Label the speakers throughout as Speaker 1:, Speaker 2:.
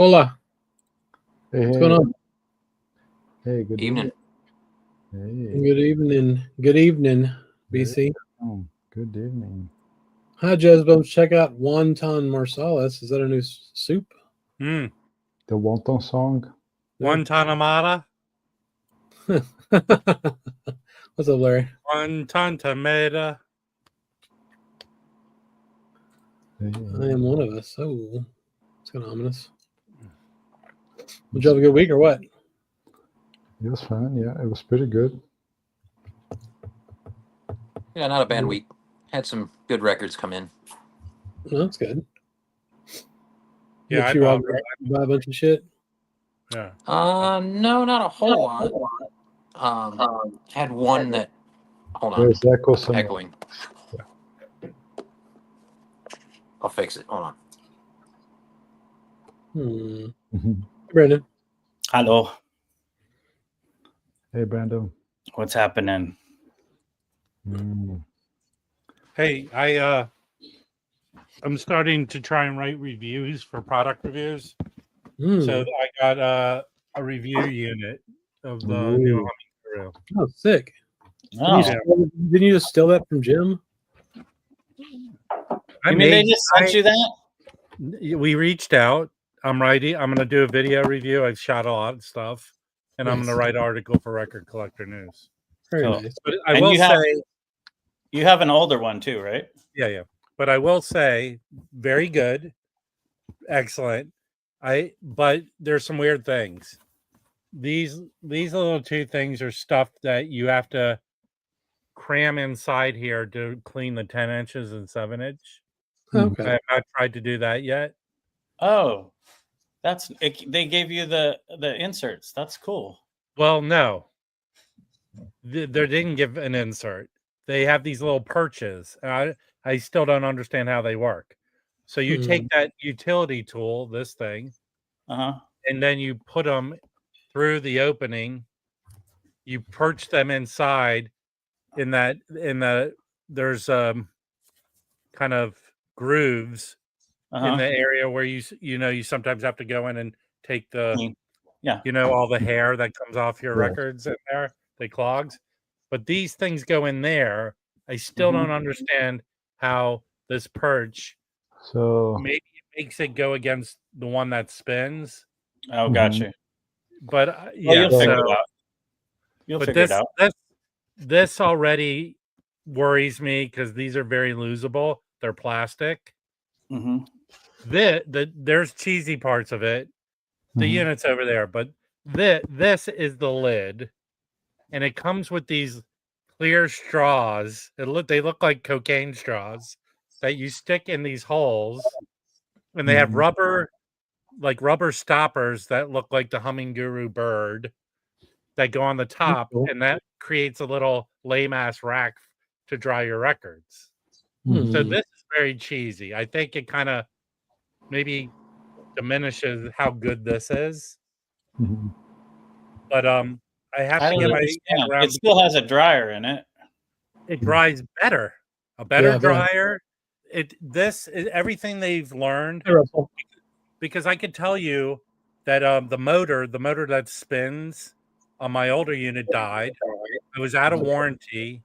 Speaker 1: Hola.
Speaker 2: Hey,
Speaker 1: What's going on?
Speaker 2: Hey, good
Speaker 3: Evening.
Speaker 2: Hey,
Speaker 1: Good evening. Good evening, BC.
Speaker 2: good evening.
Speaker 1: Hi, Jezbums. Check out Wonton Marsalis. Is that a new soup?
Speaker 2: The Wonton song.
Speaker 4: Guantanamata.
Speaker 1: What's up, Larry?
Speaker 4: Guantanamera.
Speaker 1: I am one of us. Oh, it's kind of ominous. Did you have a good week or what?
Speaker 2: It was fun. Yeah, it was pretty good.
Speaker 3: Yeah, not a bad week. Had some good records come in.
Speaker 1: Oh, that's good.
Speaker 4: Yeah, I
Speaker 1: you
Speaker 4: bought,
Speaker 1: buy a bunch of shit.
Speaker 4: yeah.
Speaker 3: No, not a whole lot. Had one that. Hold on.
Speaker 2: There's echo somewhere.
Speaker 3: Echoing. I'll fix it. Hold on.
Speaker 1: Brandon.
Speaker 5: Hello.
Speaker 2: Hey, Brandon.
Speaker 5: What's happening?
Speaker 4: Hey, I'm starting to try and write reviews for product reviews. So I got a review unit of the new Humming Guru.
Speaker 1: Oh, sick.
Speaker 5: Oh.
Speaker 1: Didn't you just steal that from Jim?
Speaker 5: They just sent you that?
Speaker 4: We reached out. I'm writing. I'm going to do a video review. I've shot a lot of stuff, and I'm going to write an article for Record Collector News.
Speaker 1: Very nice.
Speaker 4: But I will say,
Speaker 5: you have an older one too, right?
Speaker 4: Yeah. But I will say, very good, excellent. But there's some weird things. These little two things are stuff that you have to cram inside here to clean the 10 inches and 7 inch.
Speaker 1: Okay.
Speaker 4: I have not tried to do that yet.
Speaker 5: Oh, they gave you the inserts. That's cool.
Speaker 4: Well, no, they didn't give an insert. They have these little perches. And I still don't understand how they work. So you take that utility tool, this thing, and then you put them through the opening. You perch them inside there's kind of grooves in the area where you sometimes have to go in and take the all the hair that comes off your records in there, they clogs. But these things go in there. I still don't understand how this perch maybe it makes it go against the one that spins.
Speaker 5: Oh, gotcha.
Speaker 4: But
Speaker 5: you'll figure it out. You'll figure it out.
Speaker 4: This already worries me because these are very losable. They're plastic. There's cheesy parts of it. The unit's over there, but this is the lid, and it comes with these clear straws. They look like cocaine straws that you stick in these holes, and they have rubber stoppers that look like the Humming Guru bird that go on the top, and that creates a little lame ass rack to dry your records. So this is very cheesy. I think it kind of maybe diminishes how good this is. But I have to get my hand around.
Speaker 5: It still has a dryer in it.
Speaker 4: It dries better. A better dryer. This is everything they've learned. Because I could tell you that the motor that spins on my older unit died. I was out of warranty.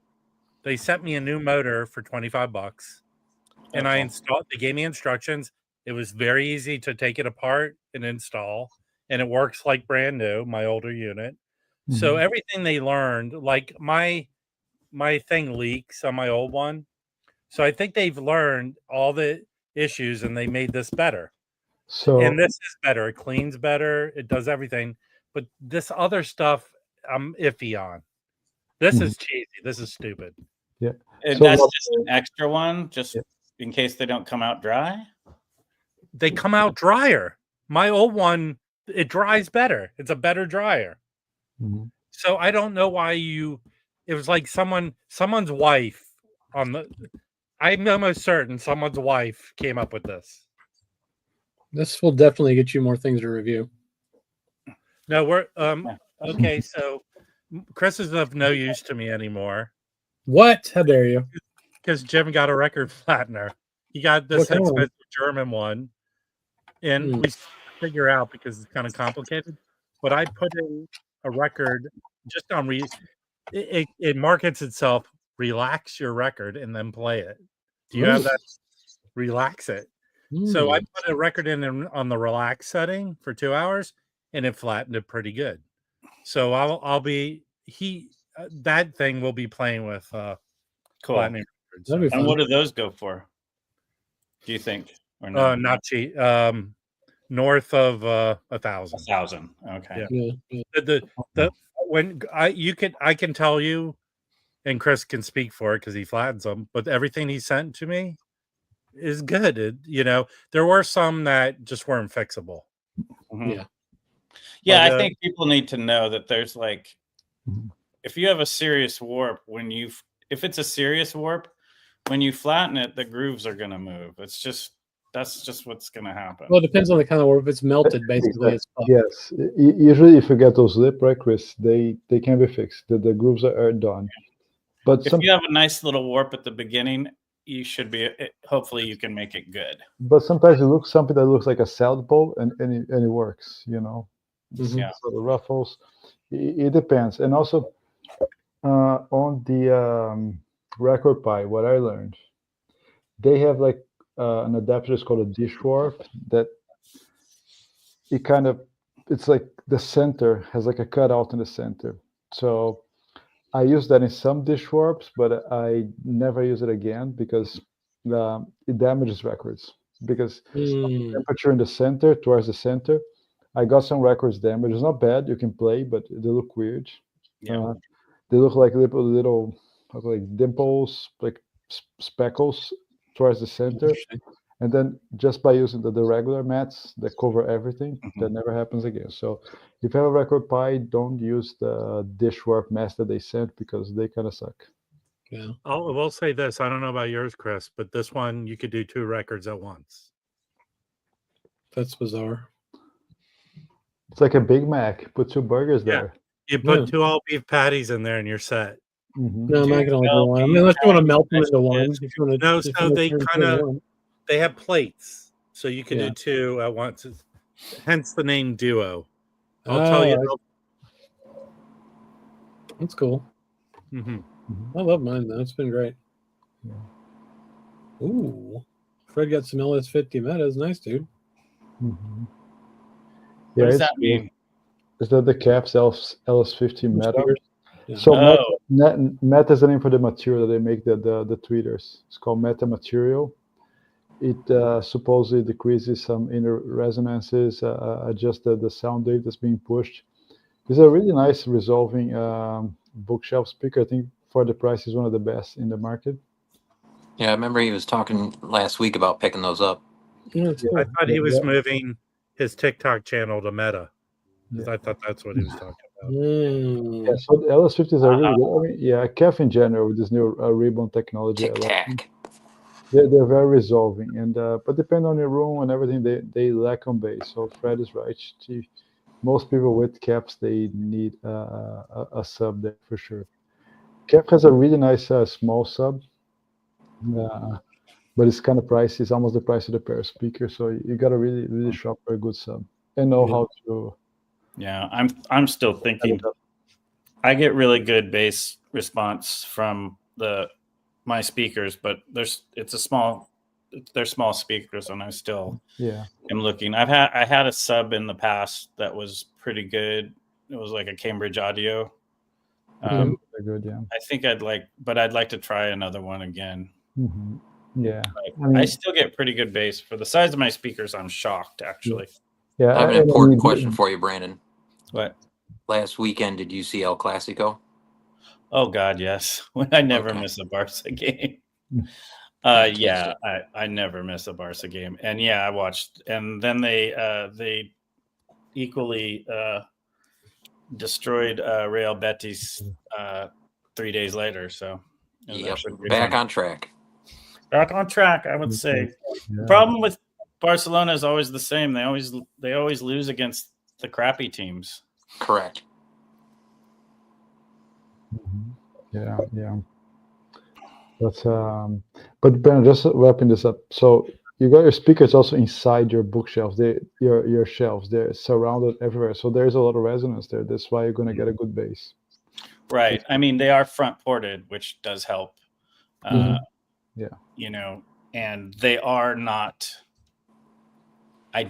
Speaker 4: They sent me a new motor for $25, and they gave me instructions. It was very easy to take it apart and install, and it works like brand new, my older unit. So everything they learned, like my thing leaks on my old one. So I think they've learned all the issues and they made this better. And this is better. It cleans better. It does everything. But this other stuff, I'm iffy on. This is cheesy. This is stupid.
Speaker 2: Yeah.
Speaker 5: And that's just an extra one, just in case they don't come out dry?
Speaker 4: They come out drier. My old one, it dries better. It's a better dryer. So I don't know why it was like someone's wife I'm almost certain someone's wife came up with this.
Speaker 1: This will definitely get you more things to review.
Speaker 4: No, we're okay. So Chris is of no use to me anymore.
Speaker 1: What? How dare you?
Speaker 4: Because Jim got a record flattener. He got this expensive German one, and figure out because it's kind of complicated. But I put in a record just on it markets itself. Relax your record and then play it. Do you have that? Relax it. So I put a record in on the relax setting for 2 hours, and it flattened it pretty good. So that thing will be playing with flattening records.
Speaker 5: And what do those go for? Do you think? Or no?
Speaker 4: Not cheap. North of 1,000.
Speaker 5: 1,000. Okay.
Speaker 4: Yeah. I can tell you, and Chris can speak for it because he flattens them. But everything he sent to me is good. There were some that just weren't fixable.
Speaker 5: Mm-hmm. Yeah. I think people need to know that there's if you have a serious warp, if it's a serious warp, when you flatten it, the grooves are going to move. That's just what's going to happen.
Speaker 1: Well, it depends on the kind of warp. If it's melted, basically, it's fucked.
Speaker 2: Yes. Usually, if you get those lip, right, Chris, they can be fixed. The grooves are done. But
Speaker 5: if you have a nice little warp at the beginning, you should be. Hopefully, you can make it good.
Speaker 2: But sometimes you look something that looks like a salad bowl, and it works.
Speaker 1: Mm-hmm.
Speaker 5: Yeah.
Speaker 2: So the ruffles, it depends. And also, on the record pie, what I learned, they have an adapter that's called a dish warp that it's like the center has a cutout in the center. So I use that in some dish warps, but I never use it again because it damages records. Because temperature in the center, towards the center, I got some records damaged. It's not bad, you can play, but they look weird.
Speaker 5: Yeah.
Speaker 2: They look like little dimples, like speckles towards the center. And then just by using the regular mats that cover everything, that never happens again. So if you have a record pie, don't use the dish warp mats that they sent because they kind of suck.
Speaker 1: Yeah.
Speaker 4: I will say this. I don't know about yours, Chris, but this one you could do 2 records at once.
Speaker 1: That's bizarre.
Speaker 2: It's like a Big Mac. Put 2 burgers there.
Speaker 4: You put 2 all beef patties in there and you're set.
Speaker 1: No, I'm not going to do one. I mean, unless you want to melt them into one.
Speaker 4: They have plates, so you can do 2 at once. Hence the name Duo. I'll tell you.
Speaker 1: That's cool.
Speaker 4: Mm-hmm.
Speaker 1: I love mine, though. It's been great.
Speaker 2: Yeah.
Speaker 1: Ooh. Fred got some LS50 metas. Nice, dude.
Speaker 2: Mm-hmm.
Speaker 5: What does that mean?
Speaker 2: Is that the Caps LS50 meta?
Speaker 1: Yeah.
Speaker 2: So meta is the name for the material that they make the tweeters. It's called meta material. It supposedly decreases some inner resonances, adjusts the sound wave that's being pushed. It's a really nice resolving bookshelf speaker. I think for the price is one of the best in the market.
Speaker 3: Yeah, I remember he was talking last week about picking those up.
Speaker 1: Yeah,
Speaker 4: I thought he was moving his TikTok channel to Meta. I thought that's what he was talking about.
Speaker 2: Yeah, so the LS50s are really good. I mean, yeah, Kef in general with this new ribbon technology.
Speaker 3: Tic-tac.
Speaker 2: They're very resolving, and but depending on your room and everything, they lack on bass. So Fred is right. Most people with Caps, they need a sub there for sure. Cap has a really nice small sub, but it's kind of pricey. It's almost the price of the pair of speakers. So you got to really shop for a good sub and know how to.
Speaker 5: Yeah, I'm still thinking. I get really good bass response from my speakers, but they're small speakers, and I still am looking. I had a sub in the past that was pretty good. It was like a Cambridge Audio.
Speaker 2: They're good, yeah.
Speaker 5: I think I'd like to try another one again.
Speaker 2: Mm-hmm. Yeah,
Speaker 5: I still get pretty good bass for the size of my speakers. I'm shocked, actually.
Speaker 2: Yeah,
Speaker 3: I have an important question for you, Brandon.
Speaker 5: What?
Speaker 3: Last weekend, did you see El Clasico?
Speaker 5: Oh God, yes. I never miss a Barca game. Yeah, I never miss a Barca game, and yeah, I watched. And then they equally destroyed Real Betis 3 days later. So
Speaker 3: back on track.
Speaker 5: Back on track, I would say. The problem with Barcelona is always the same. They always lose against the crappy teams.
Speaker 3: Correct.
Speaker 2: Yeah. But Ben, just wrapping this up. So you got your speakers also inside your bookshelves. Your shelves. They're surrounded everywhere, so there's a lot of resonance there. That's why you're going to get a good bass.
Speaker 5: Right. I mean, they are front ported, which does help.
Speaker 2: Yeah.
Speaker 5: You know, and they are not. They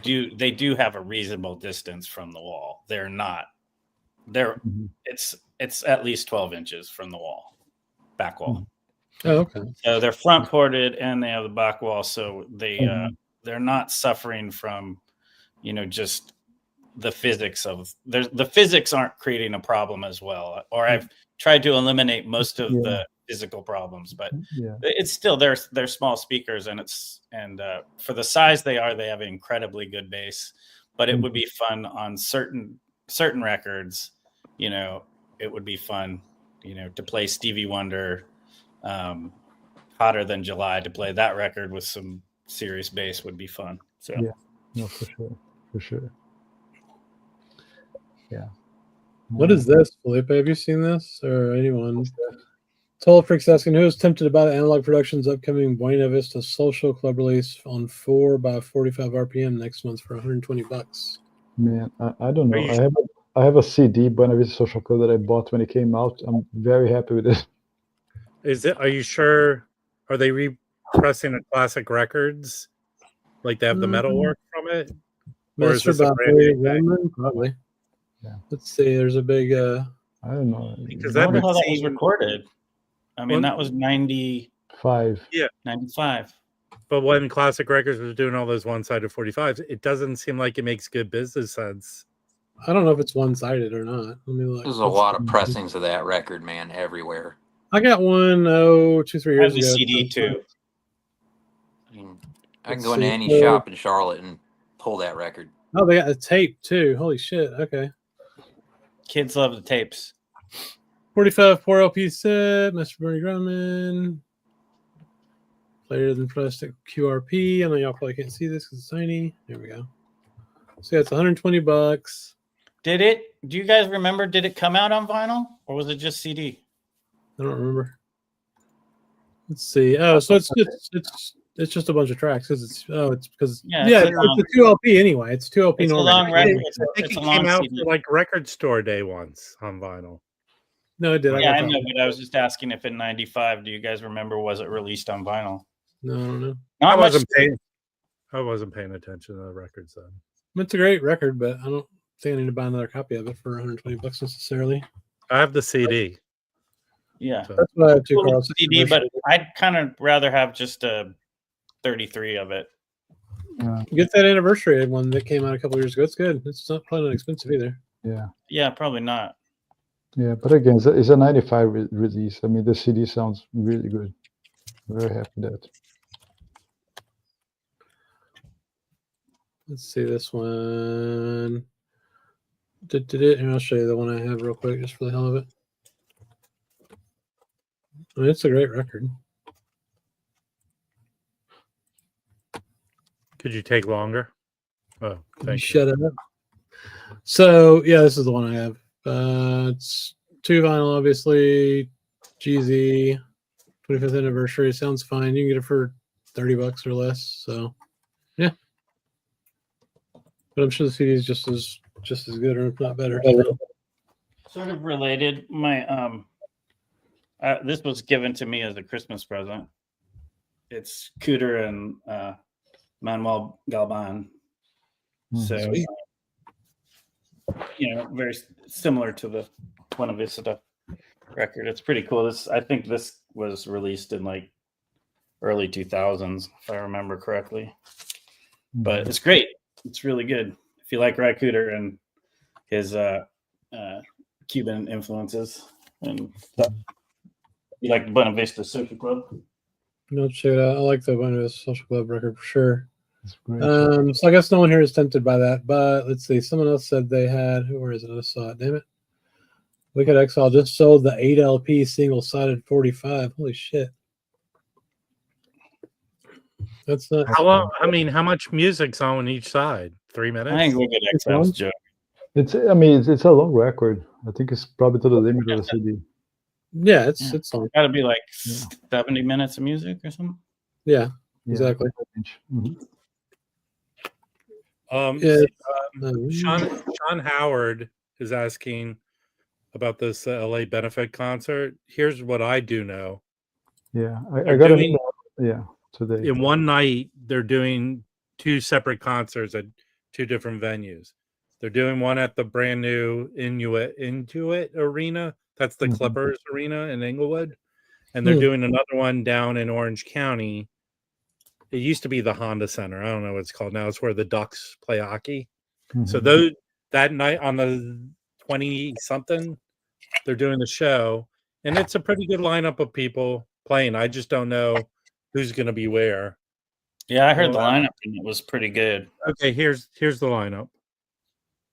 Speaker 5: do have a reasonable distance from the wall. They're not. It's at least 12 inches from the wall, back wall.
Speaker 1: Oh, okay.
Speaker 5: So they're front ported and they have the back wall, so they're not suffering from, you know, just the physics of the physics aren't creating a problem as well. Or I've tried to eliminate most of the physical problems, but it's still they're small speakers, and for the size they have an incredibly good bass. But it would be fun on certain records, you know. It would be fun, you know, to play Stevie Wonder, Hotter Than July. To play that record with some serious bass would be fun. So
Speaker 2: no, for sure. Yeah.
Speaker 1: What is this, Felipe? Have you seen this or anyone? Toll Freak's asking who is tempted to buy the Analog Productions upcoming Buena Vista Social Club release on 4x45 RPM next month for $120.
Speaker 2: Man, I don't know. I have a CD, Buena Vista Social Club, that I bought when it came out. I'm very happy with it.
Speaker 4: Are you sure? Are they repressing a classic records? Like they have the metalwork from it? Or is this a brand new thing?
Speaker 1: Probably.
Speaker 2: Yeah.
Speaker 1: Let's see. There's a big.
Speaker 2: I don't know.
Speaker 4: Because
Speaker 5: I
Speaker 4: that
Speaker 5: wonder
Speaker 4: would
Speaker 5: how that was
Speaker 4: seem
Speaker 5: recorded. I mean, that was
Speaker 2: 5.
Speaker 5: 95.
Speaker 4: But when Classic Records was doing all those one-sided 45s, it doesn't seem like it makes good business sense.
Speaker 1: I don't know if it's one-sided or not. Let me look.
Speaker 3: There's a lot of pressings of that record, man, everywhere.
Speaker 1: I got one 2-3 years ago.
Speaker 5: CD too.
Speaker 3: I mean, I can go into any shop in Charlotte and pull that record.
Speaker 1: Oh, they got a tape too. Holy shit. Okay.
Speaker 5: Kids love the tapes.
Speaker 1: 45 4LP set, Mr. Bernie Grumman. Later than plastic QRP. I know y'all probably can't see this because it's tiny. There we go. So yeah, it's $120.
Speaker 5: Do you guys remember, did it come out on vinyl or was it just CD?
Speaker 1: I don't remember. Let's see. Oh, so it's just a bunch of tracks because it's because it's a 2LP anyway. It's 2LP.
Speaker 5: It's a long record.
Speaker 4: I think it came out for like record store day once on vinyl.
Speaker 1: No, it did.
Speaker 5: I know, but I was just asking if in 95, do you guys remember, was it released on vinyl?
Speaker 1: No, I don't know.
Speaker 4: I wasn't paying attention to the records then.
Speaker 1: It's a great record, but I don't think I need to buy another copy of it for $120 necessarily.
Speaker 4: I have the CD.
Speaker 5: Yeah,
Speaker 4: so.
Speaker 1: That's what I have too, Carl.
Speaker 5: CD, but I'd kind of rather have just a 33 of it.
Speaker 1: Get that anniversary one that came out a couple years ago. It's good. It's not probably not expensive either.
Speaker 5: Yeah, probably not.
Speaker 2: Yeah, but again, it's a 95 release. I mean, the CD sounds really good. Very happy with that.
Speaker 1: Let's see this one. And I'll show you the one I have real quick, just for the hell of it. I mean, it's a great record.
Speaker 4: Could you take longer? Oh, thank you.
Speaker 1: Shut up. So yeah, this is the one I have. It's 2 vinyl, obviously. GZ 25th anniversary. Sounds fine. You can get it for $30 or less. So yeah. But I'm sure the CD is just as good, or if not better.
Speaker 5: Sort of related. My this was given to me as a Christmas present. It's Cooter and Manuel Galban. So very similar to the Buena Vista record. It's pretty cool. I think this was released in like early 2000s, if I remember correctly. But it's great. It's really good. If you like Ry Cooter and his Cuban influences, and you like the Buena Vista Social Club.
Speaker 1: No, check it out. I like the Buena Vista Social Club record for sure.
Speaker 2: Great.
Speaker 1: So I guess no one here is tempted by that, but let's see. Someone else said they had. Where is it? I saw it. Damn it! Wicked Exile just sold the 8LP single-sided 45. Holy shit! That's not
Speaker 4: how long. I mean, how much music's on each side? 3 minutes.
Speaker 5: I think Wicked Exile's joke.
Speaker 2: It's a long record. I think it's probably to the limit of the CD.
Speaker 1: Yeah, it's long.
Speaker 5: Got to be like 70 minutes of music or something.
Speaker 1: Yeah. Exactly.
Speaker 2: Mhm.
Speaker 4: Sean Howard is asking about this LA benefit concert. Here's what I do know.
Speaker 2: Yeah, I
Speaker 4: They're
Speaker 2: got an
Speaker 4: doing-
Speaker 2: email. Yeah, today.
Speaker 4: In one night, they're doing 2 separate concerts at 2 different venues. They're doing one at the brand new Intuit Arena. That's the
Speaker 2: Mhm.
Speaker 4: Clippers Arena in Inglewood. And they're doing another one down in Orange County. It used to be the Honda Center. I don't know what it's called now. It's where the Ducks play hockey. So
Speaker 2: Mhm.
Speaker 4: that night on the 20-something, they're doing the show. And it's a pretty good lineup of people playing. I just don't know who's going to be where.
Speaker 5: Yeah, I heard the lineup and it was pretty good.
Speaker 4: Okay, here's the lineup.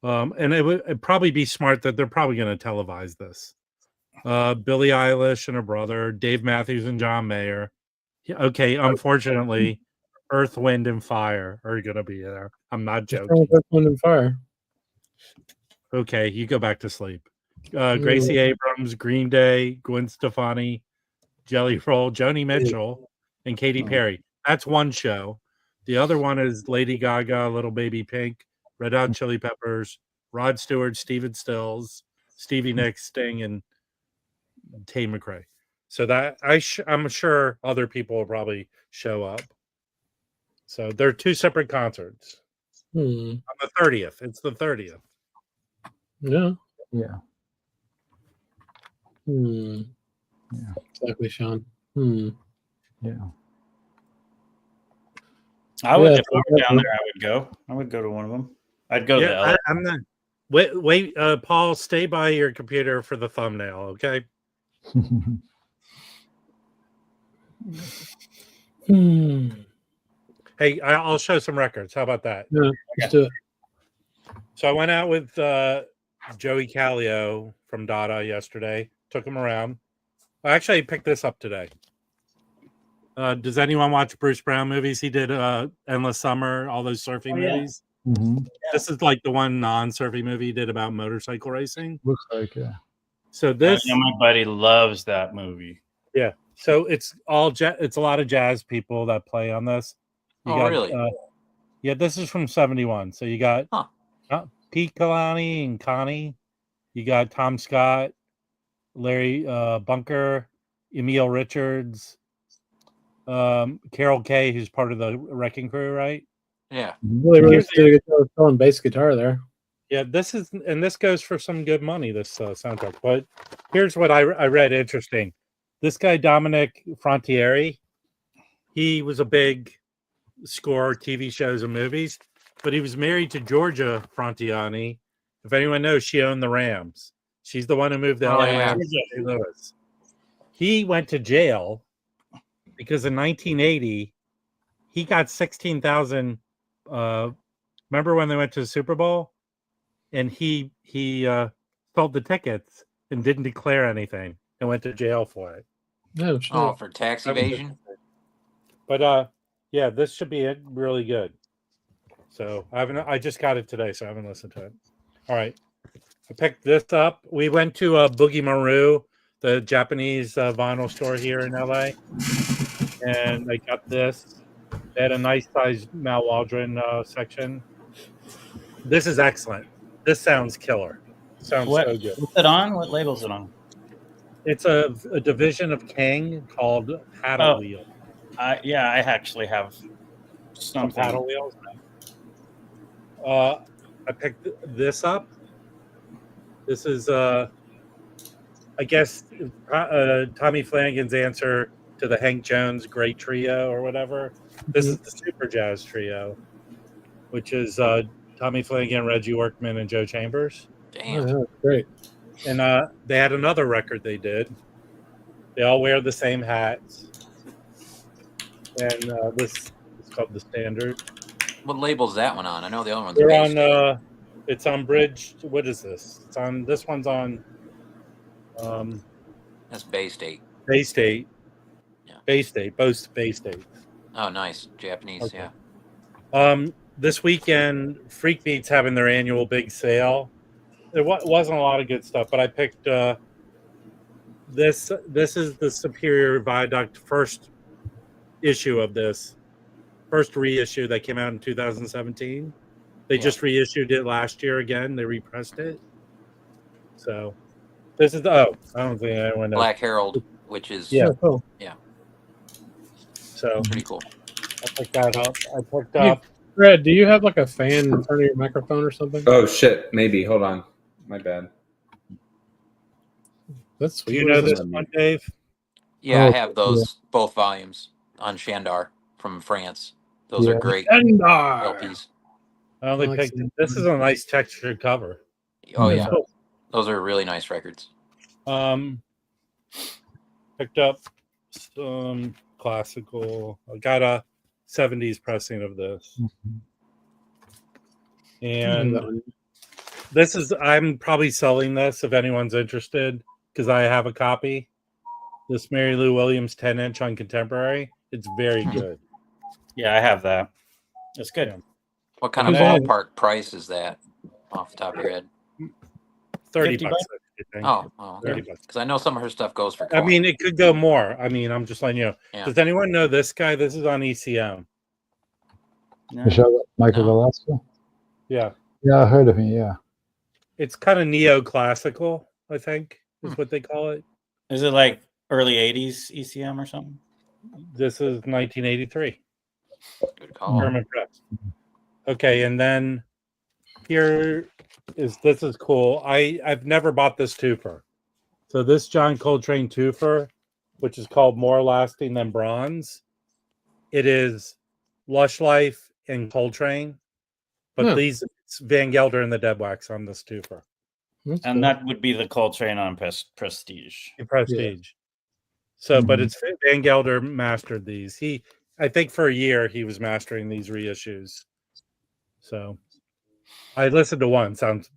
Speaker 4: And it'd probably be smart that they're probably going to televise this. Billie Eilish and her brother, Dave Matthews and John Mayer. Yeah, okay, unfortunately, Earth, Wind, and Fire are going to be there. I'm not joking.
Speaker 1: Earth, Wind, and Fire.
Speaker 4: Okay, you go back to sleep. Gracie Abrams, Green Day, Gwen Stefani, Jelly Roll, Joni Mitchell, and Katy Perry. That's one show. The other one is Lady Gaga, Little Baby Pink, Red Hot Chili Peppers, Rod Stewart, Steven Stills, Stevie Nicks, Sting, and Tay McRae. So that I'm sure other people will probably show up. So they're 2 separate concerts on the 30th. It's the 30th.
Speaker 1: Yeah.
Speaker 2: Yeah.
Speaker 1: Yeah. Exactly, Sean.
Speaker 2: Yeah.
Speaker 5: I would, if I were down there, I would go. I would go to one of them. I'd go to LA.
Speaker 4: I'm not. Wait, Paul, stay by your computer for the thumbnail, okay? Hey, I'll show some records. How about that?
Speaker 1: Yeah, let's do it.
Speaker 4: So I went out with Joey Callio from Dada yesterday. Took him around. I actually picked this up today. Does anyone watch Bruce Brown movies? He did Endless Summer, all those surfing movies. This is like the one non-surfing movie he did about motorcycle racing.
Speaker 2: Looks like, yeah.
Speaker 4: So this,
Speaker 5: my buddy loves that movie.
Speaker 4: Yeah. So it's it's a lot of jazz people that play on this.
Speaker 3: Really?
Speaker 4: Yeah, this is from 71. So you got Pete Kalani and Connie. You got Tom Scott, Larry Bunker, Emil Richards, Carol Kay, who's part of the Wrecking Crew, right?
Speaker 3: Yeah.
Speaker 1: Really did a good job selling bass guitar there.
Speaker 4: Yeah, this goes for some good money, this soundtrack. But here's what I read interesting. This guy, Dominic Frontieri, he was a big scorer TV shows and movies, but he was married to Georgia Frontiani. If anyone knows, she owned the Rams. She's the one who moved the LA Rams to St. Louis. He went to jail because in 1980, he got 16,000. Remember when they went to the Super Bowl? And he sold the tickets and didn't declare anything and went to jail for it.
Speaker 1: Oh,
Speaker 3: for tax evasion?
Speaker 4: But yeah, this should be really good. So I just got it today, so I haven't listened to it. All right. I picked this up. We went to Boogie Maru, the Japanese vinyl store here in LA. And I got this. They had a nice sized Mal Waldron section. This is excellent. This sounds killer. Sounds so good.
Speaker 5: What's it on? What label's it on?
Speaker 4: It's a division of King called Paddle Wheel.
Speaker 5: Yeah, I actually have some
Speaker 4: paddle wheels. I picked this up. This is, I guess, Tommy Flanagan's answer to the Hank Jones Great Trio or whatever. This is the Super Jazz Trio, which is Tommy Flanagan, Reggie Workman, and Joe Chambers.
Speaker 3: Damn.
Speaker 1: Oh, yeah, great.
Speaker 4: And they had another record they did. They all wear the same hats. And this is called The Standard.
Speaker 3: What label's that one on? I know the other one's
Speaker 4: They're on, it's on Bridge. What is this? It's on, this one's on.
Speaker 3: That's Bay State.
Speaker 4: Bay State.
Speaker 3: Yeah.
Speaker 4: Bay State, both Bay State.
Speaker 3: Oh, nice. Japanese,
Speaker 4: Okay.
Speaker 3: yeah.
Speaker 4: This weekend, Freak Beat's having their annual big sale. There wasn't a lot of good stuff, but I picked this. This is the Superior Viaduct first issue of this. first reissue that came out in 2017. They just reissued it last year again. They repressed it. So this is I don't think anyone knows.
Speaker 3: Black Herald, which is
Speaker 1: cool.
Speaker 4: So
Speaker 3: pretty cool.
Speaker 4: I picked that up. I picked up.
Speaker 1: Fred, do you have like a fan in front of your microphone or something?
Speaker 6: Oh shit, maybe. Hold on. My bad.
Speaker 1: That's sweet.
Speaker 4: Do you know this one, Dave?
Speaker 3: Yeah, I have those both volumes on Shandar from France. Those are great
Speaker 1: Shandar.
Speaker 3: LPs.
Speaker 4: I only
Speaker 1: like
Speaker 4: picked. This is a nice textured cover.
Speaker 3: Oh yeah, those are really nice records.
Speaker 4: Picked up some classical. I got a 70s pressing of this. And this is, I'm probably selling this if anyone's interested, because I have a copy. This Mary Lou Williams 10-inch on Contemporary. It's very good.
Speaker 5: Yeah, I have that. It's good.
Speaker 4: Yeah.
Speaker 3: What kind of ballpark price is that off the top of your head?
Speaker 4: $30
Speaker 5: $50?
Speaker 4: I think.
Speaker 3: Oh,
Speaker 4: $30.
Speaker 3: because I know some of her stuff goes for.
Speaker 4: I mean, it could go more. I mean, I'm just letting you know.
Speaker 3: Yeah.
Speaker 4: Does anyone know this guy? This is on ECM.
Speaker 2: Michael Velasco?
Speaker 4: Yeah.
Speaker 2: Yeah, I heard of him, yeah.
Speaker 4: It's kind of neoclassical, I think, is what they call it.
Speaker 5: Is it like early 80s ECM or something?
Speaker 4: This is 1983.
Speaker 3: Good call.
Speaker 4: German press. Okay, and then here is, this is cool. I've never bought this twofer. So this John Coltrane twofer, which is called More Lasting Than Bronze, it is Lush Life and Coltrane, but these, it's Van Gelder and the Dead Wax on this twofer.
Speaker 5: And that would be the Coltrane on Prestige.
Speaker 4: Prestige. So, but it's Van Gelder mastered these. I think for a year he was mastering these reissues. So I listened to one. Sounds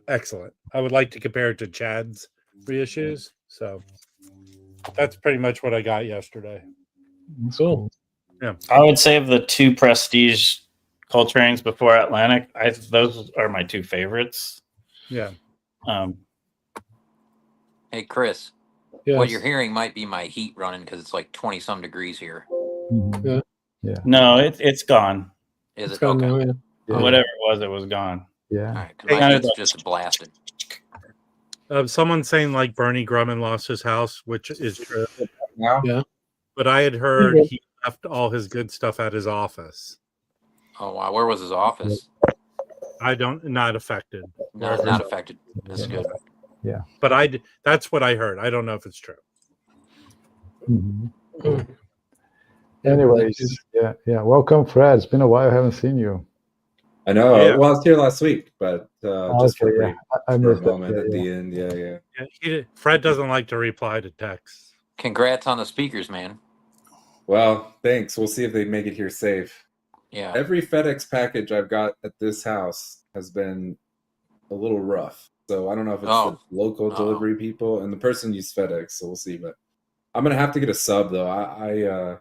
Speaker 4: excellent. I would like to compare it to Chad's reissues. So that's pretty much what I got yesterday.
Speaker 1: Cool.
Speaker 4: Yeah.
Speaker 5: I would save the two Prestige Coltrane's before Atlantic. Those are my two favorites.
Speaker 4: Yeah.
Speaker 3: Hey, Chris.
Speaker 1: Yes.
Speaker 3: What you're hearing might be my heat running because it's like 20-some degrees here.
Speaker 2: Yeah.
Speaker 5: No, it's gone.
Speaker 3: Is
Speaker 1: It's
Speaker 3: it?
Speaker 1: gone
Speaker 3: Okay.
Speaker 1: now, yeah.
Speaker 5: Whatever it was gone.
Speaker 2: Yeah.
Speaker 3: All right, 'cause my heat's just blasted.
Speaker 4: Someone saying like Bernie Grumman lost his house, which is true.
Speaker 6: Now?
Speaker 1: Yeah.
Speaker 4: But I had heard he left all his good stuff at his office.
Speaker 3: Oh wow, where was his office?
Speaker 4: Not affected.
Speaker 3: No, not affected. That's good.
Speaker 2: Yeah.
Speaker 4: But that's what I heard. I don't know if it's true.
Speaker 2: Anyways, yeah. Welcome, Fred. It's been a while. I haven't seen you.
Speaker 6: I know.
Speaker 4: Yeah.
Speaker 6: Well, I was here last week, but just for a
Speaker 2: I missed
Speaker 6: moment
Speaker 2: it.
Speaker 6: at the end. Yeah.
Speaker 4: Fred doesn't like to reply to texts.
Speaker 3: Congrats on the speakers, man.
Speaker 6: Well, thanks. We'll see if they make it here safe.
Speaker 3: Yeah.
Speaker 6: Every FedEx package I've got at this house has been a little rough. So I don't know if it's the local delivery people, and the person used FedEx, so we'll see. But I'm gonna have to get a sub though.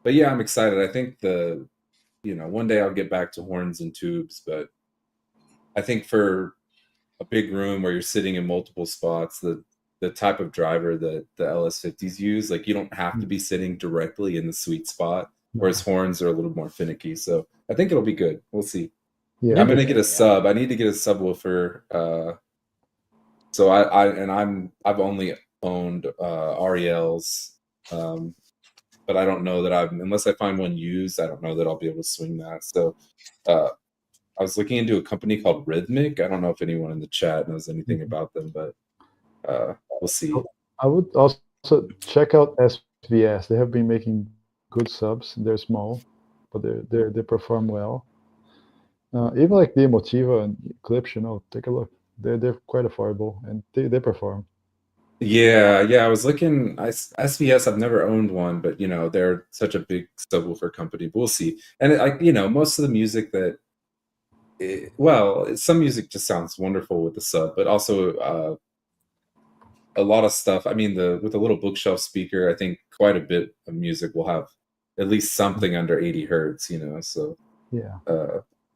Speaker 6: But yeah, I'm excited. I think one day I'll get back to horns and tubes, but I think for a big room where you're sitting in multiple spots, the type of driver that the LS50s use, like you don't have to be sitting directly in the sweet spot, whereas horns are a little more finicky. So I think it'll be good. We'll see. Yeah, I'm gonna get a sub. I need to get a subwoofer. So I've only owned RELs, but I don't know that unless I find one used, I don't know that I'll be able to swing that. So I was looking into a company called Rhythmic. I don't know if anyone in the chat knows anything about them, but we'll see.
Speaker 2: I would also check out SVS. They have been making good subs. They're small, but they perform well. Even like the Emotiva and Clips, take a look. They're quite affordable and they perform.
Speaker 6: Yeah. I was looking. SVS. I've never owned one, but they're such a big subwoofer company. But we'll see. And most of the music some music just sounds wonderful with the sub, but also a lot of stuff. I mean, with a little bookshelf speaker, I think quite a bit of music will have at least something under 80 hertz. So
Speaker 2: yeah.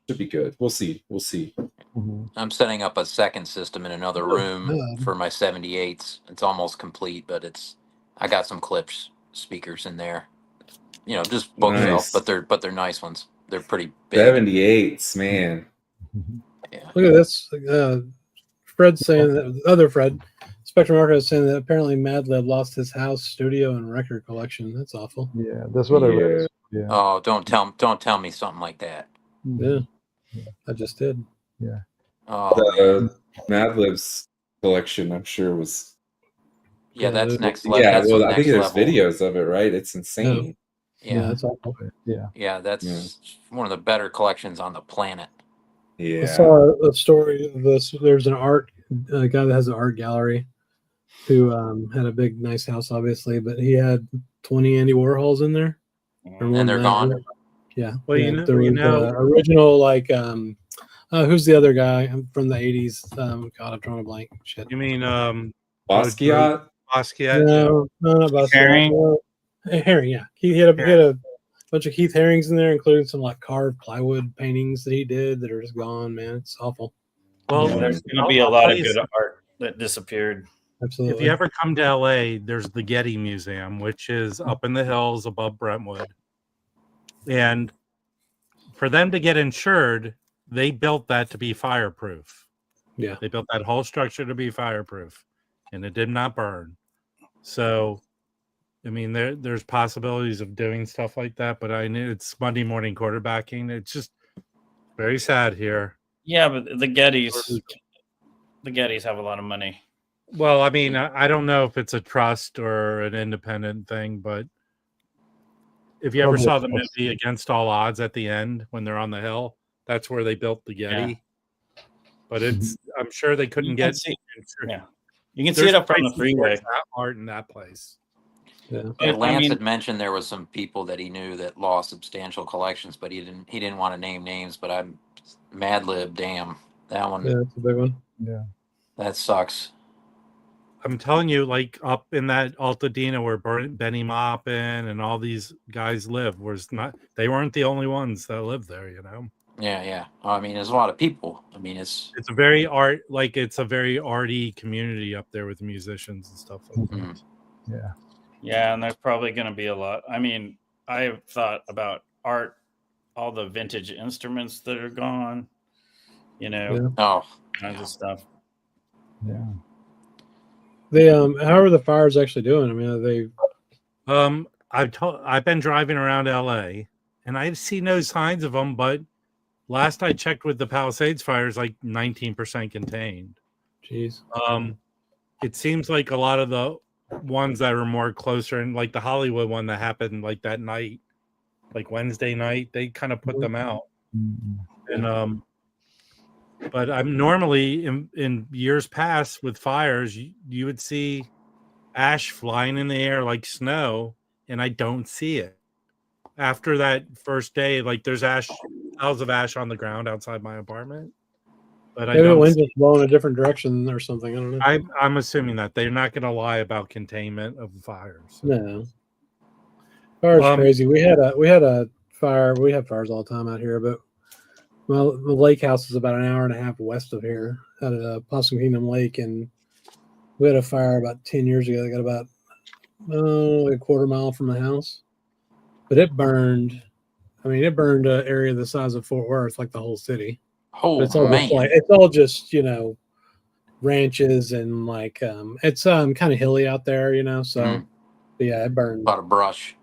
Speaker 6: Should be good. We'll see.
Speaker 3: I'm setting up a second system in another room for my 78s. It's almost complete, but I got some Clips speakers in there. just bookshelf,
Speaker 6: Nice.
Speaker 3: but they're nice ones. They're pretty big.
Speaker 6: 78s, man.
Speaker 3: Yeah.
Speaker 1: Look at this. Fred's saying that other Fred, Spectrum Market, is saying that apparently Madlib lost his house, studio, and record collection. That's awful.
Speaker 2: Yeah, that's what I read. Yeah.
Speaker 3: Oh, don't tell me something like that.
Speaker 1: Yeah, I just did.
Speaker 2: Yeah.
Speaker 3: Oh, man.
Speaker 6: Madlib's collection, I'm sure, was.
Speaker 3: Yeah, that's next level.
Speaker 6: Yeah,
Speaker 3: That's
Speaker 6: well, I think there's
Speaker 3: level.
Speaker 6: videos of it, right? It's insane.
Speaker 1: Yeah, that's awful.
Speaker 2: Yeah.
Speaker 3: That's one of the better collections on the planet.
Speaker 6: Yeah.
Speaker 1: I saw a story of this. There's a guy that has an art gallery who had a big, nice house, obviously, but he had 20 Andy Warhols in there.
Speaker 3: And they're gone.
Speaker 1: Yeah.
Speaker 4: Well,
Speaker 1: there was original, like, who's the other guy from the 80s? God, I'm drawing a blank. Shit.
Speaker 4: You mean
Speaker 6: Basquiat?
Speaker 4: Basquiat?
Speaker 1: No, not Basquiat.
Speaker 5: Herring?
Speaker 1: Herring, yeah. He had a bunch of Keith Herrings in there, including some like carved plywood paintings that he did that are just gone, man. It's awful.
Speaker 4: Well,
Speaker 5: There's going to be a lot of good art that disappeared.
Speaker 1: Absolutely.
Speaker 4: If you ever come to LA, there's the Getty Museum, which is up in the hills above Brentwood. And for them to get insured, they built that to be fireproof.
Speaker 1: Yeah.
Speaker 4: They built that whole structure to be fireproof, and it did not burn. So, I mean, there's possibilities of doing stuff like that, but I knew it's Monday morning quarterbacking. It's just very sad here.
Speaker 5: Yeah, but the Gettys have a lot of money.
Speaker 4: Well, I mean, I don't know if it's a trust or an independent thing, but if you ever saw the movie Against All Odds at the end when they're on the hill, that's where they built the Getty. Yeah. But I'm sure they couldn't get.
Speaker 5: You can see it up from the freeway.
Speaker 4: Art in that place.
Speaker 3: Yeah. Lance had mentioned there was some people that he knew that lost substantial collections, but he didn't want to name names. But I'm Madlib, damn that one.
Speaker 1: Yeah, that's a big one.
Speaker 2: Yeah,
Speaker 3: that sucks.
Speaker 4: I'm telling you, like up in that Altadena where Benny Maupin and all these guys live, they weren't the only ones that lived there, you know.
Speaker 3: Yeah. I mean, there's a lot of people. I mean, it's
Speaker 4: a very arty community up there with musicians and stuff like that.
Speaker 2: Yeah.
Speaker 5: Yeah, and there's probably going to be a lot. I mean, I've thought about art, all the vintage instruments that are gone, you know, kinds of stuff.
Speaker 2: Yeah.
Speaker 1: They how are the fires actually doing? I mean, are they?
Speaker 4: I've been driving around LA, and I see no signs of them. But last I checked with the Palisades fires, like 19% contained.
Speaker 1: Jeez.
Speaker 4: It seems like a lot of the ones that are more closer, and like the Hollywood one that happened like that night, like Wednesday night, they kind of put them out. And but I'm normally in years past with fires, you would see ash flying in the air like snow, and I don't see it. After that first day, like there's piles of ash on the ground outside my apartment. But
Speaker 1: maybe the wind just blowing a different direction or something. I don't know.
Speaker 4: I'm assuming that they're not going to lie about containment of fires.
Speaker 1: No, fire's crazy. We had a fire. We have fires all the time out here, but the lake house is about an hour and a half west of here, out at Possum Kingdom Lake, and we had a fire about 10 years ago. That got about like a quarter mile from the house, but it burned. I mean, it burned an area the size of Fort Worth, like the whole city.
Speaker 3: Oh,
Speaker 1: it's all
Speaker 3: man.
Speaker 1: It's all just, you know, ranches and like it's kind of hilly out there, you know. So but yeah, it burned.
Speaker 3: A lot of brush.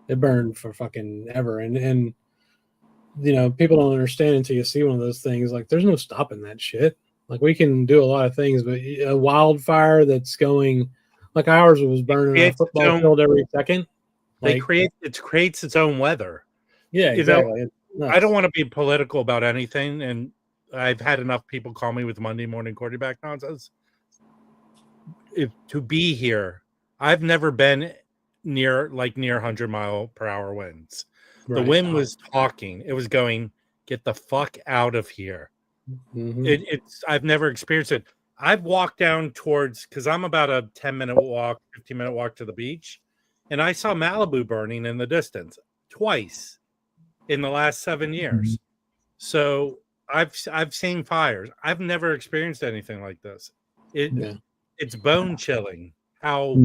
Speaker 1: It burned for fucking ever, and you know, people don't understand until you see one of those things. Like, there's no stopping that shit. Like, we can do a lot of things, but a wildfire that's going like ours was burning a football field every second.
Speaker 4: It creates its own weather.
Speaker 1: Yeah, exactly.
Speaker 4: You know, I don't want to be political about anything, and I've had enough people call me with Monday morning quarterback nonsense. To be here, I've never been near 100-mile-per-hour winds. Right. The wind was talking. It was going, get the fuck out of here. I've never experienced it. I've walked down towards, because I'm about a 10-minute walk, 15-minute walk to the beach, and I saw Malibu burning in the distance twice in the last 7 years. So I've seen fires. I've never experienced anything like this. It's bone chilling how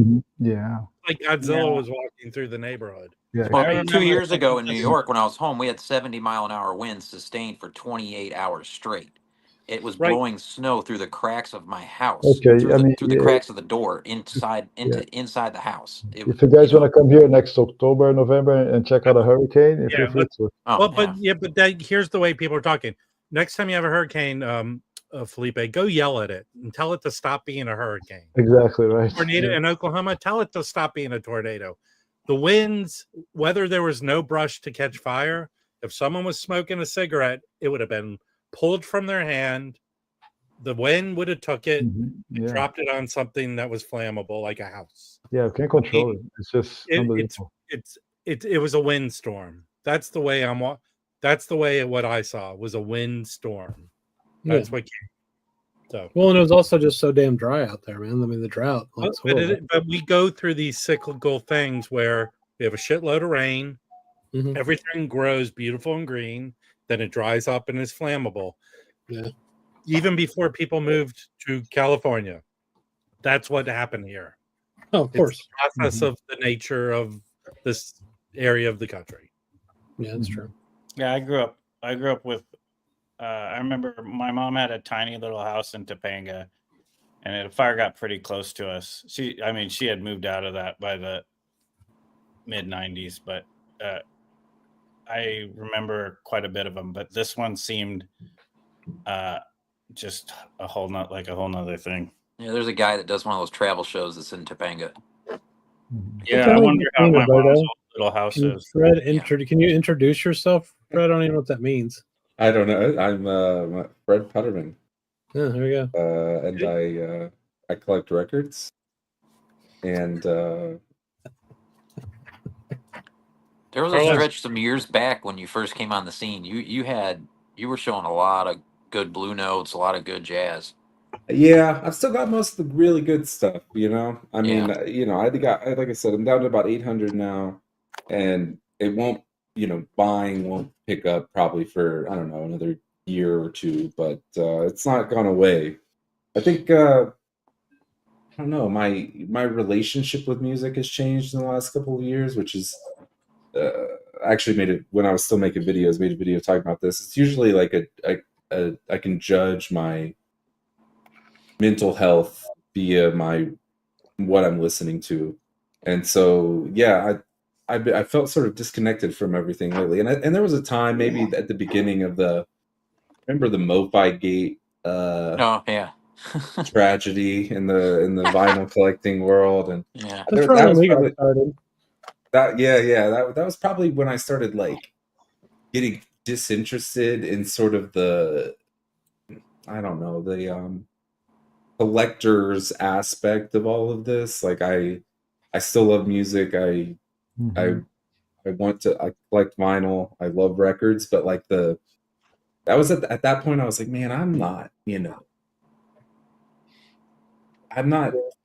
Speaker 4: like Godzilla was walking through the neighborhood.
Speaker 2: Yeah.
Speaker 3: Well, 2 years ago in New York, when I was home, we had 70-mile-an-hour winds sustained for 28 hours straight. It was blowing snow through the cracks of my house,
Speaker 2: Okay,
Speaker 3: through the cracks of the door inside the house.
Speaker 2: If you guys want to come here next October, November, and check out a hurricane, feel free to.
Speaker 4: But here's the way people are talking. Next time you have a hurricane, Felipe, go yell at it and tell it to stop being a hurricane.
Speaker 2: Exactly right.
Speaker 4: Tornado in Oklahoma, tell it to stop being a tornado. The winds, whether there was no brush to catch fire, if someone was smoking a cigarette, it would have been pulled from their hand. The wind would have took it and dropped it on something that was flammable, like a house.
Speaker 2: Yeah, we can't control it. It's just unbelievable.
Speaker 4: It was a windstorm. That's the way what I saw was a windstorm. That's what came. So,
Speaker 1: well, and it was also just so damn dry out there, man. I mean, the drought.
Speaker 4: But we go through these cyclical things where we have a shitload of rain. Mm-hmm. Everything grows beautiful and green. Then it dries up and is flammable.
Speaker 1: Yeah.
Speaker 4: Even before people moved to California, that's what happened here.
Speaker 1: Oh, of course.
Speaker 4: It's the process of the nature of this area of the country.
Speaker 1: Yeah, that's true.
Speaker 5: Yeah, I grew up with. I remember my mom had a tiny little house in Topanga, and the fire got pretty close to us. She had moved out of that by the mid 90s, but I remember quite a bit of them. But this one seemed just a whole nother thing.
Speaker 3: Yeah, there's a guy that does one of those travel shows that's in Topanga.
Speaker 5: Yeah, I wonder how my mom's little house is.
Speaker 1: Fred, can you introduce yourself, Fred? I don't even know what that means.
Speaker 6: I don't know. I'm Fred Putterman.
Speaker 1: Yeah, there we go.
Speaker 6: And I collect records. And
Speaker 3: there was a stretch some years back when you first came on the scene. You were showing a lot of good blue notes, a lot of good jazz.
Speaker 6: Yeah, I've still got most of the really good stuff, I mean, like I said, I'm down to about 800 now, and it won't, buying won't pick up probably for, I don't know, another year or two, but it's not gone away. I think, I don't know, my relationship with music has changed in the last couple of years, which is, actually made it, when I was still making videos, made a video talking about this. It's usually like I can judge my mental health via what I'm listening to, and so I felt sort of disconnected from everything lately. And there was a time maybe at the beginning of remember the MoFi Gate tragedy in the vinyl collecting world, and
Speaker 1: that's probably when we got started.
Speaker 6: That was probably when I started like getting disinterested in sort of the, I don't know, the collector's aspect of all of this. Like I still love music. I collect vinyl. I love records, but like that was at that point I was like, man, I'm not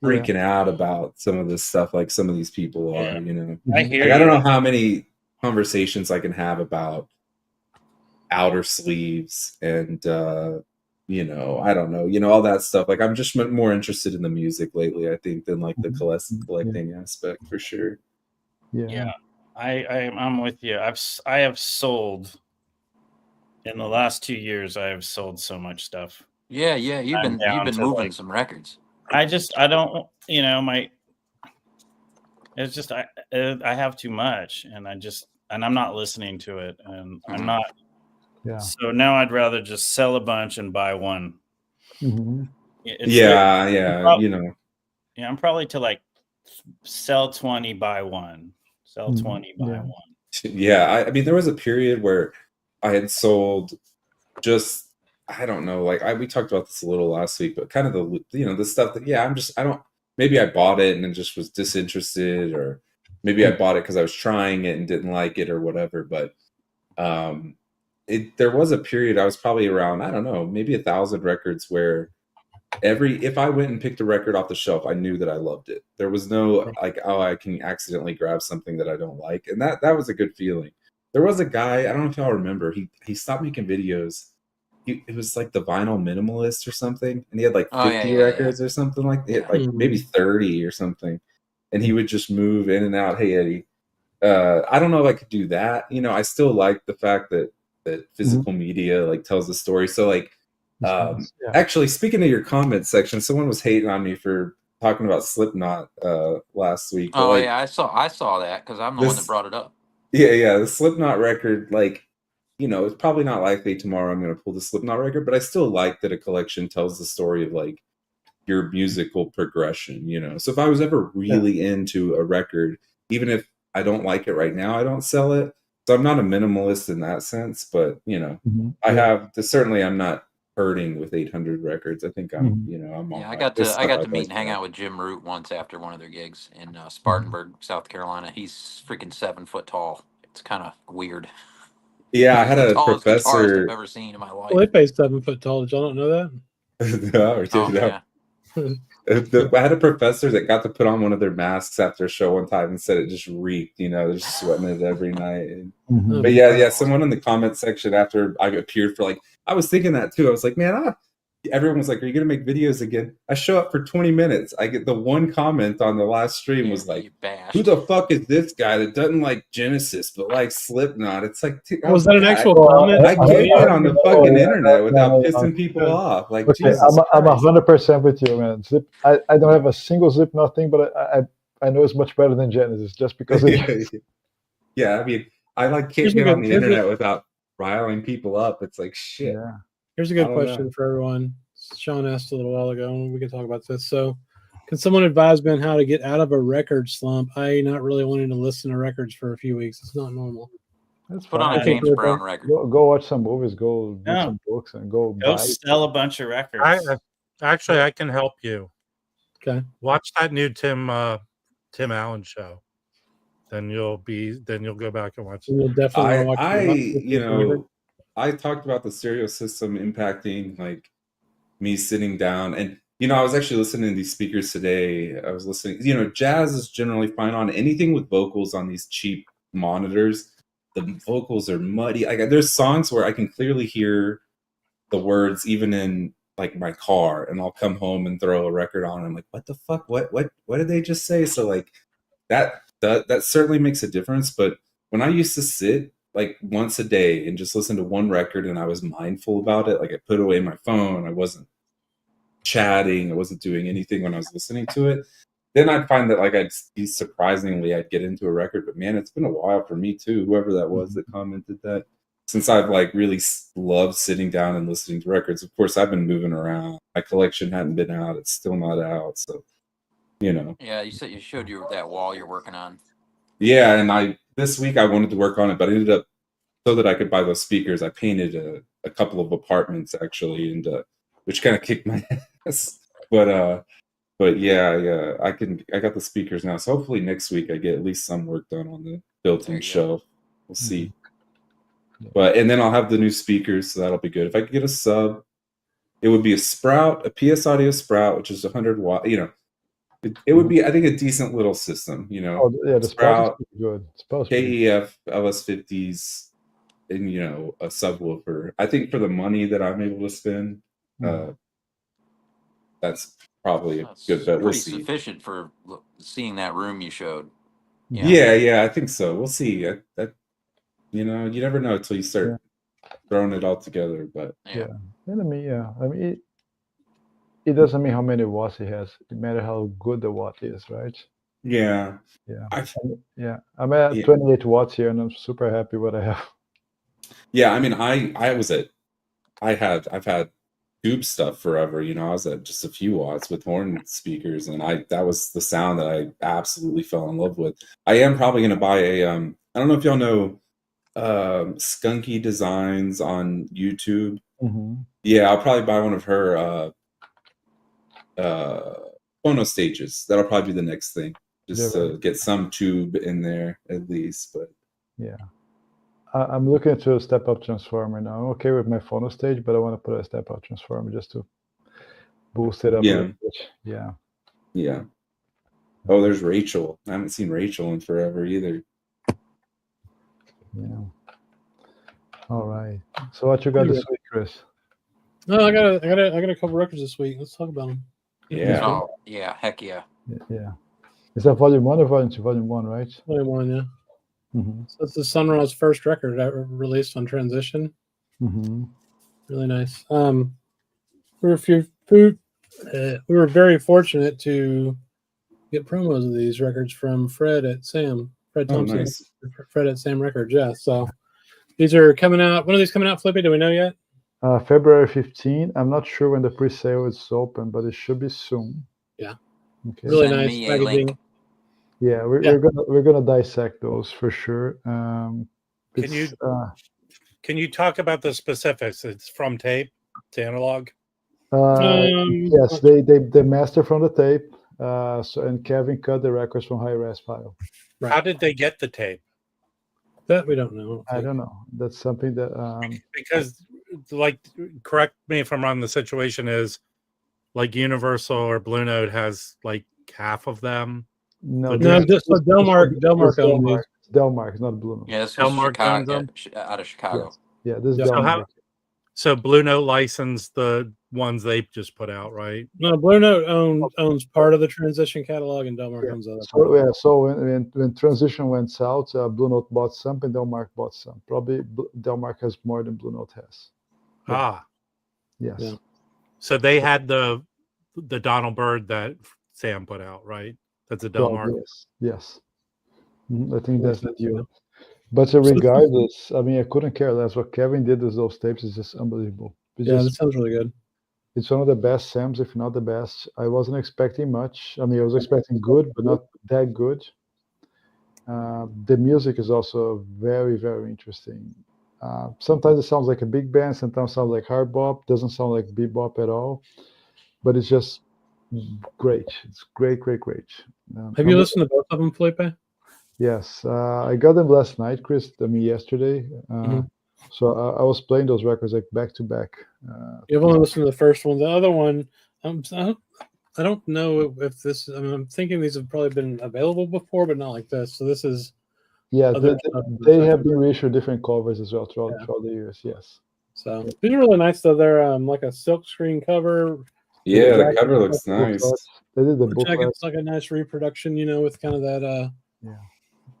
Speaker 6: freaking out about some of this stuff like some of these people are,
Speaker 5: I hear
Speaker 6: I don't know how many conversations I can have about outer sleeves and I don't know, all that stuff. Like I'm just more interested in the music lately, I think, than like the collecting aspect for sure.
Speaker 5: Yeah. I'm with you. I have sold in the last 2 years. I have sold so much stuff.
Speaker 3: Yeah. You've been moving some records.
Speaker 5: I don't, it's just I have too much, and I'm not listening to it, and I'm not.
Speaker 2: Yeah.
Speaker 5: So now I'd rather just sell a bunch and buy one.
Speaker 2: Mm-hmm.
Speaker 5: I'm probably to like sell 20, buy one. Sell 20, buy one.
Speaker 6: Yeah, I mean, there was a period where I had sold just, I don't know, like we talked about this a little last week, but kind of the stuff that, maybe I bought it and then just was disinterested, or maybe I bought it because I was trying it and didn't like it or whatever. But there was a period, I was probably around, I don't know, maybe 1,000 records where if I went and picked a record off the shelf, I knew that I loved it. There was no like, oh, I can accidentally grab something that I don't like. And that was a good feeling. There was a guy, I don't know if y'all remember, he stopped making videos. It was like the Vinyl Minimalist or something. And he had like 50 records or something like that. Like maybe 30 or something. And he would just move in and out. Hey, Eddie. I don't know if I could do that. You know, I still like the fact that physical media like tells the story. So like, actually, speaking of your comment section, someone was hating on me for talking about Slipknot last week.
Speaker 3: Oh, like, yeah, I saw that because I'm the one that brought it up.
Speaker 6: Yeah, the Slipknot record, like, you know, it's probably not likely tomorrow I'm going to pull the Slipknot record, but I still like that a collection tells the story of like your musical progression, you know. So if I was ever really into a record, even if I don't like it right now, I don't sell it. So I'm not a minimalist in that sense, but you know, I have certainly I'm not hurting with 800 records. I think I'm, you know, I'm.
Speaker 3: Yeah, I got to meet and hang out with Jim Root once after one of their gigs in Spartanburg, South Carolina. He's freaking 7 foot tall. It's kind of weird.
Speaker 6: Yeah, I had a professor
Speaker 3: I've ever seen in my life.
Speaker 1: Felipe's 7 foot tall. Did y'all not know that?
Speaker 6: I had a professor that got to put on one of their masks after a show one time and said it just reeked. You know, they're just sweating it every night. And, but yeah, someone in the comment section after I appeared for like, I was thinking that too. I was like, man, everyone was like, are you going to make videos again? I show up for 20 minutes. I get the one comment on the last stream was like, who the fuck is this guy that doesn't like Genesis but likes Slipknot? It's like,
Speaker 1: was that an actual comment?
Speaker 6: I get it on the fucking internet without pissing people off. Like,
Speaker 2: okay, I'm 100% with you, man. I don't have a single Slipknot thing, but I know it's much better than Genesis just because
Speaker 6: yeah, I mean, I like can't get on the internet without riling people up. It's like shit.
Speaker 2: Yeah.
Speaker 1: Here's a good question for everyone. Sean asked a little while ago, and we can talk about this. So, can someone advise me on how to get out of a record slump? I not really wanting to listen to records for a few weeks. It's not normal.
Speaker 3: Let's put on a James Brown record.
Speaker 2: Go watch some movies. Go read some books, and go
Speaker 5: sell a bunch of records.
Speaker 4: I can help you.
Speaker 1: Okay.
Speaker 4: Watch that new Tim Allen show. Then you'll go back and watch it.
Speaker 1: You'll definitely watch it.
Speaker 6: I talked about the stereo system impacting like me sitting down, and you know, I was actually listening to these speakers today. I was listening, you know, jazz is generally fine on anything with vocals on these cheap monitors. The vocals are muddy. There's songs where I can clearly hear the words even in like my car, and I'll come home and throw a record on and I'm like, what the fuck? What did they just say? So like that certainly makes a difference. But when I used to sit like once a day and just listen to one record and I was mindful about it, like I put away my phone, I wasn't chatting, I wasn't doing anything when I was listening to it, then I'd find that like I'd get into a record. But man, it's been a while for me too, whoever that was that commented that, since I've like really loved sitting down and listening to records. Of course, I've been moving around. My collection hadn't been out. It's still not out. So, you know.
Speaker 3: Yeah, you said you showed you that wall you're working on.
Speaker 6: Yeah, and this week I wanted to work on it, but I ended up, so that I could buy those speakers, I painted a couple of apartments actually, and which kind of kicked my ass. But yeah, I got the speakers now. So hopefully next week I get at least some work done on the built-in shelf. We'll see. But and then I'll have the new speakers, so that'll be good. If I could get a sub, it would be a Sprout, a PS Audio Sprout, which is 100 watt. You know, it would be, I think, a decent little system. You know,
Speaker 2: the Sprout is good.
Speaker 6: KEF LS50s, and you know, a subwoofer. I think for the money that I'm able to spend, that's probably a good bet. We'll see.
Speaker 3: Pretty sufficient for seeing that room you showed.
Speaker 6: Yeah, I think so. We'll see. That you know, you never know until you start throwing it all together. But
Speaker 2: I mean, it doesn't mean how many watts it has. It matters how good the watt is, right?
Speaker 6: Yeah.
Speaker 2: I'm at 28 watts here, and I'm super happy what I have.
Speaker 6: Yeah, I mean, I've had tube stuff forever. You know, I was at just a few watts with horn speakers, and that was the sound that I absolutely fell in love with. I am probably going to buy a I don't know if y'all know Skunky Designs on YouTube. Yeah, I'll probably buy one of her phono stages. That'll probably be the next thing, just to get some tube in there at least. But
Speaker 2: yeah, I'm looking to a step-up transformer now. I'm okay with my phono stage, but I want to put a step-up transformer just to boost it up a little bit. Yeah.
Speaker 6: Oh, there's Rachel. I haven't seen Rachel in forever either.
Speaker 2: Yeah. All right. So what you got this week, Chris?
Speaker 1: No, I got a couple records this week. Let's talk about them.
Speaker 6: Yeah.
Speaker 3: Oh, yeah. Heck yeah.
Speaker 2: Yeah. Is that volume 1 or volume 2? Volume 1, right?
Speaker 1: Volume 1, yeah. So it's the Sunrise first record released on Transition. Really nice. We were very fortunate to get promos of these records from Fred Thompson.
Speaker 6: Nice.
Speaker 1: Fred at Sam Records. Yeah. So these are coming out. When are these coming out, Felipe? Do we know yet?
Speaker 2: February 15. I'm not sure when the pre-sale is open, but it should be soon.
Speaker 1: Yeah.
Speaker 2: Okay.
Speaker 1: Really
Speaker 3: Send
Speaker 1: nice
Speaker 3: me a
Speaker 1: packaging.
Speaker 3: link.
Speaker 2: Yeah, we're gonna dissect those for sure.
Speaker 4: Can you talk about the specifics? It's from tape to analog.
Speaker 2: Yes, they master from the tape. And Kevin cut the records from high-res file.
Speaker 4: Right. How did they get the tape?
Speaker 1: That we don't know.
Speaker 2: I don't know. That's something that
Speaker 4: because, like, correct me if I'm wrong. The situation is like Universal or Blue Note has like half of them.
Speaker 2: No,
Speaker 1: just Delmark owns these.
Speaker 2: Delmark, not Blue Note.
Speaker 3: Yeah, this was
Speaker 4: Delmark
Speaker 3: Chicago, out of Chicago.
Speaker 2: Yes. Yeah, this is Delmark.
Speaker 4: So Blue Note licensed the ones they just put out, right?
Speaker 1: No, Blue Note owns part of the Transition catalog, and Delmark owns other.
Speaker 2: So when Transition went out, Blue Note bought some, and Delmark bought some. Probably Delmark has more than Blue Note has. Yes.
Speaker 1: Yeah.
Speaker 4: So they had the Donald Byrd that Sam put out, right? That's a Delmark.
Speaker 2: Yes. I think that's the deal. But regardless, I mean, I couldn't care less. What Kevin did with those tapes is just unbelievable.
Speaker 1: That sounds really good.
Speaker 2: It's one of the best Sams, if not the best. I wasn't expecting much. I mean, I was expecting good, but not that good. The music is also very, very interesting. Sometimes it sounds like a big band, sometimes it sounds like hard bop, doesn't sound like bebop at all. But it's just great. It's great.
Speaker 1: Have you listened to both of them, Felipe?
Speaker 2: Yes, I got them last night, Chris. I mean, yesterday. So I was playing those records like back to back.
Speaker 1: You've only listened to the first one. The other one, I don't know if this. I mean, I'm thinking these have probably been available before, but not like this. So this is.
Speaker 2: Yeah, they have been reissued different covers as well throughout the years. Yes.
Speaker 1: So these are really nice, though. They're like a silk screen cover.
Speaker 6: Yeah, the cover looks nice.
Speaker 2: They did the booklet.
Speaker 1: It's like a nice reproduction, with kind of that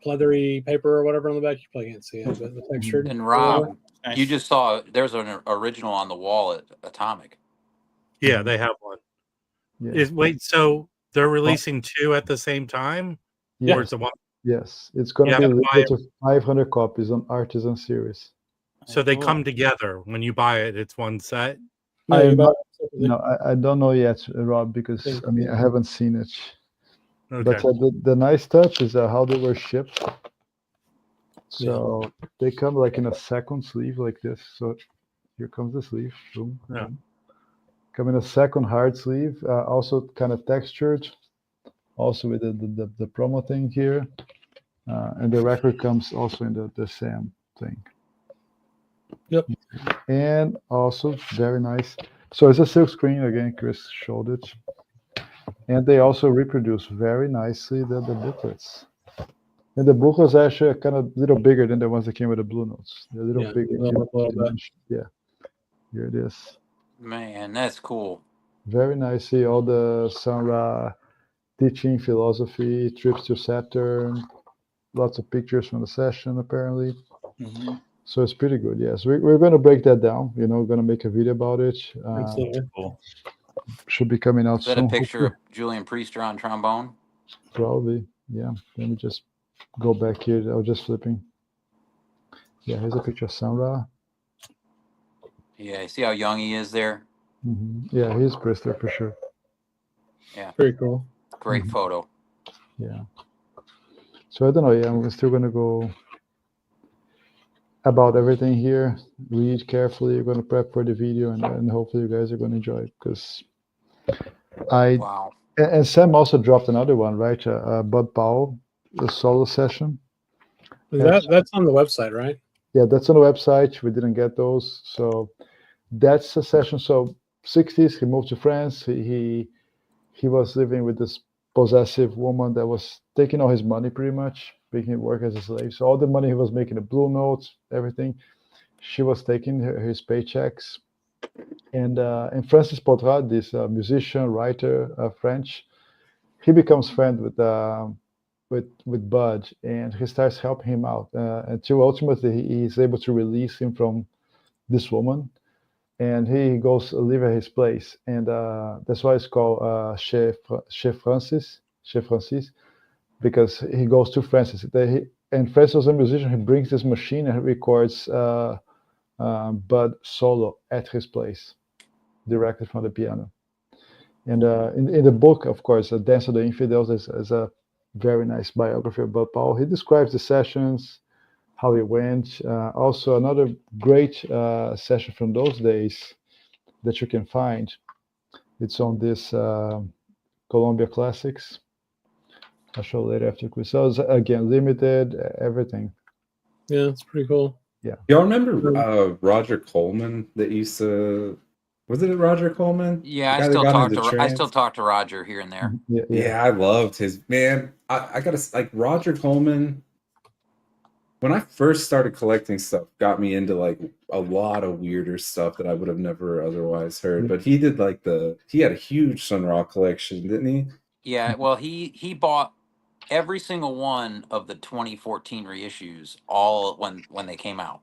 Speaker 1: pleathery paper or whatever on the back. You probably can't see it, but the textured.
Speaker 3: And Rob, you just saw there's an original on the wall at Atomic.
Speaker 4: Yeah, they have one.
Speaker 2: Yeah.
Speaker 4: Wait, so they're releasing two at the same time?
Speaker 2: Yes.
Speaker 4: Or is it one?
Speaker 2: Yes, it's going to be limited to 500 copies on Artisan Series.
Speaker 4: So they come together. When you buy it, it's one set?
Speaker 2: I don't know yet, Rob, because I mean I haven't seen it. Okay. But the nice touch is how they were shipped. So they come like in a second sleeve like this. So here comes the sleeve. Boom.
Speaker 4: Yeah.
Speaker 2: Come in a second hard sleeve, also kind of textured, also with the promo thing here, and the record comes also in the Sam thing.
Speaker 1: Yep.
Speaker 2: And also very nice. So it's a silk screen again. Chris showed it. And they also reproduce very nicely the booklets. And the booklets are actually kind of a little bigger than the ones that came with the Blue Notes. They're a little bigger. Yeah. Here it is.
Speaker 3: Man, that's cool.
Speaker 2: Very nice. See all the Sun teaching, philosophy, trips to Saturn, lots of pictures from the session, apparently. So it's pretty good. Yes, we're going to break that down. We're going to make a video about it.
Speaker 4: Cool.
Speaker 2: Should be coming out soon.
Speaker 3: Is that a picture of Julian Priester on trombone?
Speaker 2: Probably, yeah. Let me just go back here. I was just flipping. Yeah, here's a picture of Samra.
Speaker 3: Yeah, you see how young he is there?
Speaker 2: Yeah, he's Priester for sure.
Speaker 3: Yeah.
Speaker 1: Very cool.
Speaker 3: Great photo.
Speaker 2: Yeah. So I don't know. Yeah, I'm still going to go about everything here. Read carefully. You're going to prep for the video, and hopefully you guys are going to enjoy it because
Speaker 3: Wow.
Speaker 2: And Sam also dropped another one, right? Bud Powell, the solo session.
Speaker 1: That's on the website, right?
Speaker 2: Yeah, that's on the website. We didn't get those, so that's a session. So 60s, he moved to France. He was living with this possessive woman that was taking all his money, pretty much making him work as a slave. So all the money he was making, the Blue Notes, everything, she was taking his paychecks. And Francis Potrat, this musician, writer, French, he becomes friend with with Bud, and he starts helping him out until ultimately he is able to release him from this woman, and he goes live at his place, and that's why it's called Chef Francis, because he goes to Francis. And Francis was a musician. He brings this machine and records Bud solo at his place, directly from the piano. And in the book, of course, Dance of the Infidels is a very nice biography of Bud Powell. He describes the sessions, how it went. Also, another great session from those days that you can find. It's on this Columbia Classics. I'll show later after quiz. So it's, again, limited, everything.
Speaker 1: Yeah, it's pretty cool.
Speaker 2: Yeah.
Speaker 6: Y'all remember Roger Coleman that used to? Was it Roger Coleman?
Speaker 3: Yeah, I still talk to Roger here and there.
Speaker 6: Yeah, I loved his man. I gotta like Roger Coleman. When I first started collecting stuff, got me into like a lot of weirder stuff that I would have never otherwise heard. But he did he had a huge Sun Ra collection, didn't he?
Speaker 3: Yeah, well, he bought every single one of the 2014 reissues all when they came out,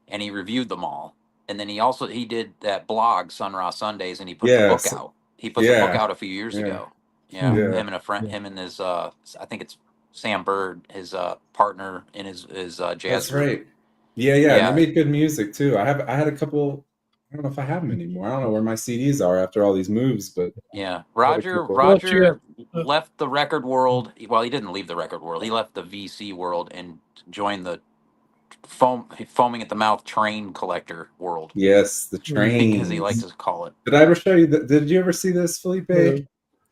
Speaker 3: and he reviewed them all. And then he did that blog Sun Ra Sundays, and he put the book out. He put the book out a few years ago. Yeah, him and a friend, him and his I think it's Sam Bird, his partner in his jazz.
Speaker 6: That's
Speaker 3: group.
Speaker 6: right. Yeah. They made good music too. I had a couple. I don't know if I have them anymore. I don't know where my CDs are after all these moves, but
Speaker 3: yeah, Roger left the record world. Well, he didn't leave the record world. He left the VC world and joined the foaming at the mouth train collector world.
Speaker 6: Yes, the train,
Speaker 3: as he likes to call it.
Speaker 6: Did I ever show you that? Did you ever see this, Felipe?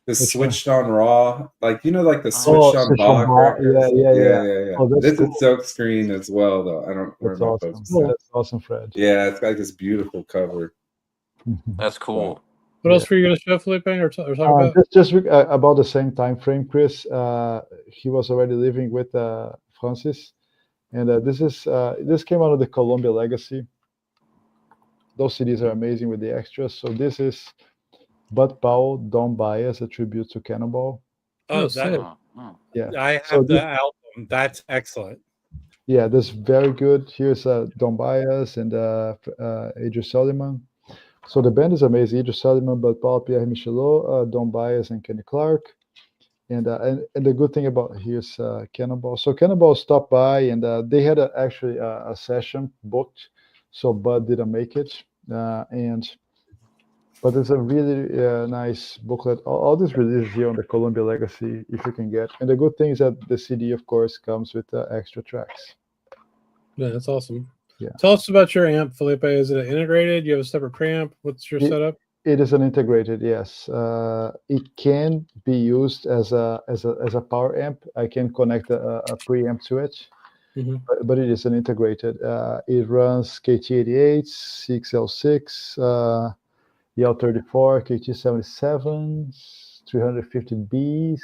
Speaker 6: The switched on Raw, like the switched on Bach records. Yeah. Oh, this is silk screen as well, though. I don't remember.
Speaker 2: Awesome. That's awesome, Fred.
Speaker 6: Yeah, it's got this beautiful cover.
Speaker 3: That's cool.
Speaker 1: What else were you going to show, Felipe, or talk about?
Speaker 2: Just about the same time frame, Chris. He was already living with Francis, and this came out of the Columbia Legacy. Those CDs are amazing with the extras. So this is Bud Powell, Don't Buy Us, a tribute to Cannonball.
Speaker 4: Oh,
Speaker 2: yeah.
Speaker 4: I have the album. That's excellent.
Speaker 2: Yeah, that's very good. Here's Don't Buy Us and Adrian Suleiman. So the band is amazing. Adrian Suleiman, Bud Powell, Pierre Michelot, Don't Buy Us, and Kenny Clark. And the good thing about here's Cannonball. So Cannonball stopped by, and they had actually a session booked. So Bud didn't make it, but it's a really nice booklet. All these releases here on the Columbia Legacy, if you can get. And the good thing is that the CD, of course, comes with extra tracks.
Speaker 1: Yeah, that's awesome.
Speaker 2: Yeah.
Speaker 1: Tell us about your amp, Felipe. Is it integrated? You have a separate preamp? What's your setup?
Speaker 2: It is an integrated, yes. It can be used as a power amp. I can connect a preamp to it. Mm-hmm. But it is an integrated. It runs KT88, 6L6, EL34, KT77, 350Bs.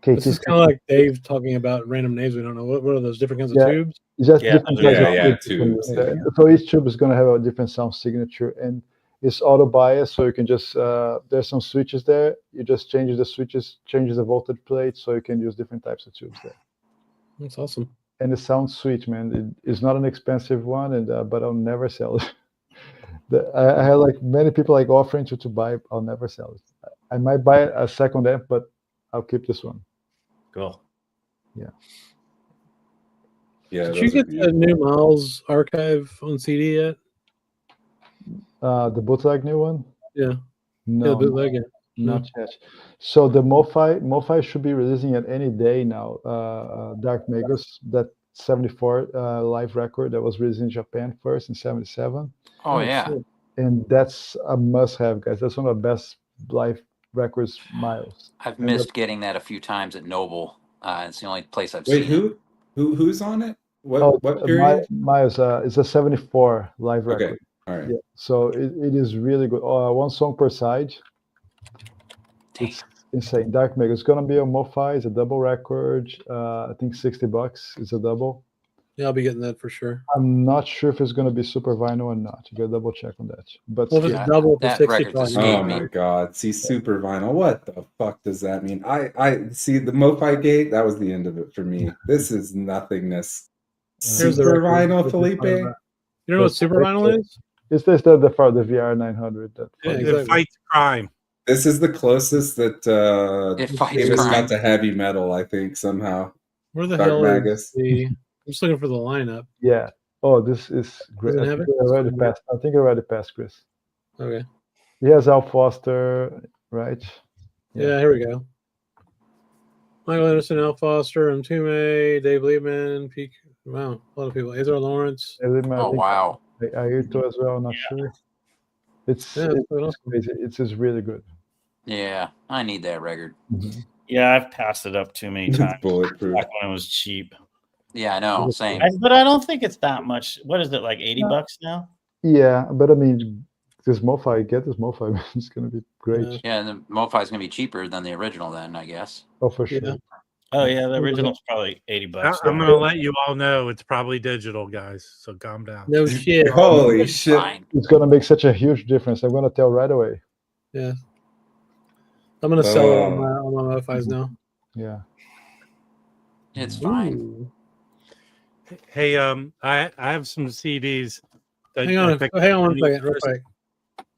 Speaker 1: This is kind of like Dave talking about random names. We don't know what are those different kinds of tubes.
Speaker 2: Just different kinds of tubes. So each tube is going to have a different sound signature, and it's auto bias. So you can just there's some switches there. You just change the switches, changes the voltage plate, so you can use different types of tubes there.
Speaker 1: That's awesome.
Speaker 2: And it sounds sweet, man. It's not an expensive one, and but I'll never sell it. I had like many people like offering to buy. I'll never sell it. I might buy a second amp, but I'll keep this one.
Speaker 5: Cool.
Speaker 2: Yeah.
Speaker 1: Did you get the new Miles archive on CD yet?
Speaker 2: The bootleg new one?
Speaker 1: Yeah.
Speaker 2: No.
Speaker 1: Yeah, bootleg.
Speaker 2: Not yet. So the MoFi should be releasing it any day now. Dark Magus, that 74 live record that was released in Japan first in 77.
Speaker 3: Oh yeah.
Speaker 2: Shit. And that's a must-have, guys. That's one of the best live records, Miles.
Speaker 3: I've missed getting that a few times at Noble. It's the only place I've seen.
Speaker 6: Wait, who's on it? What period?
Speaker 2: Miles is a 74 live record.
Speaker 6: Okay. All right.
Speaker 2: Yeah. So it is really good. One song per side. It's insane. Dark Mega. It's gonna be on MoFi. It's a double record. I think $60 is a double.
Speaker 1: Yeah, I'll be getting that for sure.
Speaker 2: I'm not sure if it's going to be super vinyl or not. You got to double check on that. But
Speaker 1: Well, if it's double for
Speaker 3: that
Speaker 1: 60,
Speaker 3: record's
Speaker 1: probably
Speaker 3: escaped
Speaker 6: Oh
Speaker 3: me.
Speaker 6: my god. See, super vinyl. What the fuck does that mean? I see the MoFi gate, that was the end of it for me. This is nothingness.
Speaker 1: Here's the
Speaker 6: Super
Speaker 1: record.
Speaker 6: vinyl, Felipe?
Speaker 1: You know what super vinyl is?
Speaker 2: Is this the VR 900?
Speaker 1: Yeah,
Speaker 4: It
Speaker 1: exactly.
Speaker 4: fights crime.
Speaker 6: This is the closest that
Speaker 3: It fights
Speaker 6: Davis
Speaker 3: crime.
Speaker 6: got to heavy metal, I think, somehow.
Speaker 1: Where the
Speaker 6: Dark
Speaker 1: hell
Speaker 6: Magus.
Speaker 1: is the? I'm just looking for the lineup.
Speaker 2: Yeah. Oh, this is great.
Speaker 1: Does it
Speaker 2: I
Speaker 1: have
Speaker 2: think
Speaker 1: it?
Speaker 2: I already passed, Chris.
Speaker 1: Okay.
Speaker 2: He has Al Foster, right?
Speaker 1: Yeah, here we go. Michael Anderson, Al Foster, Mtume, Dave Liebman, Peak. Wow, a lot of people. Azar Lawrence.
Speaker 3: Oh, wow.
Speaker 2: Ayrton as well. Not sure. It's
Speaker 1: awesome.
Speaker 2: crazy. It's just really good.
Speaker 3: Yeah, I need that record.
Speaker 2: Mm-hmm.
Speaker 5: Yeah, I've passed it up too many
Speaker 6: It's
Speaker 5: times.
Speaker 6: bulletproof.
Speaker 5: Back when it was cheap.
Speaker 3: Yeah, I know. Same.
Speaker 5: But I don't think it's that much. What is it, like $80 now?
Speaker 2: Yeah, but I mean, this MoFi, get this MoFi, it's going to be great.
Speaker 3: Yeah, and the MoFi is going to be cheaper than the original then, I guess.
Speaker 2: Oh, for sure.
Speaker 1: Yeah.
Speaker 5: Oh yeah, the original's probably $80.
Speaker 4: I'm going to let you all know it's probably digital, guys. So calm down.
Speaker 1: No shit.
Speaker 6: Holy
Speaker 3: It's
Speaker 6: shit.
Speaker 3: fine.
Speaker 2: It's going to make such a huge difference. I'm going to tell right away.
Speaker 1: Yeah. I'm gonna sell it on my MoFis now.
Speaker 2: Yeah.
Speaker 3: It's fine.
Speaker 1: Ooh.
Speaker 4: Hey, I have some CDs. That
Speaker 1: Hang
Speaker 4: I
Speaker 1: on,
Speaker 4: picked
Speaker 1: hang on one
Speaker 4: from
Speaker 1: second, real
Speaker 4: Chris.
Speaker 1: quick.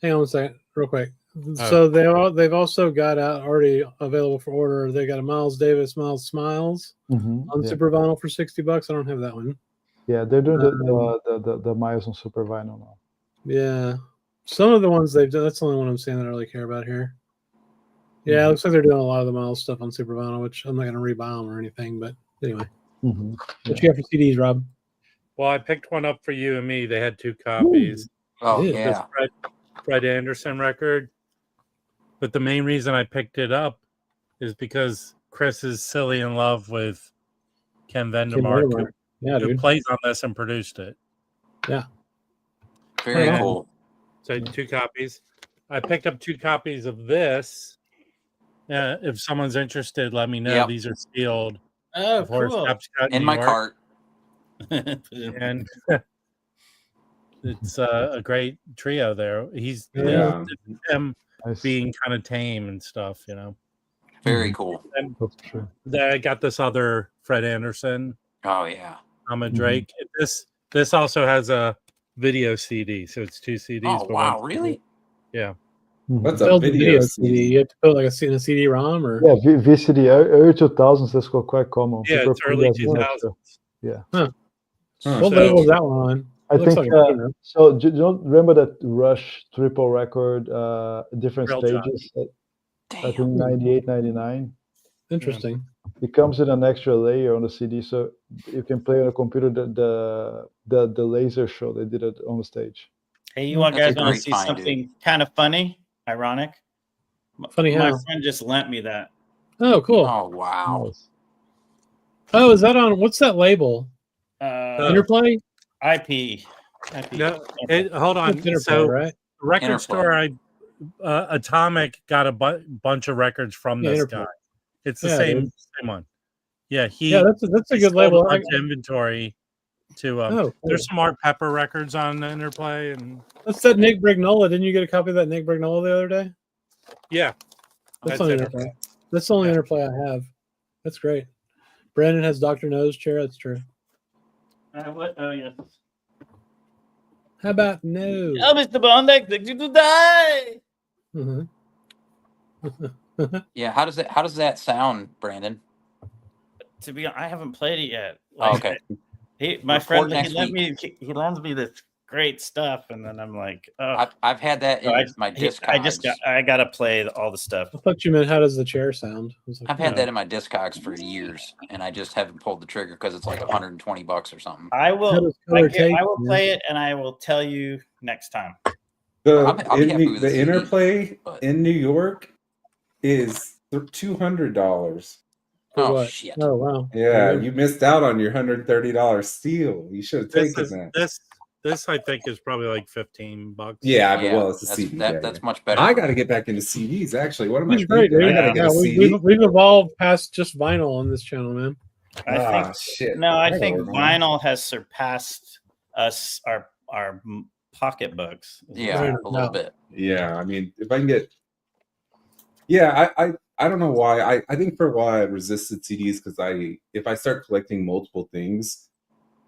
Speaker 1: Hang on one second, real quick.
Speaker 4: Oh.
Speaker 1: So they've also got out already available for order. They got a Miles Davis Miles Smiles
Speaker 2: Mm-hmm.
Speaker 1: on Super Vinyl for $60. I don't have that one.
Speaker 2: Yeah, they're doing the Miles on Super Vinyl now.
Speaker 1: Yeah, some of the ones they've done. That's the only one I'm seeing that I really care about here. Yeah, it looks like they're doing a lot of the Miles stuff on Super Vinyl, which I'm not going to rebuy them or anything. But anyway,
Speaker 2: Mm-hmm.
Speaker 1: what you got for CDs, Rob?
Speaker 4: Well, I picked one up for you and me. They had 2 copies.
Speaker 3: Oh,
Speaker 1: Yeah.
Speaker 3: yeah.
Speaker 4: This Fred Anderson record. But the main reason I picked it up is because Chris is silly in love with Ken Vandermark,
Speaker 1: Yeah,
Speaker 4: who
Speaker 1: dude.
Speaker 4: plays on this and produced it.
Speaker 1: Yeah.
Speaker 3: Very
Speaker 1: Yeah.
Speaker 3: cool.
Speaker 4: So 2 copies. I picked up 2 copies of this. If someone's interested, let me know.
Speaker 3: Yep.
Speaker 4: These are sealed.
Speaker 5: Oh,
Speaker 4: Before
Speaker 5: cool.
Speaker 4: Steps Cut
Speaker 3: In
Speaker 4: New
Speaker 3: my
Speaker 4: York.
Speaker 3: cart.
Speaker 4: And it's a great trio there. He's
Speaker 6: Yeah.
Speaker 4: him
Speaker 2: Nice.
Speaker 4: being kind of tame and stuff, you know.
Speaker 3: Very cool.
Speaker 4: And
Speaker 2: That's true.
Speaker 4: then I got this other Fred Anderson,
Speaker 3: Oh, yeah.
Speaker 4: I'm a
Speaker 2: Mhm.
Speaker 4: Drake. This also has a video CD, so it's 2 CDs.
Speaker 3: Oh,
Speaker 4: but
Speaker 3: wow.
Speaker 4: one-
Speaker 3: Really?
Speaker 4: Yeah.
Speaker 2: Mhm.
Speaker 6: What's
Speaker 1: Build
Speaker 6: a
Speaker 1: the
Speaker 6: video
Speaker 1: CD.
Speaker 6: CD?
Speaker 1: You have to put like in a CD-ROM or
Speaker 2: Yeah, VCD, early 2000s, that's quite common.
Speaker 4: Yeah,
Speaker 2: People
Speaker 4: it's
Speaker 2: put
Speaker 4: early
Speaker 2: that in,
Speaker 4: 2000s.
Speaker 1: what
Speaker 4: So-
Speaker 1: label is that one on?
Speaker 2: I
Speaker 1: It looks
Speaker 2: think
Speaker 1: like a tuner.
Speaker 2: so. Do you remember that Rush triple record, different
Speaker 4: Real
Speaker 2: stages? I think
Speaker 3: Damn.
Speaker 2: 98, 99.
Speaker 1: Interesting.
Speaker 2: It comes in an extra layer on the CD, so you can play on a computer the laser show they did it on the stage.
Speaker 5: Hey, you want
Speaker 3: That's a
Speaker 5: guys want to
Speaker 3: great
Speaker 5: see
Speaker 3: find,
Speaker 5: something kind of funny, ironic?
Speaker 1: Funny
Speaker 5: My
Speaker 1: how?
Speaker 5: friend just lent me that.
Speaker 1: Oh, cool.
Speaker 3: Oh, wow.
Speaker 2: Nice.
Speaker 1: Oh, is that on? What's that label? Interplay?
Speaker 5: IP.
Speaker 4: No, hold on.
Speaker 1: It's Interplay,
Speaker 4: So
Speaker 1: right?
Speaker 4: the record
Speaker 3: Interplay.
Speaker 4: store, Atomic got a bunch of records from
Speaker 1: Yeah,
Speaker 4: this
Speaker 1: Interplay.
Speaker 4: guy. It's the
Speaker 1: Yeah,
Speaker 4: same
Speaker 1: dude.
Speaker 4: one. Yeah,
Speaker 1: Yeah, that's a
Speaker 4: he
Speaker 1: good
Speaker 4: sold
Speaker 1: label.
Speaker 4: a bunch of inventory to.
Speaker 1: Cool.
Speaker 4: There's some Art Pepper records on Interplay, and
Speaker 1: That's that Nick Brignola. Didn't you get a copy of that Nick Brignola the other day?
Speaker 4: yeah,
Speaker 1: That's
Speaker 4: that's
Speaker 1: on
Speaker 4: Interplay.
Speaker 1: Interplay. That's the only
Speaker 4: Yeah.
Speaker 1: Interplay I have. That's great. Brandon has Dr. Nose chair. That's true.
Speaker 5: What? Oh, yeah.
Speaker 1: How about no?
Speaker 5: Oh, Mr. Bond, I expect you to die.
Speaker 1: Mhm.
Speaker 3: Yeah. How does that sound, Brandon?
Speaker 5: To be honest, I haven't played it yet.
Speaker 3: Oh, okay.
Speaker 5: My
Speaker 3: Report
Speaker 5: friend,
Speaker 3: next
Speaker 5: he lends me this great stuff, and then I'm like, oh,
Speaker 3: I've had that in my Discogs.
Speaker 5: I gotta play all the stuff.
Speaker 1: I thought you meant how does the chair sound? I was like,
Speaker 3: I've had
Speaker 1: no.
Speaker 3: that in my Discogs for years, and I just haven't pulled the trigger because it's like $120 or something.
Speaker 5: I
Speaker 1: How
Speaker 5: will.
Speaker 1: does color take,
Speaker 5: I will
Speaker 1: man?
Speaker 5: play it, and I will tell you next time.
Speaker 3: I'll be happy with
Speaker 6: The
Speaker 3: the CD,
Speaker 6: Interplay
Speaker 3: but-
Speaker 6: in New York is $200.
Speaker 1: For
Speaker 3: Oh
Speaker 1: what?
Speaker 3: shit!
Speaker 1: Oh wow.
Speaker 6: Yeah, you missed out on your $130 steal. You should have
Speaker 4: This
Speaker 6: taken
Speaker 4: is
Speaker 6: that.
Speaker 4: this I think is probably like $15.
Speaker 6: Yeah, but
Speaker 3: Yeah,
Speaker 6: well, it's a
Speaker 3: that's,
Speaker 6: CD.
Speaker 3: that's much better.
Speaker 6: I got to get back into CDs. Actually, what am I
Speaker 1: He's great,
Speaker 6: thinking?
Speaker 1: dude.
Speaker 6: I got to get
Speaker 1: Yeah,
Speaker 6: a CD.
Speaker 1: we've evolved past just vinyl on this channel, man.
Speaker 5: I think
Speaker 6: shit.
Speaker 5: No, I think vinyl has surpassed us, our pocketbooks.
Speaker 3: Yeah, a little bit.
Speaker 6: Yeah, I mean, if I can get, yeah, I don't know why. I think for a while I resisted CDs because if I start collecting multiple things,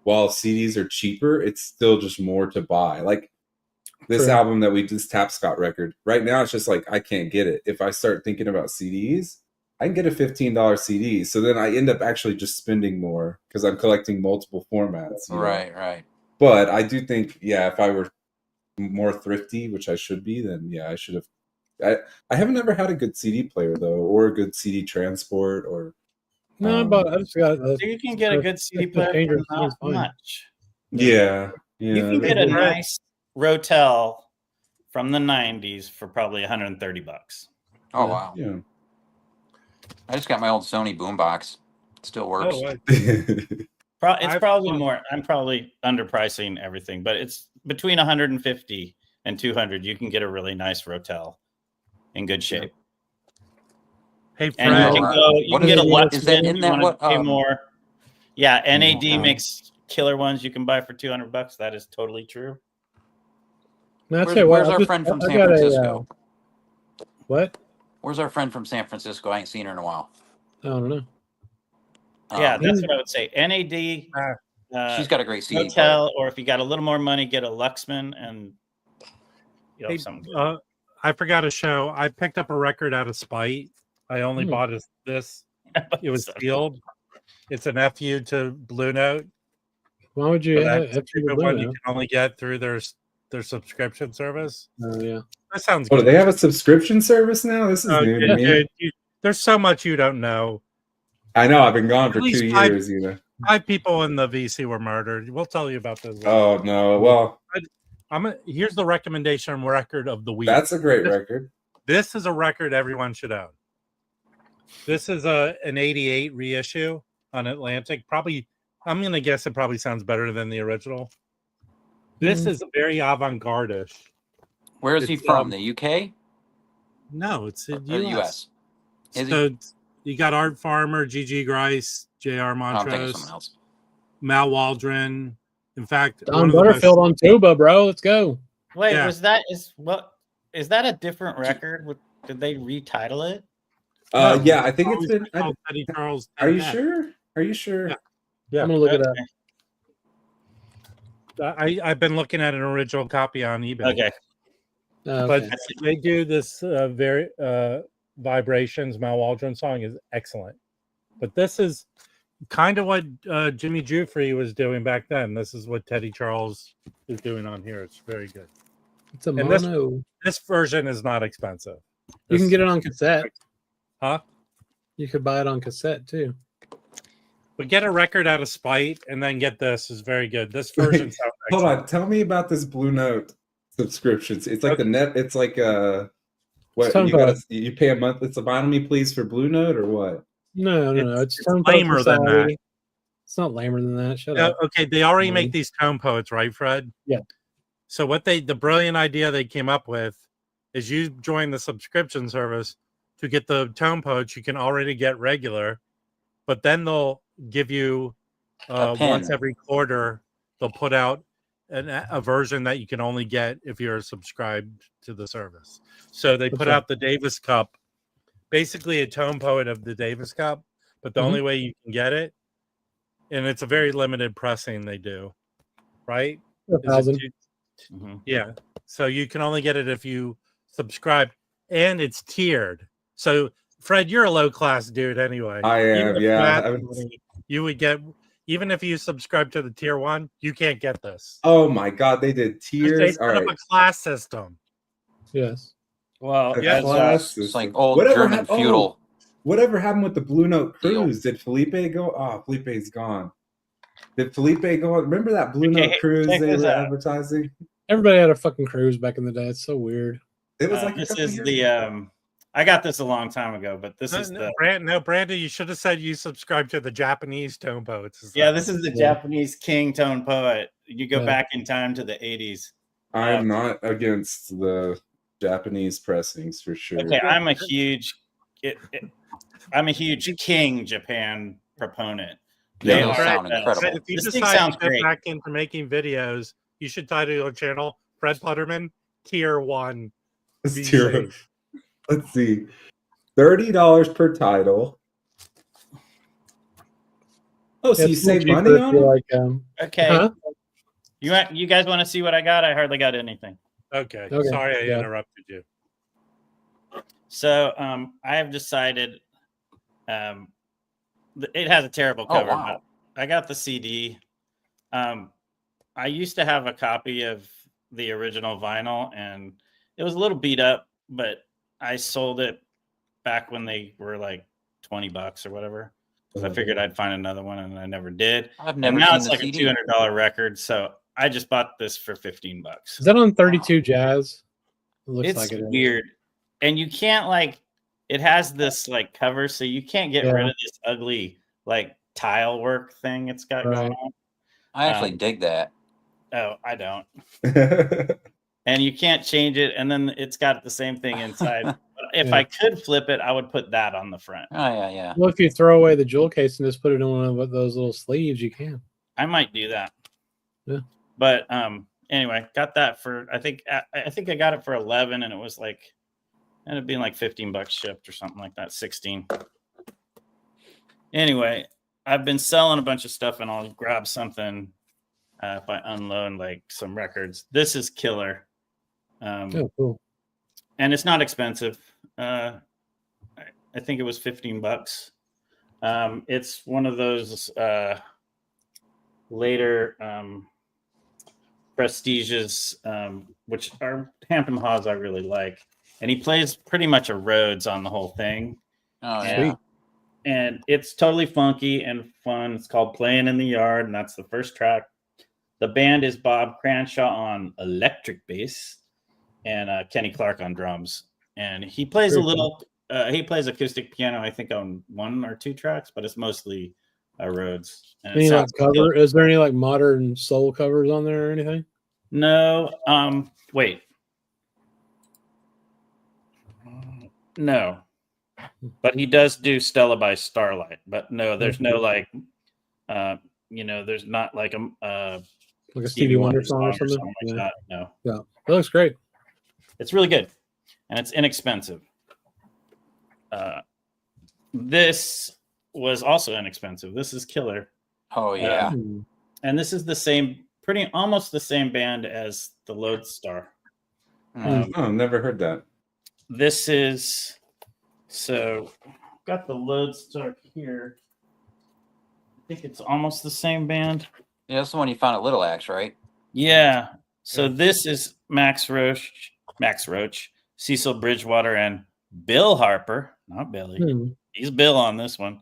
Speaker 6: while CDs are cheaper, it's still just more to buy. Like this album that we just Tap Scott record. Right now, it's just like I can't get it. If I start thinking about CDs, I can get a $15 CD. So then I end up actually just spending more because I'm collecting multiple formats.
Speaker 3: Right.
Speaker 6: But I do think, yeah, if I were more thrifty, which I should be, then yeah, I should have. I haven't ever had a good CD player though, or a good CD transport, or
Speaker 1: no, but I just got.
Speaker 5: You can get a good CD player for not much.
Speaker 6: Yeah.
Speaker 5: You can get a nice Rotel from the 90s for probably $130.
Speaker 3: Oh wow.
Speaker 6: Yeah.
Speaker 3: I just got my old Sony boombox. It still works.
Speaker 5: It's probably more. I'm probably underpricing everything, but it's between 150 and 200. You can get a really nice Rotel in good shape.
Speaker 4: Hey, Fred,
Speaker 5: and you can get a Luxman.
Speaker 3: Is that in that what?
Speaker 5: Pay more. Yeah, NAD makes killer ones you can buy for $200. That is totally true.
Speaker 3: Where's our friend from San Francisco?
Speaker 1: What?
Speaker 3: Where's our friend from San Francisco? I ain't seen her in a while.
Speaker 1: I don't know.
Speaker 5: Yeah, that's what I would say. NAD.
Speaker 3: She's got a great CD
Speaker 5: Hotel, or if you got a little more money, get a Luxman and something.
Speaker 4: I forgot to show. I picked up a record out of spite. I only bought this. It was sealed. It's an FU to Blue Note.
Speaker 1: Why would you
Speaker 4: have FU to Blue Note? You can only get through their subscription service.
Speaker 1: Oh yeah,
Speaker 4: that sounds.
Speaker 6: Oh, good. Do they have a subscription service now? This is new to me.
Speaker 4: There's so much you don't know.
Speaker 6: I know. I've been gone for 2 years.
Speaker 4: 5 people in the VC were murdered. We'll tell you about this.
Speaker 6: Oh no! Well,
Speaker 4: here's the recommendation record of the week.
Speaker 6: That's a great record.
Speaker 4: This is a record everyone should own. This is an '88 reissue on Atlantic. Probably, I'm gonna guess it probably sounds better than the original. This is very avant-garde-ish.
Speaker 3: Where is he from? The UK?
Speaker 4: No, it's in
Speaker 3: the US.
Speaker 4: So you got Art Farmer, G.G. Grice, J.R. Montrose, Mal Waldron. In fact,
Speaker 1: Don Butterfield on tuba, bro. Let's go.
Speaker 5: Wait, is that a different record? Did they retitle it?
Speaker 6: Yeah, I think it's been.
Speaker 4: Eddie Charles.
Speaker 6: Are you sure? Are you sure?
Speaker 1: Yeah. I'm gonna look it up.
Speaker 4: I've been looking at an original copy on eBay.
Speaker 5: Okay.
Speaker 4: But they do this very Vibrations Mal Waldron song is excellent. But this is kind of what Jimmy Giuffre was doing back then. This is what Teddy Charles is doing on here. It's very good.
Speaker 1: It's a mono.
Speaker 4: This version is not expensive.
Speaker 1: You can get it on cassette.
Speaker 4: Huh?
Speaker 1: You could buy it on cassette too.
Speaker 4: But get a record out of spite and then get this is very good. This version sounds
Speaker 6: Hold on, tell me about this Blue Note subscriptions. It's like the net. It's like what you pay a month. It's a Vinyl Me Please for Blue Note or what?
Speaker 1: No. It's
Speaker 4: lamer than that.
Speaker 1: It's not lamer than that. Shut up.
Speaker 4: Okay, they already make these tone poets, right, Fred?
Speaker 1: Yeah.
Speaker 4: So the brilliant idea they came up with is you join the subscription service to get the tone poets you can already get regular, but then they'll give you once every quarter they'll put out a version that you can only get if you're subscribed to the service. So they put out the Davis Cup, basically a tone poet of the Davis Cup, but the only way you can get it, and it's a very limited pressing they do, right?
Speaker 1: 1,000.
Speaker 4: Yeah. So you can only get it if you subscribe, and it's tiered. So Fred, you're a low class dude anyway.
Speaker 6: I am, yeah.
Speaker 4: You would get, even if you subscribe to the tier 1, you can't get this.
Speaker 6: Oh my God, they did tiers.
Speaker 4: They set up a class system.
Speaker 1: Yes.
Speaker 5: Well,
Speaker 3: it's like old German feudal.
Speaker 6: Whatever happened with the Blue Note cruise? Did Felipe go? Oh, Felipe's gone. Did Felipe go? Remember that Blue Note cruise they were advertising?
Speaker 1: Everybody had a fucking cruise back in the day. It's so weird.
Speaker 6: It was like
Speaker 5: this is the I got this a long time ago, but this is the
Speaker 4: Brandon, you should have said you subscribed to the Japanese tone poets.
Speaker 5: This is the Japanese king tone poet. You go back in time to the 80s.
Speaker 6: I'm not against the Japanese pressings for sure.
Speaker 5: Okay, I'm a huge King Japan proponent.
Speaker 3: They
Speaker 6: Yeah.
Speaker 3: those sound
Speaker 5: Fred,
Speaker 3: incredible.
Speaker 4: If you
Speaker 5: This thing
Speaker 4: decide
Speaker 5: sounds
Speaker 4: to get
Speaker 5: great.
Speaker 4: back into making videos, you should title your channel Fred Putterman Tier 1
Speaker 6: It's
Speaker 4: VC.
Speaker 6: tier. Let's see, $30 per title. Oh, so
Speaker 1: Yeah,
Speaker 6: you
Speaker 1: it's a little
Speaker 6: save
Speaker 1: cheaper
Speaker 6: money
Speaker 1: if
Speaker 6: on
Speaker 1: you
Speaker 6: them?
Speaker 1: like,
Speaker 5: Okay.
Speaker 1: huh?
Speaker 5: You guys want to see what I got? I hardly got anything.
Speaker 4: Okay.
Speaker 1: Okay,
Speaker 4: Sorry I
Speaker 1: yeah.
Speaker 4: interrupted you.
Speaker 5: So I have decided it has a terrible
Speaker 3: Oh,
Speaker 5: cover,
Speaker 3: wow.
Speaker 5: but I got the CD. I used to have a copy of the original vinyl, and it was a little beat up, but I sold it back when they were like $20 or whatever. Because I figured I'd find another one, and I never did.
Speaker 3: I've never
Speaker 5: And now
Speaker 3: seen
Speaker 5: it's
Speaker 3: the
Speaker 5: like
Speaker 3: CD.
Speaker 5: a $200 record, so I just bought this for $15.
Speaker 1: Is that on 32 Jazz? It looks
Speaker 5: It's
Speaker 1: like it is.
Speaker 5: weird, and you can't like. It has this like cover, so you can't get rid of this ugly like tile work thing it's got going on.
Speaker 3: I actually dig that.
Speaker 5: Oh, I don't. And you can't change it, and then it's got the same thing inside. But if I could flip it, I would put that on the front.
Speaker 3: Oh, yeah.
Speaker 1: Well, if you throw away the jewel case and just put it in one of those little sleeves, you can.
Speaker 5: I might do that.
Speaker 1: Yeah.
Speaker 5: But anyway, got that for I think I got it for 11, and it was like ended up being like $15 shipped or something like that, 16. Anyway, I've been selling a bunch of stuff, and I'll grab something if I unload like some records. This is killer.
Speaker 1: Oh, cool.
Speaker 5: And it's not expensive. I think it was $15. It's one of those later prestigious, which are Hampton Hawes I really like. And he plays pretty much a Rhodes on the whole thing.
Speaker 3: Oh, yeah.
Speaker 5: And it's totally funky and fun. It's called Playing in the Yard, and that's the first track. The band is Bob Cranshaw on electric bass and Kenny Clark on drums. And he plays he plays acoustic piano, I think, on 1 or 2 tracks, but it's mostly Rhodes. And
Speaker 1: Any like cover? Is there any like modern soul covers on there or anything?
Speaker 5: No. Wait. No. But he does do Stella by Starlight. But no, there's no like, there's not like a
Speaker 1: Stevie Wonder song or something
Speaker 5: like that. No.
Speaker 1: Yeah, that looks great.
Speaker 5: It's really good, and it's inexpensive. This was also inexpensive. This is killer.
Speaker 3: Oh, yeah.
Speaker 5: And this is almost the same band as the Lodestar.
Speaker 6: Oh, never heard that.
Speaker 5: This is got the Lodestar here. I think it's almost the same band.
Speaker 3: Yeah, that's the one you found at Little Axe, right?
Speaker 5: Yeah. So this is Max Roach, Cecil Bridgewater, and Bill Harper, not Billy. He's Bill on this one.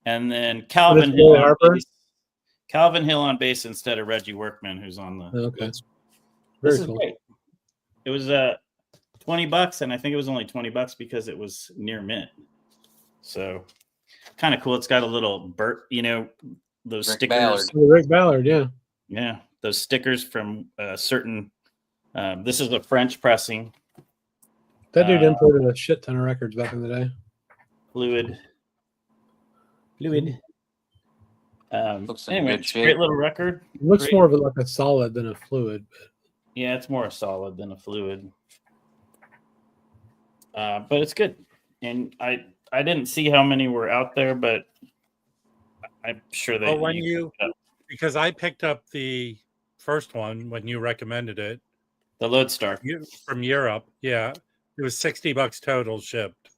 Speaker 5: And then Calvin Hill on bass instead of Reggie Workman, who's on the.
Speaker 1: Okay.
Speaker 5: This is great. It was $20, and I think it was only $20 because it was near mint. So kind of cool. It's got a little those
Speaker 3: Rick
Speaker 5: stickers.
Speaker 3: Ballard.
Speaker 1: Rick Ballard, yeah.
Speaker 5: Yeah, those stickers from certain. This is a French pressing.
Speaker 1: That dude imported a shit ton of records back in the day.
Speaker 5: Fluid. Anyway,
Speaker 3: Looks in good
Speaker 5: it's a
Speaker 3: shape.
Speaker 5: great little record.
Speaker 1: It looks more of like a solid than a fluid. But...
Speaker 5: Yeah, it's more a solid than a fluid. But it's good. And I didn't see how many were out there, but I'm sure they.
Speaker 4: Well, because I picked up the first one when you recommended it,
Speaker 5: the Lodestar
Speaker 4: from Europe. Yeah, it was $60 total shipped.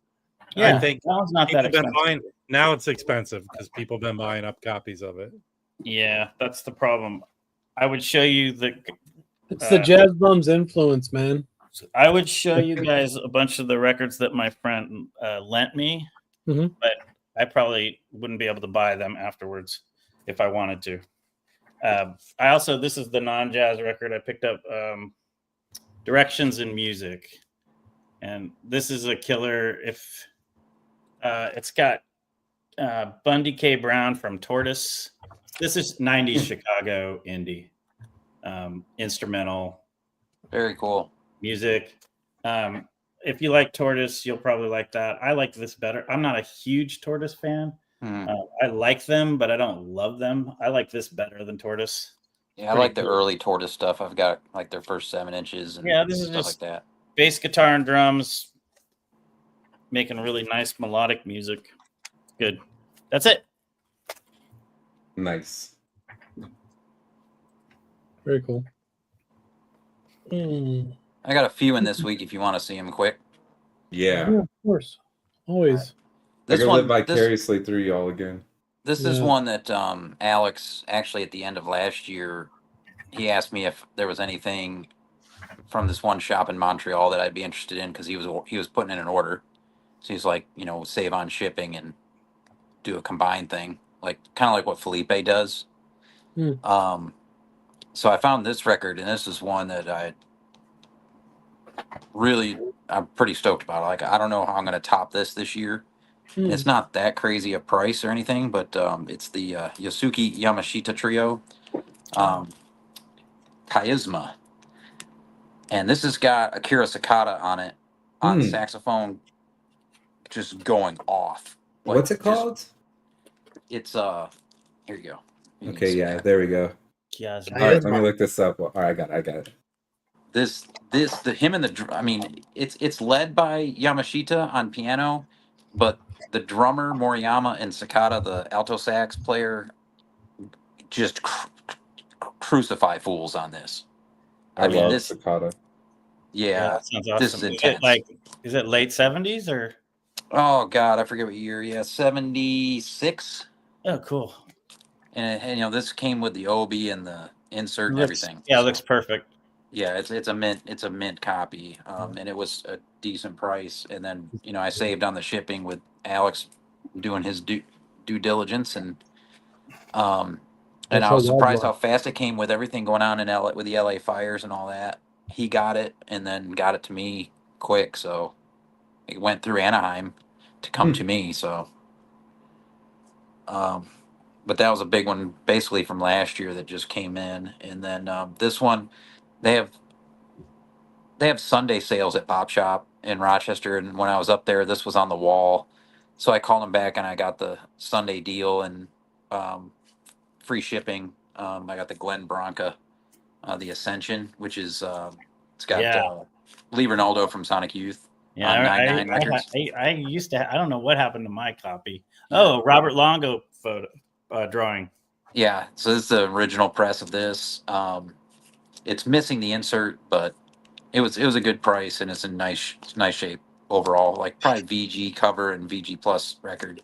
Speaker 5: Yeah,
Speaker 4: I think
Speaker 5: that one's not that expensive.
Speaker 4: Now it's expensive because people have been buying up copies of it.
Speaker 5: Yeah, that's the problem. I would show you
Speaker 1: it's the Jazz Bums influence, man.
Speaker 5: I would show you guys a bunch of the records that my friend lent me, but I probably wouldn't be able to buy them afterwards if I wanted to. This is the non-jazz record. I picked up Directions in Music, and this is a killer. If it's got Bundy K. Brown from Tortoise. This is 90s Chicago indie instrumental.
Speaker 3: Very cool.
Speaker 5: Music. If you like Tortoise, you'll probably like that. I like this better. I'm not a huge Tortoise fan, I like them, but I don't love them. I like this better than Tortoise.
Speaker 3: Yeah, I like the early Tortoise stuff. I've got like their first 7 inches and
Speaker 5: this is
Speaker 3: stuff
Speaker 5: just
Speaker 3: like that.
Speaker 5: Bass guitar and drums, making really nice melodic music. Good. That's it.
Speaker 6: Nice.
Speaker 1: Very cool.
Speaker 3: I got a few in this week if you want to see them quick.
Speaker 6: Yeah.
Speaker 1: Of course. Always.
Speaker 6: I can live vicariously through y'all again.
Speaker 3: This is one that Alex, actually at the end of last year, he asked me if there was anything from this one shop in Montreal that I'd be interested in because he was putting in an order. So he's like, save on shipping and do a combined thing, like kind of like what Felipe does. So I found this record, and this is one that I'm pretty stoked about. Like, I don't know how I'm going to top this year. It's not that crazy a price or anything, but it's the Yasuki Yamashita Trio, Charisma. And this has got Akira Sakata on it, on saxophone, just going off. Like,
Speaker 6: what's it called?
Speaker 3: It's, here you go.
Speaker 6: Okay, yeah, there we go. All right, let me look this up. All right, I got it.
Speaker 3: It's led by Yamashita on piano, but the drummer Moriyama and Sakata, the alto sax player, just crucify fools on this.
Speaker 6: I love Sakata.
Speaker 3: Yeah,
Speaker 5: that sounds awesome.
Speaker 3: This is intense.
Speaker 5: Is it late 70s or?
Speaker 3: Oh God, I forget what year. Yeah, 76.
Speaker 5: Oh, cool.
Speaker 3: And this came with the Obi and the insert and everything.
Speaker 5: Yeah, it looks perfect.
Speaker 3: Yeah, it's a mint copy, and it was a decent price. And then I saved on the shipping with Alex doing his due diligence, and I was surprised how fast it came with everything going on in LA with the LA fires and all that. He got it and then got it to me quick, so it went through Anaheim to come to me. So, but that was a big one, basically from last year that just came in, and then this one, they have Sunday sales at Pop Shop in Rochester, and when I was up there, this was on the wall. So I called them back, and I got the Sunday deal and free shipping. I got the Glen Branca, the Ascension, which is it's got Lee Ronaldo from Sonic Youth.
Speaker 5: Yeah, I used to. I don't know what happened to my copy.
Speaker 3: Yeah.
Speaker 5: Oh, Robert Longo photo drawing.
Speaker 3: Yeah, so this is the original press of this. It's missing the insert, but it was a good price, and it's in nice shape overall. Like probably VG cover and VG Plus record.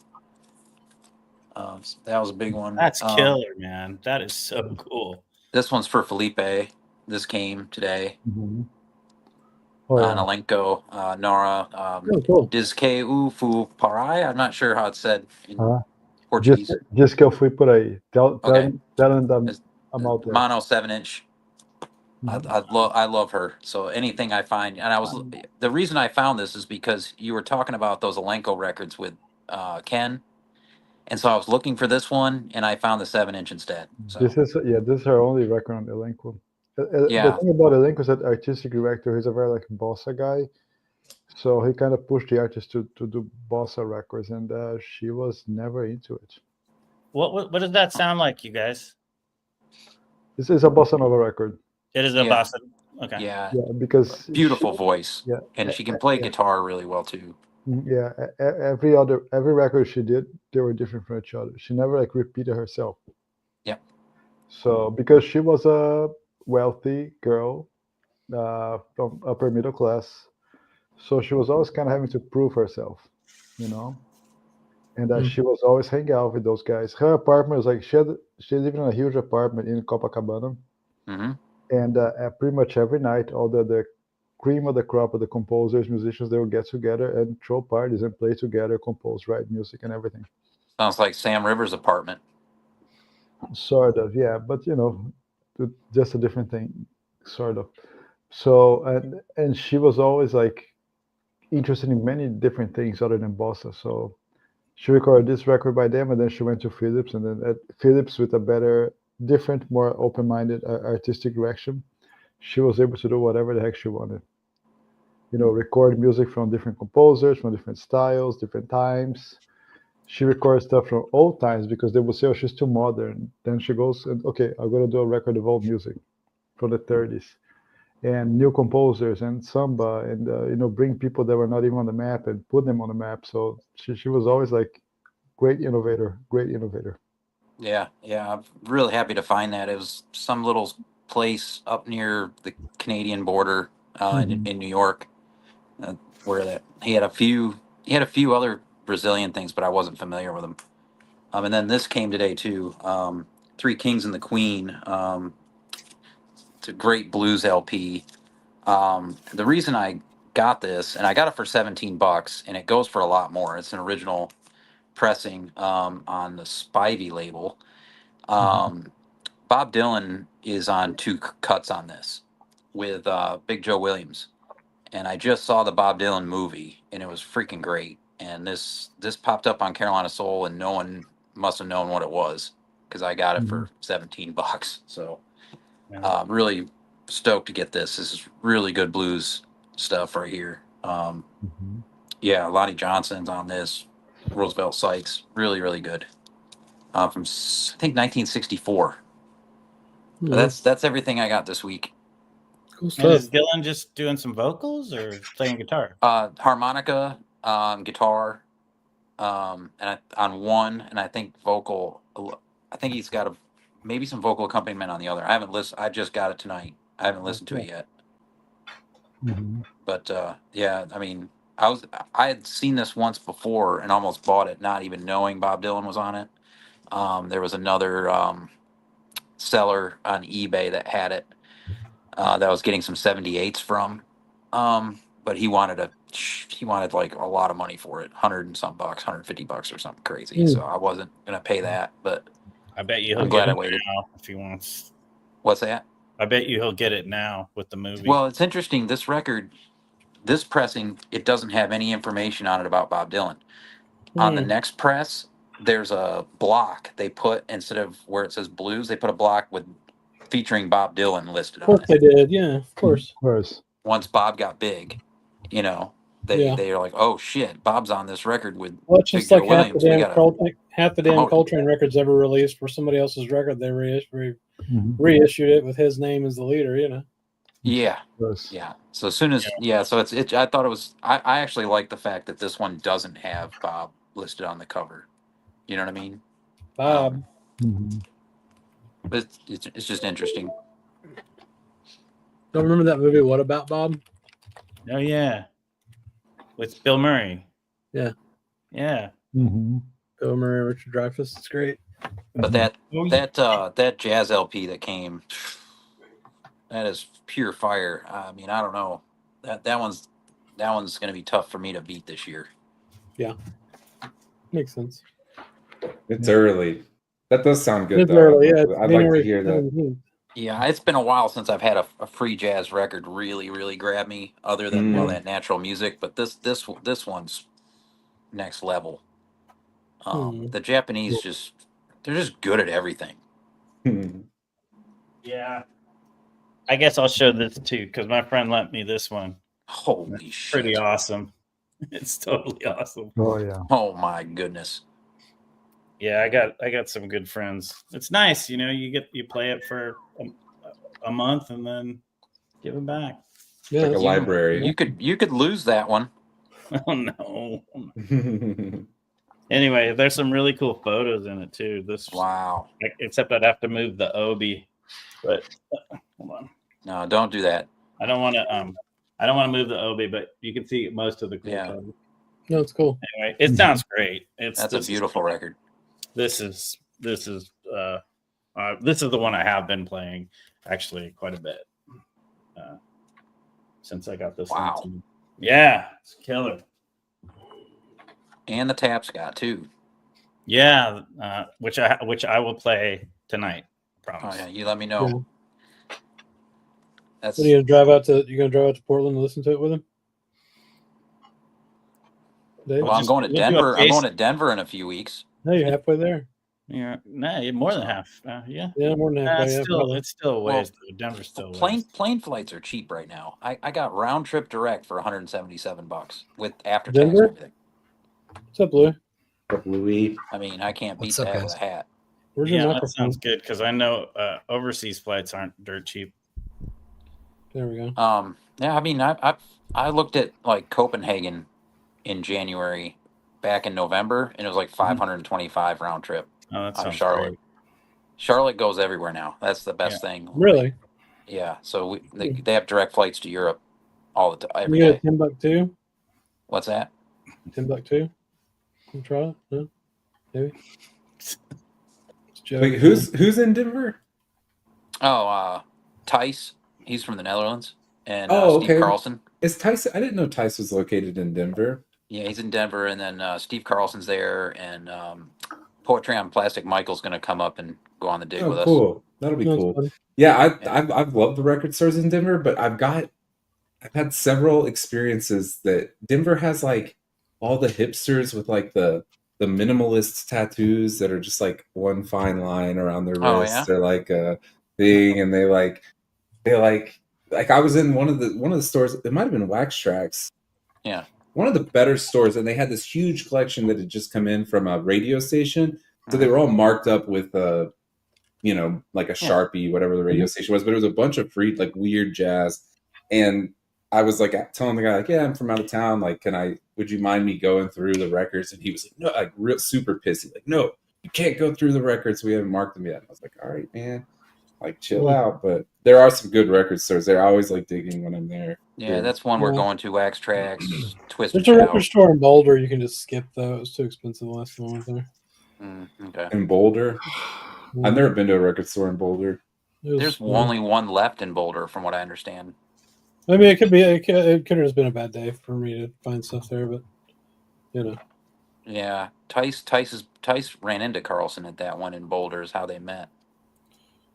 Speaker 3: So that was a big one.
Speaker 5: That's killer, man. That is so cool.
Speaker 3: This one's for Felipe. This came today.
Speaker 2: Oh, yeah.
Speaker 3: Alenko, Nora,
Speaker 2: cool.
Speaker 3: Dizke Ufu Parai. I'm not sure how it's said in Portuguese.
Speaker 2: Diz que eu fui por aí. Tell them I'm out there.
Speaker 3: Mono 7-inch. I love her. So anything I find, and the reason I found this is because you were talking about those Alenko records with Ken, and so I was looking for this one, and I found the 7-inch instead. So.
Speaker 2: This is her only record on Alenko. The thing about Alenko is that artistic director, he's a very bossa guy, so he kind of pushed the artist to do bossa records, and she was never into it.
Speaker 5: What does that sound like, you guys?
Speaker 2: This is a bossa nova record.
Speaker 5: It is a bossa. Okay.
Speaker 3: Yeah,
Speaker 2: because
Speaker 3: beautiful voice. Yeah, and she can play guitar really well too.
Speaker 2: Yeah, every record she did, they were different from each other. She never repeated herself.
Speaker 3: Yeah.
Speaker 2: So because she was a wealthy girl from upper middle class, so she was always kind of having to prove herself, and she was always hanging out with those guys. Her apartment was she lived in a huge apartment in Copacabana, and pretty much every night, all the cream of the crop of the composers, musicians, they would get together and throw parties and play together, compose, write music, and everything.
Speaker 3: Sounds like Sam Rivers' apartment.
Speaker 2: Sort of, yeah, but just a different thing, sort of. So and she was always interested in many different things other than bossa. So she recorded this record by them, and then she went to Philips, and then at Philips, with a better, different, more open-minded artistic direction, she was able to do whatever the heck she wanted. Record music from different composers, from different styles, different times, she records stuff from old times because they will say, "Oh, she's too modern." Then she goes and okay, I'm gonna do a record of old music from the 30s and new composers and samba and bring people that were not even on the map and put them on the map. So she was always like great innovator.
Speaker 3: Yeah, I'm really happy to find that. It was some little place up near the Canadian border in New York, where that he had a few other Brazilian things, but I wasn't familiar with them. And then this came today too. Three Kings and the Queen. It's a great blues LP. The reason I got this, and I got it for $17, and it goes for a lot more. It's an original pressing on the Spivey label. Bob Dylan is on two cuts on this with Big Joe Williams, and I just saw the Bob Dylan movie, and it was freaking great. And this popped up on Carolina Soul, and no one must have known what it was because I got it for $17. So really stoked to get this. This is really good blues stuff right here. Yeah, Lonnie Johnson's on this. Roosevelt Sykes, really, really good. From I think 1964. That's everything I got this week.
Speaker 1: Cool
Speaker 5: And
Speaker 1: stuff.
Speaker 5: is Dylan just doing some vocals or playing guitar?
Speaker 3: Harmonica, guitar, and on one, and I think vocal. I think he's got maybe some vocal accompaniment on the other. I haven't listened. I just got it tonight. I haven't listened to it yet. But yeah, I mean, I had seen this once before and almost bought it, not even knowing Bob Dylan was on it. There was another seller on eBay that had it that I was getting some 78s from, but he wanted like a lot of money for it, 100 and some bucks, $150 or something crazy. So I wasn't gonna pay that, but
Speaker 5: I bet you
Speaker 3: I'm glad I waited.
Speaker 5: Now if he wants.
Speaker 3: What's that?
Speaker 5: I bet you he'll get it now with the movie.
Speaker 3: Well, it's interesting. This record, this pressing, it doesn't have any information on it about Bob Dylan. On the next press, there's a block they put, instead of where it says blues, they put a block with featuring Bob Dylan listed on it.
Speaker 1: Of course they did, yeah, of course.
Speaker 3: Once Bob got big, they were like, oh shit, Bob's on this record with
Speaker 1: it's just
Speaker 3: Big
Speaker 1: like
Speaker 3: Joe
Speaker 1: half
Speaker 3: Williams.
Speaker 1: the damn Coltrane records ever released were somebody else's record. They reissued it with his name as the leader,
Speaker 3: Yeah. So as soon as so it's I thought it was I actually like the fact that this one doesn't have Bob listed on the cover. You know what I mean?
Speaker 1: Bob.
Speaker 3: But it's just interesting.
Speaker 1: Don't remember that movie, What About Bob?
Speaker 5: Oh yeah, with Bill Murray.
Speaker 1: Yeah. Bill Murray, Richard Dreyfuss. It's great.
Speaker 3: But that jazz LP that came, that is pure fire. I mean, I don't know. That one's going to be tough for me to beat this year.
Speaker 1: Yeah, makes sense.
Speaker 6: It's early. That does sound good.
Speaker 1: It's early. Yeah,
Speaker 6: I'd like to hear that.
Speaker 3: Yeah, it's been a while since I've had a free jazz record really, really grab me, other than that natural music. But this one's next level. The Japanese they're just good at everything.
Speaker 5: Yeah. I guess I'll show this too because my friend lent me this one.
Speaker 3: Holy shit!
Speaker 5: Pretty awesome. It's totally awesome.
Speaker 2: Oh yeah.
Speaker 3: Oh my goodness.
Speaker 5: Yeah, I got some good friends. It's nice, you play it for a month and then give it back.
Speaker 6: Yeah, like a library.
Speaker 3: You could lose that one.
Speaker 5: Oh no. Anyway, there's some really cool photos in it too.
Speaker 3: Wow.
Speaker 5: Except I'd have to move the Obi, but hold on.
Speaker 3: No, don't do that.
Speaker 5: I don't want to move the Obi, but you can see most of the cool photos.
Speaker 1: No, it's cool.
Speaker 5: Anyway, it sounds great.
Speaker 3: That's a beautiful record.
Speaker 5: This is the one I have been playing actually quite a bit since I got this.
Speaker 3: Wow.
Speaker 5: Yeah, it's killer.
Speaker 3: And the taps got too.
Speaker 5: Yeah, which I will play tonight. Promise.
Speaker 3: Oh yeah, you let me know.
Speaker 1: Yeah. What are you gonna drive out to Portland and listen to it with him? Dave?
Speaker 3: Well, I'm going to Denver. I'm going to Denver in a few weeks.
Speaker 1: No, you're halfway there.
Speaker 5: Yeah, no, more than half. Yeah,
Speaker 1: more than halfway.
Speaker 5: It's still ways. Denver's still
Speaker 3: plane flights are cheap right now. I got round trip direct for $177 with after
Speaker 1: Denver?
Speaker 3: tax and everything.
Speaker 1: What's up, Lou?
Speaker 6: Louis.
Speaker 3: I mean, I can't beat
Speaker 7: What's up,
Speaker 3: that
Speaker 7: guys?
Speaker 3: with a hat.
Speaker 1: Where's your
Speaker 5: Yeah, that
Speaker 1: microphone?
Speaker 5: sounds good because I know overseas flights aren't dirt cheap.
Speaker 1: There we go.
Speaker 3: Yeah, I mean, I looked at like Copenhagen in January, back in November, and it was like 525 round trip
Speaker 5: Oh, that
Speaker 3: out of
Speaker 5: sounds
Speaker 3: Charlotte.
Speaker 5: great.
Speaker 3: Charlotte goes everywhere now. That's the best thing.
Speaker 1: Really?
Speaker 3: Yeah. So they have direct flights to Europe all the time, every
Speaker 1: You
Speaker 3: day.
Speaker 1: get a Timbuktu?
Speaker 3: What's that?
Speaker 1: Timbuktu? You try it? No? Maybe?
Speaker 6: Wait, who's in Denver?
Speaker 3: Oh, Tice. He's from the Netherlands. And Steve
Speaker 6: okay.
Speaker 3: Carlson.
Speaker 6: Is Tice? I didn't know Tice was located in Denver.
Speaker 3: Yeah, he's in Denver, and then Steve Carlson's there, and Poetry on Plastic Michael's going to come up and go on the dig with us.
Speaker 6: Cool. That'll be cool.
Speaker 1: Fun.
Speaker 6: Yeah, I've loved the record stores in Denver, but I've had several experiences that Denver has like all the hipsters with like the minimalist tattoos that are just like one fine line around their wrist or like a thing, and they like I was in one of the stores. It might have been Wax Tracks.
Speaker 3: Yeah.
Speaker 6: One of the better stores, and they had this huge collection that had just come in from a radio station. So they were all marked up with like a Sharpie, whatever the radio station was, but it was a bunch of free, like weird jazz. And I was like telling the guy, like, yeah, I'm from out of town. Like, would you mind me going through the records? And he was like, no, like real super pissy. Like, no, you can't go through the records. We haven't marked them yet. And I was like, all right, man, like chill out. But there are some good record stores. They're always like digging when I'm there.
Speaker 3: Yeah, that's one we're going to. Wax Tracks, Twister.
Speaker 1: There's a record store in Boulder you can just skip, though. It was too expensive the last time I went there.
Speaker 3: Okay.
Speaker 6: In Boulder? I've never been to a record store in Boulder.
Speaker 3: There's only one left in Boulder, from what I understand.
Speaker 1: I mean, it could have just been a bad day for me to find stuff there, but
Speaker 3: Yeah, Tice ran into Carlson at that one in Boulder. Is how they met.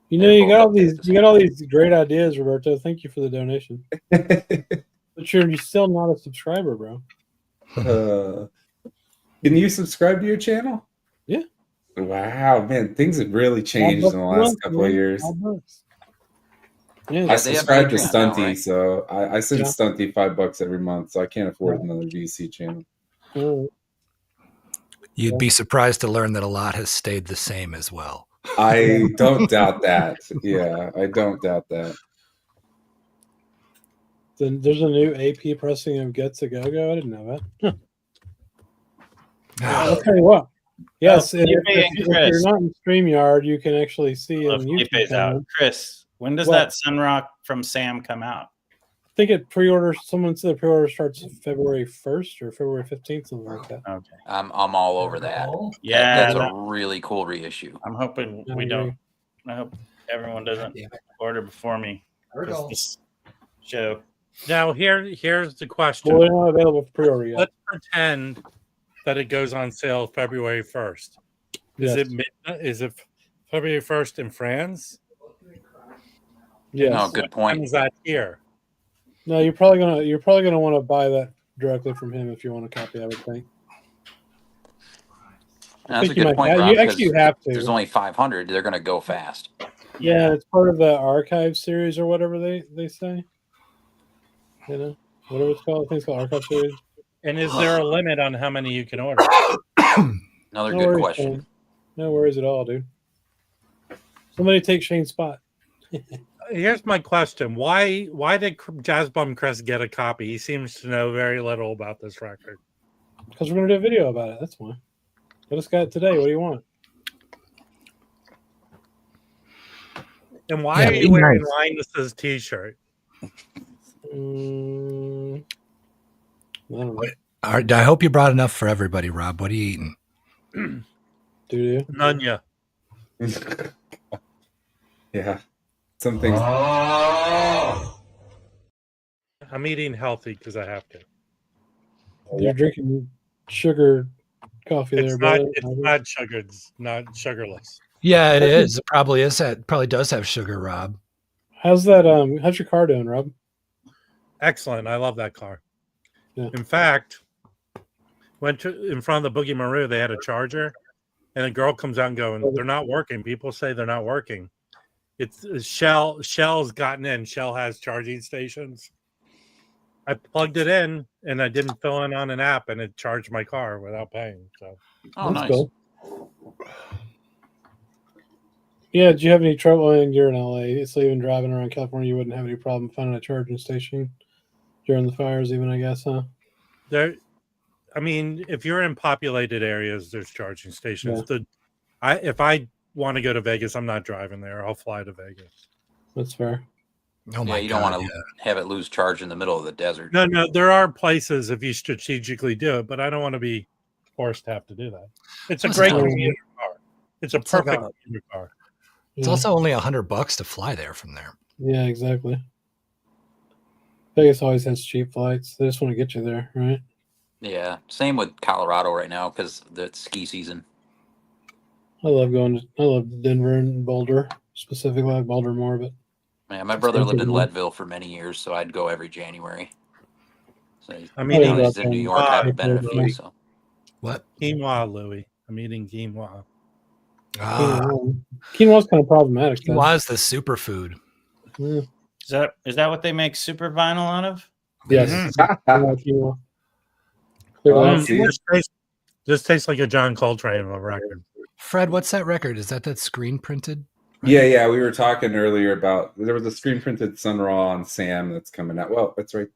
Speaker 1: You got all these great ideas, Roberto. Thank you for the donation. But you're still not a subscriber, bro.
Speaker 6: Can you subscribe to your channel?
Speaker 1: Yeah.
Speaker 6: Wow, man, things have really changed in the last couple of years.
Speaker 1: Yeah,
Speaker 6: I subscribe to Stunty,
Speaker 3: now, right?
Speaker 6: so I send Stunty $5 every month, so I can't afford another VC channel.
Speaker 7: You'd be surprised to learn that a lot has stayed the same as well.
Speaker 6: I don't doubt that. Yeah, I don't doubt that.
Speaker 1: Then there's a new AP pressing of Get to Go-Go. I didn't know that. I'll tell you what. Yes, if you're not in StreamYard, you can actually see it on YouTube.
Speaker 5: Out. Chris, when does that Sunrock from Sam come out?
Speaker 1: I think it pre-orders. Someone said the pre-order starts February 1st or February 15th, something like that.
Speaker 5: Okay,
Speaker 3: I'm all over that.
Speaker 5: Yeah,
Speaker 3: that's a really cool reissue.
Speaker 5: I'm hoping we don't. I hope everyone doesn't order before me. This show.
Speaker 4: Now here's the question.
Speaker 1: Well, they're not available for pre-order yet.
Speaker 4: Let's pretend that it goes on sale February 1st. Is it February 1st in France?
Speaker 1: Yes.
Speaker 3: No, good point.
Speaker 4: Is that here?
Speaker 1: No, you're probably gonna want to buy that directly from him if you want a copy. I would think.
Speaker 3: That's a good point, Rob,
Speaker 1: you have to.
Speaker 3: There's only 500. They're going to go fast.
Speaker 1: Yeah, it's part of the archive series or whatever they say. Whatever it's called. I think it's called archive series.
Speaker 4: And is there a limit on how many you can order?
Speaker 3: Another good question.
Speaker 1: Shane. No worries at all, dude. Somebody take Shane's spot.
Speaker 4: Here's my question: Why did Jazz Bum Chris get a copy? He seems to know very little about this record.
Speaker 1: Because we're gonna do a video about it. That's why. I just got it today. What do you want?
Speaker 4: And why are you wearing Linus's T-shirt?
Speaker 1: I don't know.
Speaker 7: I hope you brought enough for everybody, Rob. What are you eating?
Speaker 1: Do you?
Speaker 4: None yet.
Speaker 6: Yeah. Some things.
Speaker 4: I'm eating healthy because I have to.
Speaker 1: You're drinking sugar coffee
Speaker 4: It's
Speaker 1: there,
Speaker 4: not. It's not sugar. It's not sugarless.
Speaker 7: Yeah, it is. It probably is. It probably does have sugar, Rob.
Speaker 1: How's that? How's your car doing, Rob?
Speaker 4: Excellent. I love that car.
Speaker 1: Yeah.
Speaker 4: In fact, went in front of the Boogie Maru. They had a charger, and a girl comes out and going, "They're not working." People say they're not working. It's Shell. Shell's gotten in. Shell has charging stations. I plugged it in and I didn't fill in on an app, and it charged my car without paying. So,
Speaker 3: Oh,
Speaker 1: That's
Speaker 3: nice.
Speaker 1: cool. Yeah, did you have any trouble? And you're in LA, so even driving around California, you wouldn't have any problem finding a charging station during the fires, even, I guess, huh?
Speaker 4: I mean, if you're in populated areas, there's charging stations.
Speaker 1: Yeah.
Speaker 4: If I want to go to Vegas, I'm not driving there. I'll fly to Vegas.
Speaker 1: That's fair.
Speaker 7: Oh my
Speaker 3: You don't
Speaker 7: God,
Speaker 3: want to have it lose charge in the middle of the desert.
Speaker 4: No, there are places if you strategically do it, but I don't want to be forced to have to do that. It's a great commuter car. It's a perfect commuter car.
Speaker 7: It's also only $100 to fly there from there.
Speaker 1: Yeah, exactly. Vegas always has cheap flights. They just want to get you there, right?
Speaker 3: Yeah, same with Colorado right now because the ski season.
Speaker 1: I love Denver and Boulder, specifically. I like Boulder more, but
Speaker 3: Yeah, my brother lived in Leadville for many years, so I'd go every January. So
Speaker 4: I'm
Speaker 3: now
Speaker 4: eating
Speaker 3: he's in New York. I haven't been in a few. So
Speaker 7: what?
Speaker 4: Quinoa, Louis. I'm eating quinoa.
Speaker 1: Quinoa's kind of problematic.
Speaker 7: Quinoa is the superfood.
Speaker 1: Yeah.
Speaker 5: Is that what they make super vinyl out of?
Speaker 1: Yes. Quinoa.
Speaker 4: This tastes like a John Coltrane record.
Speaker 7: Fred, what's that record? Is that screen printed?
Speaker 6: Yeah. We were talking earlier about there was a screen printed Sun Ra on Sam that's coming out. Well, it's right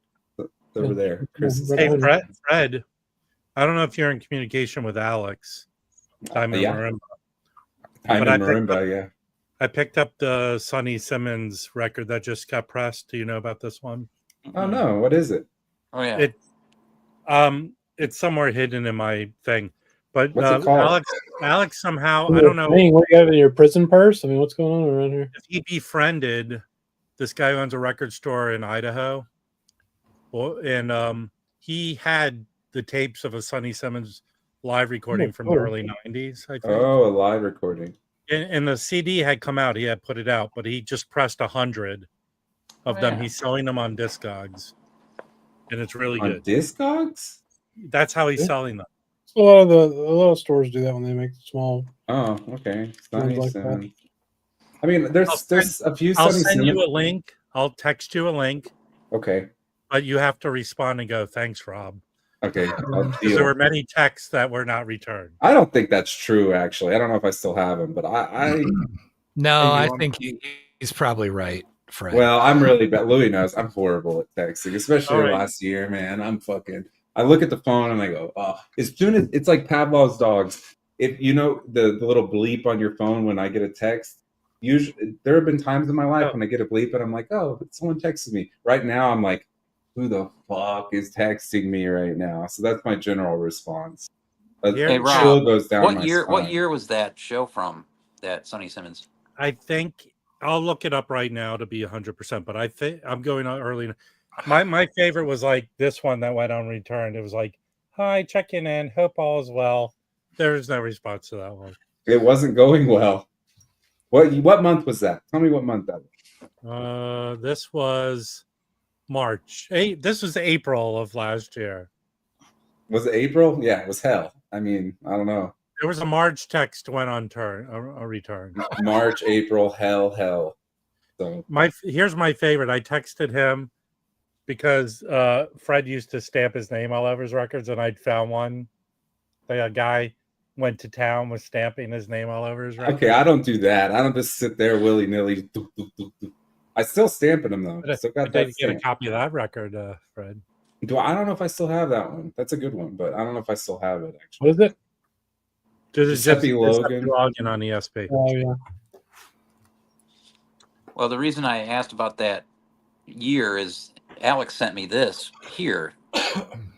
Speaker 6: over there. Chris.
Speaker 4: Hey, Fred. I don't know if you're in communication with Alex. Marimba.
Speaker 6: Marimba, yeah.
Speaker 4: I picked up the Sonny Simmons record that just got pressed. Do you know about this one?
Speaker 6: Oh no, what is it?
Speaker 3: Oh yeah.
Speaker 4: It's somewhere hidden in my thing. But
Speaker 6: what's it called?
Speaker 4: Alex somehow, I don't know.
Speaker 1: What you have in your prison purse? I mean, what's going on around here?
Speaker 4: If he befriended this guy who owns a record store in Idaho, and he had the tapes of a Sonny Simmons live recording from the early 90s, I think.
Speaker 6: Oh, a live recording.
Speaker 4: And the CD had come out. He had put it out, but he just pressed 100 of them. He's selling them on Discogs, and it's really good.
Speaker 6: Discogs?
Speaker 4: That's how he's selling them.
Speaker 1: A lot of stores do that when they make small.
Speaker 6: Oh, okay.
Speaker 1: Like
Speaker 6: Nice.
Speaker 1: that.
Speaker 6: I mean, there's a few.
Speaker 4: I'll send you a link. I'll text you a link.
Speaker 6: Okay.
Speaker 4: But you have to respond and go, "Thanks, Rob."
Speaker 6: Okay.
Speaker 4: Because there were many texts that were not returned.
Speaker 6: I don't think that's true. Actually, I don't know if I still have them, but I.
Speaker 7: No, I think he's probably right, Fred.
Speaker 6: Well, I'm really bad. Louis knows I'm horrible at texting, especially last year, man. I look at the phone and I go, oh, as soon as it's like Pavlov's dogs. If you know the little bleep on your phone when I get a text, usually there have been times in my life when I get a bleep and I'm like, oh, someone texted me. Right now, I'm like, who the fuck is texting me right now? So that's my general response.
Speaker 3: Hey, Rob,
Speaker 6: goes down
Speaker 3: what year was that show from? That Sonny Simmons?
Speaker 4: I think I'll look it up right now to be 100%. But I think I'm going on early. My favorite was like this one that went unreturned. It was like, "Hi, checking in. Hope all is well." There was no response to that one.
Speaker 6: It wasn't going well. What month was that? Tell me what month that
Speaker 4: was. This was March. This was April of last year.
Speaker 6: Was it April? Yeah, it was hell. I mean, I don't know.
Speaker 4: There was a March text went on a return.
Speaker 6: March, April, hell. So
Speaker 4: here's my favorite. I texted him because Fred used to stamp his name all over his records, and I'd found one. A guy went to town with stamping his name all over his records.
Speaker 6: Okay, I don't do that. I don't just sit there willy nilly. I still stamping them though. Still got that.
Speaker 4: Get a copy of that record, Fred.
Speaker 6: I don't know if I still have that one. That's a good one, but I don't know if I still have it. Actually,
Speaker 1: what is it?
Speaker 6: Giuseppe Logan
Speaker 4: on ESP.
Speaker 1: Oh yeah.
Speaker 3: Well, the reason I asked about that year is Alex sent me this here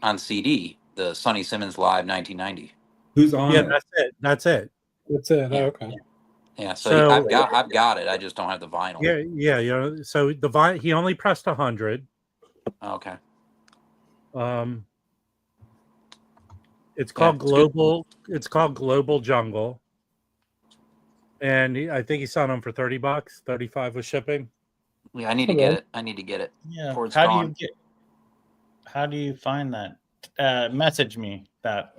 Speaker 3: on CD, the Sonny Simmons Live 1990.
Speaker 6: Who's on?
Speaker 4: Yeah,
Speaker 6: it?
Speaker 4: That's it.
Speaker 1: Yeah. Oh, okay.
Speaker 3: Yeah, so I've got it. I just don't have the vinyl.
Speaker 4: Yeah. You know, so the he only pressed 100.
Speaker 3: Okay.
Speaker 4: It's called Global. It's called Global Jungle, and I think he's selling them for $30, 35 with shipping.
Speaker 3: Yeah, I need to get it.
Speaker 5: Yeah. How do you find that? Message me that.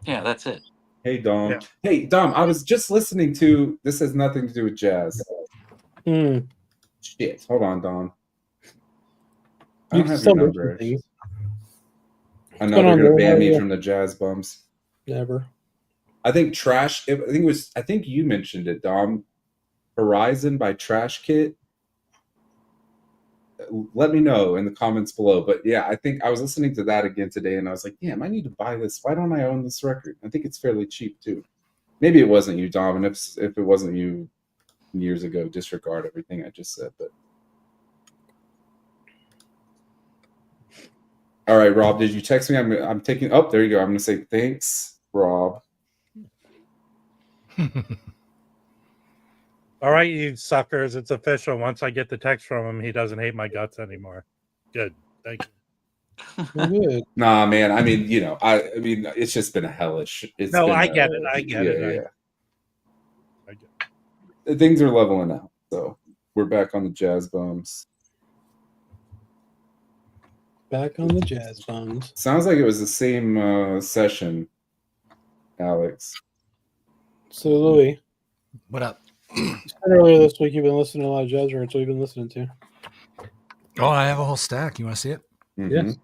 Speaker 3: Yeah, that's it.
Speaker 6: Hey Dom.
Speaker 4: Yeah.
Speaker 6: Hey Dom. I was just listening to. This has nothing to do with jazz. Shit. Hold on, Dom. I don't have your number. I know they're gonna ban me from the jazz bums.
Speaker 1: Never.
Speaker 6: I think Trash. I think you mentioned it, Dom. Horizon by Trash Kit. Let me know in the comments below. But yeah, I think I was listening to that again today, and I was like, damn, I need to buy this. Why don't I own this record? I think it's fairly cheap too. Maybe it wasn't you, Dom, and if it wasn't you years ago, disregard everything I just said. But all right, Rob, did you text me? I'm taking. Oh, there you go. I'm gonna say thanks, Rob.
Speaker 4: All right, you suckers. It's official. Once I get the text from him, he doesn't hate my guts anymore. Good. Thank
Speaker 1: you.
Speaker 6: Nah, man. I mean, I mean, it's just been a hellish.
Speaker 4: I get it. I get it.
Speaker 6: Things are leveling out. So we're back on the jazz bums.
Speaker 1: Back on the jazz bums.
Speaker 6: Sounds like it was the same session, Alex.
Speaker 1: So, Louis.
Speaker 7: What up?
Speaker 1: Earlier this week, you've been listening to a lot of jazz records. What have you been listening to?
Speaker 7: Oh, I have a whole stack. You want to see it?
Speaker 6: Mm-hmm.
Speaker 1: Yes.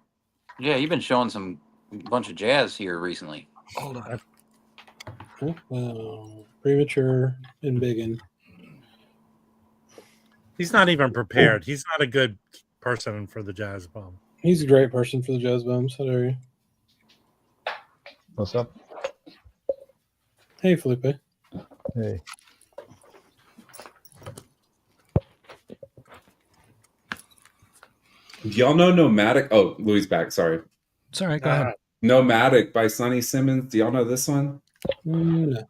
Speaker 3: Yeah, you've been showing some bunch of jazz here recently.
Speaker 7: Hold on.
Speaker 1: Premature and Biggin.
Speaker 4: He's not even prepared. He's not a good person for the jazz bum.
Speaker 1: He's a great person for the jazz bums. How dare you?
Speaker 2: What's up?
Speaker 1: Hey, Felipe.
Speaker 2: Hey.
Speaker 6: Do y'all know Nomadic? Oh, Louis back. Sorry.
Speaker 7: It's all right. Go ahead.
Speaker 6: Nomadic by Sonny Simmons. Do y'all know this one?
Speaker 1: No.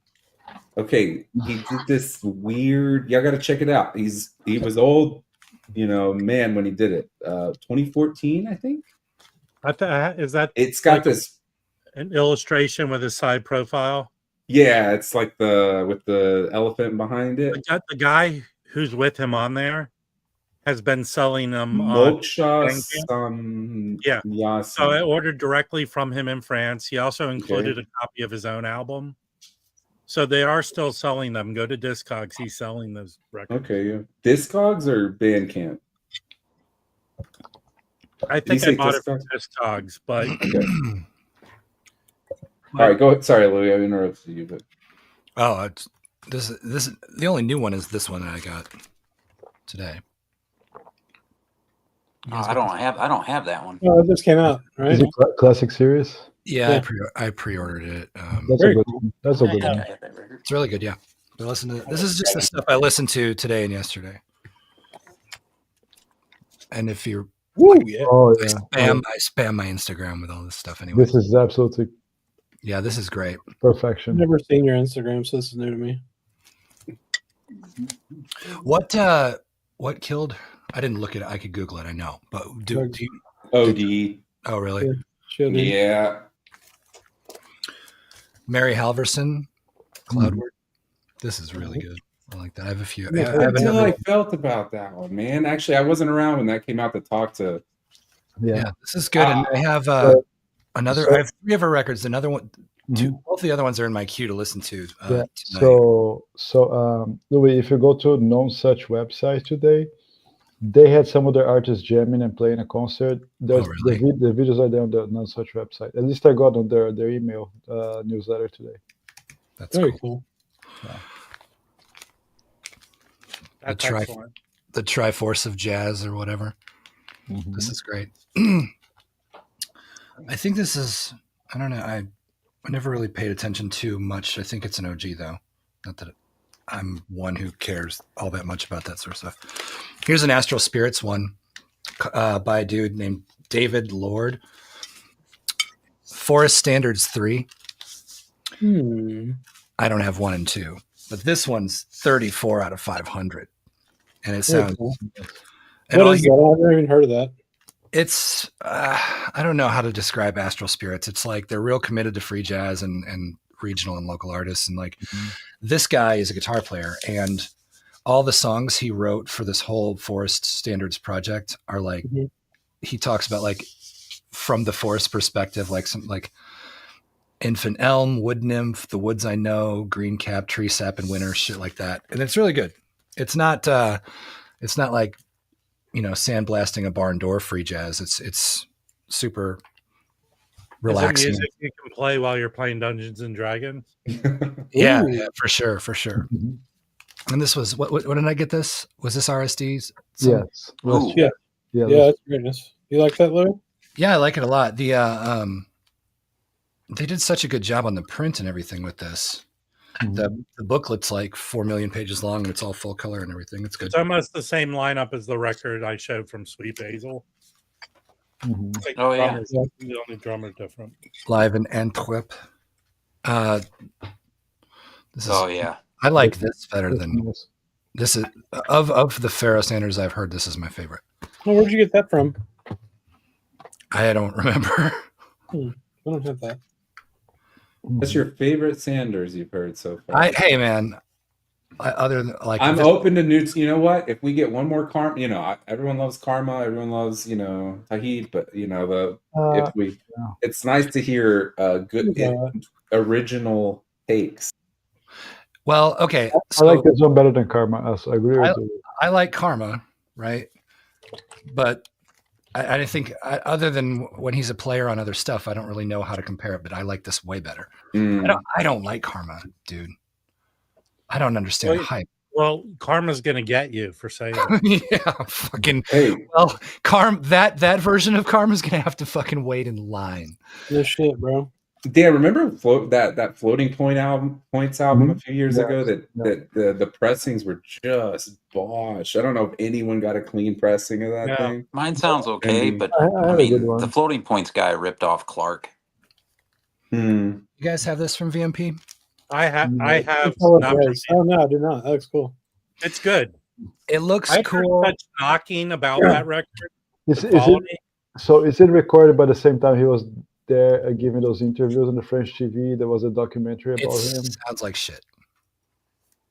Speaker 6: Okay, he did this weird. Y'all got to check it out. He was old, man when he did it. 2014, I think.
Speaker 4: Is that?
Speaker 6: It's got this
Speaker 4: an illustration with his side profile.
Speaker 6: Yeah, it's like with the elephant behind it.
Speaker 4: The guy who's with him on there has been selling them
Speaker 6: Moksha.
Speaker 4: Yeah. So I ordered directly from him in France. He also included a copy of his own album. So they are still selling them. Go to Discogs. He's selling those records.
Speaker 6: Okay, yeah. Discogs or Bandcamp?
Speaker 4: I think I bought it from Discogs, but
Speaker 6: okay. All right, go ahead. Sorry, Louis, I interrupted you, but
Speaker 7: this the only new one is this one that I got today.
Speaker 3: I don't have that one.
Speaker 1: Oh, it just came out, right?
Speaker 2: Is it classic series?
Speaker 7: Yeah. I pre-ordered it.
Speaker 2: That's a good one. That's a good one.
Speaker 7: It's really good. Yeah. This is just the stuff I listened to today and yesterday. And if you, I spam my Instagram with all this stuff anyway.
Speaker 2: This is absolutely.
Speaker 7: Yeah, this is great.
Speaker 2: Perfection.
Speaker 1: I've never seen your Instagram, so this is new to me.
Speaker 7: What killed? I didn't look at it. I could Google it. I know, but do you?
Speaker 6: OD.
Speaker 7: Oh, really?
Speaker 6: Yeah.
Speaker 7: Mary Halverson, Cloudward. This is really good. I like that. I have a few.
Speaker 6: I felt about that one, man. Actually, I wasn't around when that came out to talk to.
Speaker 2: Yeah,
Speaker 7: this is good. And I have another. I have 3 of her records. Another one. Both the other ones are in my queue to listen to.
Speaker 2: Tonight. So Louis, if you go to Non Such website today, they had some of their artists jamming and playing a concert. There's the videos are there on the Non Such website. At least I got on their email newsletter today.
Speaker 7: That's
Speaker 1: very cool.
Speaker 2: Yeah.
Speaker 7: The Triforce of Jazz or whatever.
Speaker 2: Mm-hmm.
Speaker 7: This is great. I think this is. I don't know. I never really paid attention too much. I think it's an OG though. Not that I'm one who cares all that much about that sort of stuff. Here's an Astral Spirits one by a dude named David Lord. Forest Standards 3. I don't have 1 and 2, but this one's 34 out of 500, and it sounds.
Speaker 1: Cool. What is that? I've never even heard of that.
Speaker 7: It's I don't know how to describe Astral Spirits. It's like they're real committed to free jazz and regional and local artists, and like this guy is a guitar player, and all the songs he wrote for this whole Forest Standards project are like he talks about like from the forest perspective, like some like Infant Elm, Wood Nymph, The Woods I Know, Green Cap, Tree Sap in Winter, shit like that, and it's really good. It's not like sandblasting a barn door free jazz. It's super
Speaker 4: Is
Speaker 7: relaxing.
Speaker 4: it music you can play while you're playing Dungeons and Dragons?
Speaker 7: Yeah, for sure. Mm-hmm. And this was what did I get this? Was this RSD's?
Speaker 2: Yes.
Speaker 1: Yeah, that's greatness. You like that, Louis?
Speaker 7: Yeah, I like it a lot. The they did such a good job on the print and everything with this. The booklet's like 4 million pages long and it's all full color and everything. It's good.
Speaker 4: It's almost the same lineup as the record I showed from Sweet Basil.
Speaker 3: The
Speaker 4: only drummer different.
Speaker 7: Live in Antwerp. I like this better than this is of the Pharaoh Sanders I've heard. This is my favorite.
Speaker 1: Well, where'd you get that from?
Speaker 7: I don't remember.
Speaker 1: I don't have that.
Speaker 6: What's your favorite Sanders you've heard so far?
Speaker 7: Hey man, other than like
Speaker 6: I'm open to new. You know what? If we get one more Karma, everyone loves Karma. Everyone loves Tahid, but it's nice to hear good original takes.
Speaker 7: Well, okay.
Speaker 2: I like this one better than Karma. I agree with you.
Speaker 7: I like Karma, right? But I think other than when he's a player on other stuff, I don't really know how to compare it, but I like this way better. I don't like Karma, dude. I don't understand hype.
Speaker 4: Well, Karma's gonna get you for saying
Speaker 7: yeah, fucking. Hey. Well, that version of Karma's gonna have to fucking wait in line.
Speaker 1: No shit, bro.
Speaker 6: Dan, remember that Floating Points album a few years ago? That the pressings were just bosh. I don't know if anyone got a clean pressing of that thing.
Speaker 3: Mine sounds okay, but I mean, the Floating Points guy ripped off Clark.
Speaker 7: You guys have this from VMP?
Speaker 4: I have.
Speaker 1: Oh no, I do not. That looks cool.
Speaker 4: It's good.
Speaker 7: It looks cool.
Speaker 4: Such knocking about that record.
Speaker 2: Is it recorded by the same time he was there giving those interviews on the French TV? There was a documentary about him.
Speaker 7: Sounds like shit.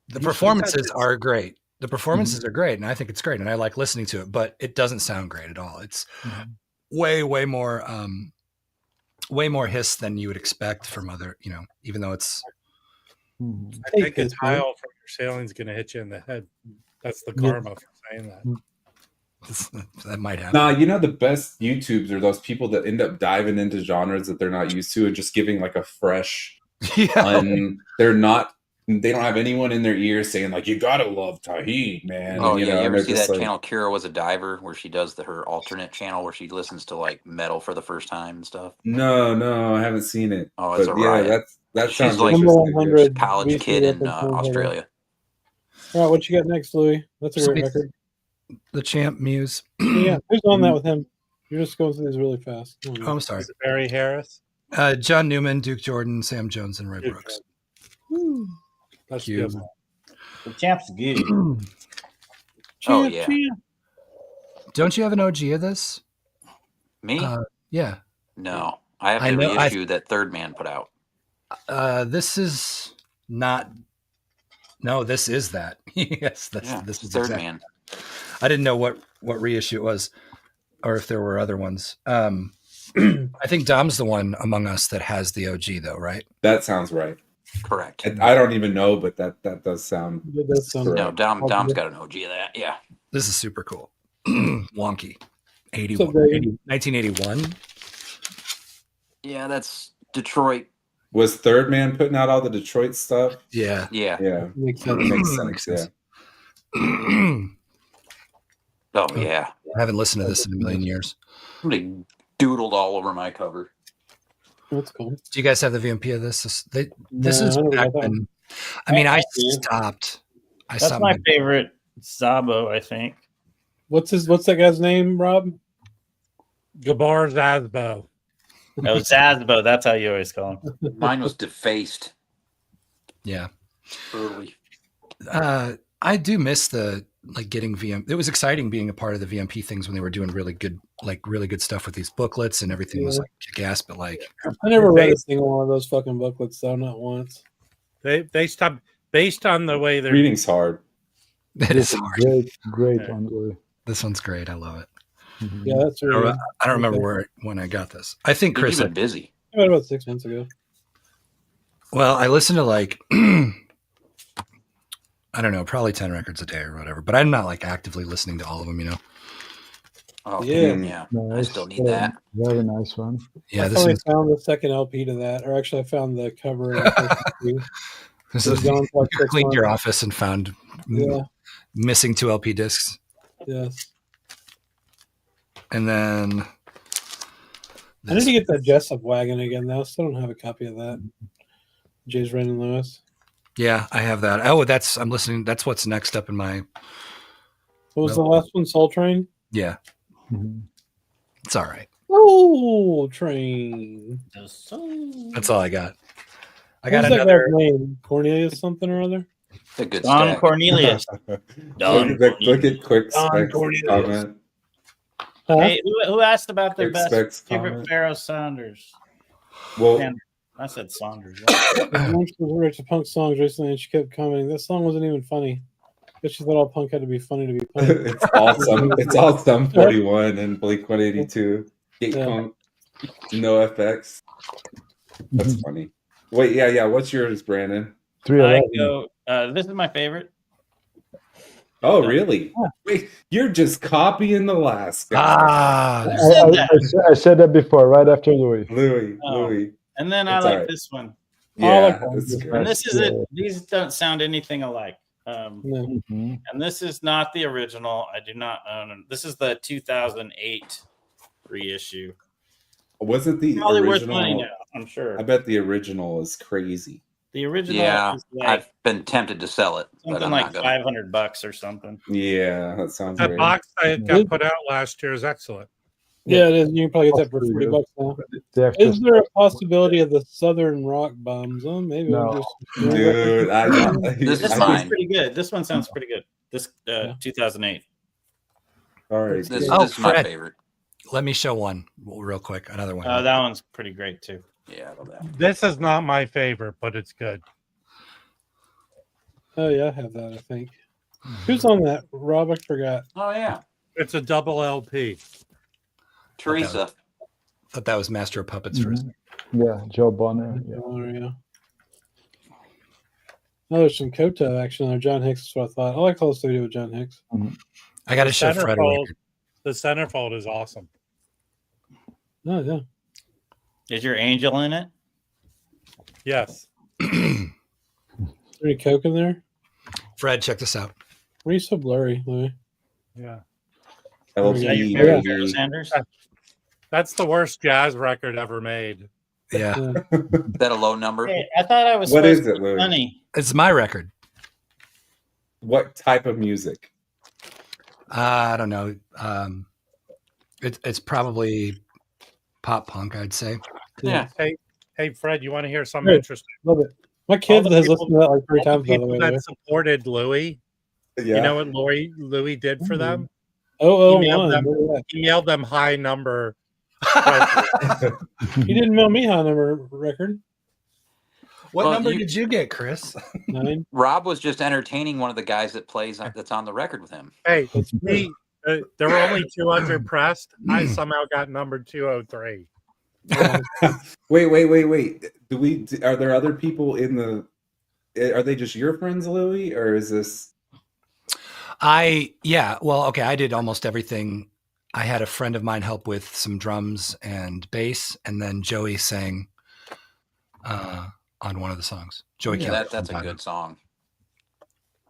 Speaker 7: The performances are great. The performances are great, and I think it's great, and I like listening to it. But it doesn't sound great at all. It's way more hiss than you would expect from other. Even though it's.
Speaker 4: I think a tile from your sailing's going to hit you in the head. That's the karma for saying that.
Speaker 7: That might happen.
Speaker 6: Nah, the best YouTubes are those people that end up diving into genres that they're not used to and just giving like a fresh. They don't have anyone in their ears saying like, "You gotta love Tahid, man."
Speaker 3: Oh, you ever see that channel Kira Was a Diver, where she does her alternate channel where she listens to like metal for the first time and stuff?
Speaker 6: No, I haven't seen it.
Speaker 3: Oh, it's a riot. That
Speaker 6: sounds
Speaker 3: like
Speaker 1: a
Speaker 3: college kid in Australia.
Speaker 1: All right, what you got next, Louis? That's a great record.
Speaker 7: The Champ Muse.
Speaker 1: Yeah, who's on that with him? You're just going through these really fast.
Speaker 7: Oh, I'm sorry.
Speaker 4: Is it Barry Harris?
Speaker 7: John Newman, Duke Jordan, Sam Jones, and Ray Brooks.
Speaker 4: That's good.
Speaker 8: The Champ's good.
Speaker 3: Yeah.
Speaker 7: Don't you have an OG of this?
Speaker 3: Me?
Speaker 7: Yeah.
Speaker 3: No, I have the reissue that Third Man put out.
Speaker 7: This is not. No, this is that. Yes, this is
Speaker 3: Third Man.
Speaker 7: I didn't know what reissue it was, or if there were other ones. I think Dom's the one among us that has the OG, though, right?
Speaker 6: That sounds right.
Speaker 3: Correct.
Speaker 6: I don't even know, but that does sound.
Speaker 3: No, Dom's got an OG of that. Yeah.
Speaker 7: This is super cool. Wonky. 1981.
Speaker 3: Yeah, that's Detroit.
Speaker 6: Was Third Man putting out all the Detroit stuff?
Speaker 7: Yeah.
Speaker 6: Makes sense.
Speaker 3: Oh yeah.
Speaker 7: I haven't listened to this in a million years.
Speaker 3: Somebody doodled all over my cover.
Speaker 1: That's cool.
Speaker 7: Do you guys have the VMP of this? This is back when. I mean, I stopped.
Speaker 8: That's my favorite Zabo, I think.
Speaker 1: What's that guy's name, Rob?
Speaker 4: Gabar Zazbo.
Speaker 8: Oh, Zazbo. That's how you always call him.
Speaker 3: Mine was Defaced.
Speaker 7: Yeah.
Speaker 3: Early.
Speaker 7: I do miss getting VM. It was exciting being a part of the VMP things when they were doing really good stuff with these booklets and everything was like kick-ass, but like
Speaker 1: I never read a single one of those fucking booklets, though, not once.
Speaker 4: They stopped based on the way they're
Speaker 6: reading's hard.
Speaker 7: That is hard.
Speaker 2: Great one.
Speaker 7: This one's great. I love it.
Speaker 1: Yeah, that's really
Speaker 7: I don't remember when I got this. I think Chris.
Speaker 3: You've been busy.
Speaker 1: About 6 months ago.
Speaker 7: Well, I listened to I don't know, probably 10 records a day or whatever, but I'm not like actively listening to all of them,
Speaker 3: Oh,
Speaker 1: Yeah.
Speaker 3: yeah. I
Speaker 2: Nice.
Speaker 3: still need that.
Speaker 2: Very nice one.
Speaker 7: Yeah,
Speaker 1: I
Speaker 7: this
Speaker 1: finally
Speaker 7: is
Speaker 1: found the second LP to that, or actually, I found the cover of the first LP.
Speaker 7: this
Speaker 1: It was
Speaker 7: is
Speaker 1: gone for like
Speaker 7: you
Speaker 1: 6
Speaker 7: cleaned your
Speaker 1: months.
Speaker 7: office and found
Speaker 1: Yeah.
Speaker 7: missing 2 LP discs,
Speaker 1: Yes.
Speaker 7: and then
Speaker 1: I need to get that Jessup wagon again, though. I still don't have a copy of that. Jay's Raymond Lewis.
Speaker 7: Yeah, I have that. Oh, I'm listening. That's what's next up in my.
Speaker 1: What was the last one? Soul Train?
Speaker 7: Yeah,
Speaker 2: Mhm.
Speaker 7: it's all right.
Speaker 1: Soul Train.
Speaker 7: That's all I got. I got
Speaker 1: What was that
Speaker 7: another.
Speaker 1: guy's name? Cornelius something or other?
Speaker 3: A good
Speaker 8: Don
Speaker 3: stack.
Speaker 8: Cornelius. Don
Speaker 6: Look at Quick
Speaker 1: Don
Speaker 6: Specs
Speaker 1: Cornelius.
Speaker 6: comment.
Speaker 1: Huh?
Speaker 8: Hey, who asked about their best
Speaker 6: Expects
Speaker 8: favorite
Speaker 6: comment.
Speaker 8: Pharaoh Saunders?
Speaker 6: Well,
Speaker 8: Sanders. I said Saunders.
Speaker 1: I launched the lyrics to punk songs recently, and she kept commenting, "That song wasn't even funny." But she thought all punk had to be funny to be punk.
Speaker 6: it's all Sum 41 and Blink 182. Gate
Speaker 1: Yeah.
Speaker 6: Punk. No FX. That's funny. Wait, yeah. What's yours, Brandon?
Speaker 2: 311.
Speaker 8: I go. This is my favorite.
Speaker 6: Oh, really? Wait, you're just copying the last guy.
Speaker 7: Ah,
Speaker 2: I said that before, right after Louis.
Speaker 6: Louis.
Speaker 8: And then I
Speaker 6: It's
Speaker 8: like
Speaker 6: all right.
Speaker 8: this one.
Speaker 6: Yeah,
Speaker 1: like
Speaker 6: that's
Speaker 1: that.
Speaker 6: good.
Speaker 8: And this is it. These don't sound anything alike.
Speaker 1: No.
Speaker 2: Mhm.
Speaker 8: And this is not the original. I do not own it. This is the 2008 reissue.
Speaker 6: Was it the
Speaker 8: Probably worth
Speaker 6: original?
Speaker 8: money now, I'm sure.
Speaker 6: I bet the original is crazy.
Speaker 8: The original
Speaker 3: Yeah,
Speaker 8: is like
Speaker 3: I've been tempted to sell it, but
Speaker 8: something
Speaker 3: I'm
Speaker 8: like
Speaker 3: not gonna.
Speaker 8: $500 or something.
Speaker 6: Yeah, that sounds
Speaker 4: That
Speaker 6: weird.
Speaker 4: box that got put out last year is excellent.
Speaker 1: Yeah, it is. You can probably get that for $40 now.
Speaker 2: The extra
Speaker 1: Is there a possibility of the Southern Rock Bombs? Oh, maybe
Speaker 2: No.
Speaker 1: we'll do some
Speaker 6: Dude,
Speaker 3: This is
Speaker 8: This
Speaker 3: fine.
Speaker 8: sounds pretty good. This one sounds pretty good. This 2008.
Speaker 6: All right.
Speaker 3: This
Speaker 7: Oh,
Speaker 3: is my
Speaker 7: Fred.
Speaker 3: favorite.
Speaker 7: let me show one real quick. Another one.
Speaker 8: That one's pretty great too.
Speaker 3: Yeah, I love that.
Speaker 4: This is not my favorite, but it's good.
Speaker 1: Oh, yeah, I have that, I think. Who's on that? Rob, I forgot.
Speaker 3: Oh yeah,
Speaker 4: It's a double LP.
Speaker 3: Teresa.
Speaker 7: Thought that was Master of Puppets for a second.
Speaker 2: Yeah, Joe Bonner. Yeah.
Speaker 1: Oh, there we go. Oh, there's some Koto action there. John Hicks is what I thought. I like all this video with John Hicks.
Speaker 7: I got to show Fred a record.
Speaker 4: The centerfold is awesome.
Speaker 1: Oh, yeah.
Speaker 8: Is your angel in it?
Speaker 4: Yes.
Speaker 1: Is there any Coke in there?
Speaker 7: Fred, check this out.
Speaker 1: Why are you so blurry, Louis?
Speaker 4: Yeah.
Speaker 8: Is that your favorite Pharaoh Sanders?
Speaker 4: That's the worst jazz record ever made.
Speaker 7: Yeah,
Speaker 1: Yeah.
Speaker 3: Is that a low number?
Speaker 8: Hey, I thought I was
Speaker 6: What
Speaker 8: supposed
Speaker 6: is
Speaker 8: to
Speaker 6: it,
Speaker 8: be
Speaker 6: Louis?
Speaker 8: funny.
Speaker 7: it's my record.
Speaker 6: What type of music?
Speaker 7: I don't know. It's probably pop punk, I'd say.
Speaker 3: Yeah.
Speaker 4: Hey, Fred, you want to hear something
Speaker 1: Good.
Speaker 4: interesting?
Speaker 1: Love it. My
Speaker 4: All
Speaker 1: kid
Speaker 4: the
Speaker 1: has
Speaker 4: people-
Speaker 1: listened to that like 3
Speaker 4: All the
Speaker 1: times, by the
Speaker 4: people
Speaker 1: way.
Speaker 4: that supported Louis,
Speaker 6: Yeah.
Speaker 4: you know what Louis did for them?
Speaker 1: Oh,
Speaker 4: He mailed
Speaker 1: one.
Speaker 4: them.
Speaker 1: Look at
Speaker 4: He mailed them high number.
Speaker 1: that. He didn't mail me high number record.
Speaker 7: What
Speaker 3: Well,
Speaker 7: number
Speaker 3: you-
Speaker 7: did you get, Chris?
Speaker 1: 9.
Speaker 3: Rob was just entertaining one of the guys that plays that's on the record with him.
Speaker 4: Hey, me. There were only 200 pressed. I somehow got number 203.
Speaker 6: Wait. Are there other people in the? Are they just your friends, Louis, or is this?
Speaker 7: Well, okay. I did almost everything. I had a friend of mine help with some drums and bass, and then Joey sang on one of the songs. Joey
Speaker 3: Yeah,
Speaker 7: Keller.
Speaker 3: that's a good song.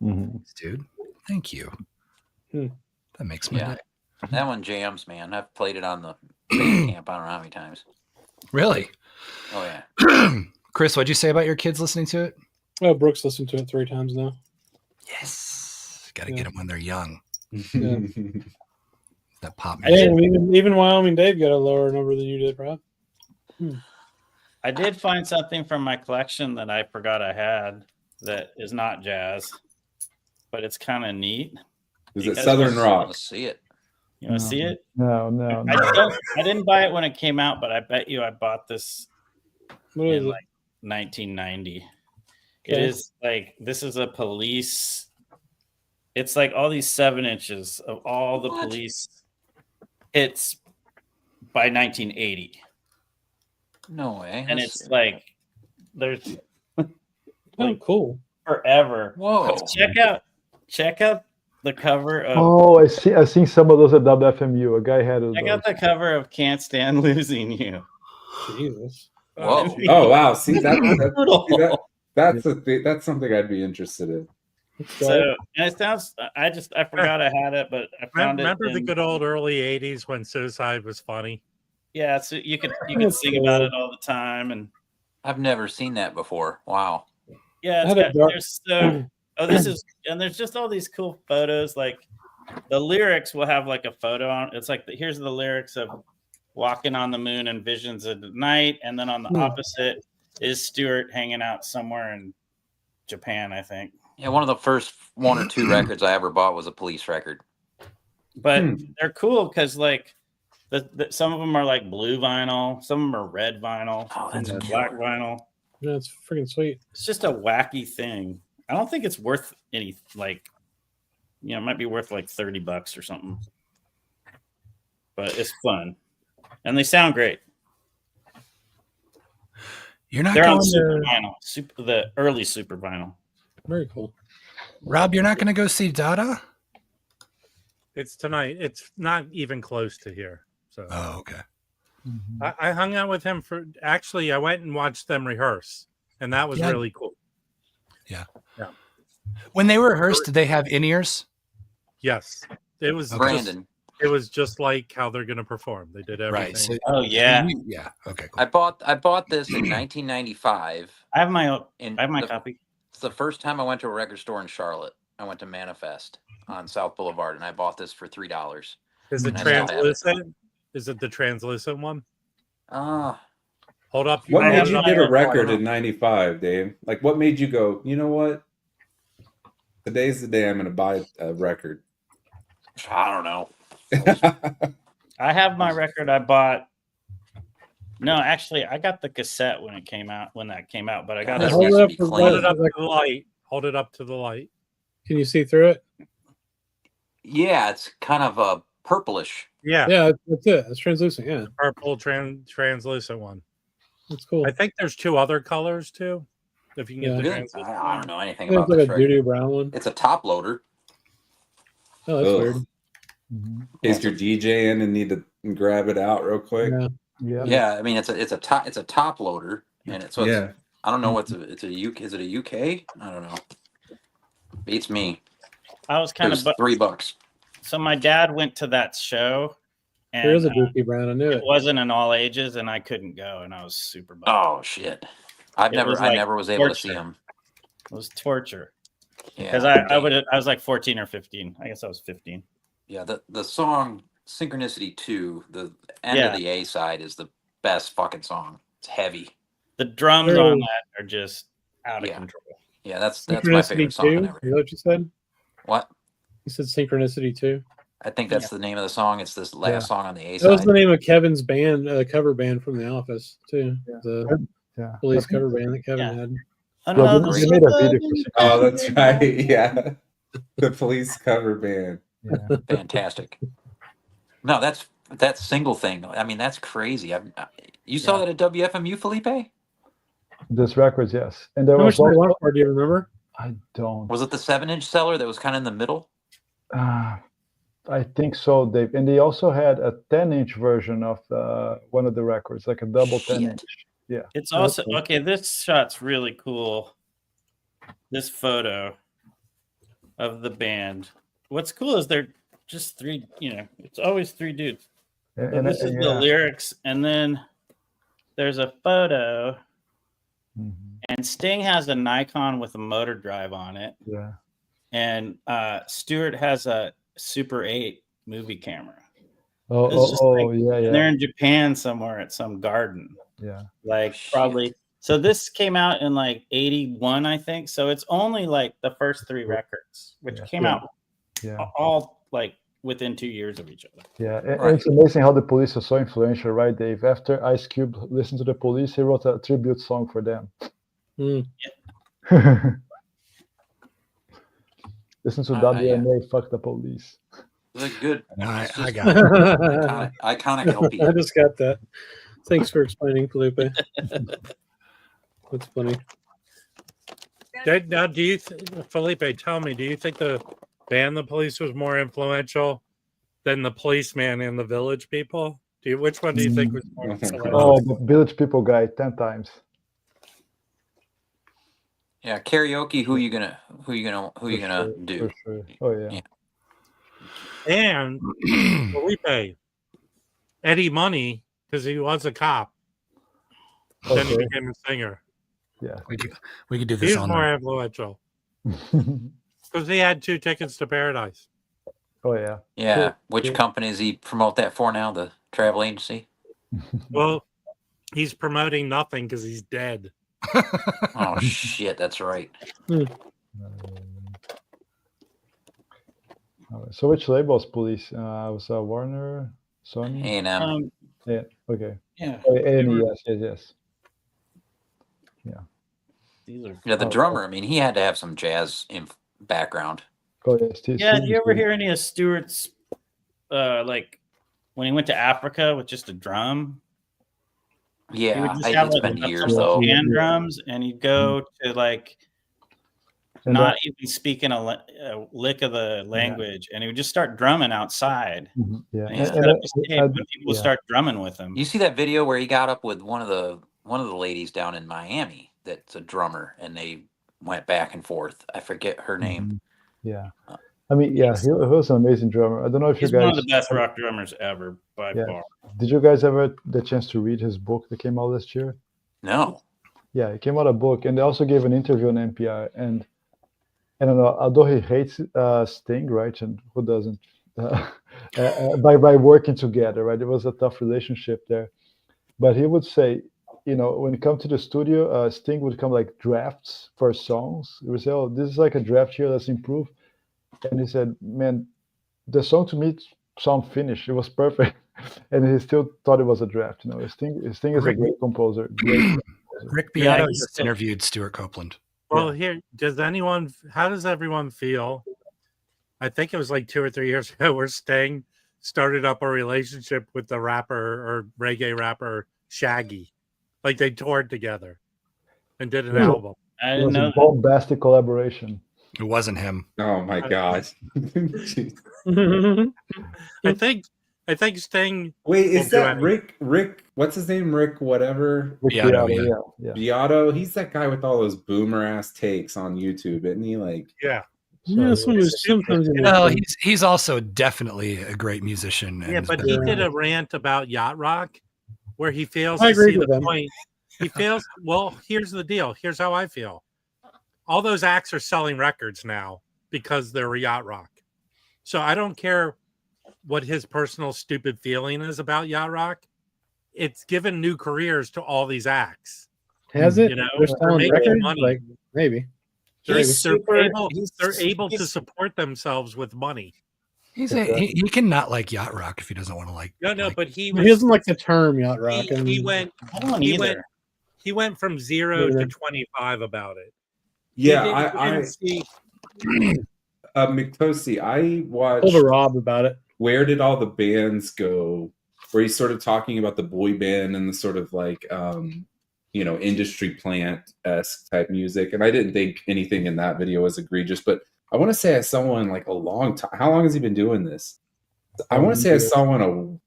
Speaker 2: Mhm.
Speaker 7: Dude. Thank you.
Speaker 1: Hmm.
Speaker 7: That makes me
Speaker 3: Yeah. That one jams, man. I've played it on the band camp. I don't know how many times.
Speaker 7: Really.
Speaker 3: Oh yeah.
Speaker 7: Chris, what'd you say about your kids listening to it?
Speaker 1: Oh, Brooks listened to it 3 times now.
Speaker 7: Yes. Got to
Speaker 1: Yeah.
Speaker 7: get them when they're young.
Speaker 1: Yeah.
Speaker 7: That pop
Speaker 1: Hey,
Speaker 7: music.
Speaker 1: even Wyoming Dave got a lower number than you did, Rob.
Speaker 8: I did find something from my collection that I forgot I had that is not jazz, but it's kind of neat.
Speaker 6: Is
Speaker 8: You
Speaker 6: it
Speaker 8: guys
Speaker 6: Southern
Speaker 3: I
Speaker 6: Rock?
Speaker 3: want to see it.
Speaker 8: You want to see it?
Speaker 2: No.
Speaker 8: I didn't buy it when it came out, but I bet you I bought this
Speaker 1: What is
Speaker 8: in
Speaker 1: it?
Speaker 8: like 1990. It
Speaker 1: Okay.
Speaker 8: is like this is a police. It's like all these 7 inches of all the
Speaker 3: What?
Speaker 8: police hits by 1980,
Speaker 3: No way.
Speaker 8: and
Speaker 3: Let's
Speaker 8: it's
Speaker 3: see.
Speaker 8: like there's
Speaker 1: Oh, cool.
Speaker 8: forever.
Speaker 3: Whoa.
Speaker 8: Check out the cover of.
Speaker 2: Oh, I've seen some of those at WFMU. A guy had
Speaker 8: I got the cover of "Can't Stand Losing You."
Speaker 1: Jesus.
Speaker 3: Whoa.
Speaker 6: Oh wow! See that's
Speaker 8: Brutal.
Speaker 6: that's a thing. That's something I'd be interested in.
Speaker 8: So and it sounds. I forgot I had it, but I found
Speaker 4: Remember
Speaker 8: it.
Speaker 4: the good old early '80s when suicide was funny?
Speaker 8: Yeah, so you could
Speaker 1: That's
Speaker 8: sing
Speaker 1: cool.
Speaker 8: about it all the time, and
Speaker 3: I've never seen that before. Wow.
Speaker 8: yeah,
Speaker 1: I had a dark-
Speaker 8: there's there's just all these cool photos. Like the lyrics will have like a photo on. It's like here's the lyrics of "Walking on the Moon" and "Visions of the Night," and then on the opposite is Stuart hanging out somewhere in Japan, I think.
Speaker 3: Yeah, one of the first 1 or 2 records I ever bought was a Police record.
Speaker 8: But they're cool because like some of them are like blue vinyl, some of them are red vinyl,
Speaker 3: Oh, that's
Speaker 8: and black vinyl.
Speaker 1: Yeah, it's freaking sweet.
Speaker 8: It's just a wacky thing. I don't think it's worth any it might be worth like $30 or something. But it's fun. And they sound great.
Speaker 7: You're not
Speaker 8: They're
Speaker 7: going
Speaker 8: on super
Speaker 7: to
Speaker 8: vinyl, the early super vinyl.
Speaker 1: Very cool.
Speaker 7: Rob. You're not going to go see Dada.
Speaker 4: It's tonight. It's not even close to here. So
Speaker 7: Oh, okay.
Speaker 4: I hung out with him I went and watched them rehearse, and that was really cool.
Speaker 7: Yeah.
Speaker 4: Yeah.
Speaker 7: When they rehearsed, did they have in-ears?
Speaker 4: Yes. It was
Speaker 3: Brandon.
Speaker 4: It was just like how they're going to perform. They did everything.
Speaker 7: Right. So,
Speaker 8: Oh yeah.
Speaker 7: Yeah. Okay. Cool.
Speaker 3: I bought this in 1995.
Speaker 8: I have my
Speaker 3: the,
Speaker 8: copy.
Speaker 3: It's the first time I went to a record store in Charlotte. I went to Manifest on South Boulevard, and I bought this for $3.
Speaker 4: Is it
Speaker 3: And I still have it.
Speaker 4: translucent? Is it the translucent one? Hold up.
Speaker 6: What
Speaker 4: might
Speaker 6: made
Speaker 4: have
Speaker 6: you
Speaker 4: it
Speaker 6: get
Speaker 4: on
Speaker 6: a
Speaker 4: your
Speaker 6: record
Speaker 4: phone.
Speaker 6: in '95, Dave? Like, what made you go? You know what? Today's the day I'm going to buy a record.
Speaker 3: I don't know.
Speaker 8: I have my record I bought. No, actually, I got the cassette when that came out, but I got
Speaker 3: This
Speaker 8: it.
Speaker 3: used to be
Speaker 4: Hold
Speaker 3: clean.
Speaker 4: it up to the light. Hold it up to the light.
Speaker 1: Can you see through it?
Speaker 3: Yeah, it's kind of a purplish.
Speaker 4: Yeah.
Speaker 1: Yeah, that's it. It's translucent. Yeah,
Speaker 4: Purple translucent one.
Speaker 1: that's cool.
Speaker 4: I think there's 2 other colors too. If you can get the
Speaker 3: Really?
Speaker 4: translucent.
Speaker 3: I don't know anything
Speaker 1: It's
Speaker 3: about
Speaker 1: like
Speaker 3: this
Speaker 1: a
Speaker 3: record.
Speaker 1: doo-doo brown one.
Speaker 3: It's a top loader.
Speaker 1: Oh, that's
Speaker 6: Ugh.
Speaker 1: weird.
Speaker 6: In case you're DJing and need to grab it out real quick.
Speaker 1: Yeah.
Speaker 3: Yeah, I mean it's a top loader, and it's
Speaker 6: Yeah.
Speaker 3: I don't know what's it's a UK. Is it a UK? I don't know. Beats me.
Speaker 8: I was kind
Speaker 3: There's
Speaker 8: of
Speaker 3: $3.
Speaker 8: so my dad went to that show, and
Speaker 1: There is a Dookie Brown. I knew
Speaker 8: it
Speaker 1: it.
Speaker 8: wasn't an all ages, and I couldn't go, and I was super bummed.
Speaker 3: Oh shit! I never was able to see
Speaker 8: torture.
Speaker 3: him.
Speaker 8: It was torture
Speaker 3: Yeah,
Speaker 8: because I was like 14 or 15. I guess I was 15.
Speaker 3: Yeah, the song Synchronicity 2, the end of the A side is the best fucking song. It's heavy.
Speaker 8: The drums
Speaker 1: Really?
Speaker 8: on that are just out of control.
Speaker 3: Yeah, that's my
Speaker 1: Synchronicity
Speaker 3: favorite song
Speaker 1: 2?
Speaker 3: I've
Speaker 1: Is
Speaker 3: ever
Speaker 1: that what you said?
Speaker 3: What?
Speaker 1: You said Synchronicity 2?
Speaker 3: I think that's the name of the song. It's this last song on the A
Speaker 1: That was
Speaker 3: side.
Speaker 1: the name of Kevin's band, cover band from The Office, too.
Speaker 2: Yeah.
Speaker 1: The police cover band that Kevin had.
Speaker 8: Another
Speaker 2: they made a video for
Speaker 6: Oh, that's right. Yeah. The police cover band.
Speaker 2: Yeah.
Speaker 3: Fantastic. No, that single thing. I mean, that's crazy. You saw that at WFMU, Felipe?
Speaker 2: This records, yes. And there
Speaker 1: How
Speaker 2: was
Speaker 1: much did they
Speaker 2: also,
Speaker 1: want for it? Do you remember?
Speaker 2: I don't.
Speaker 3: Was it the 7-inch seller that was kind of in the middle?
Speaker 2: I think so, Dave. And they also had a 10-inch version of one of the records, like a double 10-inch. Yeah.
Speaker 8: It's also okay. This shot's really cool. This photo of the band. What's cool is they're just 3. It's always 3 dudes. So this is the lyrics, and then there's a photo, and Sting has a Nikon with a motor drive on it.
Speaker 2: Yeah.
Speaker 8: And Stuart has a Super 8 movie camera.
Speaker 2: Yeah.
Speaker 8: And they're in Japan somewhere at some garden.
Speaker 2: Yeah.
Speaker 8: Like probably. So this came out in like 81, I think. So it's only like the first 3 records, which came out all like within 2 years of each other.
Speaker 2: Yeah. And it's amazing how the Police are so influential, right, Dave? After Ice Cube listened to the Police, he wrote a tribute song for them. Listen to WMA, fuck the police.
Speaker 3: It's good.
Speaker 7: I got
Speaker 3: it. Iconic LP.
Speaker 1: I just got that. Thanks for explaining, Felipe. That's funny.
Speaker 4: Now, Felipe, tell me, do you think the Ban the Police was more influential than the Policeman and the Village People? Which one do you think was more influential?
Speaker 2: Oh, the Village People guy, 10 times.
Speaker 3: Yeah, karaoke. Who you gonna do?
Speaker 2: For sure. Oh yeah.
Speaker 4: And Felipe, Eddie Money, because he was a cop. Then he became a singer.
Speaker 2: Yeah.
Speaker 7: We could do this
Speaker 4: He's
Speaker 7: all
Speaker 4: more
Speaker 7: night.
Speaker 4: influential. Because he had 2 tickets to paradise.
Speaker 2: Oh yeah.
Speaker 3: Yeah. Which company does he promote that for now? The travel agency?
Speaker 4: Well, he's promoting nothing because he's dead.
Speaker 3: Oh shit, that's right.
Speaker 2: So which labels, Police? Was Warner, Sony?
Speaker 3: A&M.
Speaker 2: Yeah. Okay.
Speaker 8: Yeah.
Speaker 2: Oh, A&E, yes.
Speaker 3: Yeah, the drummer. I mean, he had to have some jazz background.
Speaker 2: Oh yes.
Speaker 8: Yeah. Do you ever hear any of Stewart's, like when he went to Africa with just a drum? He would
Speaker 3: Yeah,
Speaker 8: just have,
Speaker 3: it's
Speaker 8: like,
Speaker 3: been
Speaker 8: a
Speaker 3: years
Speaker 8: couple
Speaker 3: though.
Speaker 8: of hand drums, and he'd go to like
Speaker 2: And
Speaker 8: not even speaking a lick of the language, and he would just start drumming outside.
Speaker 2: Yeah.
Speaker 8: And he'd set up his tape, and people would start drumming with him.
Speaker 3: You see that video where he got up with one of the ladies down in Miami that's a drummer, and they went back and forth. I forget her name.
Speaker 2: Yeah. I mean, yeah, he was an amazing drummer. I don't know if
Speaker 8: He's
Speaker 2: you guys.
Speaker 8: one of the best rock drummers ever by far.
Speaker 2: Did you guys ever the chance to read his book that came out last year?
Speaker 3: No.
Speaker 2: Yeah, it came out a book, and they also gave an interview on NPR. And I don't know, although he hates Sting, right? And who doesn't? By working together, right? It was a tough relationship there. But he would say, when it comes to the studio, Sting would come like drafts for songs. He would say, "Oh, this is like a draft here. Let's improve." And he said, "Man, the song to me sound finished. It was perfect." And he still thought it was a draft. Sting is a great composer.
Speaker 7: Rick Beato just interviewed Stuart Copeland.
Speaker 4: Well, how does everyone feel? I think it was like 2 or 3 years ago where Sting started up a relationship with the rapper or reggae rapper Shaggy. Like they toured together and did an album.
Speaker 8: I didn't know
Speaker 2: that. Bombastic collaboration.
Speaker 7: It wasn't him.
Speaker 6: Oh my god.
Speaker 4: I think Sting.
Speaker 6: Wait, is that Rick? What's his name? Rick whatever.
Speaker 2: Beato.
Speaker 6: Beato. He's that guy with all those boomer ass takes on YouTube, isn't he? Like,
Speaker 4: yeah.
Speaker 7: He's also definitely a great musician.
Speaker 4: Yeah, but he did a rant about yacht rock where he fails to see the point. He fails. Well, here's the deal. Here's how I feel. All those acts are selling records now because they're yacht rock. So I don't care what his personal stupid feeling is about yacht rock. It's given new careers to all these acts.
Speaker 1: Has it?
Speaker 4: They're selling records, money.
Speaker 1: Like maybe.
Speaker 4: They're able to support themselves with money.
Speaker 7: He can not like yacht rock if he doesn't want to like.
Speaker 4: No, but he
Speaker 1: doesn't like the term yacht rock.
Speaker 4: He went from 0 to 25 about it.
Speaker 6: Yeah, McToasty, I watched.
Speaker 1: Told Rob about it.
Speaker 6: Where did all the bands go? Where he's sort of talking about the boy band and the sort of like industry plant-esque type music. And I didn't think anything in that video was egregious, but I want to say I saw one like a long time. How long has he been doing this? I want to say I saw one.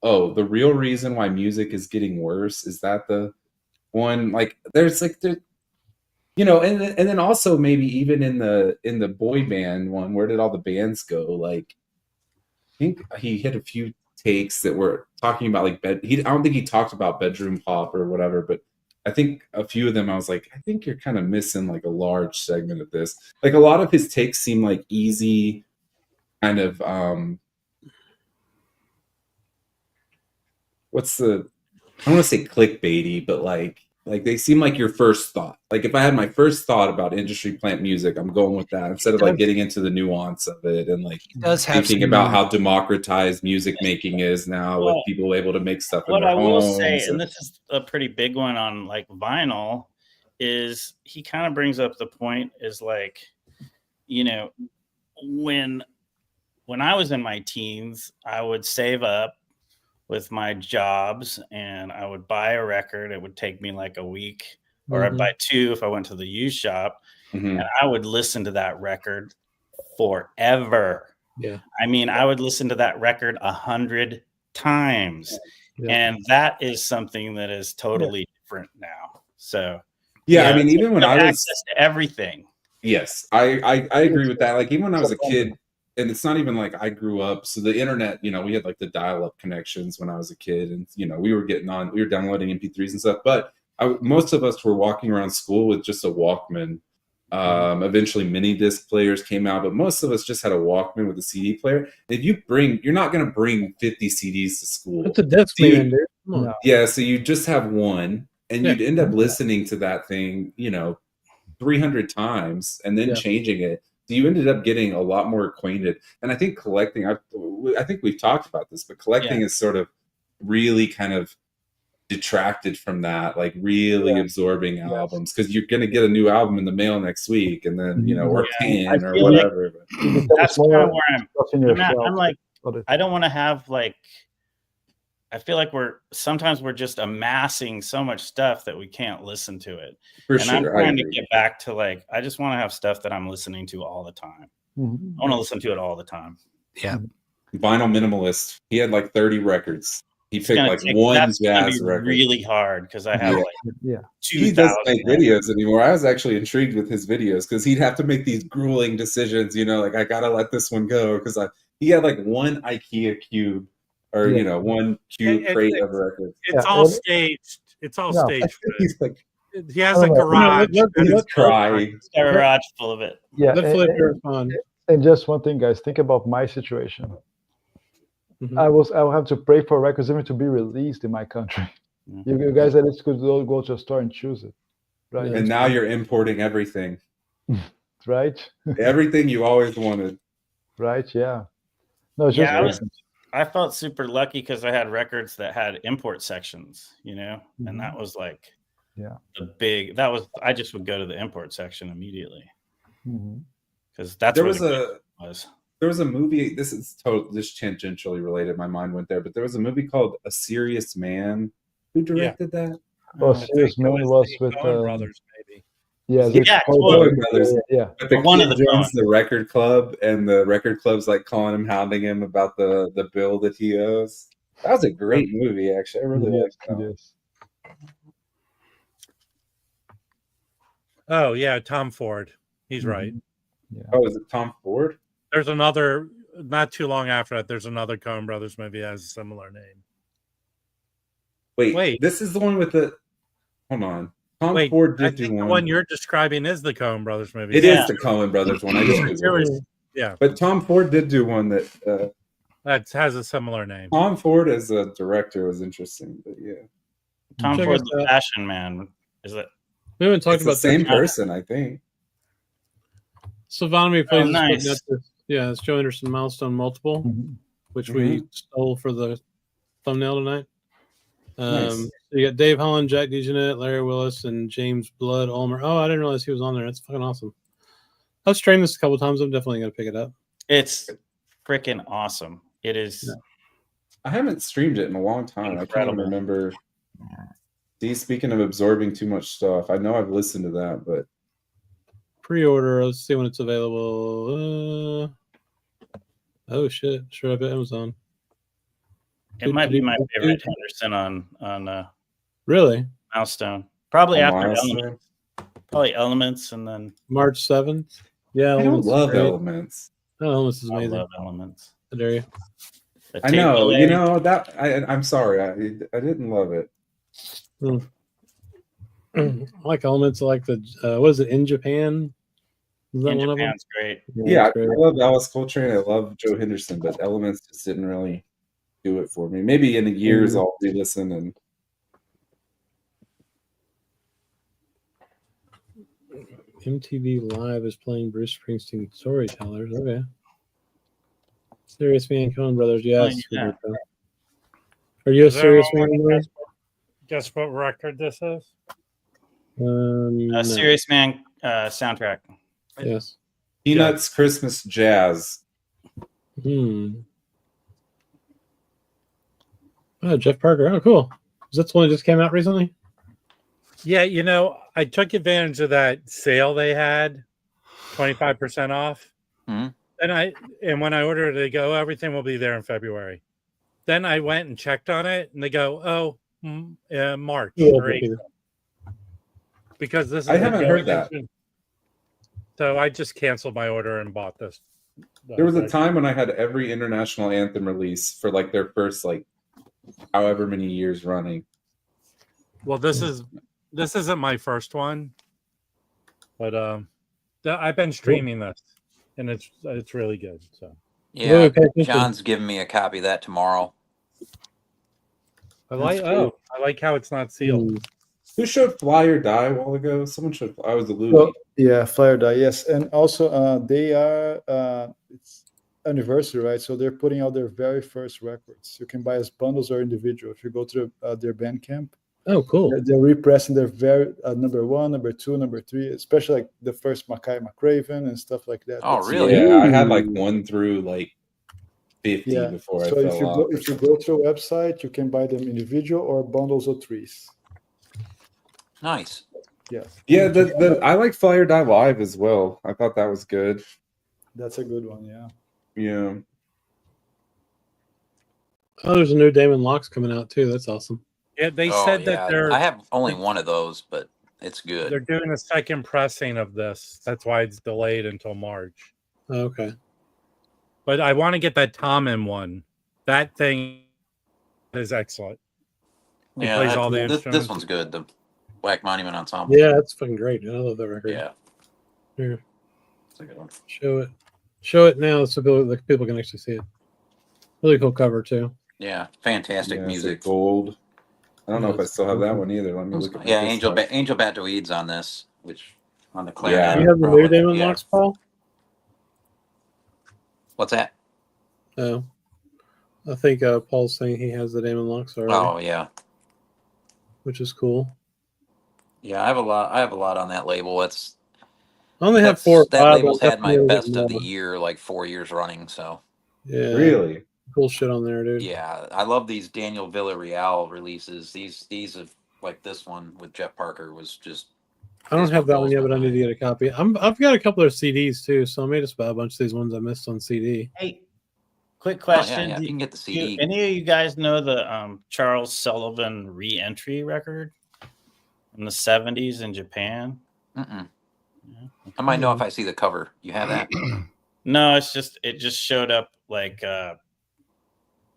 Speaker 6: The real reason why music is getting worse, is that the one? Like there's like and then also maybe even in the boy band one, where did all the bands go? Like I think he hit a few takes that were talking about like I don't think he talked about bedroom pop or whatever, but I think a few of them I was like, I think you're kind of missing like a large segment of this. Like a lot of his takes seem like easy kind of I don't want to say clickbaity, but like they seem like your first thought. Like if I had my first thought about industry plant music, I'm going with that instead of like getting into the nuance of it and like thinking about how democratized music making is now with people able to make stuff in their homes.
Speaker 8: What I will say, and this is a pretty big one on like vinyl, is he kind of brings up the point is like, when I was in my teens, I would save up with my jobs and I would buy a record. It would take me like a week, or I'd buy 2 if I went to the used shop, and I would listen to that record forever.
Speaker 1: Yeah.
Speaker 8: I mean, I would listen to that record 100 times.
Speaker 1: Yeah.
Speaker 8: And that is something that is totally different now. So
Speaker 6: I mean, even when I was
Speaker 8: access to everything.
Speaker 6: Yes, I agree with that. Like even when I was a kid, and it's not even like I grew up. So the internet, we had like the dial-up connections when I was a kid, and we were downloading MP3s and stuff. But most of us were walking around school with just a Walkman. Eventually, mini disc players came out, but most of us just had a Walkman with a CD player. If you're not going to bring 50 CDs to school.
Speaker 1: It's a disc, man, dude. Come on.
Speaker 6: Yeah, so you just have one, and you'd end up listening to that thing, 300 times and then changing it. So you ended up getting a lot more acquainted. And I think collecting, I think we've talked about this, but collecting is sort of really kind of detracted from that, like really absorbing albums, because you're going to get a new album in the mail next week, and then, or 10 or whatever.
Speaker 8: Like, that's kind of where I'm like, I don't want to have like, I feel like we're just amassing so much stuff that we can't listen to it. I'm trying to get back to like, I just want to have stuff that I'm listening to all the time. I want to listen to it all the
Speaker 7: Yeah.
Speaker 6: Vinyl minimalist. He had like 30 records. He picked like one jazz record.
Speaker 8: Really hard because I have
Speaker 6: He doesn't make videos anymore. I was actually intrigued with his videos because he'd have to make these grueling decisions. Like I gotta let this one go because he had like one IKEA cube. Or one cube crate of records.
Speaker 4: It's all staged. It's all staged.
Speaker 6: He's like,
Speaker 4: he has a garage.
Speaker 6: He's crying.
Speaker 8: A garage full of it.
Speaker 2: Yeah. And just one thing, guys. Think about my situation. I will have to pray for records even to be released in my country. You guys at least could go to a store and choose it, right?
Speaker 6: And now you're importing everything,
Speaker 2: right?
Speaker 6: Everything you always wanted,
Speaker 2: right? Yeah. No, it's just
Speaker 8: I felt super lucky because I had records that had import sections, and that was like, I just would go to the import section immediately because that's
Speaker 6: there was a movie. This is just tangentially related. My mind went there, but there was a movie called A Serious Man. Who directed that?
Speaker 2: Oh, Serious Man was with
Speaker 4: brothers, maybe.
Speaker 6: Coen Brothers.
Speaker 2: Yeah.
Speaker 6: But the one of the record club, and the record club's like calling him, hounding him about the bill that he owes. That was a great movie, actually. I really liked that.
Speaker 4: Oh yeah, Tom Ford. He's right.
Speaker 2: Yeah.
Speaker 6: Oh, is it Tom Ford?
Speaker 4: There's another. Not too long after that, there's another Coen Brothers movie that has a similar name.
Speaker 6: Wait. This is the one with the. Hold on. Tom Ford did do one.
Speaker 4: The one you're describing is the Coen Brothers movie.
Speaker 6: It is the Coen Brothers one.
Speaker 4: Yeah.
Speaker 6: But Tom Ford did do one that
Speaker 4: has a similar name.
Speaker 6: Tom Ford as a director was interesting, but yeah.
Speaker 8: Tom Ford, the Fashion Man. Is it?
Speaker 1: We haven't talked about
Speaker 6: the same person, I think.
Speaker 1: Sylvanomy plays.
Speaker 8: Oh, nice.
Speaker 1: It's Joe Anderson Milestone Multiple, which we stole for the thumbnail tonight.
Speaker 6: Nice.
Speaker 1: So you got Dave Holland, Jack DeJohnette, Larry Willis, and James Blood Ulmer. Oh, I didn't realize he was on there. That's fucking awesome. I've streamed this a couple times. I'm definitely going to pick it up.
Speaker 8: It's freaking awesome. It is.
Speaker 6: Yeah. I haven't streamed it in a long time.
Speaker 8: Incredible.
Speaker 6: I can't remember. See, speaking of absorbing too much stuff, I know I've listened to that, but
Speaker 1: pre-order. Let's see when it's available. Oh shit! Sure, up at Amazon.
Speaker 8: It might be my favorite Henderson on
Speaker 1: really
Speaker 8: Milestone. Probably after
Speaker 6: Milestone.
Speaker 8: Elements. Probably Elements, and then
Speaker 1: March 7th. Yeah,
Speaker 6: I don't love Elements.
Speaker 1: Oh, Elements is amazing.
Speaker 8: I love Elements.
Speaker 1: How dare you?
Speaker 6: I know. That I'm sorry. I didn't love it.
Speaker 1: I like Elements. I like the what is it in Japan? Is that
Speaker 8: In
Speaker 1: one
Speaker 8: Japan's
Speaker 1: of them?
Speaker 8: great.
Speaker 6: Yeah, I love Alice Coltrane. I love Joe Henderson, but Elements just didn't really do it for me. Maybe in years I'll re-listen and.
Speaker 1: MTV Live is playing Bruce Springsteen Storytellers. Okay. Serious Man, Coen Brothers. Yes.
Speaker 8: Yeah.
Speaker 1: Are you a Serious Man?
Speaker 4: Guess what record this is?
Speaker 1: No.
Speaker 8: Serious Man soundtrack.
Speaker 1: Yes.
Speaker 6: Peanuts Christmas Jazz.
Speaker 1: Oh, Jeff Parker. Oh, cool. Is that the one that just came out recently?
Speaker 4: Yeah, I took advantage of that sale they had, 25% off.
Speaker 3: Mm-hmm.
Speaker 4: And when I ordered it, they go, everything will be there in February. Then I went and checked on it, and they go, March or April. Because this is
Speaker 6: I haven't heard that.
Speaker 4: So I just canceled my order and bought this.
Speaker 6: There was a time when I had every international anthem release for like their first like however many years running.
Speaker 4: Well, this isn't my first one, but I've been streaming this, and it's really good. So
Speaker 3: yeah, John's giving me a copy of that tomorrow.
Speaker 4: I like how it's not sealed.
Speaker 6: Who showed Fly or Die a while ago? Someone showed. I was the Louis.
Speaker 2: Well, yeah, Fly or Die. Yes, and also they are it's anniversary, right? So they're putting out their very first records. You can buy as bundles or individual. If you go to their Bandcamp.
Speaker 1: Oh, cool!
Speaker 2: They're repressing their very number 1, number 2, number 3, especially like the first Mackay McRaven and stuff like that.
Speaker 3: Oh, really?
Speaker 6: Yeah, I had like 1 through like 50 before.
Speaker 2: So if you go to a website, you can buy them individual or bundles of 3s.
Speaker 3: Nice.
Speaker 2: Yeah.
Speaker 6: Yeah, I like Fly or Die Live as well. I thought that was good.
Speaker 2: That's a good one, yeah.
Speaker 6: Yeah.
Speaker 1: Oh, there's a new Damon Locks coming out too. That's awesome.
Speaker 4: Yeah, they said that they're.
Speaker 3: I have only one of those, but it's good.
Speaker 4: They're doing a second pressing of this. That's why it's delayed until March.
Speaker 1: Okay.
Speaker 4: But I want to get that Tommen one. That thing is excellent. He plays all the instruments.
Speaker 3: This one's good. The Black Monument Ensemble.
Speaker 1: Yeah, that's fucking great. I love that record.
Speaker 3: Yeah.
Speaker 1: Here.
Speaker 3: It's a good one.
Speaker 1: Show it now so people can actually see it. Really cool cover too.
Speaker 3: Yeah, fantastic music.
Speaker 6: Gold. I don't know if I still have that one either. Let me look at
Speaker 3: Angel Batuide's on this, which on the clarinet.
Speaker 1: Yeah. You have the new Damon Locks, Paul?
Speaker 3: What's that?
Speaker 1: Oh, I think Paul's saying he has the Damon Locks already.
Speaker 3: Oh yeah,
Speaker 1: which is cool.
Speaker 3: Yeah, I have a lot on that label. I
Speaker 1: only have 4 or 5.
Speaker 3: That label's had my best of the year like 4 years running. So
Speaker 1: yeah,
Speaker 6: really
Speaker 1: cool shit on there, dude.
Speaker 3: Yeah, I love these Daniel Villarreal releases. These have like this one with Jeff Parker was just.
Speaker 1: I don't have that one yet, but I need to get a copy. I've got a couple of CDs too, so I may just buy a bunch of these ones I missed on CD.
Speaker 8: Hey, quick question:
Speaker 3: you can get the CD.
Speaker 8: Do any of you guys know the Charles Sullivan re-entry record in the '70s in Japan?
Speaker 3: Mm-mm. Yeah. I might know if I see the cover. You have that?
Speaker 8: No, it just showed up like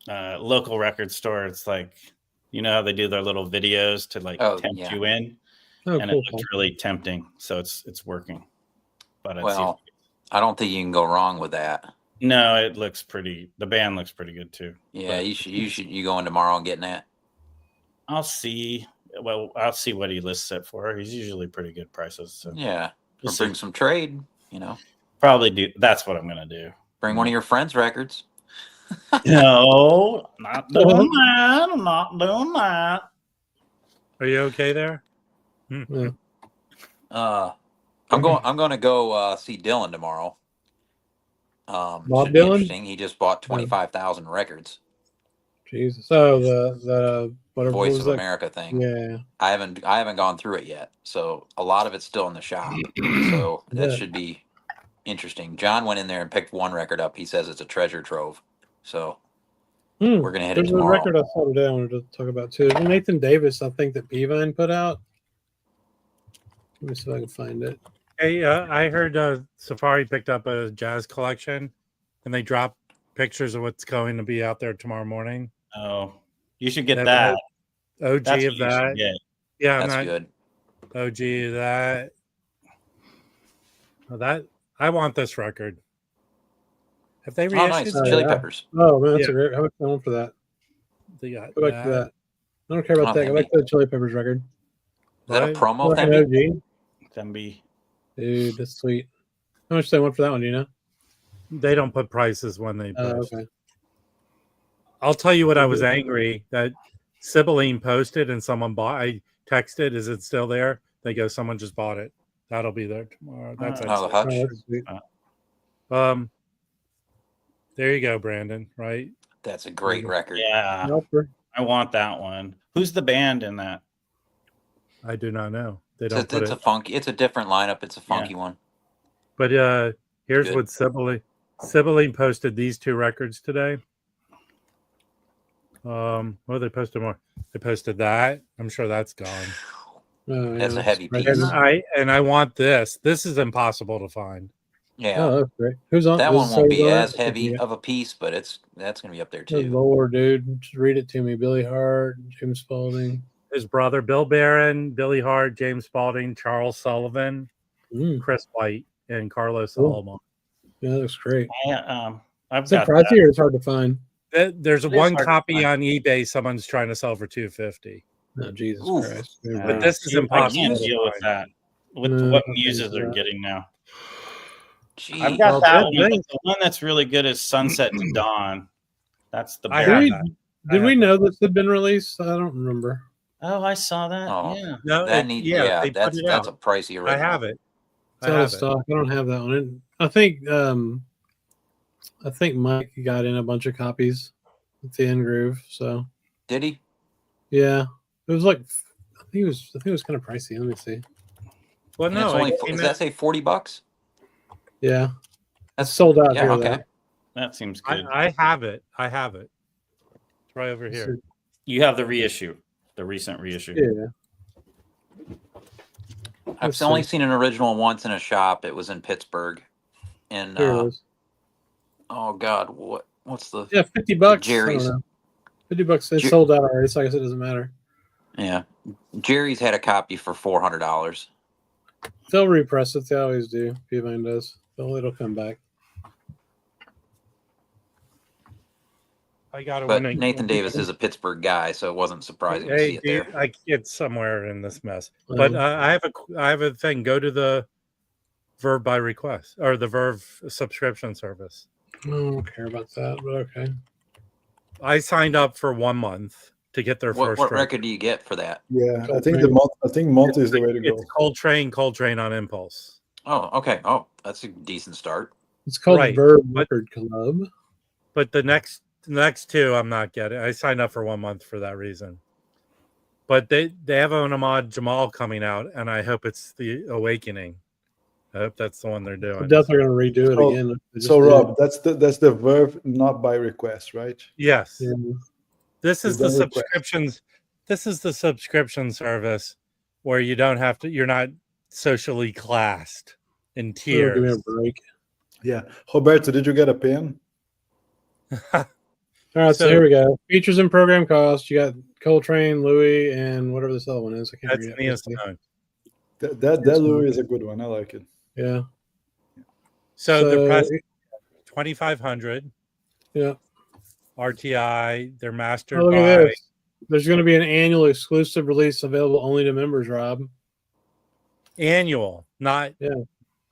Speaker 8: local record store. It's like, you know how they do their little videos to like tempt you in.
Speaker 1: Oh,
Speaker 8: and
Speaker 1: cool.
Speaker 8: it looked really tempting, so it's working. But
Speaker 3: I don't think you can go wrong with that.
Speaker 8: No, it looks pretty. The band looks pretty good too.
Speaker 3: Yeah, you go in tomorrow and getting that.
Speaker 8: I'll see. Well, I'll see what he lists it for. He's usually pretty good prices. So
Speaker 3: yeah, or bring some trade.
Speaker 8: Probably do. That's what I'm gonna do.
Speaker 3: Bring one of your friends' records.
Speaker 8: No, not doing that. I'm not doing that.
Speaker 4: Are you okay there?
Speaker 1: Yeah.
Speaker 3: I'm going to go see Dylan tomorrow.
Speaker 1: Bob
Speaker 3: should be
Speaker 1: Dylan?
Speaker 3: interesting. He just bought 25,000 records.
Speaker 1: Jesus. Oh, the whatever
Speaker 3: Voice of America thing.
Speaker 1: Yeah.
Speaker 3: I haven't gone through it yet, so a lot of it's still in the shop. So that should be interesting. John went in there and picked one record up. He says it's a treasure trove. So we're gonna hit it tomorrow.
Speaker 1: There's a record I saw today I wanted to talk about too. There's Nathan Davis, I think, that Peavine put out. Let me see if I can find it.
Speaker 4: Hey, I heard Safari picked up a jazz collection, and they dropped pictures of what's going to be out there tomorrow morning.
Speaker 8: Oh, you should get that.
Speaker 4: OG
Speaker 8: That's
Speaker 4: of that. Yeah,
Speaker 3: that's good.
Speaker 4: OG of that. That I want this record. Have they reissued?
Speaker 3: Oh, nice. Chili Peppers.
Speaker 1: Oh man, that's a great. How much I want for that?
Speaker 4: They got
Speaker 1: Go back to that. I don't care about that. Go back to the Chili Peppers record.
Speaker 3: Is that a promo?
Speaker 8: Themby.
Speaker 1: Dude, that's sweet. How much do they want for that one? Do you know?
Speaker 4: They don't put prices when they post.
Speaker 1: Okay.
Speaker 4: I'll tell you what I was angry that Sibylline posted and someone bought. I texted, "Is it still there?" They go, "Someone just bought it. That'll be there tomorrow." That's there you go, Brandon. Right?
Speaker 3: That's a great record.
Speaker 8: Yeah, I want that one. Who's the band in that?
Speaker 4: I do not know. They don't.
Speaker 3: It's a funky. It's a different lineup. It's a funky one.
Speaker 4: But here's what Sibylline posted these 2 records today. Well, they posted more. They posted that. I'm sure that's gone.
Speaker 1: Oh,
Speaker 3: That's a heavy piece.
Speaker 4: And I want this. This is impossible to find.
Speaker 3: Yeah.
Speaker 1: Oh, that's great. Who's on?
Speaker 3: That
Speaker 1: Is
Speaker 3: one won't be
Speaker 1: Sarah
Speaker 3: as heavy of a piece, but that's going to be up there
Speaker 1: Good
Speaker 3: too.
Speaker 1: Lord, dude. Just read it to me. Billy Hart, James Spaulding.
Speaker 4: His brother, Bill Barron, Billy Hart, James Spaulding, Charles Sullivan, Chris White, and Carlos Alomar.
Speaker 1: Yeah, that looks great.
Speaker 8: I've
Speaker 1: Is
Speaker 8: got
Speaker 1: it pricey
Speaker 8: that.
Speaker 1: or it's hard to find?
Speaker 4: There's
Speaker 8: It is
Speaker 4: one
Speaker 8: hard to
Speaker 4: copy
Speaker 8: find.
Speaker 4: on eBay someone's trying to sell for $250.
Speaker 1: Oh, Jesus
Speaker 3: Oof.
Speaker 1: Christ.
Speaker 4: But this is
Speaker 8: I
Speaker 4: impossible
Speaker 8: can't
Speaker 4: to
Speaker 8: deal with
Speaker 4: find.
Speaker 8: that. With
Speaker 1: No,
Speaker 8: what
Speaker 1: I can't
Speaker 8: muses
Speaker 1: do
Speaker 8: are
Speaker 1: that.
Speaker 8: getting now.
Speaker 3: Jeez.
Speaker 8: I've got
Speaker 4: Well,
Speaker 8: that
Speaker 4: good
Speaker 8: one.
Speaker 4: thing.
Speaker 8: But the one that's really good is Sunset to Dawn. That's the
Speaker 4: I
Speaker 8: bear.
Speaker 4: have
Speaker 1: Did we,
Speaker 4: that.
Speaker 1: did
Speaker 4: I
Speaker 1: we
Speaker 4: have
Speaker 1: know this had been released? I don't remember.
Speaker 8: Oh, I saw that.
Speaker 3: Oh,
Speaker 8: Yeah.
Speaker 4: No,
Speaker 3: that need,
Speaker 4: they put
Speaker 3: that's
Speaker 4: it
Speaker 3: that's
Speaker 4: out.
Speaker 3: a pricey original.
Speaker 4: I have it.
Speaker 1: It's out of stock. I don't have that one. I think Mike got in a bunch of copies at the end groove. So
Speaker 3: Did he?
Speaker 1: yeah, it was like I think it was kind of pricey. Let me see.
Speaker 4: Well,
Speaker 3: And
Speaker 4: no,
Speaker 3: it's only,
Speaker 4: it came
Speaker 3: does
Speaker 4: out-
Speaker 3: that say $40?
Speaker 1: Yeah,
Speaker 3: That's
Speaker 1: it's sold out
Speaker 3: yeah,
Speaker 1: here.
Speaker 3: okay.
Speaker 1: Though.
Speaker 8: That seems good.
Speaker 4: I have it. I have it. It's right over here.
Speaker 8: You have the reissue, the recent reissue.
Speaker 1: Yeah.
Speaker 3: I've
Speaker 1: Let's
Speaker 3: only
Speaker 1: see.
Speaker 3: seen an original once in a shop. It was in Pittsburgh. And
Speaker 1: Here it is.
Speaker 3: oh God, what's the
Speaker 1: Yeah, $50.
Speaker 3: Jerry's.
Speaker 1: I don't know. $50. It's
Speaker 3: Jer-
Speaker 1: sold out already, so I guess it doesn't matter.
Speaker 3: Yeah. Jerry's had a copy for $400.
Speaker 1: They'll repress it. They always do. Peavine does. It'll come back.
Speaker 4: I got it.
Speaker 3: But Nathan Davis is a Pittsburgh guy, so it wasn't surprising to see it there.
Speaker 4: It's somewhere in this mess. But I have a thing. Go to the Verve by request or the Verve subscription service.
Speaker 1: I don't care about that, but okay.
Speaker 4: I signed up for 1 month to get their first.
Speaker 3: What record do you get for that?
Speaker 2: Yeah, I think month is the way to go.
Speaker 4: It's Coltrane on Impulse.
Speaker 3: Oh, okay. Oh, that's a decent start.
Speaker 1: It's called
Speaker 4: Right,
Speaker 1: Verve Record Club.
Speaker 4: But the next 2 I'm not getting. I signed up for 1 month for that reason. But they have an Ahmad Jamal coming out, and I hope it's the Awakening. I hope that's the one they're doing.
Speaker 1: They're definitely going to redo it again.
Speaker 2: So Rob, that's the Verve not by request, right?
Speaker 4: Yes.
Speaker 1: Yeah.
Speaker 4: This is the subscriptions. This is the subscription service where you don't have to. You're not socially classed in tiers.
Speaker 1: Give me a break.
Speaker 2: Yeah, Roberto, did you get a pen?
Speaker 1: All right, so here we go. Features and program cost. You got Coltrane, Louis, and whatever this other one is. I can't
Speaker 4: That's
Speaker 1: read it.
Speaker 4: Simone.
Speaker 2: That Louis is a good one. I like it.
Speaker 1: Yeah.
Speaker 4: So the price 2,500.
Speaker 1: Yeah.
Speaker 4: RTI. They're mastered
Speaker 1: Oh, look
Speaker 4: by.
Speaker 1: at this. There's going to be an annual exclusive release available only to members, Rob.
Speaker 4: Annual, not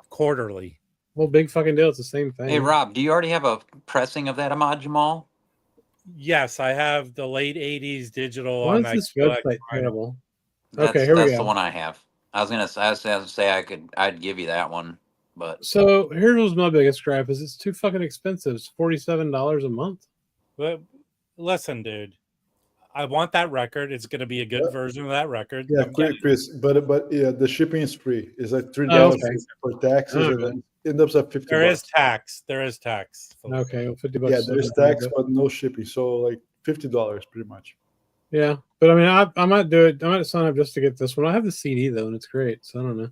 Speaker 4: quarterly.
Speaker 1: Well, big fucking deal. It's the same thing.
Speaker 3: Hey, Rob, do you already have a pressing of that Ahmad Jamal?
Speaker 4: Yes, I have the late 80s digital
Speaker 1: Why
Speaker 4: on
Speaker 1: is this
Speaker 4: that.
Speaker 1: website terrible?
Speaker 3: That's,
Speaker 1: here we
Speaker 3: that's
Speaker 1: go.
Speaker 3: the one I have. I was gonna say I'd give you that one, but
Speaker 1: So here's my biggest gripe: is it's too fucking expensive. It's $47 a month.
Speaker 4: But listen, dude, I want that record. It's going to be a good version of that record.
Speaker 2: Yeah, Chris, but yeah, the shipping is free. It's like $3
Speaker 1: okay.
Speaker 2: for taxes, and then it ends up at $50.
Speaker 4: There is tax. There is tax.
Speaker 1: Okay, well, $50.
Speaker 2: Yeah, there's tax, but no shipping. So like $50 pretty much.
Speaker 1: Yeah, but I mean, I might do it. I might sign up just to get this one. I have the CD though, and it's great. So I don't know.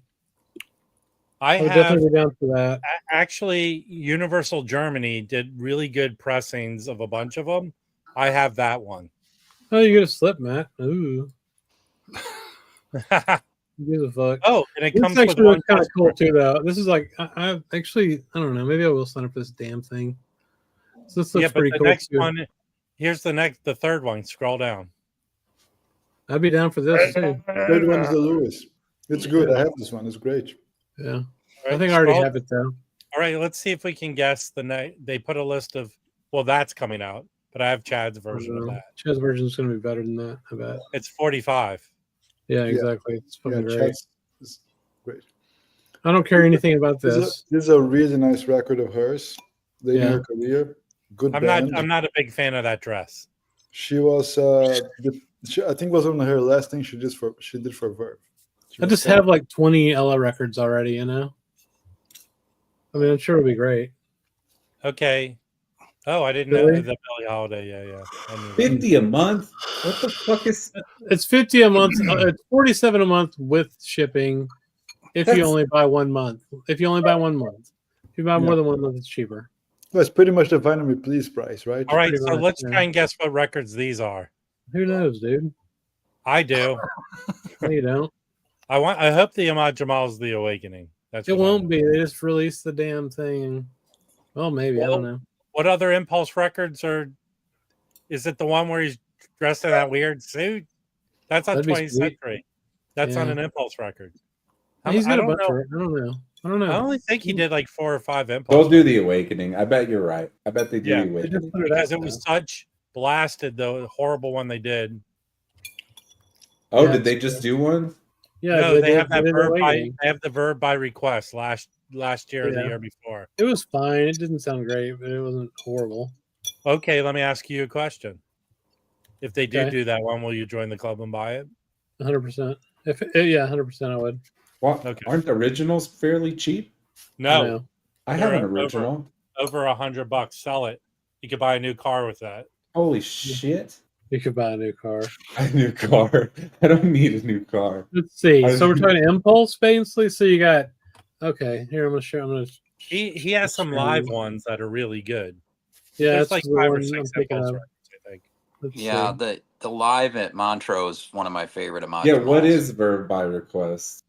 Speaker 4: I
Speaker 1: would
Speaker 4: have
Speaker 1: definitely be down for that.
Speaker 4: actually. Universal Germany did really good pressings of a bunch of them. I have that one.
Speaker 1: Oh, you get a slip, Matt. Ooh, who gives a fuck?
Speaker 4: Oh, and it
Speaker 1: This
Speaker 4: comes with
Speaker 1: actually
Speaker 4: one
Speaker 1: looks kind of cool too, though. This is like I actually I don't know. Maybe I will sign up for this damn thing. So this looks
Speaker 4: yeah, but
Speaker 1: pretty
Speaker 4: the
Speaker 1: cool.
Speaker 4: next
Speaker 1: too.
Speaker 4: one. Here's the third one. Scroll down.
Speaker 1: I'd be down for this too.
Speaker 2: Third one is the Lewis. It's good. I have this one. It's great.
Speaker 1: Yeah,
Speaker 4: All
Speaker 1: I
Speaker 4: right,
Speaker 1: think I already
Speaker 4: scroll-
Speaker 1: have it though.
Speaker 4: All right, let's see if we can guess the night they put a list of. Well, that's coming out, but I have Chad's version of that.
Speaker 1: Chad's version is going to be better than that. I bet.
Speaker 4: It's 45.
Speaker 1: Yeah, exactly. It's fucking great.
Speaker 2: Chad's is great.
Speaker 1: I don't care anything about
Speaker 2: This
Speaker 1: this.
Speaker 2: is a really nice record of hers. Late in
Speaker 1: Yeah.
Speaker 2: her career. Good
Speaker 4: I'm
Speaker 2: band.
Speaker 4: not a big fan of that dress.
Speaker 2: She was I think it was one of her last things she did for Verve.
Speaker 1: I just have like 20 Ella records already, you know. I mean, I'm sure it'll be great.
Speaker 4: Okay. Oh, I didn't
Speaker 1: Really?
Speaker 4: know the Billie Holiday. Yeah. I knew that.
Speaker 6: 50 a month? What the fuck is
Speaker 1: It's 50 a month. It's 47 a month with shipping. If you
Speaker 6: That's-
Speaker 1: only buy 1 month. If you only buy 1 month. If you buy more than 1 month, it's cheaper.
Speaker 2: That's pretty much the Vitamin Please price, right?
Speaker 4: All right,
Speaker 1: Pretty
Speaker 4: so
Speaker 1: much,
Speaker 4: let's
Speaker 1: yeah.
Speaker 4: try and guess what records these are.
Speaker 1: Who knows, dude?
Speaker 4: I do.
Speaker 1: No, you don't.
Speaker 4: I hope the Ahmad Jamal's The Awakening. That's
Speaker 1: It
Speaker 4: what I
Speaker 1: won't
Speaker 4: know.
Speaker 1: be. They just released the damn thing. Well, maybe. I don't know.
Speaker 4: What other Impulse records are? Is it the one where he's dressed in that weird suit? That's on
Speaker 1: That'd be
Speaker 4: 20th
Speaker 1: sweet.
Speaker 4: Century. That's on
Speaker 1: Yeah.
Speaker 4: an Impulse record.
Speaker 1: He's
Speaker 4: I
Speaker 1: got a
Speaker 4: don't
Speaker 1: bunch
Speaker 4: know.
Speaker 1: of it. I don't know. I don't know.
Speaker 4: I only think he did like 4 or 5 Impulse.
Speaker 6: Don't do The Awakening. I bet you're right. I bet they do
Speaker 4: Yeah,
Speaker 6: The Awakening.
Speaker 4: because it was such blasted, the horrible one they did.
Speaker 6: Oh,
Speaker 1: Yeah,
Speaker 6: did they just do one?
Speaker 1: Yeah,
Speaker 4: No, they
Speaker 1: did-
Speaker 4: have that
Speaker 1: did
Speaker 4: verb by
Speaker 1: Awakening.
Speaker 4: they have the verb by request last year or the
Speaker 1: Yeah.
Speaker 4: year before.
Speaker 1: It was fine. It didn't sound great, but it wasn't horrible.
Speaker 4: Okay, let me ask you a question. If they do
Speaker 1: Okay.
Speaker 4: do that one, will you join the club and buy it?
Speaker 1: 100%. Yeah, 100% I would.
Speaker 6: What?
Speaker 4: Okay.
Speaker 6: Aren't originals fairly cheap?
Speaker 4: No,
Speaker 1: know.
Speaker 6: I have an
Speaker 4: They're
Speaker 6: original.
Speaker 4: over $100. Sell it. You could buy a new car with that.
Speaker 6: Holy shit.
Speaker 1: You could buy a new car.
Speaker 6: A new car. I don't need a new car.
Speaker 1: Let's see.
Speaker 6: I-
Speaker 1: So we're talking Impulse, basically. So you got here. I'm gonna share.
Speaker 4: He has some live ones that are really good.
Speaker 1: Yeah,
Speaker 4: There's
Speaker 1: that's
Speaker 4: like
Speaker 1: the
Speaker 4: 5 or
Speaker 1: one
Speaker 4: 6
Speaker 1: I'm thinking
Speaker 4: Impulse
Speaker 1: of.
Speaker 4: records, I think.
Speaker 1: Let's
Speaker 3: Yeah,
Speaker 1: see.
Speaker 3: the live at Montrose is one of my favorite Ahmad
Speaker 6: Yeah, what
Speaker 3: Jamals.
Speaker 6: is verb by request?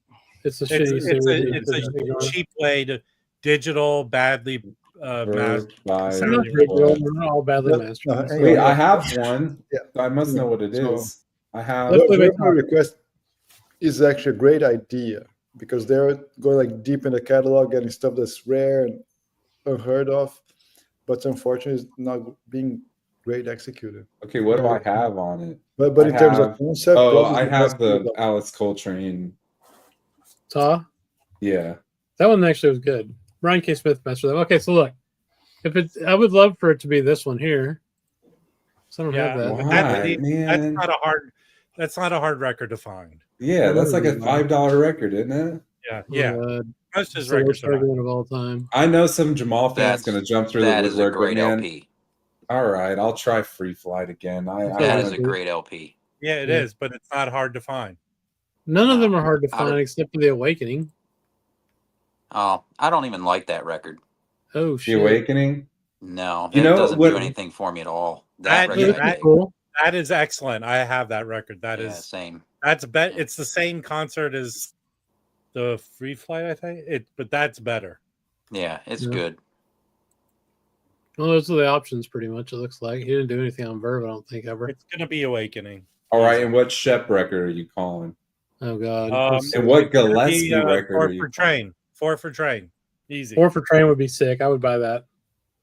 Speaker 1: It's the shit you say.
Speaker 4: It's a cheap way to digital, badly
Speaker 6: Verb by
Speaker 1: It's not
Speaker 6: request.
Speaker 1: digital, not all badly
Speaker 2: No,
Speaker 1: mastered.
Speaker 2: no, hang
Speaker 6: Wait,
Speaker 2: on.
Speaker 6: I have one.
Speaker 2: Yeah.
Speaker 6: So I must know what it
Speaker 2: So-
Speaker 6: is. I have.
Speaker 1: Let's-
Speaker 2: Verb by request is actually a great idea because they're going like deep in the catalog, getting stuff that's rare and unheard of, but unfortunately, it's not being great executed.
Speaker 6: Okay, what do I have on it?
Speaker 2: But
Speaker 6: I
Speaker 2: in terms
Speaker 6: have-
Speaker 2: of concept,
Speaker 6: Oh,
Speaker 2: Club is
Speaker 6: I
Speaker 2: the
Speaker 6: have
Speaker 2: best
Speaker 6: the
Speaker 2: club.
Speaker 6: Alice Coltrane.
Speaker 1: Saw?
Speaker 6: Yeah.
Speaker 1: That one actually was good. Brian K. Smith mastered that. Okay, so look, if it's, I would love for it to be this one here. So I don't have that.
Speaker 6: Why,
Speaker 4: That's
Speaker 6: man?
Speaker 4: not a hard. That's not a hard record to find.
Speaker 6: Yeah, that's like a
Speaker 1: Whatever.
Speaker 6: $5 record, isn't it?
Speaker 4: Yeah.
Speaker 1: Uh,
Speaker 4: Most of
Speaker 1: it's
Speaker 4: his
Speaker 1: the
Speaker 4: records
Speaker 1: worst
Speaker 4: are not.
Speaker 1: argument of all time.
Speaker 6: I know some Jamal fans
Speaker 3: That's-
Speaker 6: going to jump through the
Speaker 3: That is a
Speaker 6: woodwork,
Speaker 3: great
Speaker 6: but man,
Speaker 3: LP.
Speaker 6: all right, I'll try Free Flight again. I
Speaker 3: That is a
Speaker 6: haven't-
Speaker 3: great LP.
Speaker 4: Yeah, it is, but it's not hard to find.
Speaker 1: None of them are hard to
Speaker 3: Out of-
Speaker 1: find except for The Awakening.
Speaker 3: Oh, I don't even like that record.
Speaker 1: Oh,
Speaker 6: The
Speaker 1: shit.
Speaker 6: Awakening.
Speaker 3: No,
Speaker 6: You
Speaker 3: it
Speaker 6: know
Speaker 3: doesn't
Speaker 6: what-
Speaker 3: do anything for me at all.
Speaker 4: That-
Speaker 3: That
Speaker 1: Yeah,
Speaker 3: record,
Speaker 1: that's
Speaker 4: that-
Speaker 1: cool.
Speaker 4: That is excellent. I have that record. That
Speaker 3: yeah,
Speaker 4: is
Speaker 3: same.
Speaker 4: that's it's the same concert as the Free Flight, I think. But that's better.
Speaker 3: Yeah, it's
Speaker 1: Yeah.
Speaker 3: good.
Speaker 1: Well, those are the options, pretty much. It looks like he didn't do anything on Verve. I don't think ever.
Speaker 4: It's gonna be Awakening.
Speaker 6: All right, and what Shep record are you calling?
Speaker 1: Oh God.
Speaker 6: And what
Speaker 4: it's gonna
Speaker 6: Gillespie
Speaker 4: be,
Speaker 6: record are
Speaker 4: 4
Speaker 6: you
Speaker 4: for Train. 4 for Train. Easy.
Speaker 1: 4 for Train would be sick. I would buy that.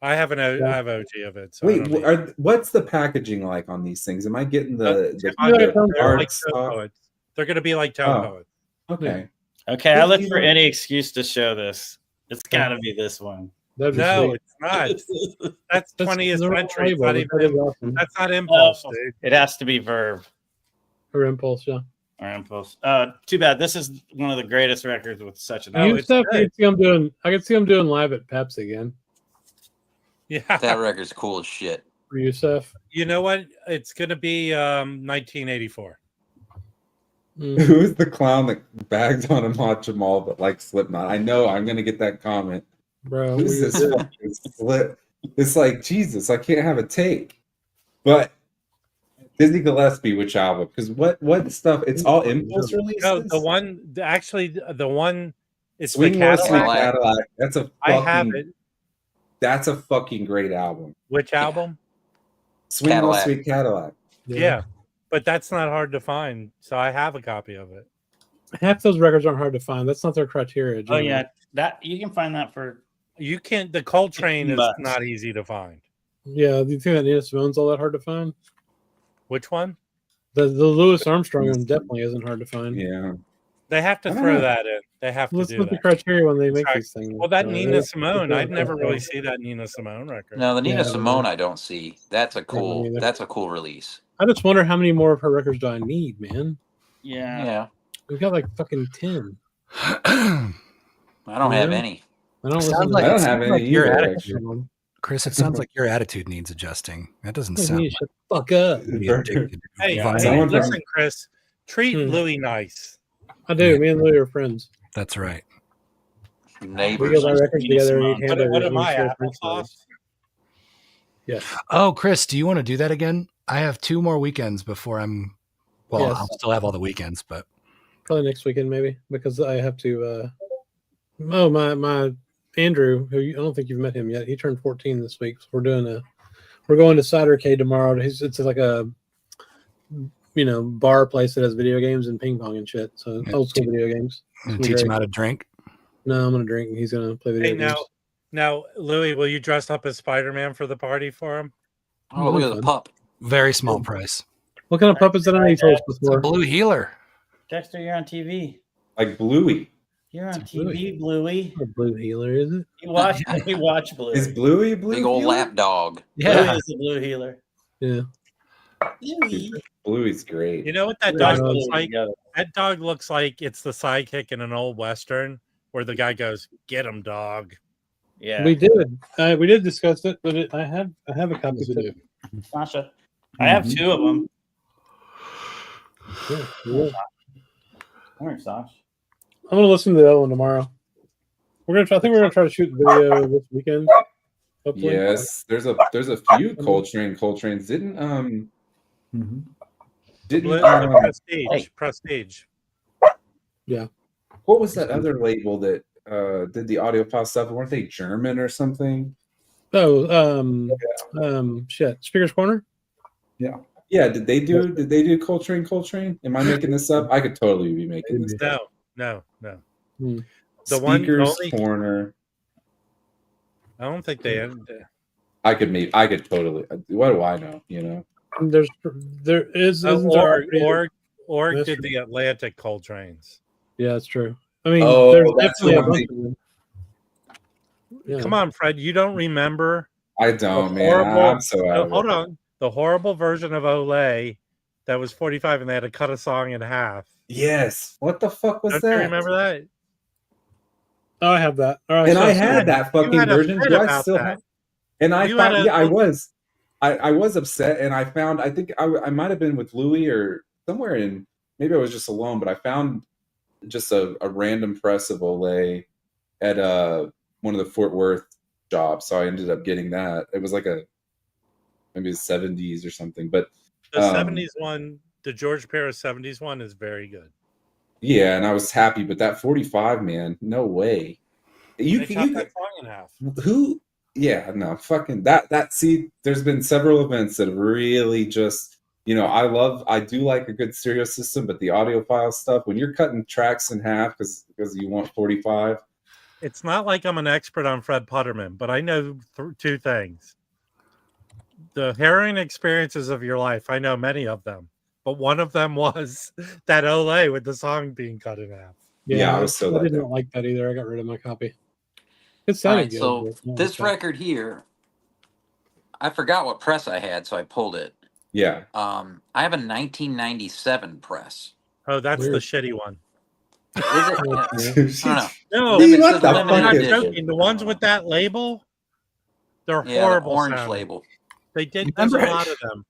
Speaker 4: I have I have OG of it. So I
Speaker 6: Wait,
Speaker 4: don't need-
Speaker 6: what's the packaging like on these things? Am I getting the
Speaker 1: Yeah,
Speaker 6: dark
Speaker 4: they're like
Speaker 6: stock?
Speaker 4: tone poets. They're gonna be like tone
Speaker 6: Oh.
Speaker 4: poets.
Speaker 6: Okay.
Speaker 5: Okay, I look
Speaker 6: You
Speaker 5: for
Speaker 6: know-
Speaker 5: any excuse to show this. It's got to be this one.
Speaker 1: That'd be
Speaker 4: No,
Speaker 1: sweet.
Speaker 4: it's not. That's
Speaker 1: That's
Speaker 4: 20th
Speaker 1: the
Speaker 4: century. It's
Speaker 1: label,
Speaker 4: not
Speaker 1: but
Speaker 4: even,
Speaker 1: that is awesome.
Speaker 4: that's not Impulse,
Speaker 5: Oh.
Speaker 4: dude.
Speaker 5: It has to be Verve
Speaker 1: Or Impulse, yeah.
Speaker 5: or Impulse. Too bad. This is one of the greatest records with such an.
Speaker 4: No,
Speaker 1: You
Speaker 4: it's
Speaker 1: stuff I
Speaker 4: good.
Speaker 1: could see him doing live at Peps again.
Speaker 4: Yeah.
Speaker 3: That record's cool as shit.
Speaker 1: For Yusef.
Speaker 4: You know what? It's gonna be 1984.
Speaker 1: Mm.
Speaker 6: Who's the clown that bagged on Ahmad Jamal but like Slipknot? I know I'm gonna get that comment.
Speaker 1: Bro,
Speaker 6: Who's this fucking slip? It's like Jesus, I can't have a take. But Dizzy Gillespie, which album? Because what stuff? It's all Impulse releases.
Speaker 4: No, the one it's
Speaker 6: Swing
Speaker 4: the
Speaker 6: Low, Sweet
Speaker 4: Cadillac.
Speaker 6: Cadillac. That's a
Speaker 4: I have
Speaker 6: fucking.
Speaker 4: it.
Speaker 6: That's a fucking great album.
Speaker 4: Which album?
Speaker 6: Swing Low,
Speaker 3: Cadillac.
Speaker 6: Sweet Cadillac.
Speaker 4: Yeah. But that's not hard to find. So I have a copy of it.
Speaker 1: Half those records aren't hard to find. That's not their criteria.
Speaker 5: Oh
Speaker 1: generally.
Speaker 5: yeah, that you can find that for.
Speaker 4: You can't the Coltrane is
Speaker 5: $15.
Speaker 4: not easy to find.
Speaker 1: Yeah, do you think that Nina Simone's all that hard to find?
Speaker 4: Which one?
Speaker 1: The Louis Armstrong one definitely isn't hard to find.
Speaker 6: Yeah.
Speaker 4: They have to
Speaker 6: I don't
Speaker 4: throw
Speaker 6: know.
Speaker 4: that in. They have to
Speaker 1: What's
Speaker 4: do
Speaker 1: with the
Speaker 4: that.
Speaker 1: criteria when they make
Speaker 4: Sorry.
Speaker 1: these things?
Speaker 4: Well, that
Speaker 1: Uh,
Speaker 4: Nina Simone, I'd
Speaker 1: yeah.
Speaker 4: never really see that Nina Simone record.
Speaker 3: No, the Nina
Speaker 1: Yeah,
Speaker 3: Simone I don't see. That's a
Speaker 1: me
Speaker 3: cool.
Speaker 1: neither.
Speaker 3: That's a cool release.
Speaker 1: I just wonder how many more of her records do I need, man?
Speaker 5: Yeah.
Speaker 3: Yeah,
Speaker 1: We've got like fucking 10.
Speaker 3: I don't have
Speaker 1: Yeah.
Speaker 3: any.
Speaker 1: I don't
Speaker 7: Sounds
Speaker 1: listen to
Speaker 7: like-
Speaker 6: I don't
Speaker 7: it
Speaker 6: have
Speaker 7: sounds like
Speaker 6: any
Speaker 7: you're
Speaker 6: either.
Speaker 7: addicted.
Speaker 6: Actually.
Speaker 7: Chris, it sounds like your attitude needs adjusting. That doesn't sound
Speaker 1: You shut the fuck up.
Speaker 4: Hey,
Speaker 6: Someone from-
Speaker 4: listen, Chris, treat Louis nice.
Speaker 1: I do. Me and Louis are friends.
Speaker 7: That's right.
Speaker 1: We
Speaker 3: Neighbors.
Speaker 1: go buy records together and eat
Speaker 4: What
Speaker 1: hamburgers.
Speaker 4: am
Speaker 1: and
Speaker 4: I,
Speaker 1: share French
Speaker 4: applesauce?
Speaker 1: fries. Yes.
Speaker 7: Oh, Chris, do you want to do that again? I have 2 more weekends before I'm. Well,
Speaker 1: Yes.
Speaker 7: I'll still have all the weekends, but
Speaker 1: Probably next weekend, maybe, because I have to. My Andrew, who I don't think you've met him yet. He turned 14 this week. So we're going to Cidercade tomorrow. It's like a bar place that has video games and ping pong and shit. So old school video games.
Speaker 7: teach him how to drink.
Speaker 1: No, I'm gonna drink. He's gonna play video games.
Speaker 4: Now, Louis, will you dress up as Spider-Man for the party for him?
Speaker 3: Oh, look at the pup.
Speaker 7: Very small price.
Speaker 1: What kind of puppets did I need to
Speaker 7: It's a blue healer.
Speaker 8: Dexter, you're on TV.
Speaker 6: Like Bluey.
Speaker 8: You're on TV, Bluey.
Speaker 1: A blue healer, is it?
Speaker 8: You watch Bluey.
Speaker 6: Is Bluey a blue
Speaker 3: Big old
Speaker 6: healer?
Speaker 3: lap dog.
Speaker 8: Bluey is the blue healer.
Speaker 1: Yeah.
Speaker 8: Bluey.
Speaker 6: Bluey's great.
Speaker 4: You know what that dog looks like? That dog looks like it's the sidekick in an old Western where the guy goes, "Get him, dog."
Speaker 8: Yeah.
Speaker 1: We did discuss it, but I have a copy too.
Speaker 8: Sasha. I have 2 of them.
Speaker 1: Yeah.
Speaker 8: Where's Sasha?
Speaker 1: I'm gonna listen to the other one tomorrow. I think we're gonna try to shoot the video this weekend. Hopefully.
Speaker 6: Yes, there's a few Coltrane's. Didn't
Speaker 4: Prestige.
Speaker 1: Yeah.
Speaker 6: What was that other label that did the audiophile stuff? Weren't they German or something?
Speaker 1: Oh, shit. Speaker's Corner?
Speaker 6: Yeah, did they do Coltrane? Am I making this up? I could totally be making this up.
Speaker 4: No.
Speaker 1: Hmm.
Speaker 6: Speaker's Corner.
Speaker 4: I don't think they.
Speaker 6: I could totally. What do I know? You know.
Speaker 1: There is.
Speaker 4: Org did the Atlantic Coltrane's.
Speaker 1: Yeah, that's true. I mean,
Speaker 6: Oh,
Speaker 1: there's
Speaker 6: that's
Speaker 1: definitely a
Speaker 6: the one
Speaker 1: bunch of them. Yeah.
Speaker 4: Come on, Fred. You don't remember?
Speaker 6: I don't, man. I'm so out of
Speaker 4: hold
Speaker 6: it.
Speaker 4: on. The horrible version of Olay that was 45 and they had to cut a song in half.
Speaker 6: Yes. What the fuck was
Speaker 4: Don't
Speaker 6: that?
Speaker 4: you remember that?
Speaker 1: Oh, I have that. All right,
Speaker 6: And
Speaker 1: so
Speaker 6: I had that fucking version. Do I still have? And I found, I was upset, and I found, I think I might have been with Louis or somewhere in, maybe I was just alone, but I found just a random press of Olay at one of the Fort Worth shops, so I ended up getting that. It was like maybe the 70s or something, but
Speaker 4: the 70s one, the George Paris 70s one is very good.
Speaker 6: Yeah, and I was happy, but that 45, man, no way. You
Speaker 4: cut that song in half.
Speaker 6: Who? Yeah, no, fucking that. See, there's been several events that have really just, I do like a good stereo system, but the audiophile stuff, when you're cutting tracks in half because you want 45.
Speaker 4: It's not like I'm an expert on Fred Putterman, but I know 2 things. The harrowing experiences of your life, I know many of them, but one of them was that Olay with the song being cut in half.
Speaker 6: Yeah, I
Speaker 1: didn't like that either. I got rid of my copy. It sounded good.
Speaker 3: So this record here, I forgot what press I had, so I pulled it.
Speaker 6: Yeah.
Speaker 3: I have a 1997 press.
Speaker 4: Oh, that's the shitty one.
Speaker 3: Is it? I don't know.
Speaker 4: No,
Speaker 6: what the
Speaker 4: I'm not
Speaker 6: fuck
Speaker 4: joking. The ones with that label, they're horrible.
Speaker 3: The orange
Speaker 4: sounding.
Speaker 3: label.
Speaker 4: They did. There's a lot of them.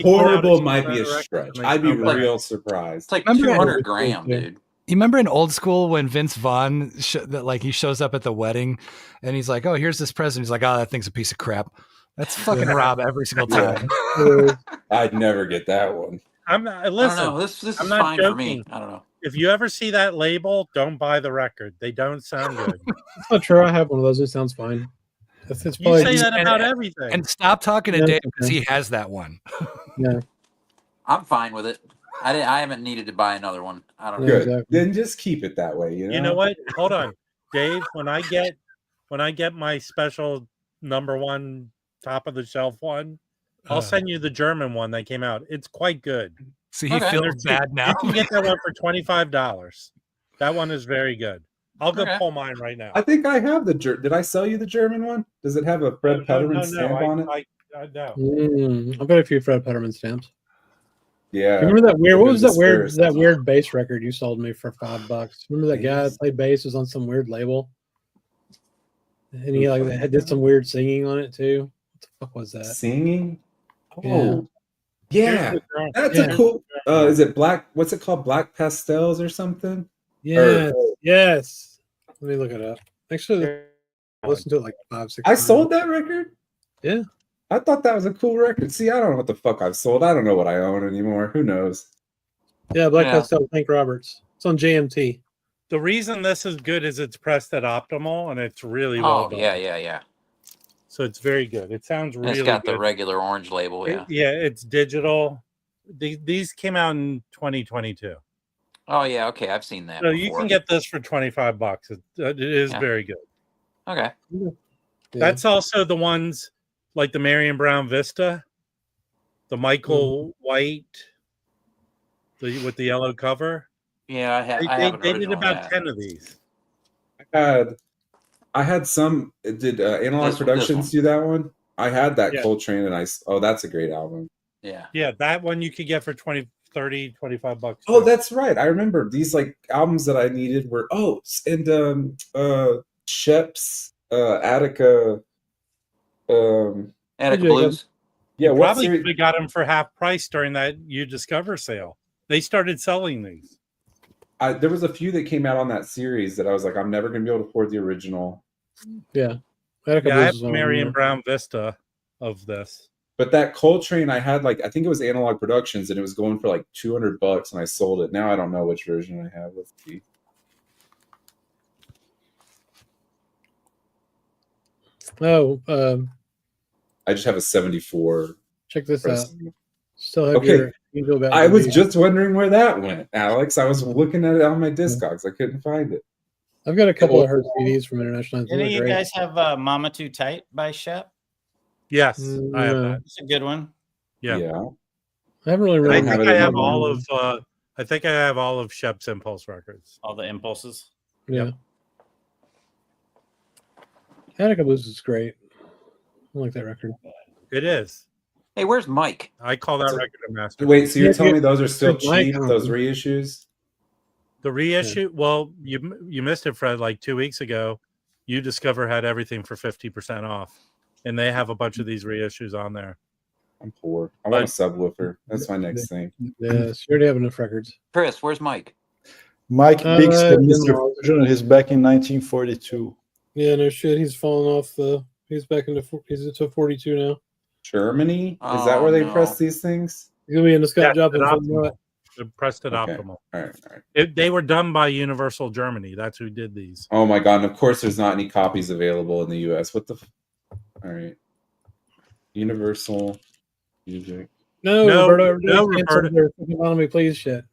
Speaker 6: Horrible might be a stretch. I'd be real surprised.
Speaker 3: It's like 200 gram, dude.
Speaker 7: You remember in old school when Vince Vaughn he shows up at the wedding and he's like, "Oh, here's this present." He's like, "Oh, that thing's a piece of crap." That's fucking Rob every single time.
Speaker 6: I'd never get that one.
Speaker 4: I'm not.
Speaker 3: I
Speaker 4: Listen,
Speaker 3: don't know. This is
Speaker 4: I'm not
Speaker 3: fine
Speaker 4: joking.
Speaker 3: for me. I don't know.
Speaker 4: If you ever see that label, don't buy the record. They don't sound good.
Speaker 1: That's not true. I have one of those. It sounds fine.
Speaker 4: You say that about everything.
Speaker 7: And stop talking to Dave because he has that one.
Speaker 1: Yeah.
Speaker 3: I'm fine with it. I haven't needed to buy another one. I don't know.
Speaker 6: Good.
Speaker 1: Exactly.
Speaker 6: Then just keep it that way.
Speaker 4: You know what? Hold on, Dave. When I get my special #1 top of the shelf one, I'll send you the German one that came out. It's quite good.
Speaker 7: See, he feels bad now.
Speaker 4: You can get that one for $25. That one is very good. I'll go pull mine right now.
Speaker 6: I think I have did I sell you the German one? Does it have a Fred Putterman stamp on it?
Speaker 4: I know.
Speaker 1: I've got a few Fred Putterman stamps.
Speaker 6: Yeah.
Speaker 1: Remember that weird? What was that weird bass record you sold me for $5? Remember that guy that played bass was on some weird label? And he did some weird singing on it too. What the fuck was that?
Speaker 6: Singing?
Speaker 1: Yeah.
Speaker 6: Oh, yeah. That's a cool. Is it black? What's it called? Black Pastels or something?
Speaker 1: Yes. Yes. Let me look it up. Actually, I listened to it like 5-6
Speaker 6: I
Speaker 1: times.
Speaker 6: sold that record.
Speaker 1: Yeah.
Speaker 6: I thought that was a cool record. See, I don't know what the fuck I've sold. I don't know what I own anymore. Who knows?
Speaker 1: Yeah, Black Pastel, Hank Roberts. It's on JMT.
Speaker 4: The reason this is good is it's pressed at optimal and it's really well done.
Speaker 3: Yeah.
Speaker 4: So it's very good. It sounds really
Speaker 3: It's got
Speaker 4: good.
Speaker 3: the regular orange label, yeah.
Speaker 4: It's digital. These came out in 2022.
Speaker 3: Oh yeah, okay, I've seen that.
Speaker 4: So you can get this for $25. It is very good.
Speaker 3: Okay.
Speaker 1: Yeah.
Speaker 4: That's also the ones like the Marion Brown Vista, the Michael White, with the yellow cover.
Speaker 3: Yeah,
Speaker 4: they did about 10 of these.
Speaker 6: I had some. Did Analog Productions do that one? I had that Coltrane, and that's a great album.
Speaker 3: Yeah,
Speaker 4: that one you could get for $20, $30, $25.
Speaker 6: Oh, that's right. I remember these like albums that I needed were Shep's Attica
Speaker 3: Blues.
Speaker 6: Yeah,
Speaker 4: you probably could have got them for half price during that You Discover sale. They started selling these.
Speaker 6: There was a few that came out on that series that I was like, I'm never gonna be able to afford the original.
Speaker 1: Yeah,
Speaker 4: I have Marion Brown Vista of this.
Speaker 6: But that Coltrane, I had I think it was Analog Productions, and it was going for like $200, and I sold it. Now I don't know which version I have. Let's see. I just have a 74.
Speaker 1: Check this out. Still have your
Speaker 6: I was just wondering where that went, Alex. I was looking at it on my Discogs. I couldn't find it.
Speaker 1: I've got a couple of her CDs from International.
Speaker 8: Any of you guys have Mama Too Tight by Shep?
Speaker 4: Yes, I have that.
Speaker 8: It's a good one.
Speaker 1: Yeah. I haven't really.
Speaker 4: I think I have all of. I think I have all of Shep's Impulse records.
Speaker 8: All the Impulses.
Speaker 1: Yeah. Attica Blues is great. I like that record.
Speaker 4: It is.
Speaker 3: Hey, where's Mike?
Speaker 4: I call that record a masterpiece.
Speaker 6: Wait, so you're telling me those are still cheap? Those reissues?
Speaker 4: The reissue? Well, you missed it, Fred. Like 2 weeks ago, You Discover had everything for 50% off, and they have a bunch of these reissues on there.
Speaker 6: I'm poor. I want a subwoofer. That's my next thing.
Speaker 1: Yes, you already have enough records.
Speaker 3: Chris, where's Mike?
Speaker 2: Mike Bixby, Mr. Fusion, he's back in 1942.
Speaker 1: Yeah, no shit. He's fallen off He's back into. He's into 42 now.
Speaker 6: Germany? Is that where they press these things?
Speaker 1: He's gonna be in the Scott Joplin.
Speaker 4: They pressed it optimal.
Speaker 6: All right.
Speaker 4: They were done by Universal Germany. That's who did these.
Speaker 6: Oh my god! And of course, there's not any copies available in the U.S. What the? All right. Universal Music.
Speaker 1: No, Roberto. Follow me, please. Shit.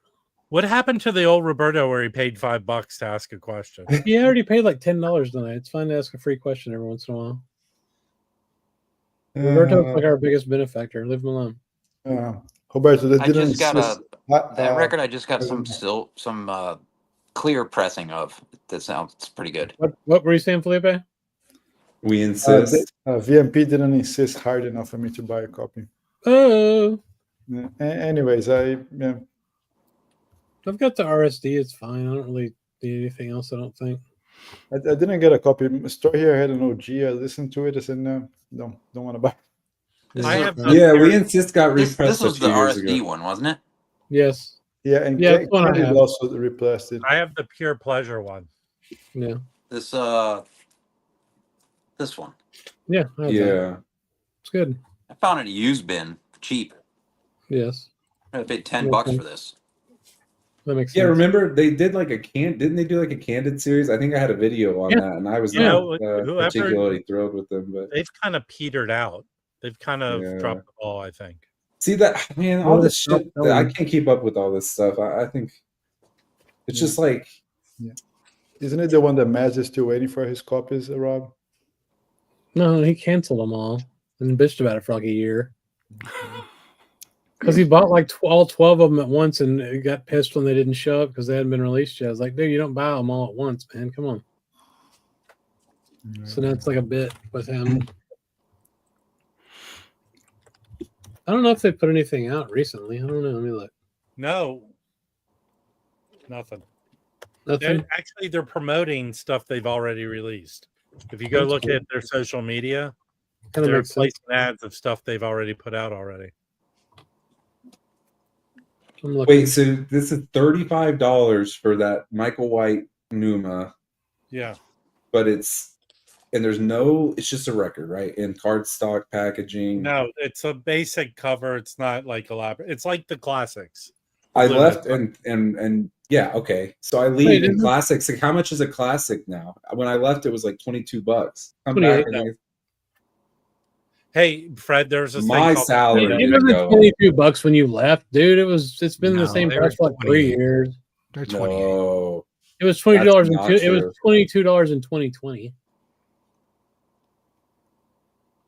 Speaker 4: What happened to the old Roberto where he paid $5 to ask a question?
Speaker 1: He already paid like $10 tonight. It's fine to ask a free question every once in a while. Roberto's like our biggest benefactor. Leave him alone.
Speaker 2: Roberto,
Speaker 3: I just got that record. I just got some clear pressing of. That sounds pretty good.
Speaker 1: What were you saying, Felipe?
Speaker 6: We insist.
Speaker 2: VMP didn't insist hard enough for me to buy a copy.
Speaker 1: Oh.
Speaker 2: Anyways, I've
Speaker 1: got the RSD. It's fine. I don't really need anything else. I don't think.
Speaker 2: I didn't get a copy. Store here had an OG. I listened to it. I said no, don't want to buy.
Speaker 6: We insist got repressed.
Speaker 3: This was the RSD
Speaker 6: ago.
Speaker 3: one, wasn't it?
Speaker 1: Yes.
Speaker 2: Yeah, and Kennedy also repressed it.
Speaker 4: I have the Pure Pleasure one.
Speaker 1: Yeah.
Speaker 3: This one.
Speaker 1: Yeah.
Speaker 6: Yeah.
Speaker 1: It's good.
Speaker 3: I found it in a used bin cheap.
Speaker 1: Yes.
Speaker 3: I paid $10 for this.
Speaker 1: That makes sense.
Speaker 6: Yeah, remember they did like didn't they do like a Candid series? I think I had a video on that, and I was not particularly thrilled with them. But
Speaker 4: they've kind of petered out. They've kind of dropped the ball, I think.
Speaker 6: See that, man, all this shit, I can't keep up with all this stuff. I think it's just like...
Speaker 2: Yeah. Isn't it the one that Maz is still waiting for his copies, Rob?
Speaker 1: No, he canceled them all and bitched about it for like a year. Because he bought like all 12 of them at once and got pissed when they didn't show up because they hadn't been released yet. I was like, dude, you don't buy them all at once, man. Come on. So that's like a bit with him. I don't know if they put anything out recently. I don't know. Let me look.
Speaker 4: No. Nothing.
Speaker 1: Nothing.
Speaker 4: They're promoting stuff they've already released. If you go look at their social media, they're placing ads of stuff they've already put out already.
Speaker 6: Wait, so this is $35 for that Michael White Numa.
Speaker 4: Yeah.
Speaker 6: But it's just a record, right? In cardstock packaging.
Speaker 4: No, it's a basic cover. It's not like elaborate. It's like the classics.
Speaker 6: I left and yeah, okay. So I leave in classics. Like, how much is a classic now? When I left, it was like $22. Come back.
Speaker 4: Hey, Fred, there's this
Speaker 6: my
Speaker 4: thing
Speaker 6: salary.
Speaker 1: It was $22 when you left, dude. It's been the same price for like 3 years.
Speaker 7: They're 28.
Speaker 6: No,
Speaker 1: it was $20. It was $22 in 2020.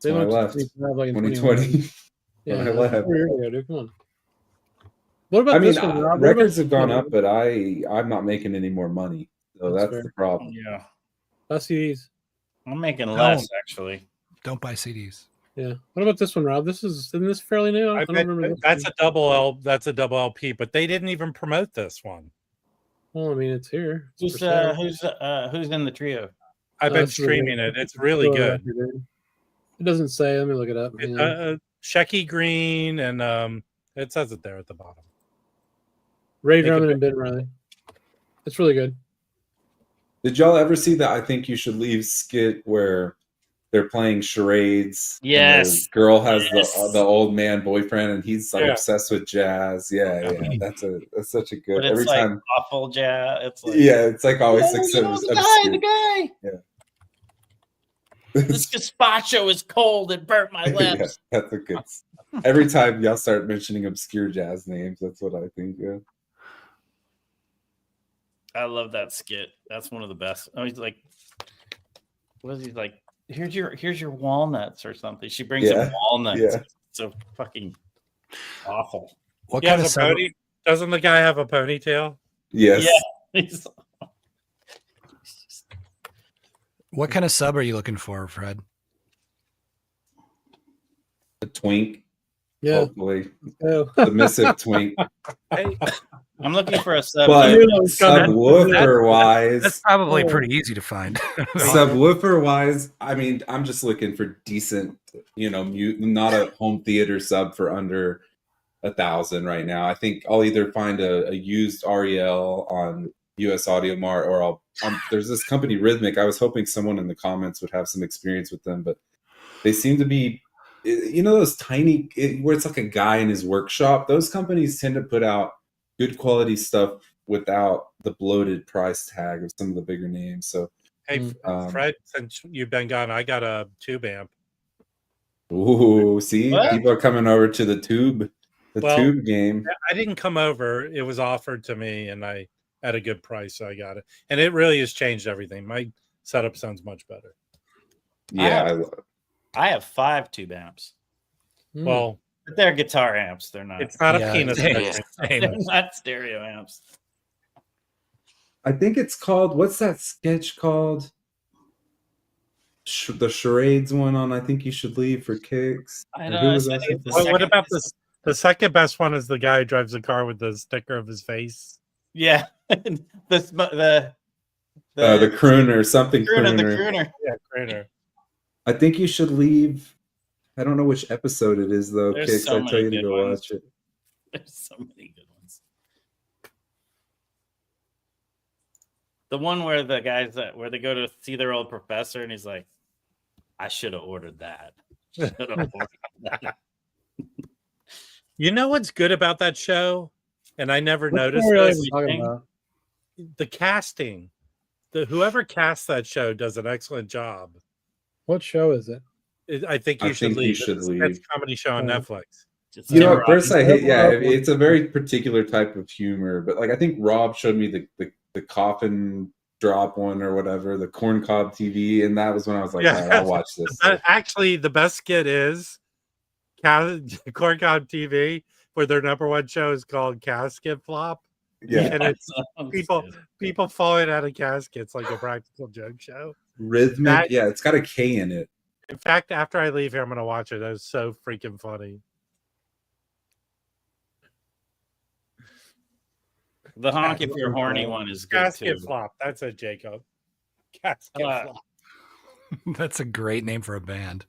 Speaker 1: They
Speaker 6: when I left,
Speaker 1: like
Speaker 6: 2020.
Speaker 1: Yeah,
Speaker 6: when I left.
Speaker 1: 4 years ago, dude. Come on. What about this one, Rob?
Speaker 6: Records have gone up, but I'm not making any more money. So that's the problem.
Speaker 8: Yeah.
Speaker 1: Buy CDs.
Speaker 8: I'm making less, actually.
Speaker 7: Don't buy CDs.
Speaker 1: Yeah. What about this one, Rob? Isn't this fairly new? I don't remember this
Speaker 4: that's
Speaker 1: one.
Speaker 4: a double L. That's a double LP, but they didn't even promote this one.
Speaker 1: Well, I mean, it's here.
Speaker 8: Who's in the trio?
Speaker 4: I've been streaming it. It's really good.
Speaker 1: It doesn't say. Let me look it up.
Speaker 4: Shecky Green, and it says it there at the bottom.
Speaker 1: Ray Drummond and Ben Riley. It's really good.
Speaker 6: Did y'all ever see that I Think You Should Leave skit where they're playing charades?
Speaker 8: Yes.
Speaker 6: And the girl has the old man boyfriend, and he's like obsessed with jazz. Yeah. That's such a good.
Speaker 8: But it's
Speaker 6: every
Speaker 8: like
Speaker 6: time
Speaker 8: awful jazz. It's like
Speaker 6: it's like always
Speaker 8: the guy.
Speaker 6: Yeah.
Speaker 8: This gazpacho is cold. It burnt my lips.
Speaker 6: Yeah, that's a good. Every time y'all start mentioning obscure jazz names, that's what I think. Yeah.
Speaker 8: I love that skit. That's one of the best. Oh, he's like, what is he like? Here's your walnuts or something. She brings him walnuts.
Speaker 6: Yeah.
Speaker 8: It's so fucking awful.
Speaker 7: What kind of
Speaker 4: pony? Doesn't the guy have a ponytail?
Speaker 6: Yes.
Speaker 8: Yeah.
Speaker 7: What kind of sub are you looking for, Fred?
Speaker 6: A twink.
Speaker 1: Yeah.
Speaker 6: Hopefully. Submissive twink.
Speaker 8: Hey, I'm looking for a sub.
Speaker 6: But subwoofer wise,
Speaker 7: that's probably pretty easy to find.
Speaker 6: Subwoofer wise, I mean, I'm just looking for decent, not a home theater sub for under 1,000 right now. I think I'll either find a used REL on US Audio Mart, or there's this company Rhythmic. I was hoping someone in the comments would have some experience with them, but they seem to be, those tiny, where it's like a guy in his workshop. Those companies tend to put out good quality stuff without the bloated price tag of some of the bigger names. So,
Speaker 4: hey, Fred, since you've been gone, I got a tube amp.
Speaker 6: Ooh, see, people are coming over to the tube game.
Speaker 4: I didn't come over; it was offered to me, and I at a good price, so I got it. And it really has changed everything. My setup sounds much better.
Speaker 6: Yeah,
Speaker 8: I have 5 tube amps.
Speaker 4: Well.
Speaker 8: But they're guitar amps. They're not.
Speaker 4: It's not a penis.
Speaker 8: They're not stereo amps.
Speaker 6: I think it's called. What's that sketch called? The charades one on. I Think You Should Leave for Kicks.
Speaker 8: I know.
Speaker 4: What about this? The second best one is the guy who drives a car with the sticker of his face.
Speaker 8: Yeah, the
Speaker 6: crooner, something crooner.
Speaker 8: The crooner.
Speaker 4: Yeah, crooner.
Speaker 6: I Think You Should Leave. I don't know which episode it is, though.
Speaker 8: There's
Speaker 6: Kicks, I tell you to go watch it.
Speaker 8: There's so many good ones. The one where the guys where they go to see their old professor, and he's like, "I should have ordered that."
Speaker 4: You know what's good about that show, and I never noticed this. The casting. Whoever casts that show does an excellent job.
Speaker 1: What show is it?
Speaker 4: I think you should leave. It's a comedy show on Netflix.
Speaker 6: At first I hate. Yeah, it's a very particular type of humor. But I think Rob showed me the coffin drop one or whatever, the corncob TV, and that was when I was like, all right, I'll watch this.
Speaker 4: Actually, the best skit is corncob TV, where their number one show is called Casket Flop.
Speaker 6: Yeah,
Speaker 4: and it's people falling out of caskets, like a practical joke show.
Speaker 6: Rhythmic, it's got a K in it.
Speaker 4: In fact, after I leave here, I'm going to watch it. That was so freaking funny.
Speaker 8: The honk if you're horny one is good
Speaker 4: Casket
Speaker 8: too.
Speaker 4: Flop. That's a Jacob. Casket Flop.
Speaker 7: That's a great name for a band.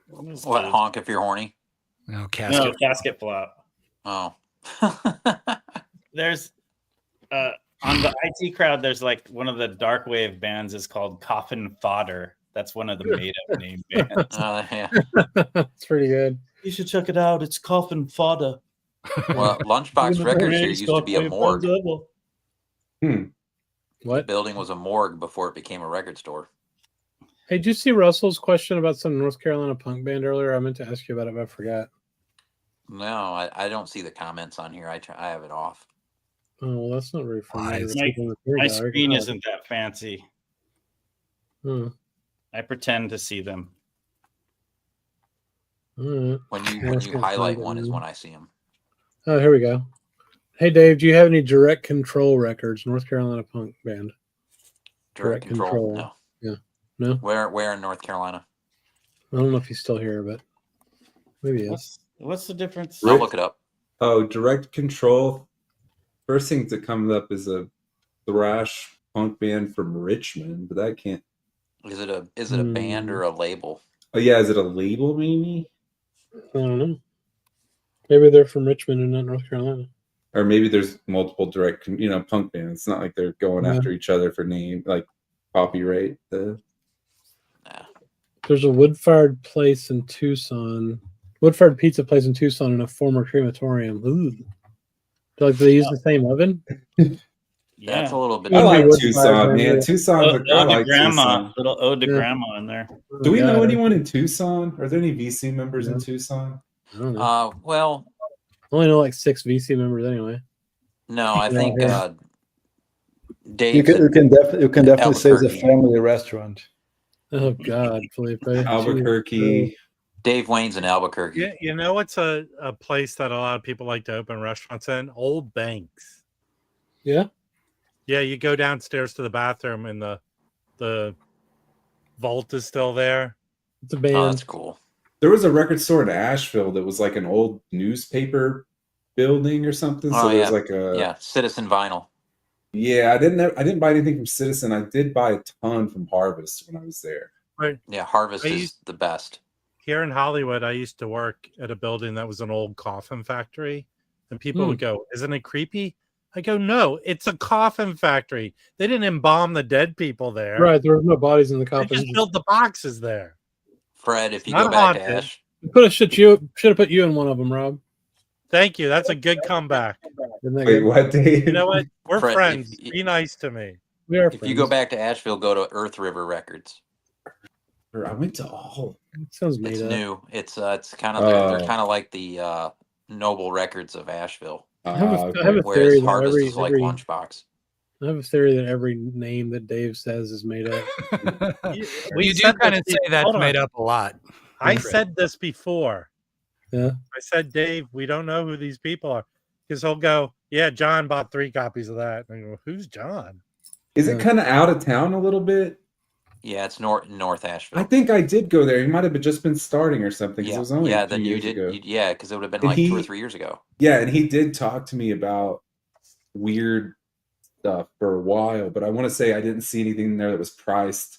Speaker 3: What, honk if you're horny?
Speaker 7: No, casket.
Speaker 8: No, casket flop.
Speaker 3: Oh.
Speaker 8: There's on the IT crowd, there's like one of the dark wave bands is called Coffin Fodder. That's one of the made up name bands.
Speaker 3: Yeah.
Speaker 1: That's pretty good.
Speaker 8: You should check it out. It's Coffin Fodder.
Speaker 3: Well, Lunchbox Records here used to be a morgue.
Speaker 1: What?
Speaker 3: The building was a morgue before it became a record store.
Speaker 1: Hey, did you see Russell's question about some North Carolina punk band earlier? I meant to ask you about it, but I forgot.
Speaker 3: No, I don't see the comments on here. I have it off.
Speaker 1: Oh, well, that's not very funny.
Speaker 8: My screen isn't that fancy. I pretend to see them.
Speaker 1: Right.
Speaker 3: When you highlight one is when I see them.
Speaker 1: Oh, here we go. Hey, Dave, do you have any Direct Control records? North Carolina punk band.
Speaker 3: Direct Control? No.
Speaker 1: Yeah. No?
Speaker 3: Where in North Carolina?
Speaker 1: I don't know if he's still here, but maybe he is.
Speaker 8: What's the difference?
Speaker 3: I'll look it up.
Speaker 6: Oh, Direct Control. First thing that comes up is a thrash punk band from Richmond, but that can't.
Speaker 3: Is it a band or a label?
Speaker 6: Oh yeah, is it a label maybe?
Speaker 1: I don't know. Maybe they're from Richmond and not North Carolina.
Speaker 6: Or maybe there's multiple direct, punk bands. It's not like they're going after each other for name, like copyright.
Speaker 1: There's a wood-fired place in Tucson. Wood-fired pizza place in Tucson and a former crematorium. Ooh. Do they use the same oven?
Speaker 3: Yeah, that's a little bit.
Speaker 6: I like Tucson, man. Tucson. I like Tucson.
Speaker 8: Little ode to grandma in there.
Speaker 6: Do we know anyone in Tucson? Are there any VC members in Tucson?
Speaker 1: I don't know.
Speaker 3: Well,
Speaker 1: I only know like 6 VC members anyway.
Speaker 3: No, I think Dave.
Speaker 2: You can definitely say it's a family restaurant.
Speaker 1: Oh God, Felipe.
Speaker 6: Albuquerque.
Speaker 3: Dave Wayne's in Albuquerque.
Speaker 4: Yeah, you know what's a place that a lot of people like to open restaurants in? Old Banks.
Speaker 1: Yeah.
Speaker 4: Yeah, you go downstairs to the bathroom and the vault is still there.
Speaker 1: It's a band.
Speaker 3: Oh, that's cool.
Speaker 6: There was a record store in Asheville that was like an old newspaper building or something. So it was like a
Speaker 3: Citizen Vinyl.
Speaker 6: Yeah, I didn't buy anything from Citizen. I did buy a ton from Harvest when I was there.
Speaker 4: Right.
Speaker 3: Yeah, Harvest is the best.
Speaker 4: Here in Hollywood, I used to work at a building that was an old coffin factory, and people would go, "Isn't it creepy?" I go, "No, it's a coffin factory. They didn't embalm the dead people there.
Speaker 1: Right, there were no bodies in the coffin.
Speaker 4: They just built the boxes there."
Speaker 3: Fred, if you go back to Ash,
Speaker 1: should have put you in one of them, Rob.
Speaker 4: Thank you. That's a good comeback.
Speaker 6: Wait, what, Dave?
Speaker 4: You know what? We're
Speaker 3: Fred,
Speaker 4: friends. Be nice to me.
Speaker 1: We are
Speaker 3: if you go back to Asheville, go to Earth River Records.
Speaker 6: I went to all.
Speaker 1: It sounds made
Speaker 3: it's
Speaker 1: up.
Speaker 3: new. It's kind of they're kind of like the Noble Records of Asheville.
Speaker 1: I have a theory that
Speaker 3: Harvest is like Lunchbox.
Speaker 1: I have a theory that every name that Dave says is made up.
Speaker 7: You do kind of say that's made up a lot.
Speaker 4: I said this before.
Speaker 1: Yeah.
Speaker 4: I said, Dave, we don't know who these people are. Because he'll go, yeah, John bought 3 copies of that. And I go, who's John?
Speaker 6: Is it kind of out of town a little bit?
Speaker 3: Yeah, it's North Asheville.
Speaker 6: I think I did go there. He might have just been starting or something.
Speaker 3: Yeah,
Speaker 6: it was only
Speaker 3: then you did. Because it would have been
Speaker 6: and
Speaker 3: like 2 or 3 years ago.
Speaker 6: Yeah, and he did talk to me about weird stuff for a while, but I want to say I didn't see anything there that was priced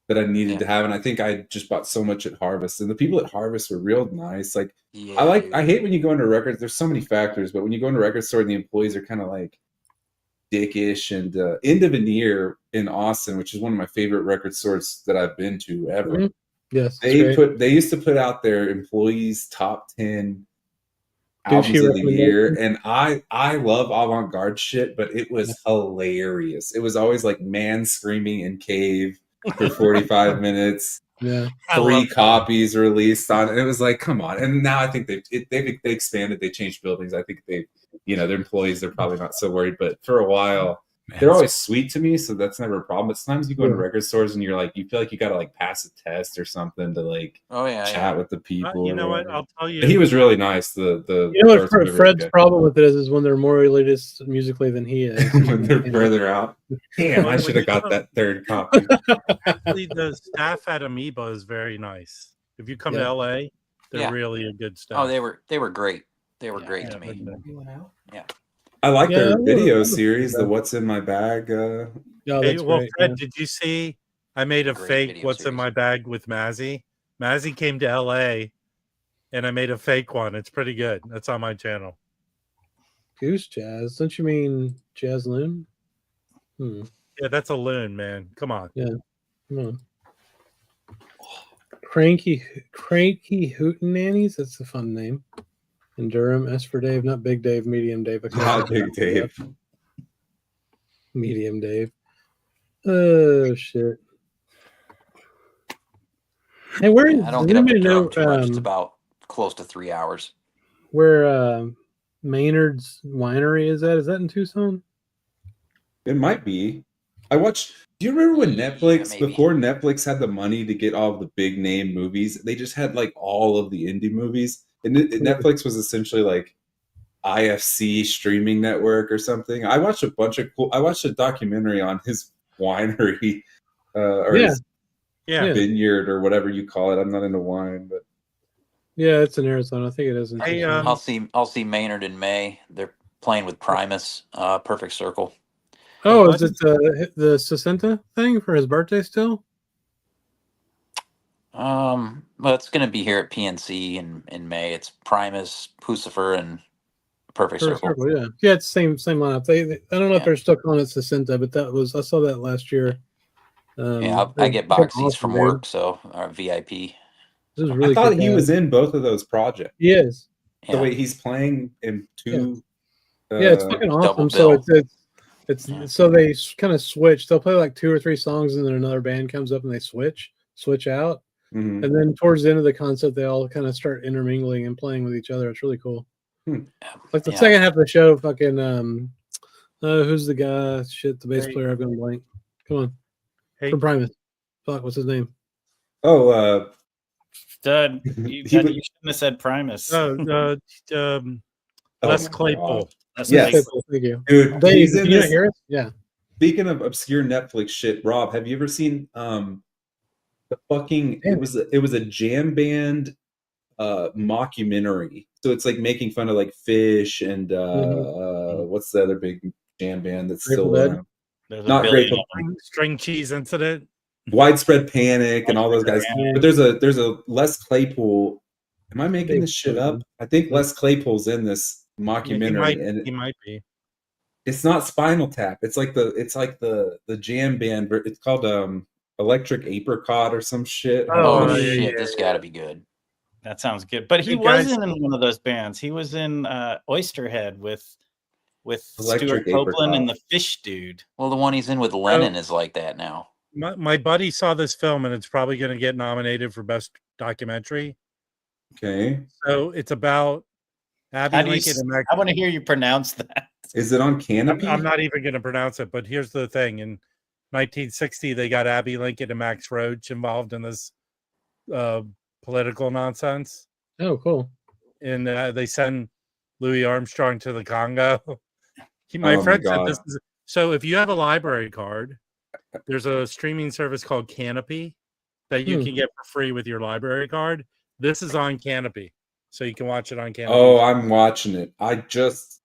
Speaker 6: that I needed to have, and I think I just bought so much at Harvest, and the people at Harvest were real nice. Like, I hate when you go into records. There's so many factors, but when you go into a record store and the employees are kind of like dickish. And End of Veneer in Austin, which is one of my favorite record stores that I've been to ever.
Speaker 1: Mm-hmm. Yes,
Speaker 6: they used to put out their employees' top 10 albums of the year, and I love avant-garde shit, but it was hilarious. It was always like man screaming in cave for 45 minutes.
Speaker 1: Yeah,
Speaker 6: 3 copies released on, and it was like, come on. And now I think they expanded, they changed buildings. I think they, their employees, they're probably not so worried, but for a while. They're always sweet to me, so that's never a problem. But sometimes you go into record stores and you're like, you feel like you got to like pass a test or something to like chat with the people.
Speaker 4: You know what? I'll tell you.
Speaker 6: But he was really nice.
Speaker 1: Fred's problem with it is when they're more elitist musically than he is.
Speaker 6: When they're further out. Damn, I should have got that 3rd copy.
Speaker 4: Actually, the staff at Amoeba is very nice. If you come to LA, they're really a good staff.
Speaker 3: Oh, they were great. They were great to me. Yeah.
Speaker 6: I like their video series, the "What's in My Bag."
Speaker 4: Hey, well, Fred, did you see I made a
Speaker 3: Great
Speaker 4: fake
Speaker 3: video
Speaker 4: What's in
Speaker 3: series.
Speaker 4: My Bag with Mazzy. Mazzy came to LA and I made a fake one. It's pretty good. That's on my channel.
Speaker 1: Goose Jazz? Don't you mean Jazz Loon?
Speaker 4: Yeah, that's a loon, man. Come on.
Speaker 1: Yeah, come on. Cranky Hootenannies. That's a fun name. In Durham, S for Dave, not Big Dave, Medium Dave. Okay.
Speaker 6: Not Big Dave.
Speaker 1: Medium Dave. Oh shit. Hey, where is?
Speaker 3: I don't
Speaker 1: Does
Speaker 3: get up to
Speaker 1: anybody
Speaker 3: Durham
Speaker 1: know
Speaker 3: too much. It's about close to 3 hours.
Speaker 1: where Maynard's Winery is at? Is that in Tucson?
Speaker 6: It might be. I watched. Do you remember when Netflix,
Speaker 3: maybe.
Speaker 6: before Netflix had the money to get all of the big name movies, they just had like all of the indie movies, and Netflix was essentially like IFC streaming network or something. I watched a bunch of cool. I watched a documentary on his winery, or his vineyard or whatever you call it. I'm not into wine, but
Speaker 1: yeah, it's in Arizona. I think it is in
Speaker 4: Hey,
Speaker 1: Tucson.
Speaker 3: I'll see Maynard in May. They're playing with Primus, Perfect Circle.
Speaker 1: Oh, is it the Sesenta thing for his birthday still?
Speaker 3: Well, it's going to be here at PNC in May. It's Primus, Pucifer, and Perfect Circle.
Speaker 1: Yeah, yeah, it's same lineup. They I don't know if they're still calling it Sesenta, but I saw that last year.
Speaker 3: Yeah, I get box seats from work, so VIP.
Speaker 1: This is really
Speaker 6: I thought
Speaker 1: kick
Speaker 6: he
Speaker 1: ass.
Speaker 6: was in both of those projects.
Speaker 1: He is.
Speaker 6: The way he's playing in two.
Speaker 1: Yeah, it's fucking awesome. So it's so they kind of switch. They'll play like 2 or 3 songs, and then another band comes up and they switch out.
Speaker 6: Mm-hmm.
Speaker 1: And then towards the end of the concert, they all kind of start intermingling and playing with each other. It's really cool. Like the second half of the show, fucking who's the guy? Shit, the bass player. I've gone blank. Come on, from Primus. Fuck, what's his name?
Speaker 6: Oh,
Speaker 8: Stud. You shouldn't have said Primus.
Speaker 4: Les Claypool.
Speaker 6: Yes.
Speaker 1: Claypool, thank you,
Speaker 6: dude.
Speaker 1: Dave,
Speaker 6: He's in
Speaker 1: you
Speaker 6: this.
Speaker 1: hear it? Yeah.
Speaker 6: Speaking of obscure Netflix shit, Rob, have you ever seen the fucking? It was a jam band mockumentary. So it's like making fun of like Fish and what's the other big jam band that's still around? Not Grateful.
Speaker 4: String Cheese Incident.
Speaker 6: Widespread Panic and all those guys. But there's a Les Claypool. Am I making this shit up? I think Les Claypool's in this mockumentary.
Speaker 4: He might be.
Speaker 6: It's not Spinal Tap. It's like the jam band. It's called Electric Apricot or some shit.
Speaker 3: Oh shit! This got to be good.
Speaker 8: That sounds good. But he wasn't in one of those bands. He was in Oysterhead with Stuart Copeland and the Fish Dude.
Speaker 3: Well, the one he's in with Lennon is like that now.
Speaker 4: My buddy saw this film, and it's probably going to get nominated for Best Documentary.
Speaker 6: Okay.
Speaker 4: So it's about Abby Lincoln and Max.
Speaker 8: I want to hear you pronounce that.
Speaker 6: Is it on Canopy?
Speaker 4: I'm not even going to pronounce it, but here's the thing. In 1960, they got Abby Lincoln and Max Roach involved in this political nonsense.
Speaker 1: Oh, cool.
Speaker 4: And they send Louis Armstrong to the Congo. My friend said this is, so if you have a library card, there's a streaming service called Canopy that you can get for free with your library card. This is on Canopy, so you can watch it on Canopy.
Speaker 6: Oh, I'm watching it. Canopy's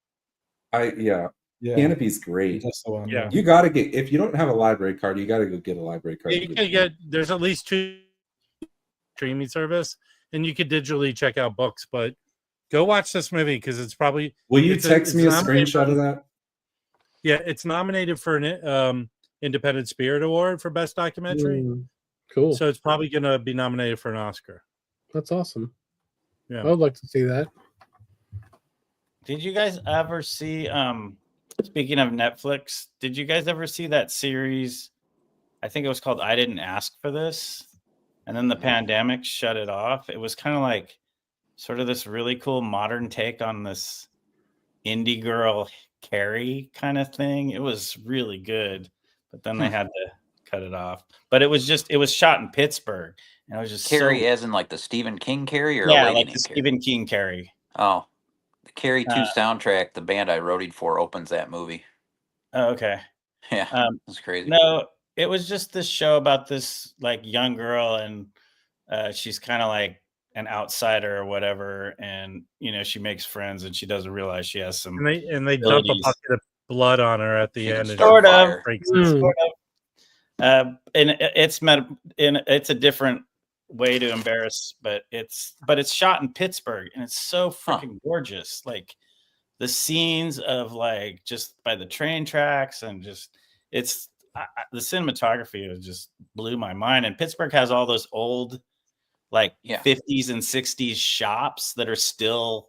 Speaker 6: great.
Speaker 2: That's the one.
Speaker 4: Yeah.
Speaker 6: You got to get, if you don't have a library card, you got to go get a library card.
Speaker 4: You can get, there's at least 2 streaming service, and you could digitally check out books, but go watch this movie because it's probably.
Speaker 6: Will you text me a screenshot of that?
Speaker 4: Yeah, it's nominated for an Independent Spirit Award for Best Documentary.
Speaker 1: Cool.
Speaker 4: So it's probably going to be nominated for an Oscar.
Speaker 1: That's awesome.
Speaker 4: Yeah,
Speaker 1: I would like to see that.
Speaker 8: Did you guys ever see? Speaking of Netflix, did you guys ever see that series? I think it was called "I Didn't Ask for This," and then the pandemic shut it off. It was kind of like sort of this really cool modern take on this indie girl Carrie kind of thing. It was really good, but then they had to cut it off. But it was shot in Pittsburgh, and it was just
Speaker 3: Carrie, as in like the Stephen King Carrie, or
Speaker 8: yeah,
Speaker 3: Awakening
Speaker 8: like the
Speaker 3: Carrie?
Speaker 8: Stephen King Carrie.
Speaker 3: Oh, the Carrie 2 soundtrack. The band I roadied for opens that movie.
Speaker 8: Oh, okay.
Speaker 3: Yeah, it's crazy.
Speaker 8: No, it was just this show about this like young girl, and she's kind of like an outsider or whatever, and she makes friends, and she doesn't realize she has some.
Speaker 4: And they dump a bucket of blood on her at the end.
Speaker 8: Sort of. And it's a different way to embarrass, but it's shot in Pittsburgh, and it's so freaking gorgeous. Like the scenes of like just by the train tracks, and just the cinematography just blew my mind. And Pittsburgh has all those old like 50s and 60s shops that are still.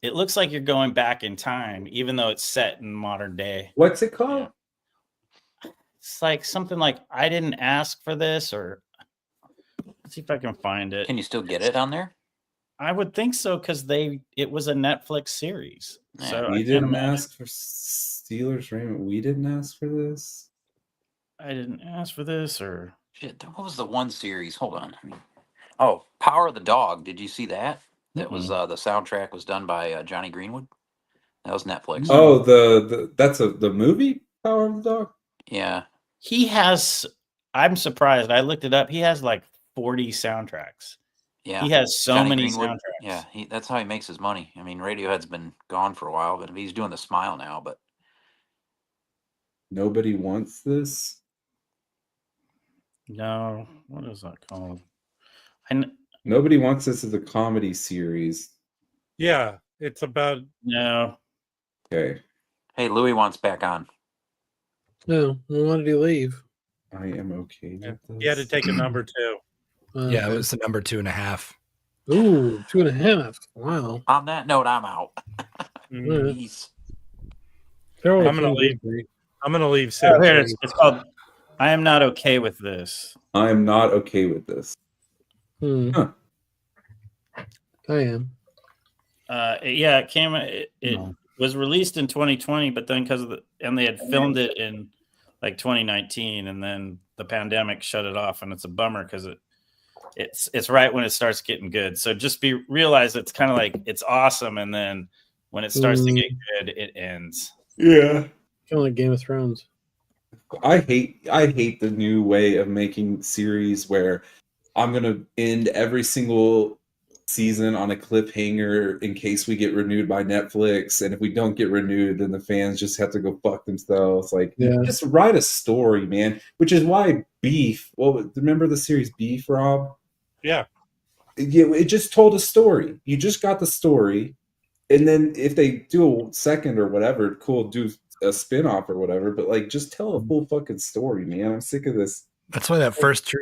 Speaker 8: It looks like you're going back in time, even though it's set in modern day.
Speaker 6: What's it called?
Speaker 8: It's like something like I didn't ask for this, or let's see if I can find it.
Speaker 3: Can you still get it on there?
Speaker 8: I would think so, because it was a Netflix series.
Speaker 3: Yeah.
Speaker 8: So
Speaker 6: We didn't ask for Steelers Raymond. We didn't ask for this.
Speaker 8: I didn't ask for this, or
Speaker 3: shit. What was the one series? Hold on. Power of the Dog. Did you see that? That was the soundtrack was done by Johnny Greenwood. That was Netflix.
Speaker 6: Oh, that's the movie Power of the Dog.
Speaker 3: Yeah.
Speaker 8: He has. I'm surprised. I looked it up. He has like 40 soundtracks.
Speaker 3: Yeah.
Speaker 8: He has so
Speaker 3: Johnny
Speaker 8: many
Speaker 3: Greenwood,
Speaker 8: soundtracks.
Speaker 3: Yeah, that's how he makes his money. I mean, Radiohead's been gone for a while, but he's doing the Smile now. But
Speaker 6: nobody wants this.
Speaker 8: No, what is that called?
Speaker 6: Nobody Wants This is a comedy series.
Speaker 4: Yeah, it's about.
Speaker 8: No.
Speaker 6: Okay.
Speaker 3: Hey, Louis wants back on.
Speaker 1: No, why did he leave?
Speaker 6: I am okay with this.
Speaker 4: He had to take a number 2.
Speaker 7: Yeah, it was the number 2.5.
Speaker 1: Ooh, 2.5. Wow.
Speaker 3: On that note, I'm out.
Speaker 4: I'm gonna leave. I'm gonna leave.
Speaker 8: Oh, here it's called I Am Not Okay With This.
Speaker 6: I am not okay with this.
Speaker 1: Huh. I am.
Speaker 8: Yeah, it came. It was released in 2020, but then and they had filmed it in like 2019, and then the pandemic shut it off, and it's a bummer because it's right when it starts getting good. So just realize it's kind of like it's awesome, and then when it starts to get good, it ends.
Speaker 6: Yeah,
Speaker 1: kind of like Game of Thrones.
Speaker 6: I hate the new way of making series where I'm gonna end every single season on a cliffhanger in case we get renewed by Netflix, and if we don't get renewed, then the fans just have to go fuck themselves. Like, just write a story, man. Which is why Beef. Well, remember the series Beef, Rob?
Speaker 4: Yeah.
Speaker 6: It just told a story. You just got the story, and then if they do a second or whatever, cool, do a spin-off or whatever. But like, just tell a full fucking story, man. I'm sick of this.
Speaker 7: That's why that first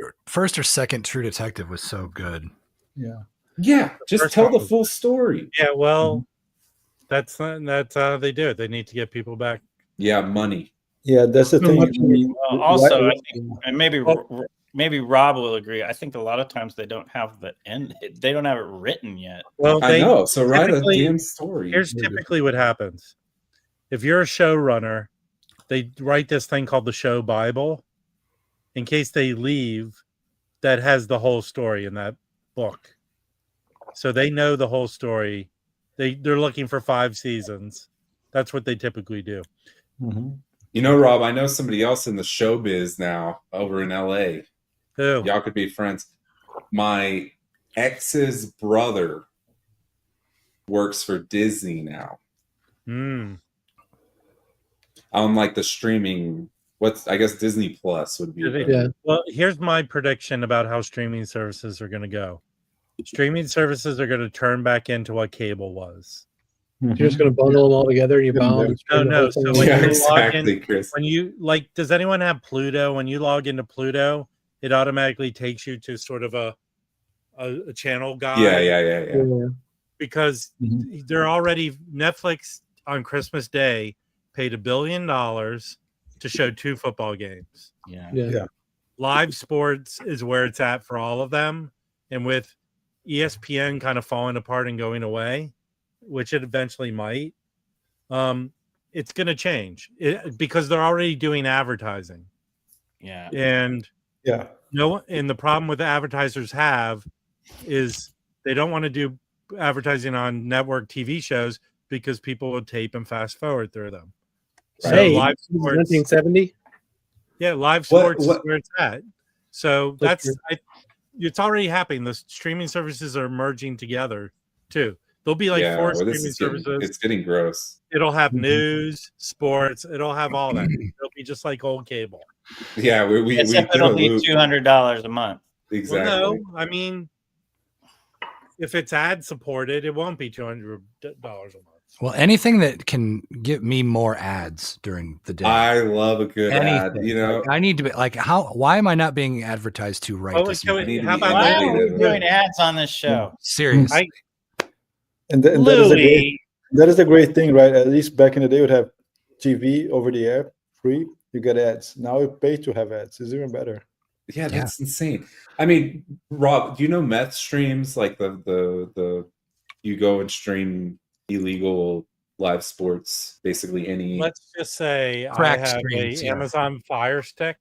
Speaker 7: or second True Detective was so good.
Speaker 2: Yeah.
Speaker 6: Yeah, just tell the full story.
Speaker 4: Yeah, well, that's how they do it. They need to get people back.
Speaker 6: Yeah, money.
Speaker 2: Yeah, that's the thing.
Speaker 8: Also, I think, and maybe Rob will agree. I think a lot of times they don't have the end. They don't have it written yet.
Speaker 4: Well,
Speaker 6: I know. So write a damn story.
Speaker 4: Here's typically what happens. If you're a showrunner, they write this thing called the show Bible in case they leave that has the whole story in that book. So they know the whole story. They're looking for 5 seasons. That's what they typically do.
Speaker 2: Mm-hmm.
Speaker 6: You know, Rob, I know somebody else in the showbiz now over in LA.
Speaker 4: Who?
Speaker 6: Y'all could be friends. My ex's brother works for Disney now. On like the streaming, I guess Disney Plus would be.
Speaker 1: Yeah.
Speaker 4: Well, here's my prediction about how streaming services are going to go. Streaming services are going to turn back into what cable was.
Speaker 1: You're just going to bundle them all together and you balance.
Speaker 4: No. So when you log in,
Speaker 6: Chris.
Speaker 4: when you does anyone have Pluto? When you log into Pluto, it automatically takes you to sort of a channel guide.
Speaker 6: Yeah.
Speaker 4: Because they're already Netflix on Christmas Day paid $1 billion to show 2 football games.
Speaker 2: Yeah.
Speaker 4: Live sports is where it's at for all of them, and with ESPN kind of falling apart and going away, which it eventually might, it's going to change because they're already doing advertising.
Speaker 8: Yeah.
Speaker 4: And the problem with the advertisers is they don't want to do advertising on network TV shows because people will tape and fast forward through them. So live sports,
Speaker 1: 1970.
Speaker 4: Yeah, live sports is where it's at. So it's already happening. The streaming services are merging together too. There'll be like 4 streaming services.
Speaker 6: It's getting gross.
Speaker 4: It'll have news, sports. It'll have all that. It'll be just like old cable.
Speaker 6: Yeah, we
Speaker 8: Except it'll be $200 a month.
Speaker 6: Exactly.
Speaker 4: Well, no, I mean, if it's ad supported, it won't be $200 a month.
Speaker 7: Well, anything that can give me more ads during the day.
Speaker 6: I love a good ad. You know,
Speaker 7: like, I need to be like, why am I not being advertised to right this minute?
Speaker 8: Why are we doing ads on this show?
Speaker 7: Seriously.
Speaker 9: And that is a great thing, right? At least back in the day, we'd have TV over the air, free. You get ads. Now you pay to have ads. It's even better.
Speaker 6: Yeah, that's insane. I mean, Rob, do you know meth streams? Like the you go and stream illegal live sports, basically any.
Speaker 4: Let's just say
Speaker 7: Crack
Speaker 4: I have
Speaker 7: streams,
Speaker 4: a Amazon Fire Stick,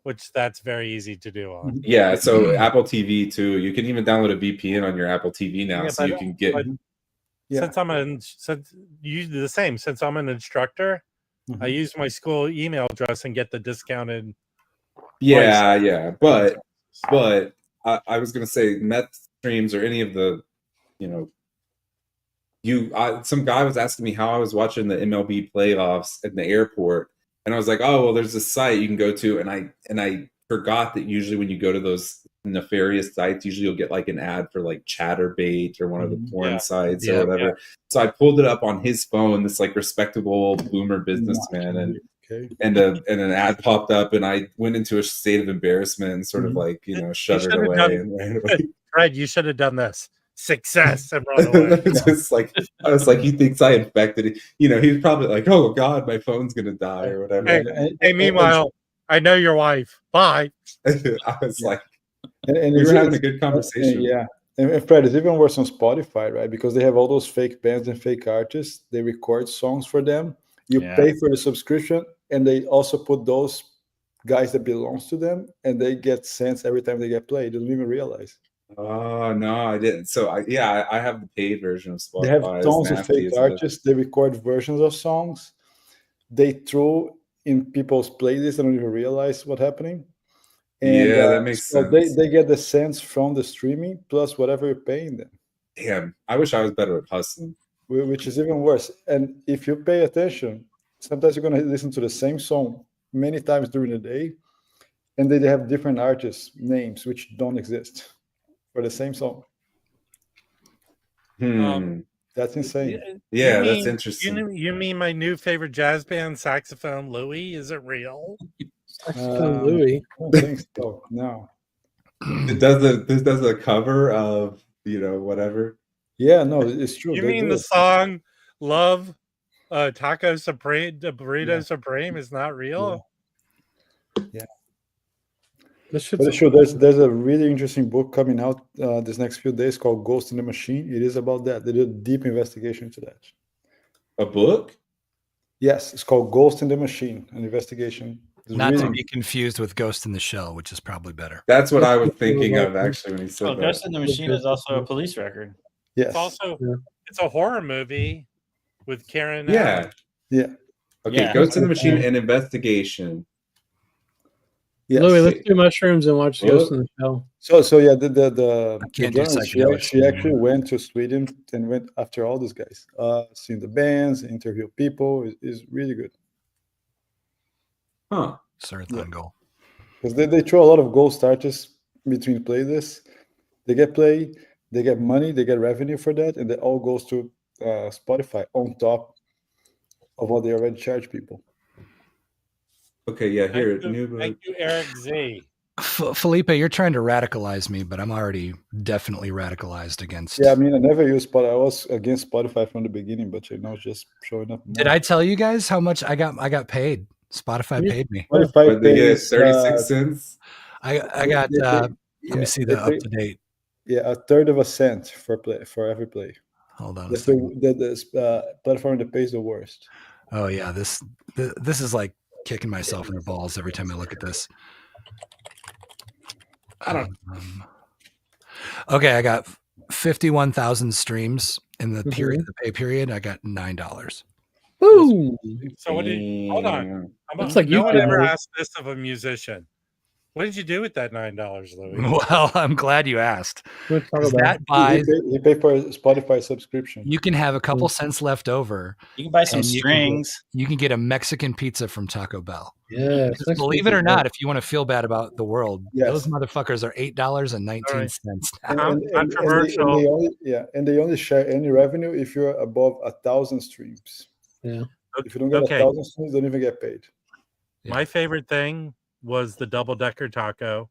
Speaker 4: which that's very easy to do on.
Speaker 6: Yeah, so Apple TV too. You can even download a VPN on your Apple TV now,
Speaker 4: Yeah,
Speaker 6: so you can get.
Speaker 4: Since I'm since I'm an instructor, I use my school email address and get the discounted.
Speaker 6: Yeah, but I was gonna say meth streams or any of the, some guy was asking me how I was watching the MLB playoffs at the airport, and I was like, oh well, there's a site you can go to, and I forgot that usually when you go to those nefarious sites, usually you'll get like an ad for like Chatterbait or one of the porn sites or whatever. Yeah. So I pulled it up on his phone, this like respectable boomer businessman, and an ad popped up, and I went into a state of embarrassment and sort of like shuddered away and ran away.
Speaker 4: Fred, you should have done this. Success and run away.
Speaker 6: Just like I was like, he thinks I infected it. He was probably like, oh God, my phone's gonna die or whatever.
Speaker 4: Hey, meanwhile, I know your wife. Bye.
Speaker 6: I was like,
Speaker 9: and
Speaker 6: we were having a good conversation.
Speaker 9: Yeah. And Fred, it's even worse on Spotify, right? Because they have all those fake bands and fake artists. They record songs for them. You pay for the subscription, and they also put those guys that belongs to them, and they get cents every time they get played. They don't even realize.
Speaker 6: Oh no, I didn't. So I have the paid version of Spotify.
Speaker 9: They have tons of fake artists. They record versions of songs. They throw in people's playlists. They don't even realize what's happening. And,
Speaker 6: that makes sense.
Speaker 9: They get the cents from the streaming plus whatever you're paying them.
Speaker 6: Damn, I wish I was better at hustling.
Speaker 9: Which is even worse. And if you pay attention, sometimes you're going to listen to the same song many times during the day, and they have different artists' names which don't exist for the same song. That's insane.
Speaker 6: Yeah, that's interesting.
Speaker 4: You mean my new favorite jazz band, Saxophone Louie? Is it real?
Speaker 9: Saxophone Louie? I don't think so. No.
Speaker 6: It does a cover of whatever.
Speaker 9: Yeah, no, it's true.
Speaker 4: You mean the song "Love Taco Supreme," the Burrito Supreme is not real?
Speaker 9: Yeah. But it's true. There's a really interesting book coming out this next few days called Ghost in the Machine. It is about that. They did a deep investigation into that.
Speaker 6: A book?
Speaker 9: Yes, it's called Ghost in the Machine, an investigation.
Speaker 7: Not to be confused with Ghost in the Shell, which is probably better.
Speaker 6: That's what I was thinking of actually when he said that.
Speaker 8: Ghost in the Machine is also a police record.
Speaker 9: Yes.
Speaker 4: It's also it's a horror movie with Karen.
Speaker 9: Yeah.
Speaker 6: Okay, Ghost in the Machine and investigation.
Speaker 1: Yes. Louis, let's do mushrooms and watch Ghost in the Shell.
Speaker 9: So yeah, the she actually went to Sweden and went after all these guys, seen the bands, interview people. Is really good.
Speaker 6: Huh.
Speaker 7: Certain goal.
Speaker 9: Because they throw a lot of ghost artists between playlists. They get play, they get money, they get revenue for that, and it all goes to Spotify on top of what they already charge people.
Speaker 6: Okay, yeah, here.
Speaker 4: Thank you, Eric Z.
Speaker 7: Felipe, you're trying to radicalize me, but I'm already definitely radicalized against.
Speaker 9: Yeah, I mean, I never used Spotify. I was against Spotify from the beginning, but just showing up more.
Speaker 7: Did I tell you guys how much I got paid? Spotify paid me.
Speaker 9: Spotify pays
Speaker 6: 36 cents.
Speaker 7: I got. Let me see the up to date.
Speaker 9: Yeah, a third of a cent for every play.
Speaker 7: Hold on.
Speaker 9: That's the platform that pays the worst.
Speaker 7: Oh yeah, this is like kicking myself in the balls every time I look at this.
Speaker 6: I don't.
Speaker 7: Okay, I got 51,000 streams in the period, the pay period. I got $9.
Speaker 1: Woo!
Speaker 4: So what did? Hold on.
Speaker 1: Looks like
Speaker 4: no one ever asked this of a musician. What did you do with that $9, Louis?
Speaker 7: Well, I'm glad you asked.
Speaker 1: Let's talk
Speaker 7: 'Cause
Speaker 1: about
Speaker 7: that buys
Speaker 9: He paid for a Spotify subscription.
Speaker 7: you can have a couple cents left over.
Speaker 8: You can buy some
Speaker 7: and
Speaker 8: strings.
Speaker 7: You can get a Mexican pizza from Taco Bell.
Speaker 1: Yeah,
Speaker 7: Because believe it or not, if you want to feel bad about the world,
Speaker 9: Yes.
Speaker 7: those motherfuckers are $8.19 now.
Speaker 4: Controversial.
Speaker 9: And they only share any revenue if you're above 1,000 streams.
Speaker 1: Yeah.
Speaker 9: If you don't get 1,000 streams, you don't even get paid.
Speaker 7: Yeah.
Speaker 4: My favorite thing was the double-decker taco.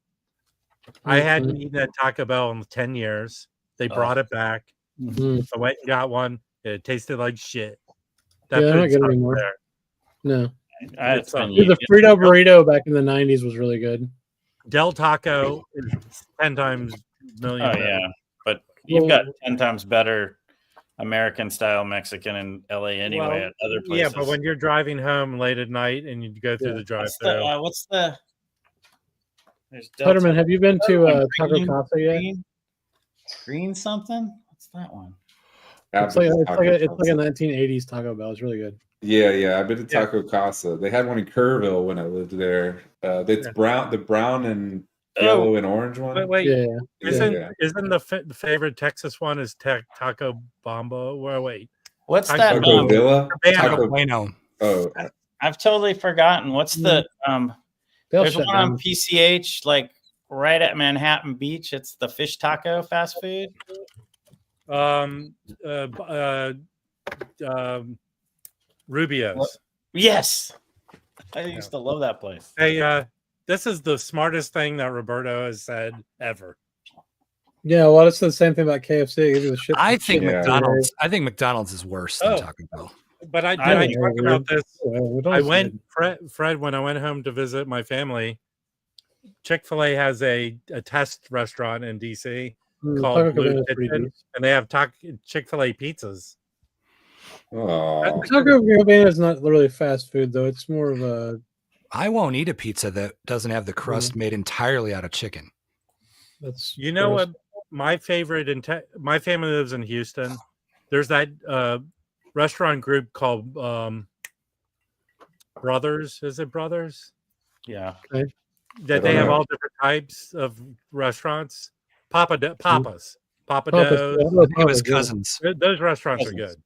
Speaker 4: I hadn't eaten at Taco Bell in 10 years. They brought it back.
Speaker 1: Mhm.
Speaker 4: I went and got one. It tasted like shit.
Speaker 1: Yeah, they're not good anymore.
Speaker 4: There.
Speaker 1: No.
Speaker 4: Dude,
Speaker 1: the Frito burrito back in the 90s was really good.
Speaker 4: Del Taco is 10 times million.
Speaker 8: Oh, yeah. But you've got 10 times better American style Mexican in LA anyway at other places.
Speaker 4: Yeah, but when you're driving home late at night and you go through the drive-thru.
Speaker 8: What's the there's
Speaker 1: Letterman, have you been to Taco Casa yet?
Speaker 8: Green something? What's that one?
Speaker 1: It's like a 1980s Taco Bell. It's really good.
Speaker 6: Yeah. I've been to Taco Casa. They had one in Kerrville when I lived there. It's brown, the brown and yellow and orange one.
Speaker 4: Wait. Isn't the favorite Texas one is Taco Bomba? Well, wait.
Speaker 8: What's
Speaker 4: Taco
Speaker 8: that?
Speaker 6: Taco Villa?
Speaker 7: Taco Bueno.
Speaker 6: Oh,
Speaker 8: I've totally forgotten. What's the there's one on PCH, like right at Manhattan Beach. It's the fish taco fast food.
Speaker 4: Rubio's.
Speaker 8: Yes. I used to love that place.
Speaker 4: Hey, this is the smartest thing that Roberto has said ever.
Speaker 1: Yeah, well, it's the same thing about KFC.
Speaker 7: I think McDonald's. I think McDonald's is worse than Taco Bell.
Speaker 4: But I talk about this. I went, Fred, when I went home to visit my family. Chick-fil-A has a test restaurant in DC called Blue Kitchen, and they have Chick-fil-A pizzas.
Speaker 6: Oh,
Speaker 1: Taco Cabana is not really fast food, though. It's more of a.
Speaker 7: I won't eat a pizza that doesn't have the crust made entirely out of chicken.
Speaker 1: That's
Speaker 4: what my favorite. My family lives in Houston. There's that restaurant group called Brothers. Is it Brothers?
Speaker 8: Yeah.
Speaker 1: Okay.
Speaker 4: That they have all different types of restaurants. Papa's. Papa Do's.
Speaker 7: It was Cousins.
Speaker 4: Those restaurants are good.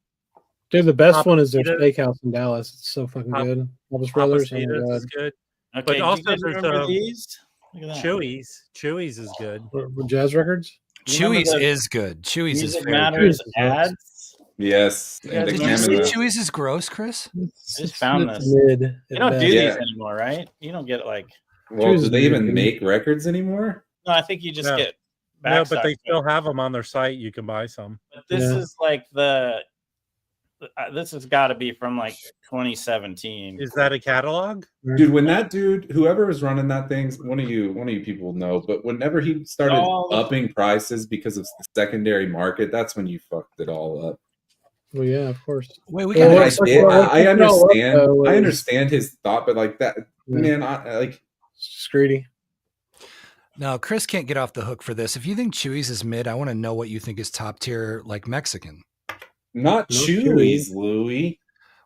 Speaker 1: Dude, the best one is their steakhouse in Dallas. It's so fucking good. Papa's Brothers.
Speaker 4: Oh is good.
Speaker 8: Okay,
Speaker 4: but also there's
Speaker 8: these?
Speaker 4: Chewy's is good.
Speaker 1: Jazz Records?
Speaker 7: Chewy's is good. Chewy's is fair.
Speaker 8: Matters ads.
Speaker 6: Yes.
Speaker 7: Did you say Chewy's is gross, Chris?
Speaker 8: I just found this. You don't do these anymore, right? You don't get like.
Speaker 6: Well, do they even make records anymore?
Speaker 8: No, I think you just get.
Speaker 4: No, but they still have them on their site. You can buy some.
Speaker 8: But this is like this has got to be from like 2017.
Speaker 4: Is that a catalog?
Speaker 6: Dude, when that dude, whoever was running that thing, one of you people know, but whenever he started upping prices because of the secondary market, that's when you fucked it all up.
Speaker 1: Well, yeah, of course.
Speaker 7: Wait, we got.
Speaker 6: I understand. I understand his thought, but like that, man,
Speaker 1: it's greedy.
Speaker 7: No, Chris can't get off the hook for this. If you think Chewy's is mid, I want to know what you think is top tier, like Mexican.
Speaker 6: Not Chewy's, Louis.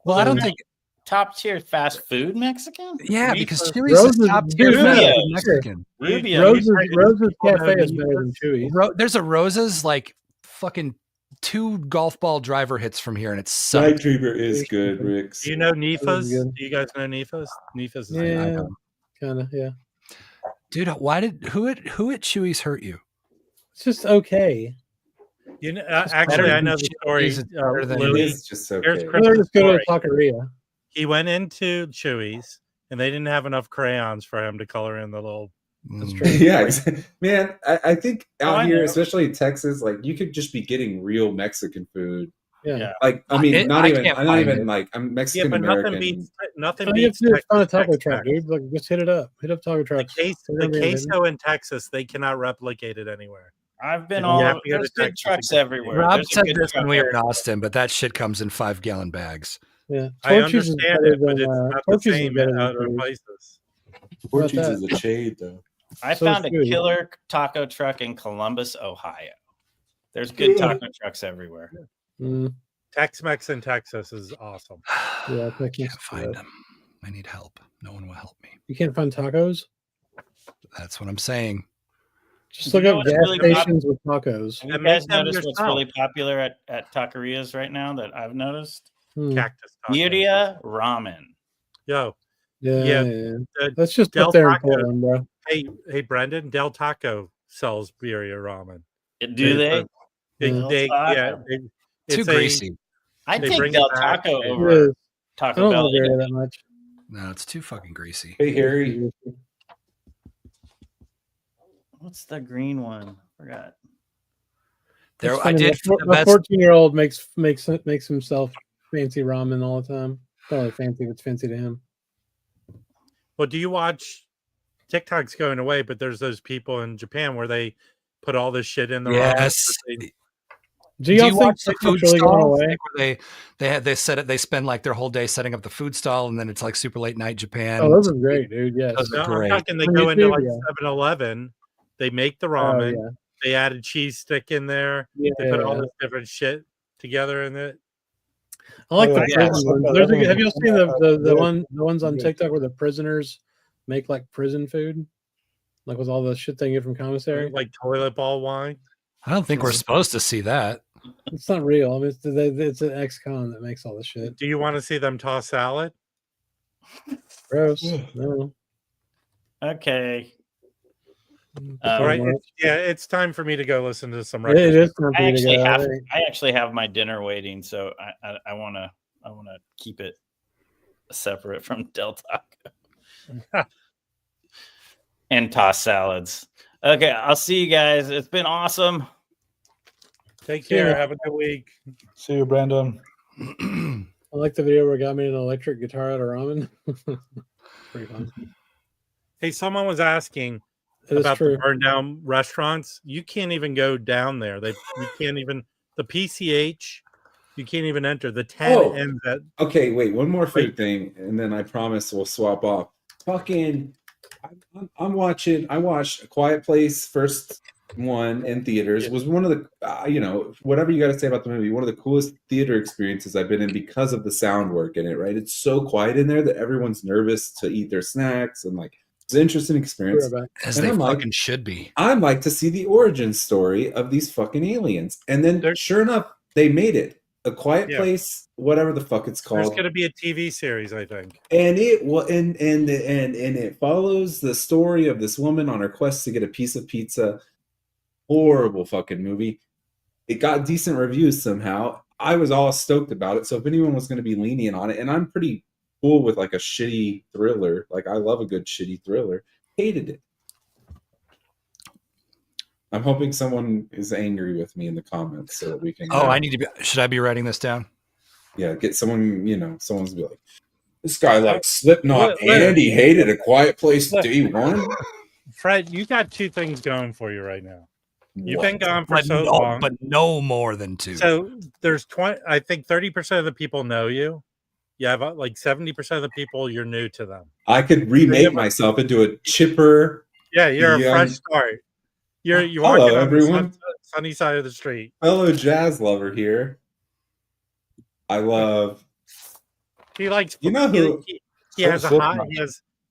Speaker 7: Well, I don't think
Speaker 8: top tier fast food Mexican.
Speaker 7: Yeah, because Chewy's is top tier Mexican.
Speaker 1: Rose's Cafe is better than Chewy's.
Speaker 7: There's a Rose's like fucking 2 golf ball driver hits from here, and it's sucks.
Speaker 6: Night Dreamer is good, Ricks.
Speaker 4: Do you know Nifa's? Do you guys know Nifa's? Nifa's is
Speaker 1: kind of, yeah.
Speaker 7: Dude, who at Chewy's hurt you?
Speaker 1: It's just okay.
Speaker 4: You know, actually, I know the story.
Speaker 6: It is just okay.
Speaker 4: Here's Chris'
Speaker 1: go to Taqueria.
Speaker 4: He went into Chewy's, and they didn't have enough crayons for him to color in the little.
Speaker 6: Yeah, man. I think out here, especially in Texas, like you could just be getting real Mexican food.
Speaker 1: Yeah.
Speaker 6: Like I'm Mexican American.
Speaker 4: Nothing
Speaker 1: you have
Speaker 4: beats.
Speaker 1: to find a taco truck, dude. Like just hit it up. Hit up taco trucks.
Speaker 4: The queso in Texas, they cannot replicate it anywhere.
Speaker 8: I've been all over. There's good trucks everywhere.
Speaker 7: Rob said this when we were in Austin, but that shit comes in 5-gallon bags.
Speaker 1: Yeah,
Speaker 4: I understand it, but it's not the same in other places.
Speaker 6: Portuguese is a shade, though.
Speaker 8: I found a killer taco truck in Columbus, Ohio. There's good taco trucks everywhere.
Speaker 4: Tex-Mex in Texas is awesome.
Speaker 1: Yeah,
Speaker 7: I can't find them. I need help. No one will help me.
Speaker 1: You can't find tacos?
Speaker 7: That's what I'm saying.
Speaker 1: Just look up gas stations with tacos.
Speaker 8: Have you guys noticed what's really popular at taquerias right now that I've noticed?
Speaker 4: Cactus tacos.
Speaker 8: Birria ramen.
Speaker 4: Yo.
Speaker 1: Yeah. Let's just put there in Portland, bro.
Speaker 4: Hey, Brendan, Del Taco sells birria ramen.
Speaker 8: Do they?
Speaker 7: Too greasy.
Speaker 8: I take Del Taco over Taco Bell
Speaker 1: that much.
Speaker 7: No, it's too fucking greasy.
Speaker 6: Hey, Harry.
Speaker 8: What's the green one? Forgot.
Speaker 1: I did. My 14-year-old makes himself fancy ramen all the time. Not really fancy, but it's fancy to him.
Speaker 4: Well, do you watch TikTok's going away? But there's those people in Japan where they put all this shit in the ramen.
Speaker 7: Do you watch the food stall? Where they set it. They spend like their whole day setting up the food stall, and then it's like super late night Japan.
Speaker 1: Oh, those are great, dude. Yes,
Speaker 4: those are great. I'm talking, they go into like 7-Eleven. They make the ramen. Oh, yeah. They add a cheese stick in there. Yeah, they put all this different shit together in it.
Speaker 1: I like the prison ones. Have you seen the ones on TikTok where the prisoners make like prison food, like with all the shit they get from commissary,
Speaker 4: like toilet ball wine?
Speaker 7: I don't think we're supposed to see that.
Speaker 1: It's not real. I mean, it's an ex-con that makes all the shit.
Speaker 4: Do you want to see them toss salad?
Speaker 1: Gross. No.
Speaker 8: Okay.
Speaker 4: All right. It's time for me to go listen to some records.
Speaker 1: It is time for me to go.
Speaker 8: I actually have my dinner waiting, so I want to keep it separate from Del Taco and toss salads. Okay, I'll see you guys. It's been awesome.
Speaker 4: Take care. Have a good week.
Speaker 9: See you, Brandon.
Speaker 1: I like the video where a guy made an electric guitar out of ramen. Pretty fun.
Speaker 4: Hey, someone was asking about the burned down restaurants. You can't even go down there. You can't even the PCH. You can't even enter. The 10 ends at.
Speaker 6: Okay, wait. One more food thing, and then I promise we'll swap off. Fucking. I watched A Quiet Place first one in theaters. It was one of the whatever you got to say about the movie, one of the coolest theater experiences I've been in because of the sound work in it, right? It's so quiet in there that everyone's nervous to eat their snacks, and like it's an interesting experience.
Speaker 7: As they fucking should be.
Speaker 6: I'd like to see the origin story of these fucking aliens. And then sure enough, they made it. A Quiet Place, whatever the fuck it's called.
Speaker 4: There's going to be a TV series, I think.
Speaker 6: And it follows the story of this woman on her quest to get a piece of pizza. Horrible fucking movie. It got decent reviews somehow. I was all stoked about it. So if anyone was going to be lenient on it, and I'm pretty cool with like a shitty thriller. Like I love a good shitty thriller. Hated it. I'm hoping someone is angry with me in the comments so that we can.
Speaker 7: I need to be. Should I be writing this down?
Speaker 6: Yeah, get someone. Someone's be like, this guy likes Slipknot and he hated A Quiet Place Day One.
Speaker 4: Fred, you got two things going for you right now. You've been gone for so long,
Speaker 7: but no more than two.
Speaker 4: So there's 20. I think 30% of the people know you. You have like 70% of the people you're new to them.
Speaker 6: I could remake myself into a chipper.
Speaker 4: Yeah, you're a fresh start. You're walking on the sunny side of the street.
Speaker 6: Hello, jazz lover here. I love.
Speaker 4: He likes.
Speaker 6: You know who?
Speaker 4: He has a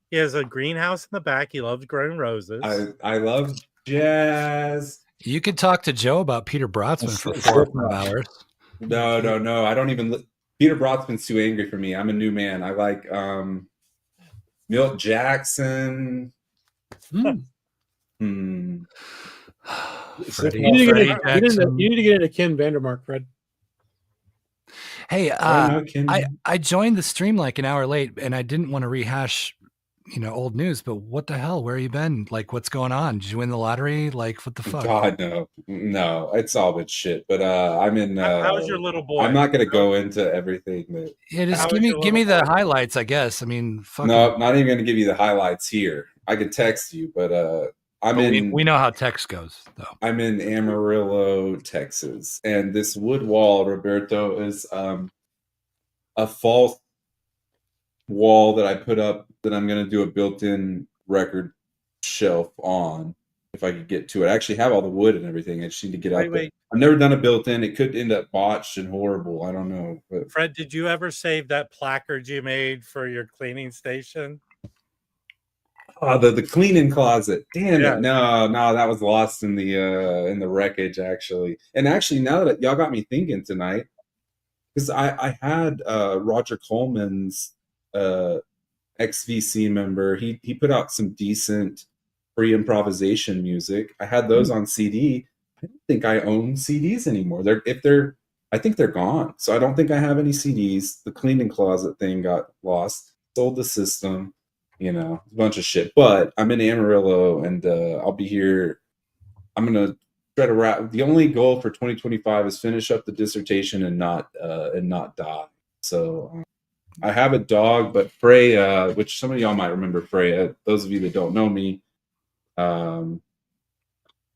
Speaker 4: he has a greenhouse in the back. He loves growing roses.
Speaker 6: I love jazz.
Speaker 7: You could talk to Joe about Peter Brotzman for 4 or 5 hours.
Speaker 6: No. I don't even. Peter Brotzman's too angry for me. I'm a new man. I like Milt Jackson.
Speaker 1: You need to get into Ken Vandermark, Fred.
Speaker 7: Hey, I joined the stream like an hour late, and I didn't want to rehash, old news. But what the hell? Where you been? Like, what's going on? Did you win the lottery? Like, what the fuck?
Speaker 6: God, no, it's all been shit. But I'm in.
Speaker 4: How's your little boy?
Speaker 6: I'm not going to go into everything.
Speaker 7: Just give me the highlights, I guess. I mean,
Speaker 6: no, not even going to give you the highlights here. I could text you, but
Speaker 7: we know how text goes, though.
Speaker 6: I'm in Amarillo, Texas, and this wood wall, Roberto, is a false wall that I put up that I'm going to do a built-in record shelf on if I could get to it. I actually have all the wood and everything. I just need to get out there. I've never done a built-in. It could end up botched and horrible. I don't know. But
Speaker 4: Fred, did you ever save that placard you made for your cleaning station?
Speaker 6: Oh, the cleaning closet. Damn it. No, that was lost in the wreckage, actually. And actually, now that y'all got me thinking tonight, because I had Roger Coleman's ex-VC member. He put out some decent free improvisation music. I had those on CD. I don't think I own CDs anymore. I think they're gone. So I don't think I have any CDs. The cleaning closet thing got lost. Sold the system. A bunch of shit. But I'm in Amarillo, and I'll be here. I'm gonna try to wrap. The only goal for 2025 is finish up the dissertation and not die. So I have a dog, but Freya, which some of y'all might remember Freya. Those of you that don't know me,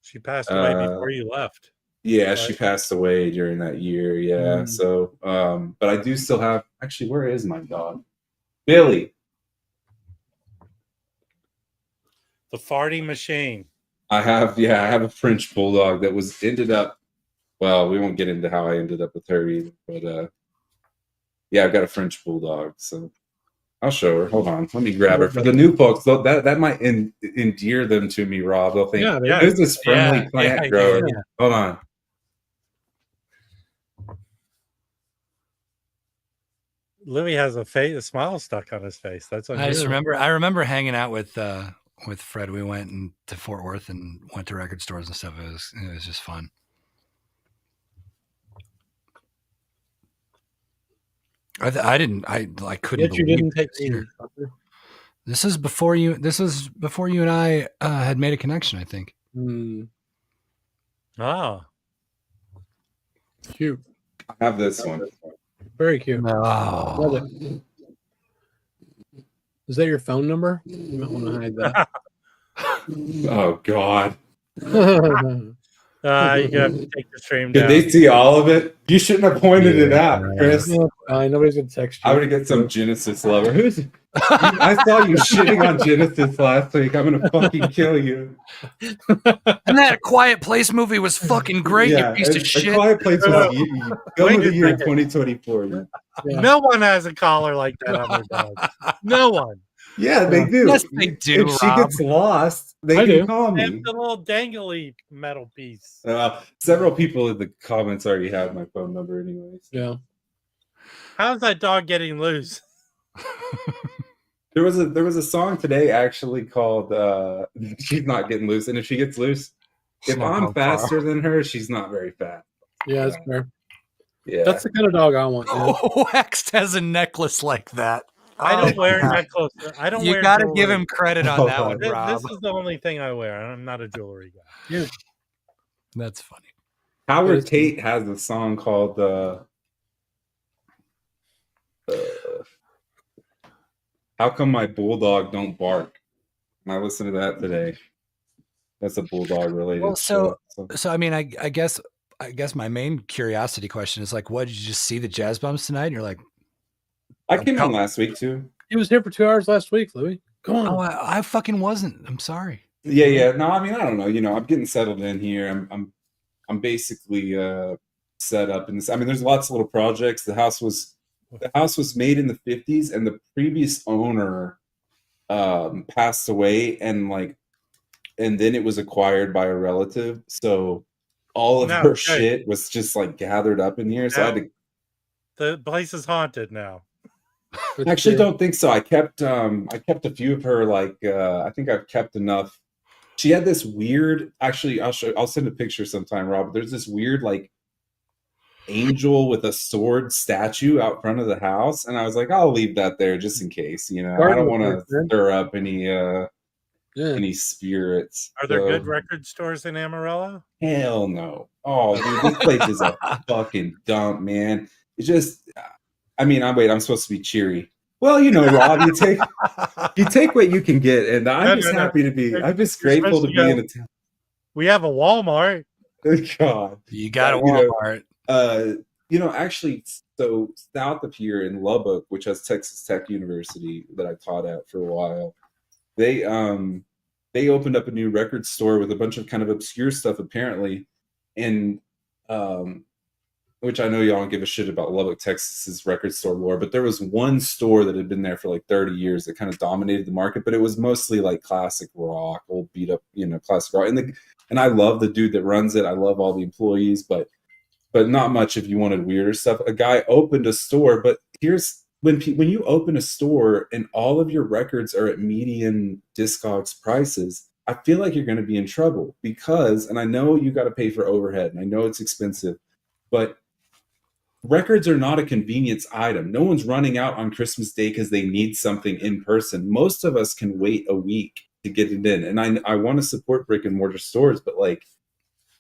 Speaker 4: she passed away before you left.
Speaker 6: Yeah, right? She passed away during that year. Yeah. So, but I do still have. Actually, where is my dog? Billy.
Speaker 4: The farting machine.
Speaker 6: I have a French bulldog that ended up. Well, we won't get into how I ended up with her either, but yeah, I've got a French bulldog, so I'll show her. Hold on, let me grab her. For the new folks, that might endear them to me, Rob. They'll think, who's this friendly plant grower? Yeah. Hold on.
Speaker 4: Louis has a smile stuck on his face. That's
Speaker 7: I just remember. I remember hanging out with Fred. We went to Fort Worth and went to record stores and stuff. It was just fun. I couldn't believe
Speaker 1: you didn't take
Speaker 7: either. This is before you and I had made a connection, I think.
Speaker 4: Ah,
Speaker 1: cute.
Speaker 6: I have this one.
Speaker 1: Very cute.
Speaker 7: Oh.
Speaker 1: Is that your phone number? You might want to hide that.
Speaker 6: Oh God.
Speaker 4: You have to take the stream down.
Speaker 6: Did they see all of it? You shouldn't have pointed it out, Chris.
Speaker 1: Nobody's gonna text you.
Speaker 6: I'm gonna get some Genesis lover. I saw you shitting on Genesis last week. I'm gonna fucking kill you.
Speaker 7: And that Quiet Place movie was fucking great. You piece of shit.
Speaker 6: Quiet Place was film of the year 2024.
Speaker 1: Yeah.
Speaker 4: No one has a collar like that on their dog. No one.
Speaker 6: Yeah, they do.
Speaker 7: Yes, they do.
Speaker 6: If she gets lost, they can call me.
Speaker 4: It's a little dangly metal piece.
Speaker 6: Several people in the comments already have my phone number, anyways.
Speaker 1: Yeah.
Speaker 4: How's that dog getting loose?
Speaker 6: There was a song today actually called "She's Not Getting Loose," and if she gets loose, if I'm faster than her, she's not very fast.
Speaker 1: Yeah, that's fair.
Speaker 6: Yeah,
Speaker 1: that's the kind of dog I want.
Speaker 7: Wax has a necklace like that.
Speaker 4: I don't wear necklaces. I don't.
Speaker 7: You got to give him credit on that one, Rob.
Speaker 4: This is the only thing I wear. I'm not a jewelry guy.
Speaker 1: Yeah,
Speaker 7: that's funny.
Speaker 6: Howard Tate has a song called "How Come My Bulldog Don't Bark." And I listened to that today. That's a bulldog related.
Speaker 7: Well, so I mean, I guess my main curiosity question is like, what did you just see the jazz bumps tonight? And you're like.
Speaker 6: I came in last week too.
Speaker 1: He was here for 2 hours last week, Louis. Come on.
Speaker 7: Oh, I fucking wasn't. I'm sorry.
Speaker 6: Yeah. No, I mean, I don't know. I'm getting settled in here. I'm basically set up in this. I mean, there's lots of little projects. The house was made in the 50s, and the previous owner passed away, and then it was acquired by a relative. So all of her shit was just like gathered up in here. So I had to.
Speaker 4: The place is haunted now.
Speaker 6: I actually don't think so. I kept a few of her. I think I've kept enough. She had this weird. Actually, I'll send a picture sometime, Rob. There's this weird angel with a sword statue out front of the house, and I was like, I'll leave that there just in case. I don't want to stir up any spirits.
Speaker 4: Are there good record stores in Amarillo?
Speaker 6: Hell no. Oh, dude, this place is a fucking dump, man. It's just. I mean, I'm supposed to be cheery. Well, Rob, you take what you can get, and I'm happy to be. I'm just grateful to be in a town.
Speaker 4: We have a Walmart.
Speaker 6: Good God,
Speaker 7: you got a Walmart.
Speaker 6: Actually, so south of here in Lubbock, which has Texas Tech University that I taught at for a while, they opened up a new record store with a bunch of kind of obscure stuff apparently, and which I know y'all don't give a shit about Lubbock, Texas's record store lore, but there was one store that had been there for like 30 years that kind of dominated the market, but it was mostly like classic rock, old beat up, classic rock. And I love the dude that runs it. I love all the employees, but not much if you wanted weirder stuff. A guy opened a store, but here's when you open a store and all of your records are at median Discogs prices, I feel like you're going to be in trouble because, and I know you got to pay for overhead and I know it's expensive, but records are not a convenience item. No one's running out on Christmas Day because they need something in person. Most of us can wait a week to get it in. And I want to support brick and mortar stores, but like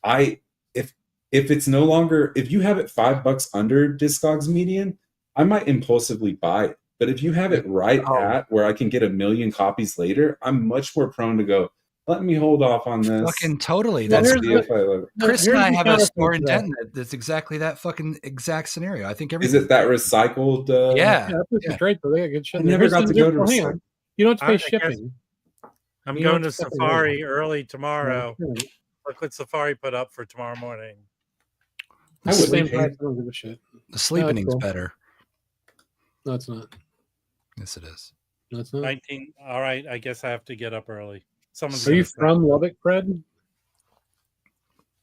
Speaker 6: if it's no longer, if you have it $5 under Discogs median, I might impulsively buy it. But if you have it right at where I can get 1 million copies later, I'm much more prone to go, let me hold off on this.
Speaker 7: Fucking totally.
Speaker 6: Well,
Speaker 7: Chris and I have a store in Denton that's exactly that fucking exact scenario. I think
Speaker 6: Is it that recycled?
Speaker 7: Yeah.
Speaker 1: That's great, but they got good shit.
Speaker 6: I never got to go to recycle.
Speaker 1: You don't have to pay shipping.
Speaker 4: I'm going to Safari early tomorrow. Look what Safari put up for tomorrow morning.
Speaker 1: I don't give a shit.
Speaker 7: The sleeping's better.
Speaker 1: No, it's not.
Speaker 7: Yes, it is.
Speaker 1: No, it's not.
Speaker 4: 19. All right, I guess I have to get up early.
Speaker 1: Are you from Lubbock, Fred?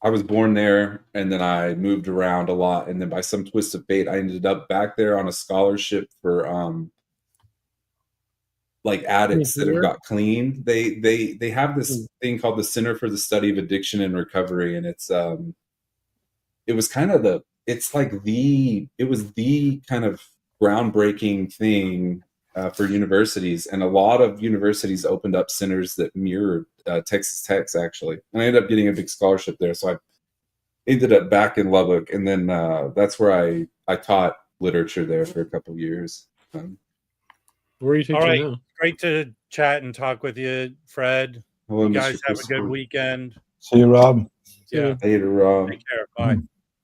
Speaker 6: I was born there, and then I moved around a lot, and then by some twist of fate, I ended up back there on a scholarship for like addicts that have got clean. They have this thing called the Center for the Study of Addiction and Recovery, and it's it was kind of the kind of groundbreaking thing for universities, and a lot of universities opened up centers that mirrored Texas Tech's actually, and I ended up getting a big scholarship there, so I ended up back in Lubbock, and then that's where I taught literature there for a couple of years.
Speaker 1: Where are you teaching now?
Speaker 4: Great to chat and talk with you, Fred.
Speaker 6: Hello,
Speaker 4: you guys
Speaker 6: Mr.
Speaker 4: have a good weekend.
Speaker 9: See you, Rob.
Speaker 4: Yeah.
Speaker 6: Hey, Rob.
Speaker 4: Take care. Bye.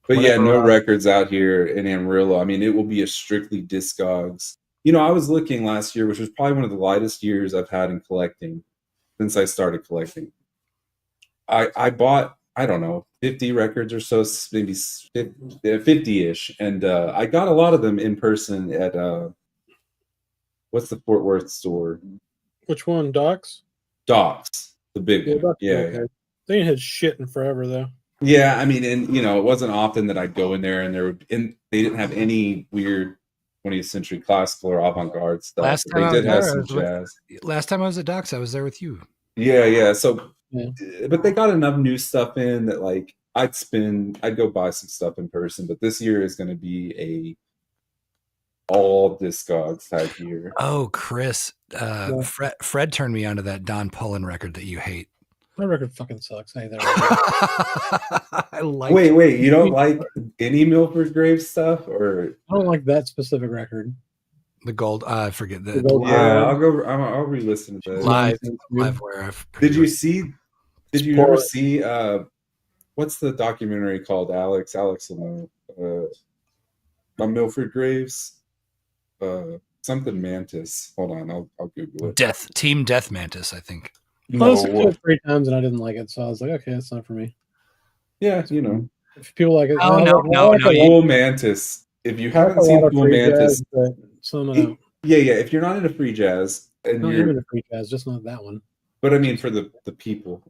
Speaker 6: But yeah, no records out here in Amarillo. I mean, it will be a strictly Discogs. I was looking last year, which was probably one of the lightest years I've had in collecting since I started collecting. I bought, I don't know, 50 records or so, maybe 50-ish. And I got a lot of them in person at, what's the Fort Worth store?
Speaker 1: Which one, Docs?
Speaker 6: Docs, the big one. Yeah,
Speaker 1: okay. They ain't had shit in forever, though.
Speaker 6: Yeah, I mean, and it wasn't often that I'd go in there and they didn't have any weird 20th century classical or avant-garde stuff.
Speaker 7: Last time
Speaker 6: they did have some jazz.
Speaker 7: Last time I was at Docs, I was there with you.
Speaker 6: Yeah. So, but they got enough new stuff in that like I'd go buy some stuff in person. But this year is going to be a all Discogs type year.
Speaker 7: Oh, Chris, Fred turned me onto that Don Pullen record that you hate.
Speaker 1: My record fucking sucks. I hate that record.
Speaker 7: I like.
Speaker 6: Wait, you don't like any Milford Graves stuff, or
Speaker 1: I don't like that specific record.
Speaker 7: The gold. I forget that.
Speaker 6: Yeah, I'll re-listen to that.
Speaker 7: Live where
Speaker 6: Did you ever see? What's the documentary called? Alex on Milford Graves. Something Mantis. Hold on, I'll Google it.
Speaker 7: Team Death Mantis, I think.
Speaker 1: I listened to it 3 times and I didn't like it, so I was like, okay, that's not for me.
Speaker 6: Yeah,
Speaker 1: if people like it.
Speaker 6: No. Full Mantis. If you haven't seen Full Mantis, yeah. If you're not into free jazz, and you're
Speaker 1: into free jazz, just not that one.
Speaker 6: But I mean, for the people.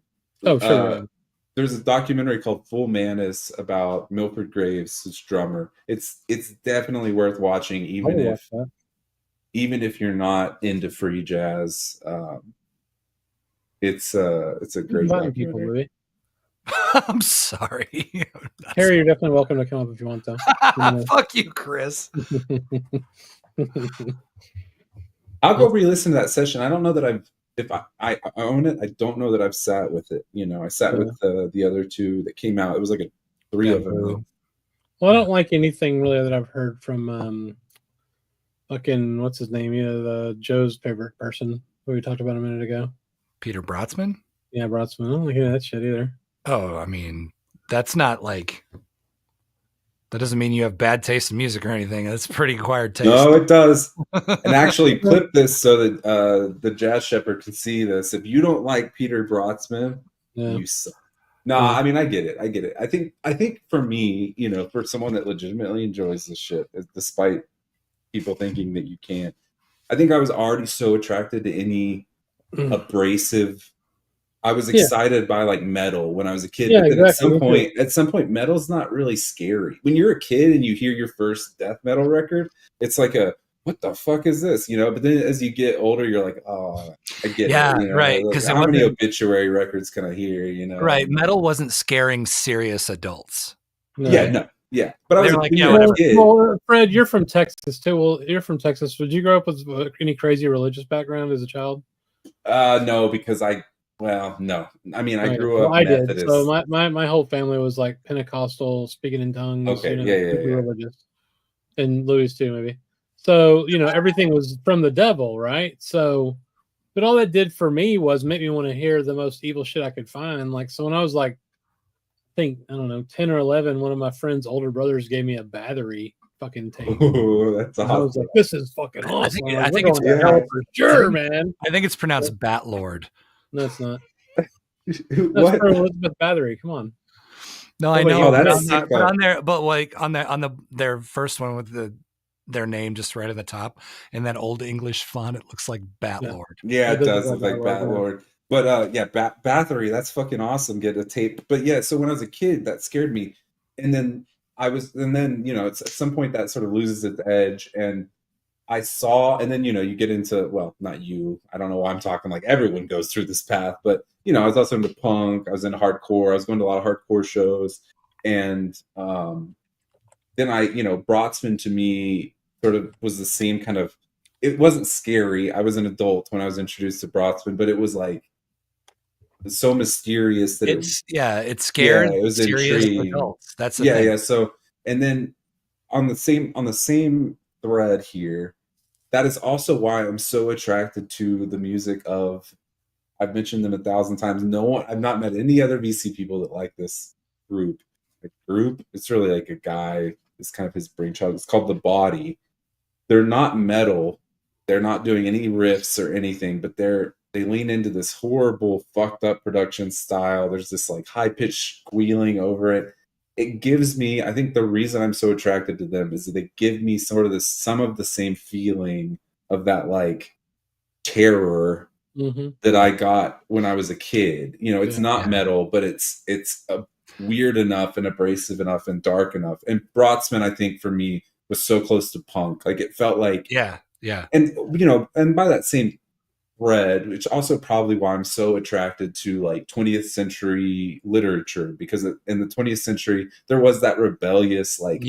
Speaker 1: Oh, sure.
Speaker 6: There's a documentary called Full Mantis about Milford Graves, his drummer. It's definitely worth watching, even if you're not into free jazz. It's a great documentary.
Speaker 7: I'm sorry.
Speaker 1: Harry, you're definitely welcome to come up if you want, though.
Speaker 7: Fuck you, Chris.
Speaker 6: I'll go re-listen to that session. I don't know that if I own it, I don't know that I've sat with it. I sat with the other 2 that came out. It was like 3 of them.
Speaker 1: Well, I don't like anything really that I've heard from fucking what's his name? The Joe's favorite person who we talked about a minute ago.
Speaker 7: Peter Brotzman?
Speaker 1: Yeah, Brotzman. I don't like any of that shit either.
Speaker 7: Oh, I mean, that's not like... That doesn't mean you have bad taste in music or anything. That's pretty acquired taste.
Speaker 6: No, it does. And actually clip this so that the Jazz Shepherd can see this. If you don't like Peter Brotzman, you suck. No, I mean, I get it. I think for me, you know, for someone that legitimately enjoys this shit, despite people thinking that you can't, I think I was already so attracted to any abrasive. I was excited by like metal when I was a kid, but then at some point, metal's not really scary. When you're a kid and you hear your first death metal record, it's like what the fuck is this? You know, but then as you get older, you're like, oh, I get it. You know,
Speaker 7: right.
Speaker 6: Like, how many obituary records can I hear? You know,
Speaker 7: right. Metal wasn't scaring serious adults.
Speaker 6: No. Yeah. But I was
Speaker 7: like,
Speaker 6: a kid.
Speaker 1: Well, Fred, you're from Texas too. Well, you're from Texas. Did you grow up with any crazy religious background as a child?
Speaker 6: No, because no. I mean, I grew up Methodist.
Speaker 1: I did. So my whole family was like Pentecostal, speaking in tongues.
Speaker 6: Okay,
Speaker 1: religious, and Louis too, maybe. So everything was from the devil, right? So, but all that did for me was make me want to hear the most evil shit I could find. Like, so when I was like, I don't know, 10 or 11, one of my friend's older brothers gave me a Bathory fucking tape.
Speaker 6: Ooh, that's awesome.
Speaker 1: I was like, this is fucking awesome.
Speaker 7: I think it's
Speaker 1: for sure, man.
Speaker 7: I think it's pronounced Bat Lord.
Speaker 1: No, it's not.
Speaker 6: What?
Speaker 1: That's for Elizabeth Bathory. Come on.
Speaker 7: No, I know.
Speaker 6: But
Speaker 7: on their first one with their name just right at the top in that old English font, it looks like Bat Lord.
Speaker 6: Yeah, it does look like Bat Lord. But Bathory, that's fucking awesome. Get a tape. But yeah, so when I was a kid, that scared me. And then it's at some point that sort of loses its edge. And I saw, and then, you get into, well, not you, I don't know why I'm talking, like everyone goes through this path, but, I was also into punk, I was into hardcore, I was going to a lot of hardcore shows. And then Brotsman to me sort of was the same kind of, it wasn't scary. I was an adult when I was introduced to Brotsman, but it was like, so mysterious that
Speaker 7: it scared
Speaker 6: it was
Speaker 7: serious
Speaker 6: intriguing.
Speaker 7: adults. That's the thing.
Speaker 6: So, and then on the same thread here, that is also why I'm so attracted to the music of, I've mentioned them 1,000 times. I've not met any other VC people that like this group. It's really like a guy, it's kind of his brainchild. It's called The Body. They're not metal. They're not doing any riffs or anything, but they lean into this horrible, fucked up production style. There's this like high pitched squealing over it. It gives me, I think the reason I'm so attracted to them is that they give me sort of some of the same feeling of that like terror that I got when I was a kid. It's not metal, but it's weird enough and abrasive enough and dark enough. And Brotsman, I think for me, was so close to punk. Like it felt like, and and by that same thread, which also probably why I'm so attracted to like 20th century literature, because in the 20th century there was that rebellious like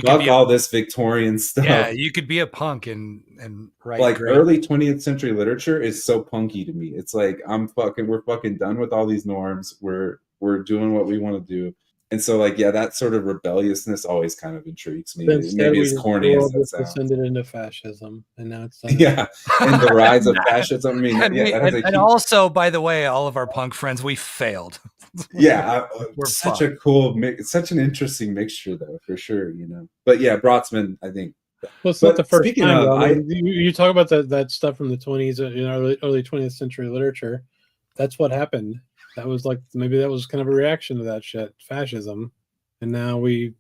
Speaker 6: fuck all this Victorian stuff.
Speaker 7: Yeah, you could be a punk and write
Speaker 6: like
Speaker 7: great.
Speaker 6: Early 20th century literature is so punky to me. It's like we're fucking done with all these norms. We're doing what we want to do. And so, like, that sort of rebelliousness always kind of intrigues me. Maybe as corny as that sounds.
Speaker 1: Descended into fascism, and now it's
Speaker 6: and the rise of fascism. I mean,
Speaker 7: and also, by the way, all of our punk friends, we failed.
Speaker 6: We're such a cool mix. Such an interesting mixture, though, for sure. But yeah, Brotsman, I think.
Speaker 1: Well, it's not the first time. You talk about that stuff from the 20s, early 20th century literature. That's what happened. That was like, maybe that was kind of a reaction to that shit, fascism. And now we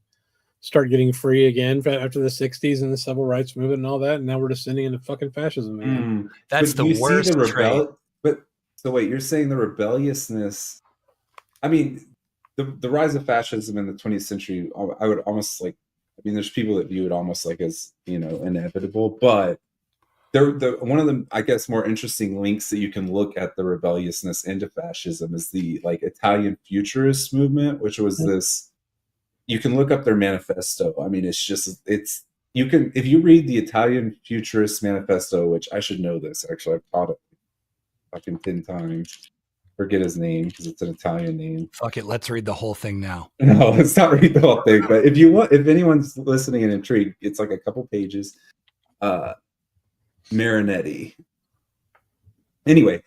Speaker 1: start getting free again after the 60s and the civil rights movement and all that. And now we're descending into fucking fascism again.
Speaker 7: That's the worst trait.
Speaker 6: But so wait, you're saying the rebelliousness, I mean, the rise of fascism in the 20th century, I would almost like, there's people that view it almost like as, inevitable, but one of the, I guess, more interesting links that you can look at the rebelliousness into fascism is the like Italian futurist movement, which was this. You can look up their manifesto. I mean, you can, if you read the Italian futurist manifesto, which I should know this actually, I've taught it fucking 10 times. Forget his name because it's an Italian name.
Speaker 7: Fuck it, let's read the whole thing now.
Speaker 6: No, let's not read the whole thing. But if anyone's listening and intrigued, it's like a couple pages. Marinetti. Anyway,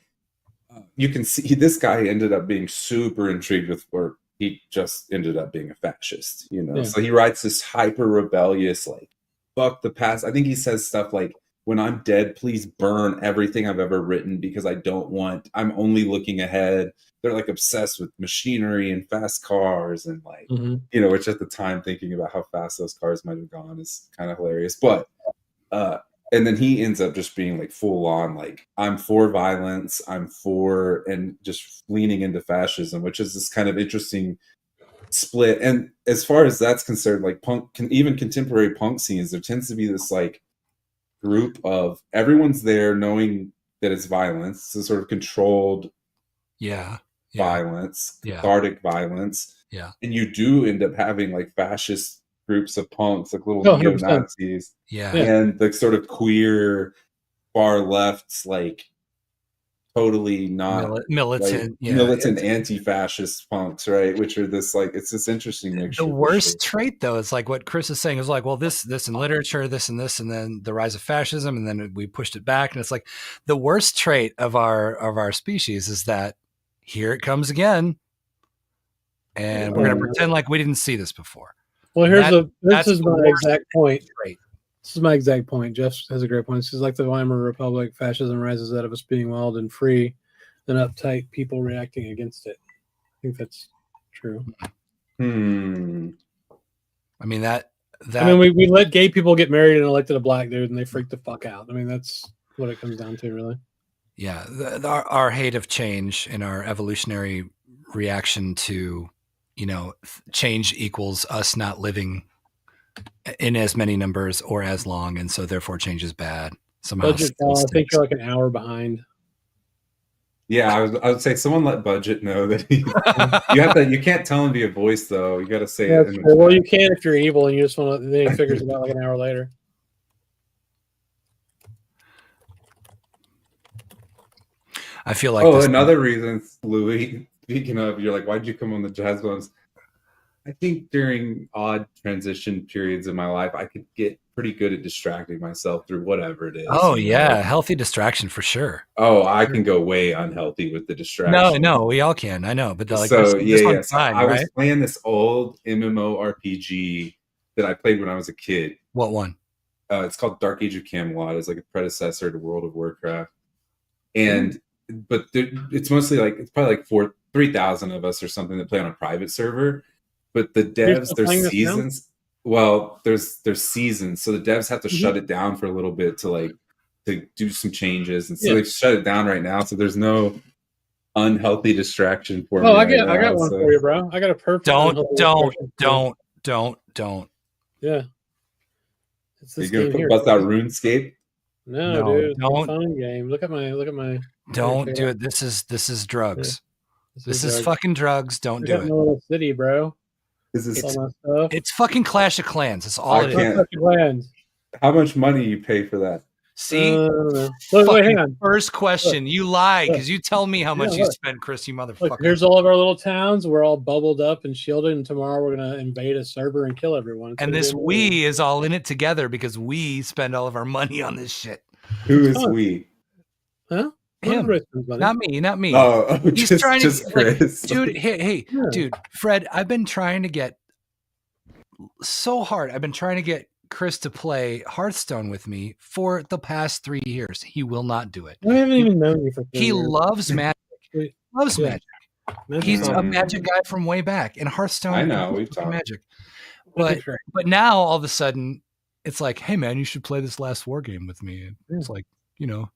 Speaker 6: you can see this guy ended up being super intrigued with work. He just ended up being a fascist, So he writes this hyper rebellious, like, fuck the past. I think he says stuff like, when I'm dead, please burn everything I've ever written because I'm only looking ahead. They're like obsessed with machinery and fast cars and like, you know, which at the time thinking about how fast those cars might have gone is kind of hilarious. But, and then he ends up just being like full on, like, I'm for violence, and just leaning into fascism, which is this kind of interesting split. And as far as that's concerned, like even contemporary punk scenes, there tends to be this like group of everyone's there knowing that it's violence, so sort of controlled violence, cathartic violence.
Speaker 7: Yeah.
Speaker 6: And you do end up having like fascist groups of punks, like little
Speaker 1: 100%.
Speaker 6: neo-Nazis.
Speaker 7: Yeah.
Speaker 6: And the sort of queer far lefts, like totally not
Speaker 7: militant,
Speaker 6: like, militant anti-fascist punks, right? Which are this like, it's this interesting mixture.
Speaker 7: The worst trait, though, is like what Chris is saying is like, well, this in literature, this and this, and then the rise of fascism, and then we pushed it back, and it's like the worst trait of our species is that here it comes again, and we're gonna pretend like we didn't see this before.
Speaker 1: Well, this is my exact point. This is my exact point. Jeff has a great point. This is like the Weimar Republic. Fascism rises out of us being wild and free, and uptight people reacting against it. I think that's true.
Speaker 7: I mean that.
Speaker 1: I mean, we let gay people get married and elected a black dude, and they freaked the fuck out. I mean, that's what it comes down to, really.
Speaker 7: Yeah, our hate of change and our evolutionary reaction to, you know, change equals us not living in as many numbers or as long, and so therefore change is bad. Somehow,
Speaker 1: Budget, I think you're like an hour behind.
Speaker 6: Yeah, I would say someone let Budget know that you can't tell him via voice though. You got to say it.
Speaker 1: Well, you can if you're evil and you just want to. Then he figures it out like an hour later.
Speaker 7: I feel like.
Speaker 6: Another reason, Louis. Speaking of, you're like, why'd you come on the Jazz Bones? I think during odd transition periods of my life, I could get pretty good at distracting myself through whatever it is.
Speaker 7: Oh yeah, healthy distraction for sure.
Speaker 6: Oh, I can go way unhealthy with the distraction.
Speaker 7: No, we all can. I know, but like,
Speaker 6: so
Speaker 7: this one's fine,
Speaker 6: I
Speaker 7: right?
Speaker 6: was playing this old MMORPG that I played when I was a kid.
Speaker 7: What one?
Speaker 6: It's called Dark Age of Camelot. It's like a predecessor to World of Warcraft, and but it's mostly like it's probably like 3,000 of us or something that play on a private server. But the devs, there's seasons. Well, there's seasons, so the devs have to shut it down for a little bit to do some changes, and so they've shut it down right now. So there's no unhealthy distraction for me.
Speaker 1: I got one for you, bro. I got a perfect.
Speaker 7: Don't.
Speaker 1: Yeah. It's this
Speaker 6: You're
Speaker 1: game
Speaker 6: gonna
Speaker 1: here.
Speaker 6: bust out RuneScape?
Speaker 1: No, dude. Don't. It's a fun game. Look at my.
Speaker 7: Don't do it. This is drugs. Yeah. This is fucking drugs. Don't do it.
Speaker 1: Little city, bro.
Speaker 7: It's fucking Clash of Clans. It's all it is.
Speaker 6: How much money you pay for that?
Speaker 7: See?
Speaker 1: Wait, hang on.
Speaker 7: First question. You lie because you tell me how much you spend, Chris, you motherfucker.
Speaker 1: Look, here's all of our little towns. We're all bubbled up and shielded, and tomorrow we're going to invade a server and kill everyone.
Speaker 7: And this we is all in it together because we spend all of our money on this shit.
Speaker 6: Who is we?
Speaker 1: Huh?
Speaker 7: Him. Not me.
Speaker 6: Oh,
Speaker 7: he's trying to,
Speaker 6: Chris.
Speaker 7: Dude. Hey, dude, Fred. I've been trying to get so hard. I've been trying to get Chris to play Hearthstone with me for the past 3 years. He will not do it.
Speaker 1: I haven't even known you for 3 years.
Speaker 7: He loves magic. Magic. He's a magic guy from way back. And Hearthstone.
Speaker 6: I know we've talked
Speaker 7: magic. But now all of a sudden it's like, hey man, you should play this last war game with me. And it's like, you know.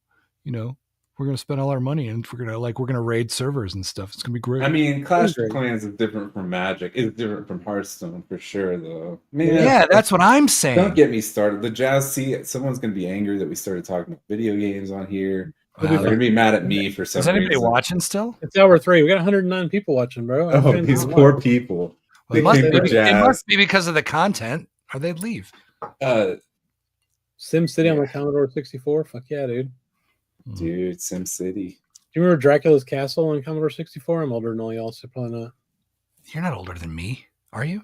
Speaker 7: We're gonna spend all our money and we're gonna raid servers and stuff. It's gonna be great.
Speaker 6: I mean, Clash of Clans is different from Magic. It's different from Hearthstone for sure, though.
Speaker 7: That's what I'm saying.
Speaker 6: Don't get me started. The Jazz, someone's gonna be angry that we started talking about video games on here. They're gonna be mad at me for some reason.
Speaker 7: Is anybody watching still?
Speaker 1: It's hour 3. We got 109 people watching, bro.
Speaker 6: Oh, these poor people.
Speaker 7: Well, it must be because of the content, or they'd leave.
Speaker 1: SimCity on my Commodore 64. Fuck yeah, dude.
Speaker 6: Dude, SimCity.
Speaker 1: Do you remember Dracula's Castle on Commodore 64? I'm older than all y'all, so probably not.
Speaker 7: You're not older than me, are you?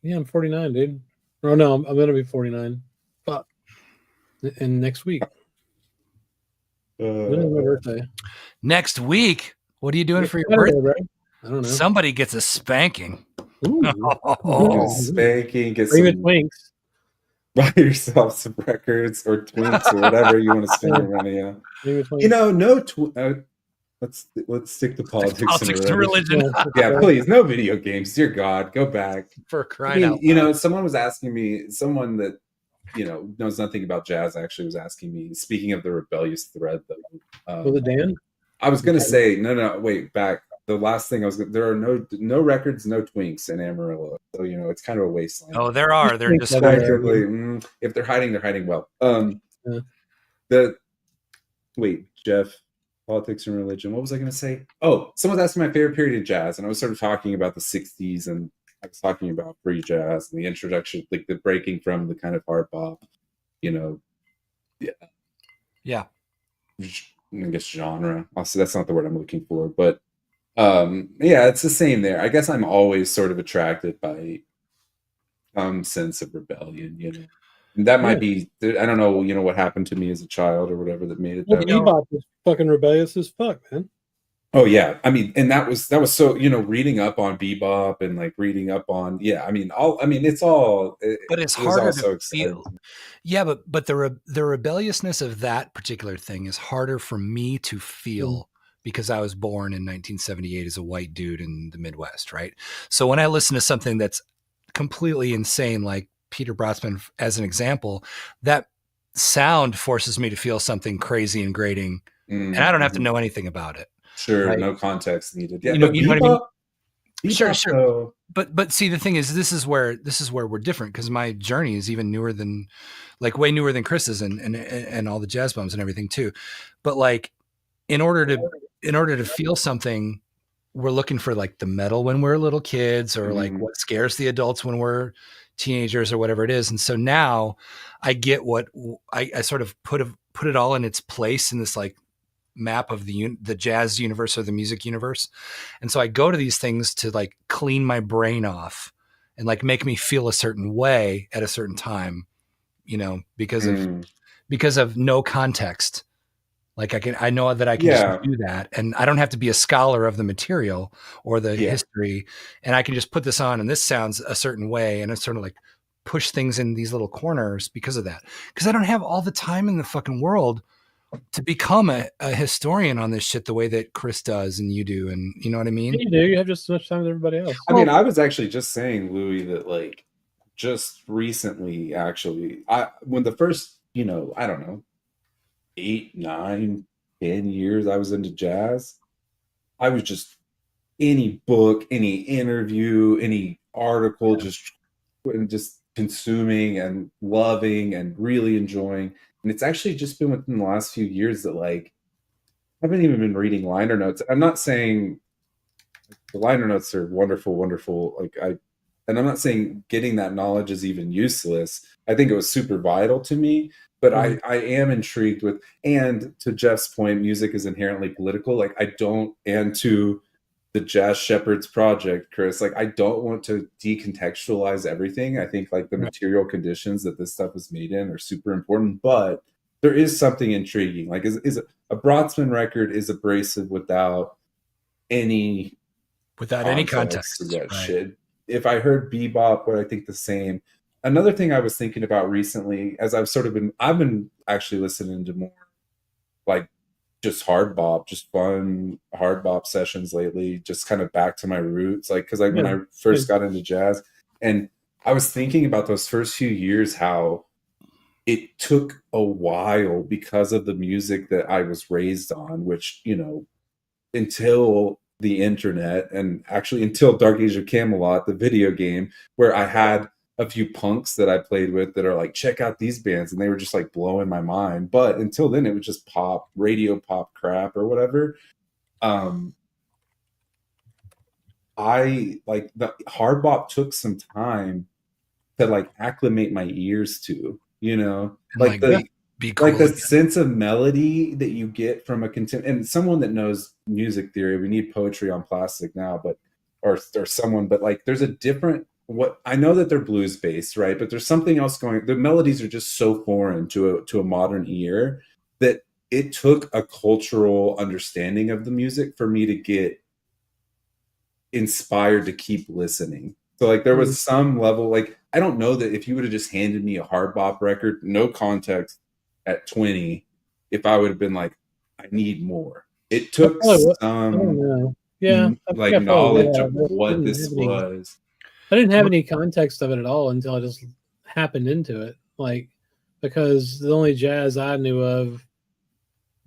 Speaker 1: Yeah, I'm 49, dude. Oh no, I'm gonna be 49. Fuck. And next week. When is my birthday?
Speaker 7: Next week? What are you doing for your birthday?
Speaker 1: Bro? I don't know.
Speaker 7: Somebody gets a spanking.
Speaker 6: Spanking. Get
Speaker 1: Bring the twinks.
Speaker 6: buy yourself some records or Twinks or whatever you want to spend your money on. You know, let's stick to politics and religion. Yeah, please, no video games. Dear God, go back.
Speaker 7: For crying out loud.
Speaker 6: You know, someone was asking me, someone that knows nothing about jazz actually was asking me. Speaking of the rebellious thread, though,
Speaker 1: was it Dan?
Speaker 6: I was gonna say no. Wait, back. The last thing there are no records, no Twinks in Amarillo, so it's kind of a wasteland.
Speaker 7: Oh, there are. They're just
Speaker 6: if they're hiding well. Wait, Jeff, politics and religion. What was I going to say? Oh, someone's asking my favorite period of jazz, and I was sort of talking about the '60s, and I was talking about free jazz and the introduction, like the breaking from the kind of hard bop,
Speaker 7: yeah.
Speaker 6: I guess genre. Also, that's not the word I'm looking for, but yeah, it's the same there. I guess I'm always sort of attracted by some sense of rebellion, and that might be, I don't know, what happened to me as a child or whatever that made it that way.
Speaker 1: Bebop was fucking rebellious as fuck, man.
Speaker 6: Oh yeah, I mean, and that was so, reading up on bebop and like reading up on it's all,
Speaker 7: but it's harder to feel. Yeah, but the rebelliousness of that particular thing is harder for me to feel because I was born in 1978 as a white dude in the Midwest, right? So when I listen to something that's completely insane, like Peter Brötzmann as an example, that sound forces me to feel something crazy and grating, and I don't have to know anything about it.
Speaker 6: Sure, right? No context needed. Yeah,
Speaker 7: you know what I mean?
Speaker 6: Sure.
Speaker 7: So. But see, the thing is, this is where we're different, because my journey is even newer than, like, way newer than Chris's and all the jazz bums and everything too. But like, in order to feel something, we're looking for like the metal when we're little kids, or like what scares the adults when we're teenagers, or whatever it is. And so now I get what I sort of put it all in its place in this like map of the jazz universe or the music universe. And so I go to these things to like clean my brain off and like make me feel a certain way at a certain time, because of no context. Like I know that I can just do that, and I don't have to be a scholar of the material or the history, and I can just put this on and this sounds a certain way, and it's sort of like push things in these little corners because of that. Because I don't have all the time in the fucking world to become a historian on this shit the way that Chris does and you do, and you know what I mean?
Speaker 1: You do. You have just as much time as everybody else.
Speaker 6: I mean, I was actually just saying, Louis, that like just recently, actually, when the first, I don't know, 8, 9, 10 years I was into jazz, I was just any book, any interview, any article, just consuming and loving and really enjoying. And it's actually just been within the last few years that like I haven't even been reading liner notes. I'm not saying the liner notes are wonderful. And I'm not saying getting that knowledge is even useless. I think it was super vital to me, but I am intrigued with, and to Jeff's point, music is inherently political. Like and to the Jazz Shepherds Project, Chris, like I don't want to decontextualize everything. I think like the material conditions that this stuff is made in are super important, but there is something intriguing. Like is a Brötzmann record is abrasive without any context of that shit. If I heard bebop, would I think the same? Another thing I was thinking about recently, as I've been actually listening to more like just hard bop, just fun hard bop sessions lately, just kind of back to my roots. Like, cause when I first got into jazz, and I was thinking about those first few years, how it took a while because of the music that I was raised on, which, until the internet, and actually until Dark Age of Camelot, the video game, where I had a few punks that I played with that are like, check out these bands, and they were just like blowing my mind. But until then, it was just radio pop crap or whatever. I like the hard bop took some time to like acclimate my ears to, like the sense of melody that you get from and someone that knows music theory. We need poetry on plastic now, but or someone, but like there's a different. What I know that they're blues based, right? But there's something else going. The melodies are just so foreign to a modern ear that it took a cultural understanding of the music for me to get inspired to keep listening. So like there was some level, like I don't know that if you would have just handed me a hard bop record, no context at 20, if I would have been like, I need more. It took some like knowledge of what this was.
Speaker 1: I didn't have any context of it at all until I just happened into it. Like, because the only jazz I knew of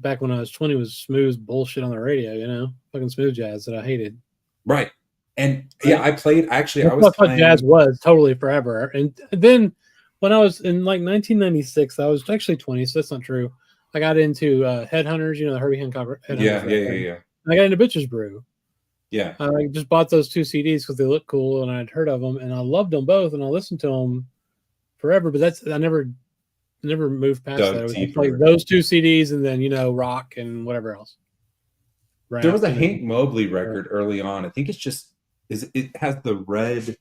Speaker 1: back when I was 20 was smooth bullshit on the radio, you know, fucking smooth jazz that I hated.
Speaker 6: Right. And yeah, I played, actually, I was
Speaker 1: what
Speaker 6: playing
Speaker 1: jazz was totally forever. And then when I was in like 1996, I was actually 20, so that's not true. I got into Headhunters, you know, the Herbie Hancock Headhunters. Yeah. I got into Bitches Brew.
Speaker 6: Yeah.
Speaker 1: I just bought those 2 CDs because they looked cool and I'd heard of them and I loved them both and I listened to them forever. But I never moved past that. It was like those 2 CDs and then, you know, rock and whatever else.
Speaker 6: Rap, there was a Hank Mobley record early on. I think it's just it has the red.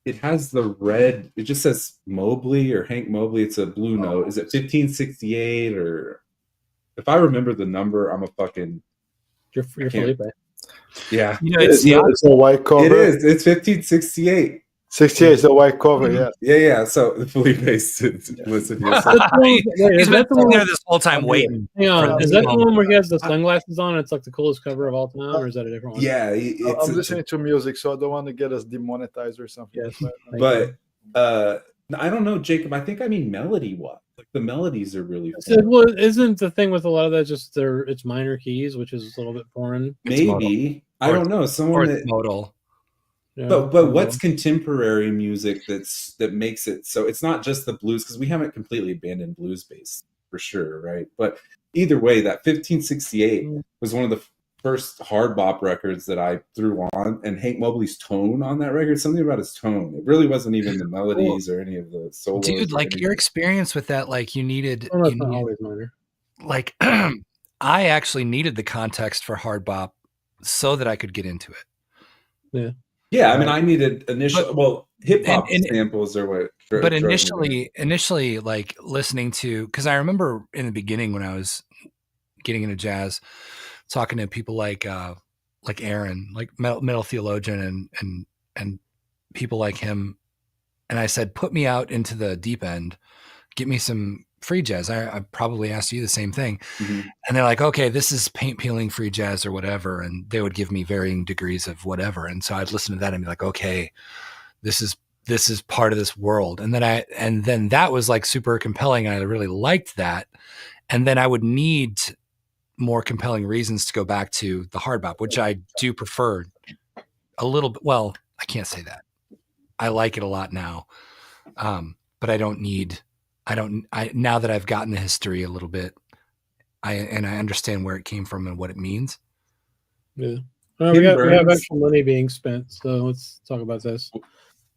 Speaker 6: It has the red. It just says Mobley or Hank Mobley. It's a blue note. Is it 1568 or? If I remember the number, I'm a fucking.
Speaker 1: You're Felipe.
Speaker 6: Yeah,
Speaker 9: you know, it's a white cover.
Speaker 6: It is. It's 1568.
Speaker 9: 68 is the white cover. Yeah.
Speaker 6: Yeah. So Felipe listen.
Speaker 7: He's been sitting there this whole time waiting.
Speaker 1: Yeah. Is that the one where he has the sunglasses on? It's like the coolest cover of all time, or is that a different one?
Speaker 6: Yeah,
Speaker 9: I'm listening to music, so I don't want to get us demonetized or something.
Speaker 1: Yes,
Speaker 6: but I don't know, Jacob. I think I mean melody-wise. Like the melodies are really
Speaker 1: fun. Well, isn't the thing with a lot of that just it's minor keys, which is a little bit foreign?
Speaker 6: Maybe I don't know. Someone that
Speaker 7: modal.
Speaker 6: Yeah, but what's contemporary music that makes it so it's not just the blues, because we haven't completely abandoned blues bass for sure, right? But either way, that 1568 was one of the first hard bop records that I threw on, and Hank Mobley's tone on that record, something about his tone. It really wasn't even the melodies or any of the solos.
Speaker 7: Dude, like your experience with that, like you needed like I actually needed the context for hard bop so that I could get into it.
Speaker 1: Yeah.
Speaker 6: Yeah, I mean, I needed hip hop samples or what.
Speaker 7: But initially, like listening to, because I remember in the beginning when I was getting into jazz, talking to people like Aaron, like metal theologian, and people like him, and I said, put me out into the deep end, get me some free jazz. I probably asked you the same thing. Mm-hmm. And they're like, okay, this is paint peeling free jazz or whatever. And they would give me varying degrees of whatever. And so I'd listen to that and be like, okay, this is part of this world. And then that was like super compelling. And I really liked that. And then I would need more compelling reasons to go back to the hard bop, which I do prefer a little bit. Well, I can't say that. I like it a lot now. But I now that I've gotten the history a little bit, I understand where it came from and what it means.
Speaker 1: Yeah. We have extra money being spent, so let's talk about this.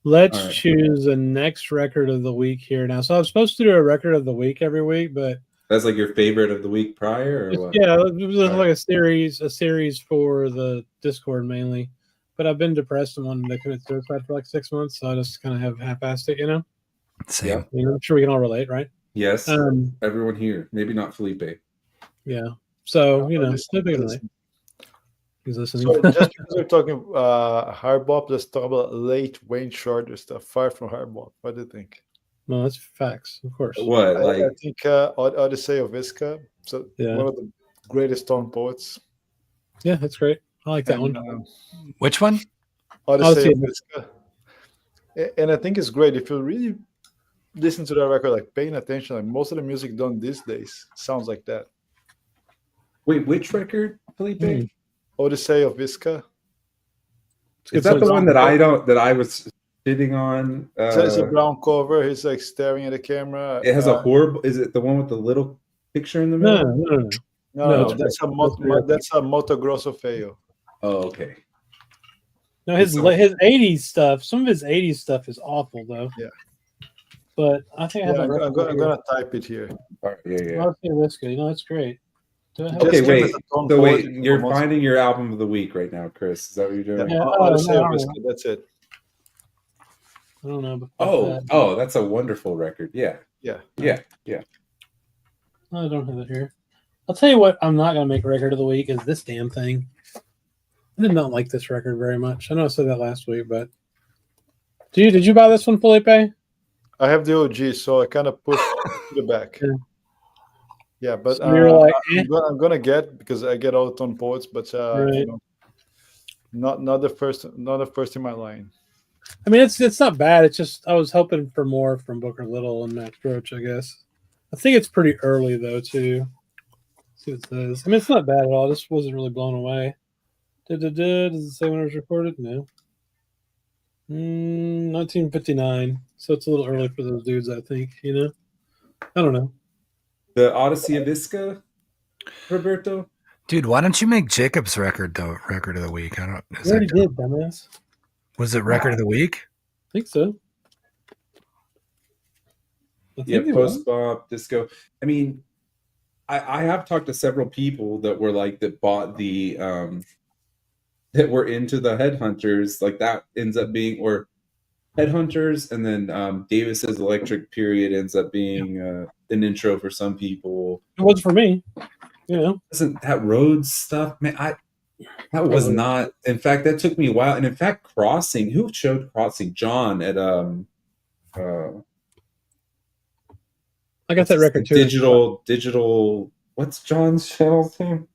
Speaker 1: Let's choose the next record of the week here now. So I'm supposed to do a record of the week every week, but
Speaker 6: that's like your favorite of the week prior, or what?
Speaker 1: Yeah, it was like a series for the Discord mainly. But I've been depressed and wanted to commit suicide for like 6 months, so I just kind of have half-assed it, you know.
Speaker 7: Same.
Speaker 6: Yeah.
Speaker 1: You know, I'm sure we can all relate, right?
Speaker 6: Yes. Everyone here, maybe not Felipe.
Speaker 1: Yeah. So you know, he's listening.
Speaker 9: So just because we're talking hard bop, let's talk about late Wayne Shorter stuff. Far from hard bop. What do you think?
Speaker 1: No, that's facts, of course.
Speaker 6: What?
Speaker 9: I think Odyssey of Vista. So one of the greatest tone poets.
Speaker 1: Yeah, that's great. I like that one.
Speaker 7: Which one?
Speaker 9: Odyssey of Vista. And I think it's great if you really listen to that record, like paying attention. Like most of the music done these days sounds like that.
Speaker 6: Wait, which record, Felipe?
Speaker 9: Odyssey of Vista.
Speaker 6: Is that the one that I was sitting on?
Speaker 9: It's a brown cover. He's like staring at the camera.
Speaker 6: It has a horrible. Is it the one with the little picture in the middle?
Speaker 9: No. That's a Moto Grosso Feio.
Speaker 6: Oh, okay.
Speaker 1: No, his 80s stuff. Some of his 80s stuff is awful, though.
Speaker 9: Yeah.
Speaker 1: But I think
Speaker 9: I'm gonna type it here.
Speaker 6: All right, yeah.
Speaker 1: Odyssey of Vista. You know, it's great.
Speaker 6: Okay, wait. So wait, you're finding your album of the week right now, Chris. Is that what you're doing?
Speaker 9: Yeah, Odyssey of Vista. That's it.
Speaker 1: I don't know.
Speaker 6: Oh, that's a wonderful record. Yeah.
Speaker 9: Yeah.
Speaker 1: I don't have it here. I'll tell you what. I'm not gonna make a record of the week. Is this damn thing? I did not like this record very much. I know I said that last week, but Did you buy this one, Felipe?
Speaker 9: I have the OG, so I kind of pushed to the back. Yeah, but
Speaker 1: So you're like,
Speaker 9: I'm gonna get, because I get all the tone poets, but
Speaker 1: right.
Speaker 9: Not the first in my line.
Speaker 1: I mean, it's not bad. It's just I was hoping for more from Booker Little and Max Roach, I guess. I think it's pretty early though, too. Let's see what it says. I mean, it's not bad at all. This wasn't really blown away. Does it say when it was recorded? No. 1959. So it's a little early for those dudes, I think. I don't know.
Speaker 6: The Odyssey of Iska, Roberto.
Speaker 7: Dude, why don't you make Jacob's record the record of the week? I don't.
Speaker 1: You already did, dumbass.
Speaker 7: Was it record of the week?
Speaker 1: I think so.
Speaker 6: Post bop disco. I mean, I have talked to several people that were like that bought the that were into the Headhunters. Like that ends up being, or Headhunters, and then Davis's Electric Period ends up being an intro for some people.
Speaker 1: It was for me.
Speaker 6: Isn't that Rhodes stuff, man? That was not. In fact, that took me a while. And in fact, Crossing. Who showed Crossing? John at
Speaker 1: I got that record too.
Speaker 6: Digital. What's John's channel's name?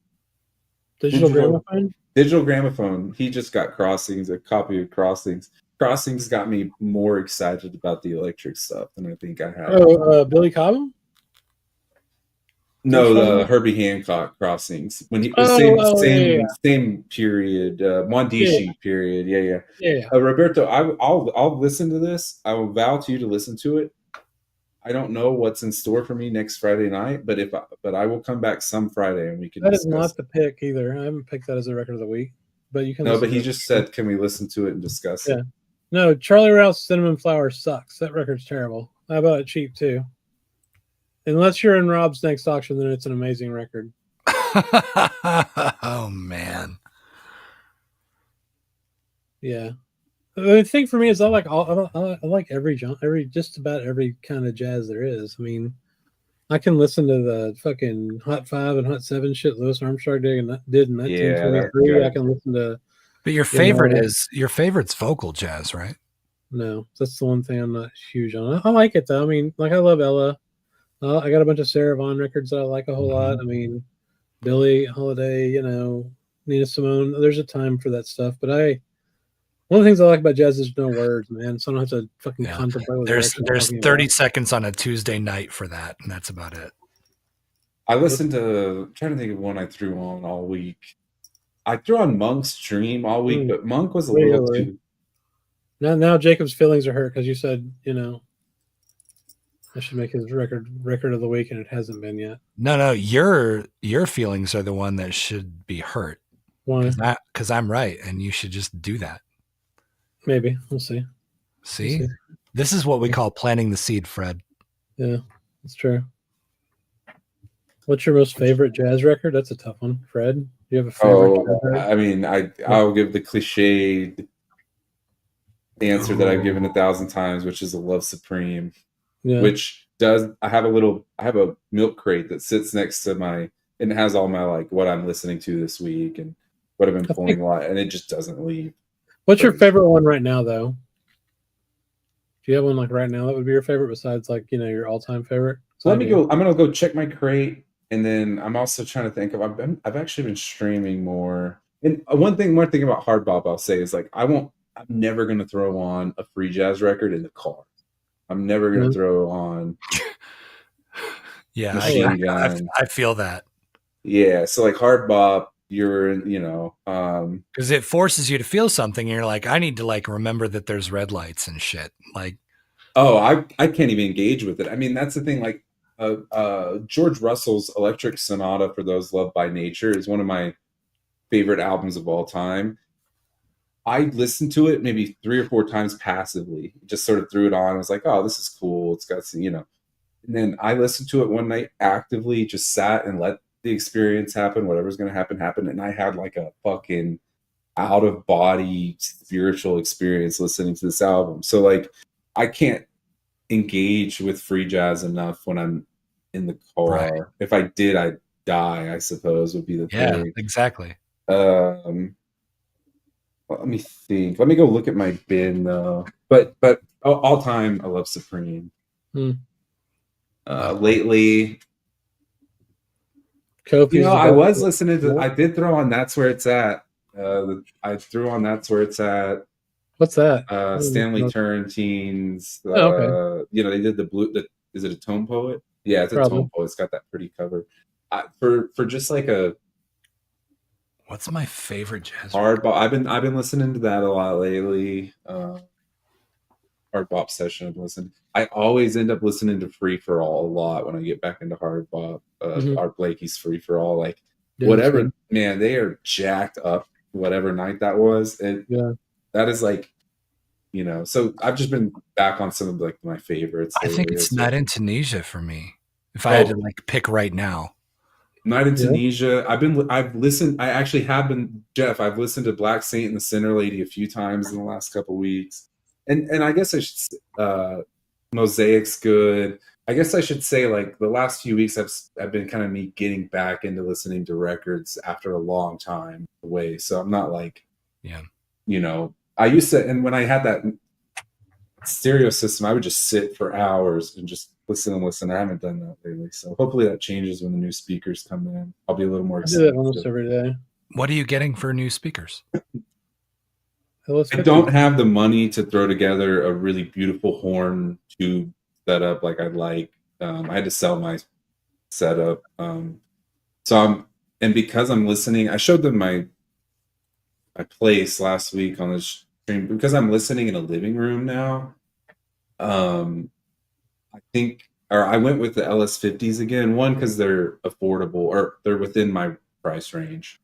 Speaker 1: Digital Gramophone.
Speaker 6: Digital Gramophone. He just got Crossings, a copy of Crossings. Crossings got me more excited about the electric stuff than I think I had.
Speaker 1: Oh, Billy Cobham?
Speaker 6: No, the Herbie Hancock Crossings. When he same period, Wandishi period. Yeah. Roberto, I'll listen to this. I will vow to you to listen to it. I don't know what's in store for me next Friday night, but I will come back some Friday and we can.
Speaker 1: That is not the pick either. I haven't picked that as a record of the week, but you can.
Speaker 6: No, but he just said, "Can we listen to it and discuss it?"
Speaker 1: No, Charlie Rouse's Cinnamon Flower sucks. That record's terrible. How about it cheap too? Unless you're in Rob's next auction, then it's an amazing record.
Speaker 7: Oh man.
Speaker 1: Yeah. The thing for me is I like just about every kind of jazz there is. I mean, I can listen to the fucking Hot 5 and Hot 7 shit Louis Armstrong did in 1923.
Speaker 6: Yeah,
Speaker 1: I can listen to.
Speaker 7: But your favorite's vocal jazz, right?
Speaker 1: No, that's the one thing I'm not huge on. I like it though. I mean, like I love Ella. I got a bunch of Sarah Vaughan records that I like a whole lot. I mean, Billie Holiday, Nina Simone. There's a time for that stuff, but one of the things I like about jazz is no words, man. So I don't have to fucking contemplate.
Speaker 7: There's 30 seconds on a Tuesday night for that, and that's about it.
Speaker 6: I listened to. I'm trying to think of one I threw on all week. I threw on Monk's Dream all week, but Monk was a little too.
Speaker 1: Now Jacob's feelings are hurt because you said I should make his record of the week, and it hasn't been yet.
Speaker 7: No, your feelings are the one that should be hurt.
Speaker 1: Why?
Speaker 7: Because I'm right, and you should just do that.
Speaker 1: Maybe we'll see.
Speaker 7: See, this is what we call planting the seed, Fred.
Speaker 1: Yeah, that's true. What's your most favorite jazz record? That's a tough one, Fred. Do you have a favorite?
Speaker 6: I mean, I'll give the cliched answer that I've given 1,000 times, which is a Love Supreme. Yeah. Which I have a milk crate that sits next to and it has all my what I'm listening to this week and what I've been pulling a lot, and it just doesn't leave.
Speaker 1: What's your favorite one right now, though? Do you have one right now that would be your favorite besides your all-time favorite?
Speaker 6: So let me go. I'm gonna go check my crate, and then I'm also trying to think of. I've actually been streaming more. And one thing about hard bop I'll say is I'm never gonna throw on a free jazz record in the car. I'm never gonna throw on.
Speaker 7: Yeah, I feel that.
Speaker 6: Yeah, so hard bop. You're because
Speaker 7: it forces you to feel something. And you're like, I need to remember that there's red lights and shit. I
Speaker 6: can't even engage with it. I mean, that's the thing. George Russell's Electric Sonata for Those Loved by Nature is one of my favorite albums of all time. I listened to it maybe 3 or 4 times passively. Just sort of threw it on. I was like, oh, this is cool. It's got some, And then I listened to it one night actively, just sat and let the experience happen. Whatever's going to happen. And I had a fucking out of body spiritual experience listening to this album. So I can't engage with free jazz enough when I'm in the car. Right. If I did, I'd die, I suppose would be the thing.
Speaker 7: Yeah, exactly.
Speaker 6: Let me think. Let me go look at my bin though. But all time, I love Supreme. Lately,
Speaker 1: Kofi's
Speaker 6: I was listening to. I did throw on That's Where It's At. I threw on That's Where It's At.
Speaker 1: What's that?
Speaker 6: Stanley Turrentine's.
Speaker 1: Okay.
Speaker 6: They did the blue. Is it a tone poet? Yeah, it's a tone poet. It's got that pretty cover. For just like a.
Speaker 7: What's my favorite jazz?
Speaker 6: Hard bop. I've been listening to that a lot lately. Hard bop session. I've listened. I always end up listening to Free for All a lot when I get back into hard bop. Art Blakey's Free for All, like whatever. Man, they are jacked up. Whatever night that was, and that is like, So I've just been back on some of like my favorites.
Speaker 7: I think it's Night in Tunisia for me. If I had to like pick right now.
Speaker 6: Night in Tunisia. I've listened. I actually have been, Jeff. I've listened to Black Saint and the Sinner Lady a few times in the last couple of weeks, and I guess I should. Mosaic's good. I guess I should say like the last few weeks I've been kind of me getting back into listening to records after a long time away. So I'm not like, I used to, and when I had that stereo system, I would just sit for hours and just listen and listen. I haven't done that lately, so hopefully that changes when the new speakers come in. I'll be a little more excited.
Speaker 1: I do that almost every day.
Speaker 7: What are you getting for new speakers?
Speaker 6: I don't have the money to throw together a really beautiful horn tube setup like I'd like. I had to sell my setup, because I'm listening. I showed them my place last week on this stream because I'm listening in a living room now. I went with the LS50s again. One, because they're affordable or they're within my price range.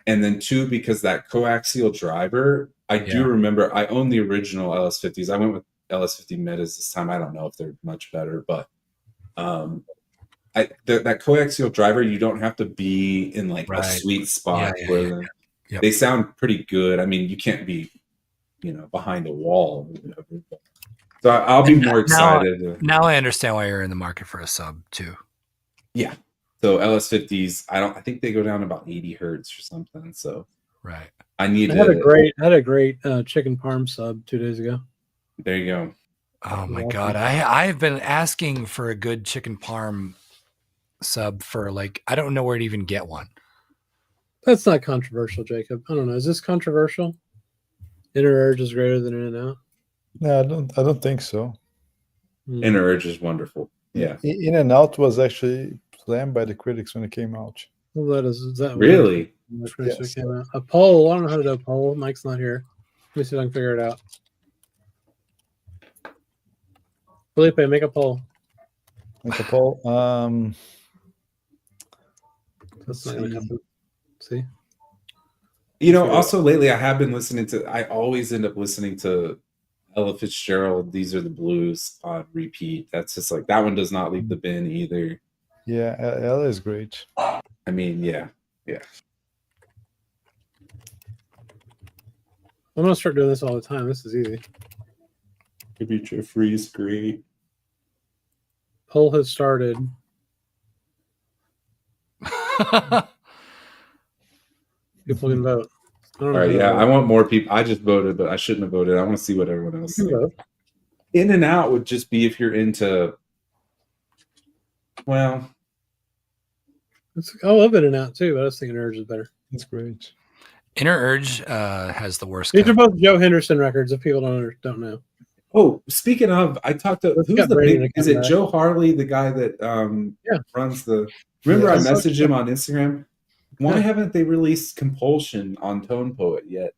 Speaker 6: And then two, because that coaxial driver, I do remember I own the original LS50s. I went with LS50 Metas this time. I don't know if they're much better, but that coaxial driver, you don't have to be in like a sweet spot for them. Yep. They sound pretty good. I mean, you can't be, behind a wall or whatever. So I'll be more excited.
Speaker 7: Now I understand why you're in the market for a sub too.
Speaker 6: Yeah. So LS50s, I think they go down about 80 hertz or something. So I
Speaker 1: had a great chicken parm sub 2 days ago.
Speaker 6: There you go.
Speaker 7: Oh my God. I've been asking for a good chicken parm sub for like, I don't know where to even get one.
Speaker 1: That's not controversial, Jacob. I don't know. Is this controversial? Inner Urge is greater than In and Out?
Speaker 9: No, I don't think so.
Speaker 6: Inner Urge is wonderful. Yeah.
Speaker 9: In and Out was actually slammed by the critics when it came out.
Speaker 1: Well, is that
Speaker 6: really?
Speaker 1: Yes. Came out. A poll. I don't know how to do a poll. Mike's not here. Let me see if I can figure it out. Felipe, make a poll.
Speaker 9: Make a poll.
Speaker 1: That's not going to happen. See?
Speaker 6: Also lately I have been listening to, I always end up listening to Ella Fitzgerald, These Are the Blues on repeat. That's just like, that one does not leave the bin either.
Speaker 9: Yeah, Ella is great.
Speaker 6: I mean, yeah.
Speaker 1: I'm going to start doing this all the time. This is easy.
Speaker 6: Maybe Jeffrey is great.
Speaker 1: Poll has started. People can vote.
Speaker 6: All right, yeah, I want more people. I just voted, but I shouldn't have voted. I want to see what everyone else thinks. In and Out would just be if you're into, well.
Speaker 1: I love In and Out too, but I was thinking Urge is better.
Speaker 9: That's great.
Speaker 7: Inner Urge has the worst.
Speaker 1: These are both Joe Henderson records if people don't know.
Speaker 6: Oh, speaking of, I talked to, who's the big, is it Joe Harley, the guy that runs the, remember I messaged him on Instagram? Why haven't they released Compulsion on Tone Poet yet?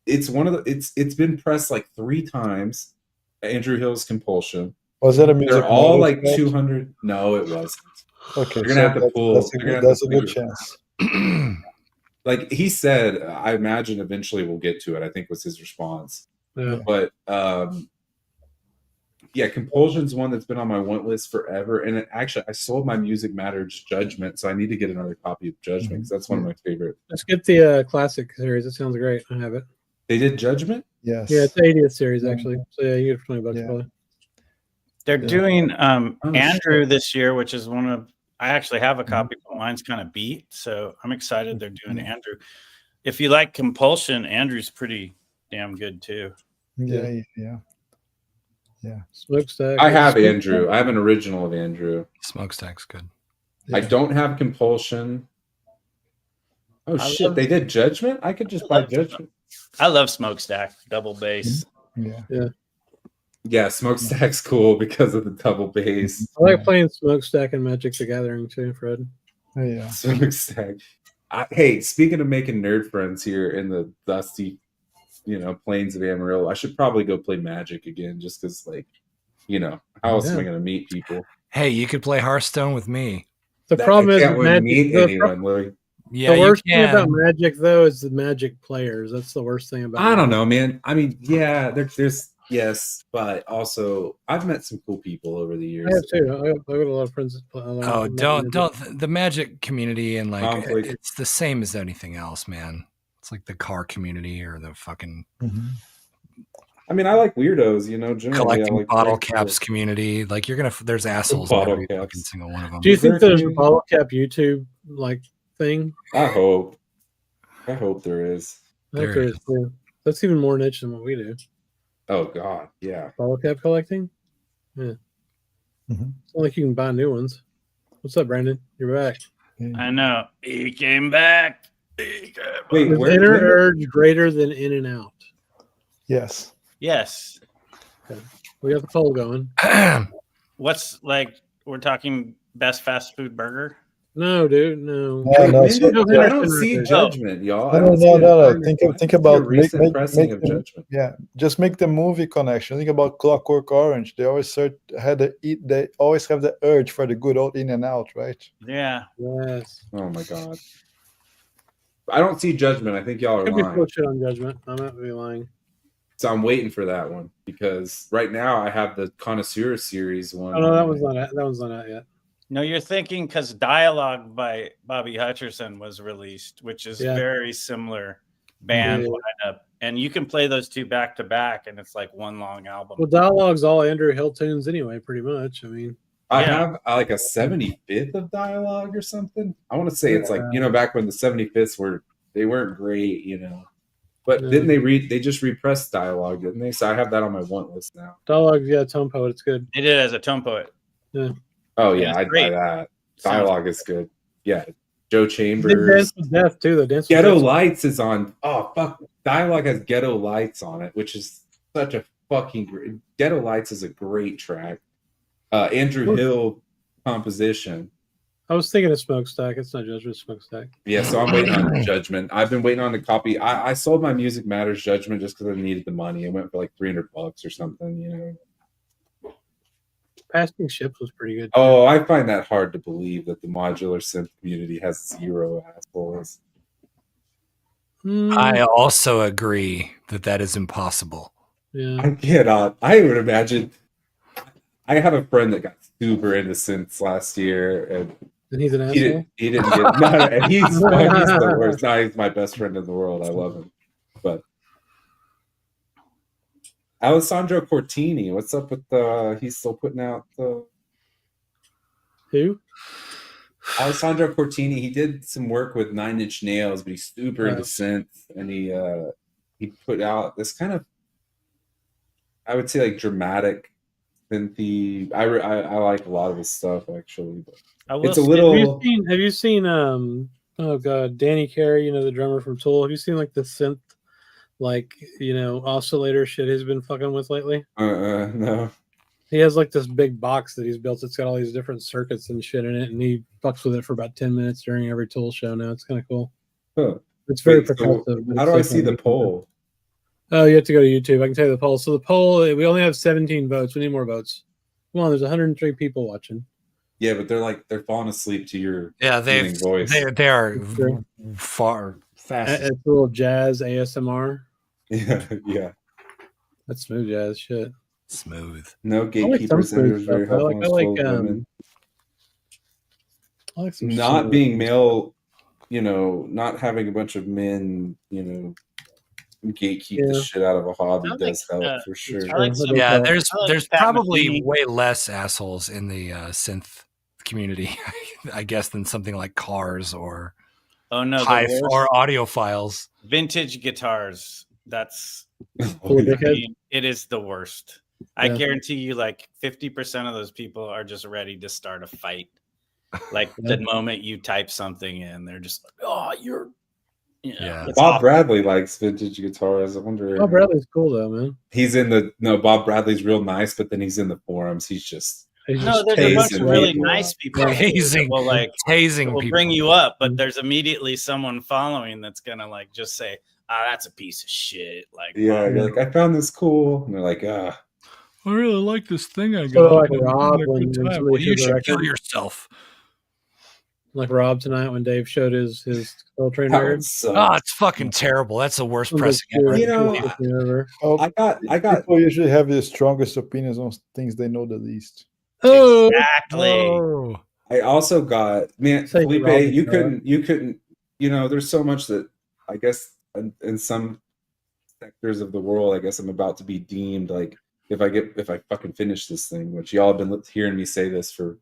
Speaker 6: It's one of the, it's been pressed like 3 times. Andrew Hill's Compulsion.
Speaker 9: Was that a music?
Speaker 6: They're all like 200. No, it wasn't.
Speaker 9: Okay,
Speaker 6: you're gonna have to pull.
Speaker 9: That's a good chance.
Speaker 6: Like he said, I imagine eventually we'll get to it. I think was his response.
Speaker 1: Yeah.
Speaker 6: But Compulsion's one that's been on my want list forever. And I sold my Music Matters Judgment, so I need to get another copy of Judgment because that's one of my favorite.
Speaker 1: Let's get the classic series. It sounds great. I have it.
Speaker 6: They did Judgment?
Speaker 9: Yes.
Speaker 1: Yeah, it's the 80th series actually. So yeah, you get $20 probably.
Speaker 8: They're doing Andrew this year, which is one of, I actually have a copy, but mine's kind of beat. So I'm excited they're doing Andrew. If you like Compulsion, Andrew's pretty damn good too.
Speaker 9: Yeah.
Speaker 1: Smokestack.
Speaker 6: I have Andrew. I have an original of Andrew.
Speaker 7: Smokestack's good.
Speaker 6: I don't have Compulsion. Oh shit! They did Judgment. I could just buy Judgment.
Speaker 8: I love Smokestack double bass.
Speaker 6: Yeah. Smokestack's cool because of the double bass.
Speaker 1: I like playing Smokestack and Magic the Gathering too, Fred.
Speaker 9: Yeah.
Speaker 6: Smokestack. Hey, speaking of making nerd friends here in the dusty, plains of Amarillo, I should probably go play Magic again, just because, how else am I going to meet people?
Speaker 7: Hey, you could play Hearthstone with me.
Speaker 1: The problem is Magic.
Speaker 6: Meet anyone, Louis.
Speaker 7: Yeah,
Speaker 1: the worst thing about Magic, though, is the Magic players. That's the worst thing about.
Speaker 6: I don't know, man. I mean, yeah, there's yes, but also I've met some cool people over the years.
Speaker 1: I have too. I've got a lot of friends.
Speaker 7: Don't the Magic community and it's the same as anything else, man. It's like the car community or the fucking.
Speaker 9: Mm-hmm.
Speaker 6: I mean, I like weirdos,
Speaker 7: collecting bottle caps community. Like there's assholes in every fucking single one of them.
Speaker 1: Do you think there's a bottle cap YouTube thing?
Speaker 6: I hope there is.
Speaker 1: There is too. That's even more niche than what we do.
Speaker 6: Oh God, yeah.
Speaker 1: Bottle cap collecting. Yeah.
Speaker 9: Mm-hmm.
Speaker 1: It's not like you can buy new ones. What's up, Brandon? You're back.
Speaker 8: I know. He came back.
Speaker 1: Wait, is inner urge greater than in and out?
Speaker 9: Yes.
Speaker 8: Yes.
Speaker 1: Okay. We got the poll going.
Speaker 8: What's we're talking best fast food burger?
Speaker 1: No, dude, no.
Speaker 6: I don't see Judgment, y'all.
Speaker 9: No. Think about
Speaker 6: recent pressing of Judgment.
Speaker 9: Yeah, just make the movie connection. Think about Clockwork Orange. They always They always have the urge for the good old in and out, right?
Speaker 8: Yeah.
Speaker 1: Yes.
Speaker 6: Oh my God. I don't see Judgment. I think y'all are lying.
Speaker 1: Could be shit on Judgment. I'm not be lying.
Speaker 6: So I'm waiting for that one because right now I have the Connoisseur series one.
Speaker 1: Oh no, that one's not out. That one's not out yet.
Speaker 8: No, you're thinking because Dialogue by Bobby Hutcherson was released, which is very similar band lineup, and you can play those two back to back, and it's like one long album.
Speaker 1: Well, Dialogue's all Andrew Hill tunes anyway, pretty much. I mean,
Speaker 6: I have like a 75th of Dialogue or something. I want to say it's back when the 75ths they weren't great, But didn't they just repressed Dialogue, didn't they? So I have that on my want list now.
Speaker 1: Dialogue, Tone Poet, it's good.
Speaker 8: They did it as a Tone Poet.
Speaker 1: Yeah.
Speaker 6: Oh yeah, I'd buy that. Dialogue is good. Yeah. Joe Chambers.
Speaker 1: Dance with Death too. The Dance with
Speaker 6: Ghetto
Speaker 1: Death.
Speaker 6: Lights is on. Oh fuck! Dialogue has Ghetto Lights on it, which is such a fucking great. Ghetto Lights is a great track. Andrew Hill composition.
Speaker 1: I was thinking of Smokestack. It's not Judgment, Smokestack.
Speaker 6: Yeah, so I'm waiting on Judgment. I've been waiting on the copy. I sold my Music Matters Judgment just because I needed the money. It went for like $300 or something,
Speaker 1: Passing Ships was pretty good.
Speaker 6: Oh, I find that hard to believe that the modular synth community has 0 assholes.
Speaker 7: I also agree that is impossible.
Speaker 1: Yeah.
Speaker 6: I cannot. I would imagine. I have a friend that got super into synths last year, and
Speaker 1: he's an asshole.
Speaker 6: He didn't get. No, and he's the worst. No, he's my best friend in the world. I love him, but. Alessandro Cortini, what's up with he's still putting out the
Speaker 1: who?
Speaker 6: Alessandro Cortini, he did some work with 9 Inch Nails, but he's super into synth, and he put out this kind of, I would say, like dramatic synthy. I like a lot of his stuff actually, but it's a little.
Speaker 1: Have you seen oh god, Danny Carey, the drummer from Tool? Have you seen like the synth? Oscillator shit he's been fucking with lately?
Speaker 6: No.
Speaker 1: He has like this big box that he's built. It's got all these different circuits and shit in it, and he fucks with it for about 10 minutes during every Tool show now. It's kind of cool.
Speaker 6: Huh.
Speaker 1: It's very percussive.
Speaker 6: How do I see the poll?
Speaker 1: Oh, you have to go to YouTube. I can tell you the poll. So the poll, we only have 17 votes. We need more votes. Come on, there's 103 people watching.
Speaker 6: Yeah, but they're falling asleep to your
Speaker 7: voice. They are far fast.
Speaker 1: It's a little jazz ASMR.
Speaker 6: Yeah.
Speaker 1: That's smooth jazz shit.
Speaker 7: Smooth.
Speaker 6: No gatekeepers. Very helpful.
Speaker 1: I like some
Speaker 6: not being male, not having a bunch of men, gatekeep the shit out of a hobby does help for sure.
Speaker 7: Yeah, there's probably way less assholes in the synth community, I guess, than something like cars or
Speaker 8: Oh no,
Speaker 7: high
Speaker 8: the
Speaker 7: or
Speaker 8: worst
Speaker 7: audiophiles.
Speaker 8: vintage guitars. That's it is the worst. I guarantee you, like 50% of those people are just ready to start a fight. Like the moment you type something in, they're just like, "Oh, you're."
Speaker 7: Yeah.
Speaker 6: Bob Bradley likes vintage guitars. I wonder.
Speaker 1: Bob Bradley's cool though, man.
Speaker 6: He's in the Bob Bradley's real nice, but then he's in the forums. He's just
Speaker 8: there's a bunch of really nice people.
Speaker 7: Tasing,
Speaker 8: will like
Speaker 7: tasing
Speaker 8: will
Speaker 7: people.
Speaker 8: bring you up, but there's immediately someone following that's gonna like just say, that's a piece of shit. Like,
Speaker 6: you're like, I found this cool, and they're like, I
Speaker 7: really like this thing I got.
Speaker 1: So like Rob,
Speaker 7: well, you should kill yourself.
Speaker 1: Like Rob tonight when Dave showed his Soul Train record.
Speaker 7: It's fucking terrible. That's the worst pressing ever.
Speaker 6: You know, I got.
Speaker 9: People usually have the strongest opinions on things they know the least.
Speaker 1: Oh,
Speaker 8: exactly.
Speaker 7: Oh.
Speaker 6: I also got, man, Felipe, you couldn't. You know, there's so much that I guess in some sectors of the world, I guess I'm about to be deemed like if I fucking finish this thing, which y'all have been hearing me say this for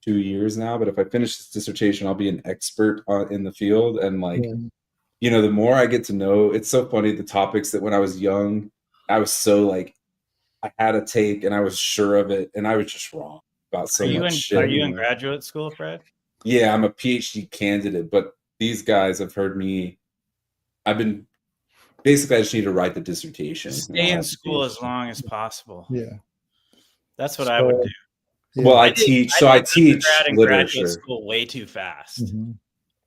Speaker 6: 2 years now, but if I finish this dissertation, I'll be an expert in the field. And like, you know, the more I get to know, it's so funny, the topics that when I was young, I was so like, I had a take and I was sure of it, and I was just wrong about so much shit.
Speaker 8: Are you in graduate school, Fred?
Speaker 6: Yeah, I'm a PhD candidate, but these guys have heard me. I've been basically, I just need to write the dissertation.
Speaker 8: Stay in school as long as possible.
Speaker 9: Yeah,
Speaker 8: that's what I would do.
Speaker 6: Yeah. Well, I teach literature.
Speaker 8: Graduate school way too fast.
Speaker 9: Mm-hmm.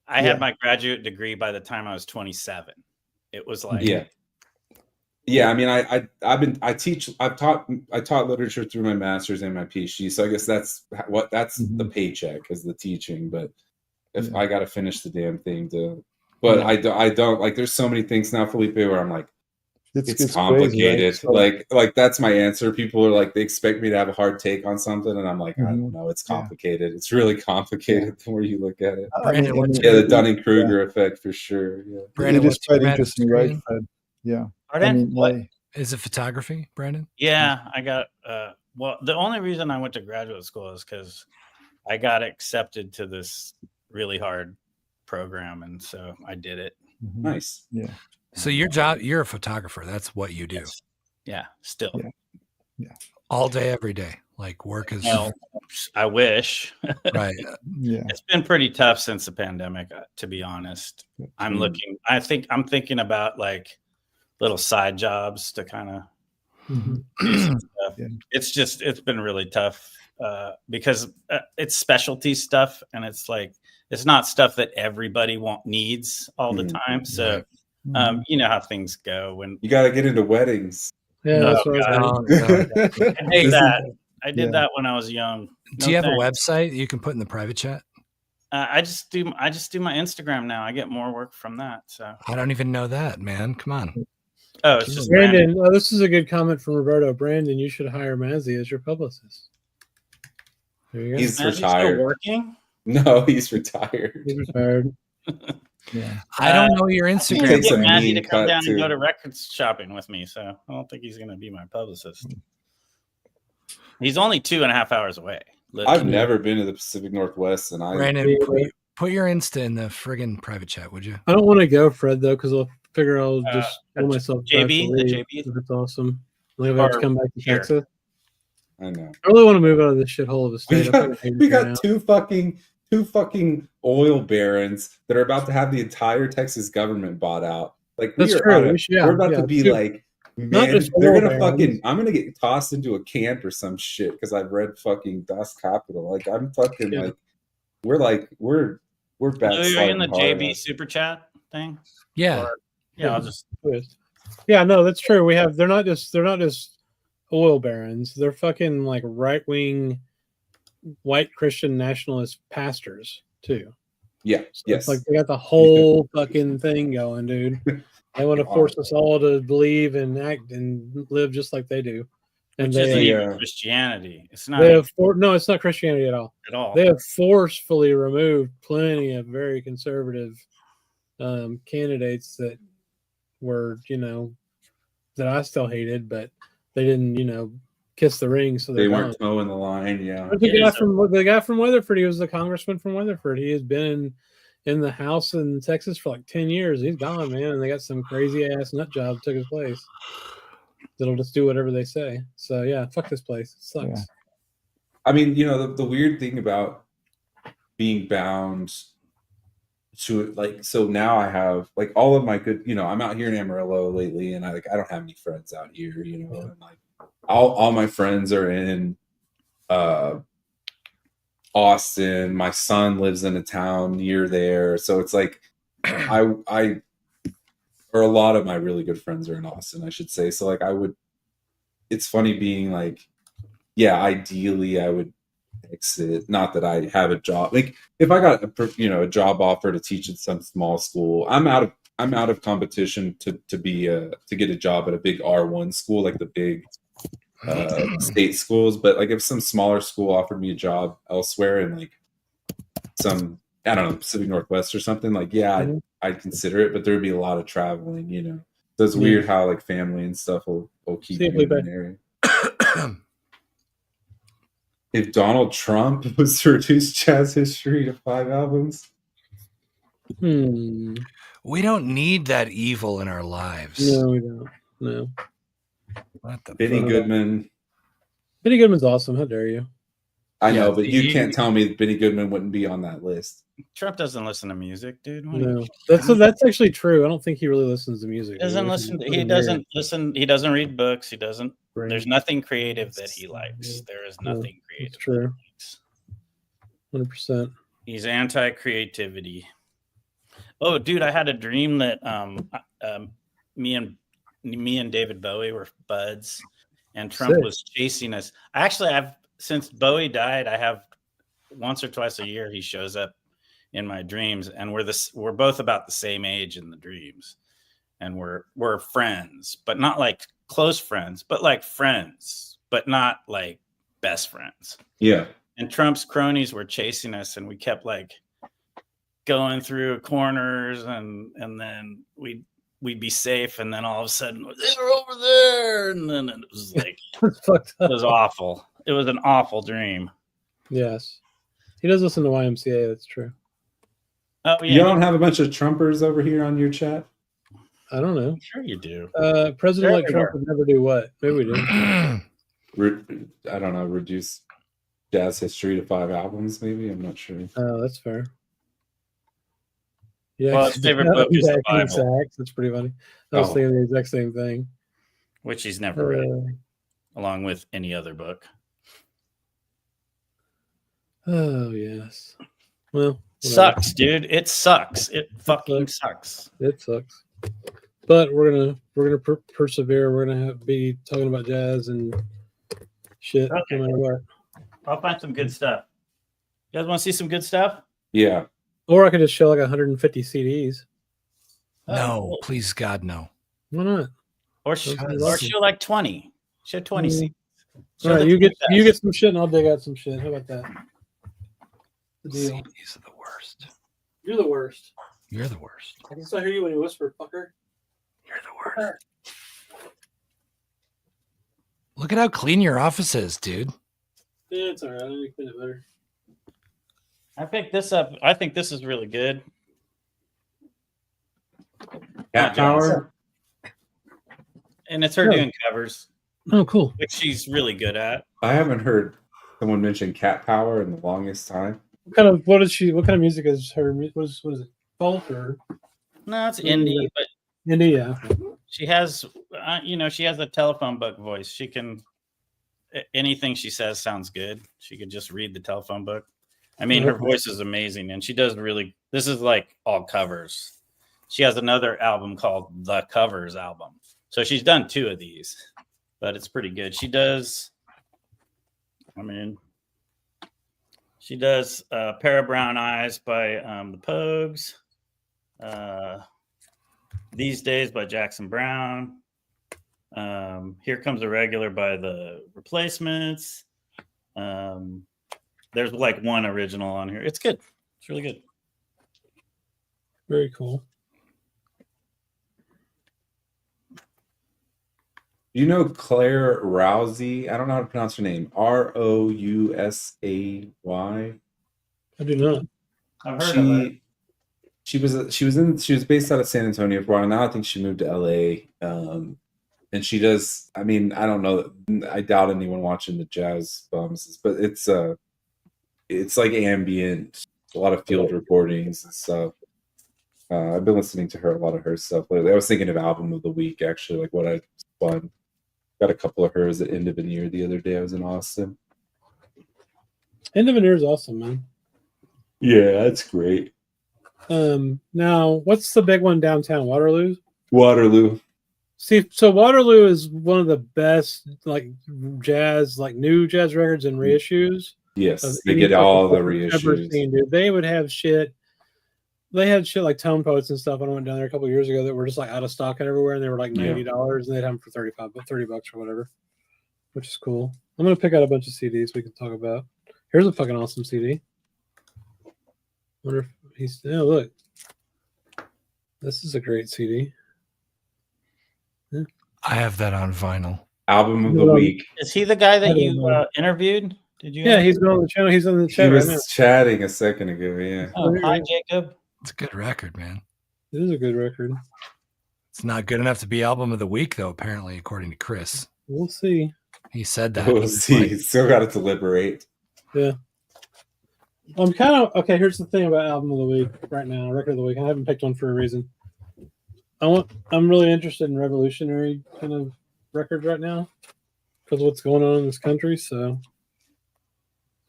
Speaker 8: I had my graduate degree by the time I was 27. It was like
Speaker 6: I mean, I've taught literature through my master's and my PhD. So I guess that's the paycheck is the teaching. But if I got to finish the damn thing I don't like. There's so many things now, Felipe, where I'm like, it's complicated. Crazy, right? So, like that's my answer. People are like, they expect me to have a hard take on something, and I'm like, I don't know. It's complicated. It's really complicated the more you look at it.
Speaker 7: Brandon,
Speaker 6: the Dunning-Kruger effect for sure. Yeah.
Speaker 9: Brandon, it is quite interesting, right? Yeah.
Speaker 8: What
Speaker 7: is it? Photography, Brandon?
Speaker 8: Yeah, I got. Well, the only reason I went to graduate school is because I got accepted to this really hard program, and so I did it.
Speaker 6: Nice.
Speaker 9: Yeah.
Speaker 7: So your job, you're a photographer. That's what you do.
Speaker 8: Yes. Yeah. Still.
Speaker 9: Yeah.
Speaker 7: All day, every day. Like work is.
Speaker 8: Well, I wish.
Speaker 7: Right.
Speaker 9: Yeah.
Speaker 8: It's been pretty tough since the pandemic, to be honest. I'm thinking about like little side jobs to kind of do some stuff. Yeah. It's been really tough because it's specialty stuff, and it's like it's not stuff that everybody needs all the time. So you know how things go when
Speaker 6: you got to get into weddings.
Speaker 1: Yeah, that's what
Speaker 8: I did that when I was young.
Speaker 7: Do you have a website you can put in the private chat?
Speaker 8: I just do my Instagram now. I get more work from that. So
Speaker 7: I don't even know that, man. Come on.
Speaker 8: Oh, it's just
Speaker 1: Brandon. Oh, this is a good comment from Roberto. Brandon, you should hire Mazzy as your publicist. There you go.
Speaker 6: He's retired.
Speaker 8: Still working?
Speaker 6: No, he's retired.
Speaker 1: He's retired.
Speaker 7: Yeah. I don't know your Instagram.
Speaker 8: Get Mazzy to come down and go to records shopping with me, so I don't think he's going to be my publicist. He's only 2.5 hours away.
Speaker 6: I've never been to the Pacific Northwest, and
Speaker 7: Brandon, put your Insta in the friggin' private chat, would you?
Speaker 1: I don't want to go, Fred, though, because I'll figure I'll just pull myself back
Speaker 8: JB,
Speaker 1: to leave. It's awesome. I'll have to come back to
Speaker 8: here.
Speaker 1: Texas.
Speaker 6: I know.
Speaker 1: I really want to move out of this shithole of a state.
Speaker 6: We got two fucking oil barons that are about to have the entire Texas government bought out. Like we're about to be like, man, they're gonna fucking. I'm gonna get tossed into a camp or some shit because I've read fucking Das Kapital. Like I'm fucking we're bad.
Speaker 8: Are you in the JB super chat thing?
Speaker 7: Yeah.
Speaker 8: I'll just.
Speaker 1: Yeah, no, that's true. We have. They're not just oil barons. They're fucking like right-wing white Christian nationalist pastors too.
Speaker 6: Yeah.
Speaker 1: So it's like they got the whole fucking thing going, dude. They want to force us all to believe and act and live just like they do. And
Speaker 8: which isn't even Christianity. It's not.
Speaker 1: No, it's not Christianity at all. They have forcefully removed plenty of very conservative candidates that were, that I still hated, but they didn't, kiss the ring, so
Speaker 6: they weren't towing the line. Yeah,
Speaker 1: the guy from Weatherford, he was the congressman from Weatherford. He has been in the house in Texas for like 10 years. He's gone, man, and they got some crazy ass nut job took his place. That'll just do whatever they say. So yeah, fuck this place. It sucks.
Speaker 2: Yeah.
Speaker 6: I mean, the weird thing about being bound to like, so now I have like all of my good, I'm out here in Amarillo lately, and I don't have any friends out here, and like all my friends are in Austin. My son lives in a town near there, so it's like or a lot of my really good friends are in Austin, I should say. So like it's funny being like, yeah, ideally I would exit. Not that I have a job. Like if I got a job offer to teach at some small school, I'm out of competition to get a job at a big R1 school, like the big state schools. But like if some smaller school offered me a job elsewhere in like some, I don't know, Pacific Northwest or something, like yeah, I'd consider it, but there'd be a lot of traveling, So it's weird how like family and stuff will keep you in an area. If Donald Trump was to reduce jazz history to 5 albums,
Speaker 7: we don't need that evil in our lives.
Speaker 1: No, we don't. No.
Speaker 7: What the
Speaker 6: Benny Goodman.
Speaker 1: Benny Goodman's awesome. How dare you?
Speaker 6: I know, but you can't tell me that Benny Goodman wouldn't be on that list.
Speaker 8: Trump doesn't listen to music, dude.
Speaker 1: No, that's actually true. I don't think he really listens to music.
Speaker 8: He doesn't listen. He doesn't read books. He doesn't. Right. There's nothing creative that he likes. There is nothing creative.
Speaker 1: That's true. 100%.
Speaker 8: He's anti-creativity. Oh, dude, I had a dream that me and David Bowie were buds, and Trump was chasing us. Since Bowie died, I have once or twice a year he shows up in my dreams, and we're both about the same age in the dreams, and we're friends, but not like close friends, but like friends, but not like best friends.
Speaker 6: Yeah.
Speaker 8: And Trump's cronies were chasing us, and we kept like going through corners, and then we'd be safe, and then all of a sudden they're over there, and then it was like it was awful. It was an awful dream.
Speaker 1: Yes. He does listen to YMCA, that's true.
Speaker 8: Oh, yeah.
Speaker 6: You don't have a bunch of Trumpers over here on your chat?
Speaker 1: I don't know.
Speaker 8: Sure you do.
Speaker 1: President-elect Trump would never do what? Maybe we do.
Speaker 6: I don't know, reduce jazz history to 5 albums, maybe? I'm not sure.
Speaker 1: Oh, that's fair. Yeah,
Speaker 8: well, his favorite book is the Bible.
Speaker 1: That's pretty funny. I was thinking the exact same thing.
Speaker 8: Which he's never read, along with any other book.
Speaker 1: Oh, yes. Well,
Speaker 8: sucks, dude. It sucks. It fucking sucks.
Speaker 1: It sucks. But we're gonna persevere. We're gonna be talking about jazz and shit no matter what.
Speaker 8: I'll find some good stuff. You guys want to see some good stuff?
Speaker 6: Yeah.
Speaker 1: Or I could just show like 150 CDs.
Speaker 7: No, please, God, no.
Speaker 1: Why not?
Speaker 8: Or show like 20. Show 20 CDs.
Speaker 1: All right, you get some shit, and I'll dig out some shit. How about that? The deal.
Speaker 7: CDs are the worst.
Speaker 1: You're the worst.
Speaker 7: You're the worst.
Speaker 1: I can still hear you when you whisper, fucker.
Speaker 7: You're the worst. Look at how clean your office is, dude.
Speaker 1: Yeah, it's all right. I need to clean it better.
Speaker 8: I picked this up. I think this is really good.
Speaker 6: Cat Power.
Speaker 8: And it's her doing covers.
Speaker 1: Oh, cool.
Speaker 8: Which she's really good at.
Speaker 6: I haven't heard someone mention Cat Power in the longest time.
Speaker 1: What kind of music is her? What is it? Folk or?
Speaker 8: No, it's indie, but
Speaker 1: indie, yeah.
Speaker 8: She has, she has a telephone book voice. She can, anything she says sounds good. She could just read the telephone book. I mean, her voice is amazing, and she does this is like all covers. She has another album called The Covers Album. So she's done 2 of these, but it's pretty good. She does a Pair of Brown Eyes by the Pogues. These Days by Jackson Browne. Here Comes a Regular by the Replacements. There's like one original on here. It's good. It's really good.
Speaker 1: Very cool.
Speaker 6: You know Claire Rousay? I don't know how to pronounce her name. Rousay.
Speaker 1: I do not.
Speaker 8: I've heard of her.
Speaker 6: She was based out of San Antonio for a while. Now I think she moved to LA. And she does. I mean, I don't know. I doubt anyone watching the jazz bums, but it's like ambient, a lot of field recordings and stuff. I've been listening to a lot of her stuff lately. I was thinking of album of the week, actually, like what I spun. Got a couple of hers at End of an Ear the other day. I was in Austin.
Speaker 1: End of an Ear is awesome, man.
Speaker 6: Yeah, that's great.
Speaker 1: Now, what's the big one downtown?
Speaker 6: Waterloo.
Speaker 1: See, so Waterloo is one of the best like jazz, like new jazz records and reissues.
Speaker 6: Yes, they get all the reissues.
Speaker 1: Ever seen, dude. They would have shit. They had shit like Tone Poets and stuff. I went down there a couple of years ago that were just like out of stock and everywhere, and they were like $90, and they'd have them for $30 or whatever, which is cool. I'm gonna pick out a bunch of CDs we can talk about. Here's a fucking awesome CD. Wonder if he's look. This is a great CD. Yeah.
Speaker 7: I have that on vinyl.
Speaker 6: Album of the week.
Speaker 8: Is he the guy that you interviewed? Did you?
Speaker 1: Yeah, he's been on the channel. He's on the chat.
Speaker 6: He was chatting a second ago. Yeah.
Speaker 8: Oh, hi, Jacob.
Speaker 7: It's a good record, man.
Speaker 1: It is a good record.
Speaker 7: It's not good enough to be album of the week, though. Apparently, according to Chris.
Speaker 1: We'll see.
Speaker 7: He said that.
Speaker 6: We'll see. Like, still got to deliberate.
Speaker 1: Yeah. I'm kind of okay. Here's the thing about album of the week right now, record of the week. I haven't picked one for a reason. I'm really interested in revolutionary kind of records right now because what's going on in this country. So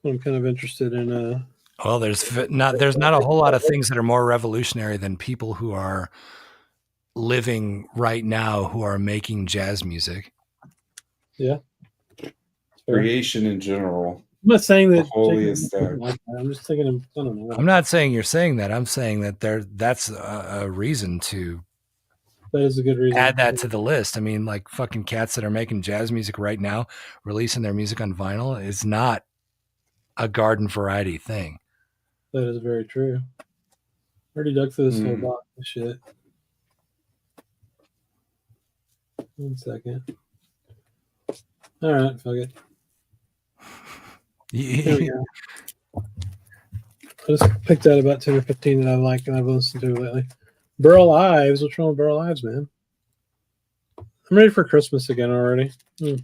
Speaker 1: I'm kind of interested in.
Speaker 7: Well, there's not a whole lot of things that are more revolutionary than people who are living right now who are making jazz music.
Speaker 1: Yeah.
Speaker 6: Creation in general.
Speaker 1: I'm not saying that.
Speaker 6: I'm
Speaker 1: just thinking of. I don't know.
Speaker 7: I'm not saying you're saying that. I'm saying that that's a reason to.
Speaker 1: That is a good reason.
Speaker 7: Add that to the list. I mean, like fucking cats that are making jazz music right now, releasing their music on vinyl is not a garden variety thing.
Speaker 1: That is very true. I already dug through this whole box of shit. 1 second. All right, fuck it. There we go. I just picked out about 10 or 15 that I like and I've listened to lately. Burl Ives. What's wrong with Burl Ives, man? I'm ready for Christmas again already. I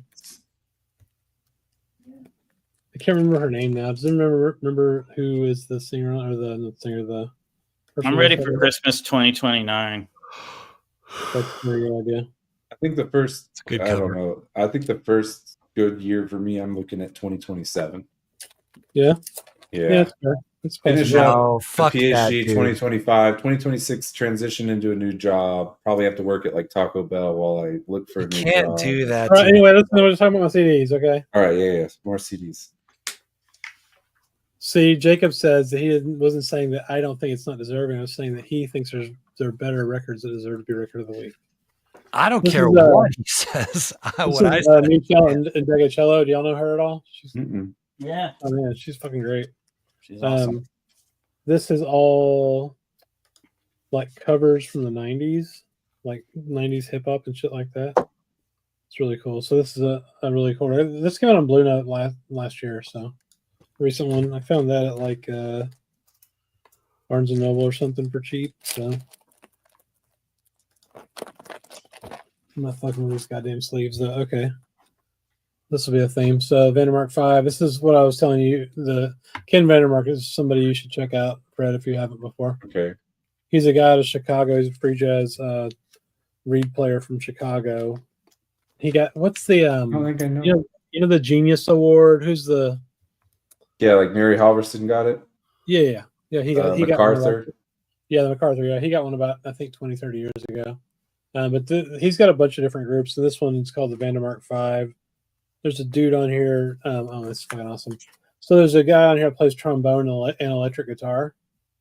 Speaker 1: can't remember her name now. Does anyone remember who is the singer or the singer?
Speaker 8: I'm ready for Christmas 2029.
Speaker 1: That's a very good idea.
Speaker 6: I think the first. I don't know. I think the first good year for me. I'm looking at 2027.
Speaker 1: Yeah.
Speaker 6: Yeah.
Speaker 1: That's fair.
Speaker 6: Finish out PhD 2025, 2026 transition into a new job. Probably have to work at like Taco Bell while I look for a new job.
Speaker 7: Can't do that.
Speaker 1: All right, anyway, let's talk about my CDs, okay?
Speaker 6: All right, yeah, more CDs.
Speaker 1: See, Jacob says that he wasn't saying that I don't think it's not deserving. I was saying that he thinks there are better records that deserve to be record of the week.
Speaker 7: I don't care what he says.
Speaker 1: Michelle and Degacello. Do y'all know her at all?
Speaker 8: Yeah.
Speaker 1: Oh man, she's fucking great.
Speaker 8: She's awesome.
Speaker 1: This is all like covers from the 90s, like 90s hip hop and shit like that. It's really cool. So this is a really cool. This came out on Blue Note last year, so recent one. I found that at like Barnes and Noble or something for cheap. So I'm not fucking with these goddamn sleeves though. Okay. This will be a theme. So Vandermark 5. This is what I was telling you. The Ken Vandermark is somebody you should check out, Fred, if you haven't before.
Speaker 6: Okay.
Speaker 1: He's a guy out of Chicago. He's a free jazz reed player from Chicago. He got what's the
Speaker 6: I don't think I know.
Speaker 1: You know the Genius Award? Who's the
Speaker 6: like Mary Halverson got it?
Speaker 1: Yeah. He got
Speaker 6: MacArthur.
Speaker 1: The MacArthur. Yeah, he got one about I think 20, 30 years ago. But he's got a bunch of different groups. So this one is called the Vandermark 5. There's a dude on here. That's fucking awesome. So there's a guy on here that plays trombone and electric guitar.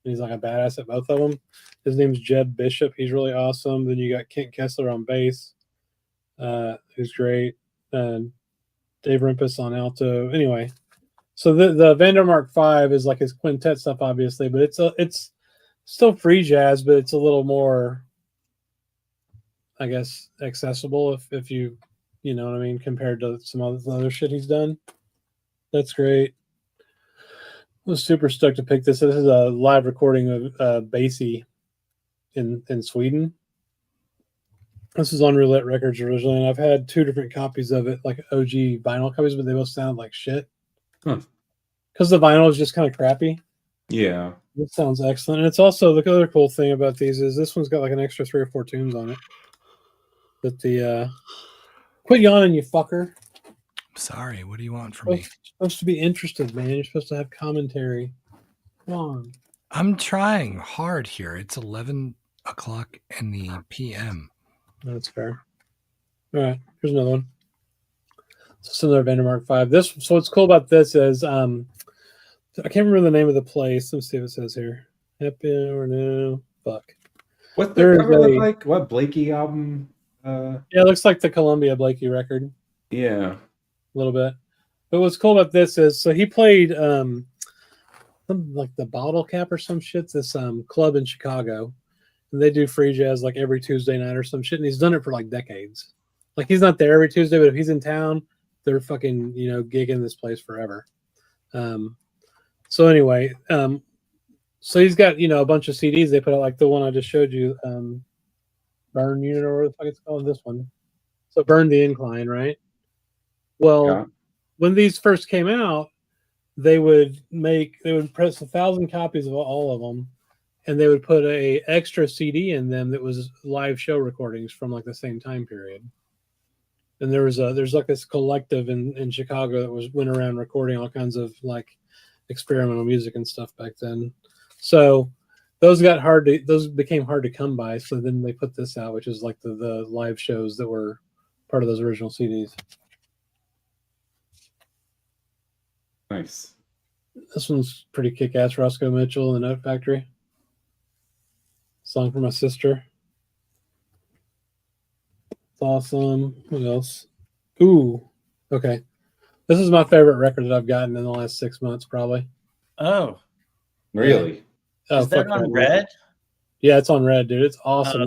Speaker 1: And he's like a badass at both of them. His name's Jeb Bishop. He's really awesome. Then you got Kent Kessler on bass, who's great. Dave Rimpus on alto. Anyway, so the Vandermark 5 is like his quintet stuff, obviously, but it's still free jazz, but it's a little more, I guess, accessible if you. You know what I mean? Compared to some other shit he's done. That's great. I was super stoked to pick this. This is a live recording of Basie in Sweden. This is on Roulette Records originally, and I've had 2 different copies of it, like OG vinyl copies, but they both sound like shit. Because the vinyl is just kind of crappy.
Speaker 6: Yeah.
Speaker 1: It sounds excellent. And it's also, the other cool thing about these is this one's got like an extra 3 or 4 tunes on it. But the quit yawning, you fucker.
Speaker 7: Sorry, what do you want from me?
Speaker 1: You're supposed to be interested, man. You're supposed to have commentary. Come on.
Speaker 7: I'm trying hard here. It's 11 o'clock in the PM.
Speaker 1: That's fair. All right, here's another one. It's another Vandermark 5. So what's cool about this is I can't remember the name of the place. Let's see what it says here. Happy or no? Fuck.
Speaker 6: What the cover look like? What Blakey album?
Speaker 1: Yeah, it looks like the Columbia Blakey record.
Speaker 6: Yeah.
Speaker 1: A little bit. But what's cool about this is, so he played something like the Bottle Cap or some shit, this club in Chicago. And they do free jazz like every Tuesday night or some shit. And he's done it for like decades. Like he's not there every Tuesday, but if he's in town, they're fucking, gigging this place forever. So anyway, so he's got, a bunch of CDs they put out, like the one I just showed you, Burn Unit, or what the fuck it's called, this one. So Burn the Incline, right? Well, when these first came out, they would press 1,000 copies of all of them, and they would put a extra CD in them that was live show recordings from like the same time period. And there's like this collective in Chicago that went around recording all kinds of like experimental music and stuff back then. So those became hard to come by. So then they put this out, which is like the live shows that were part of those original CDs.
Speaker 6: Nice.
Speaker 1: This one's pretty kick-ass. Roscoe Mitchell and the Note Factory. Song for my sister. It's awesome. What else? Ooh. Okay. This is my favorite record that I've gotten in the last 6 months, probably.
Speaker 8: Oh.
Speaker 6: Really?
Speaker 1: Oh,
Speaker 8: is that on Red?
Speaker 1: Yeah, it's on Red, dude. It's awesome.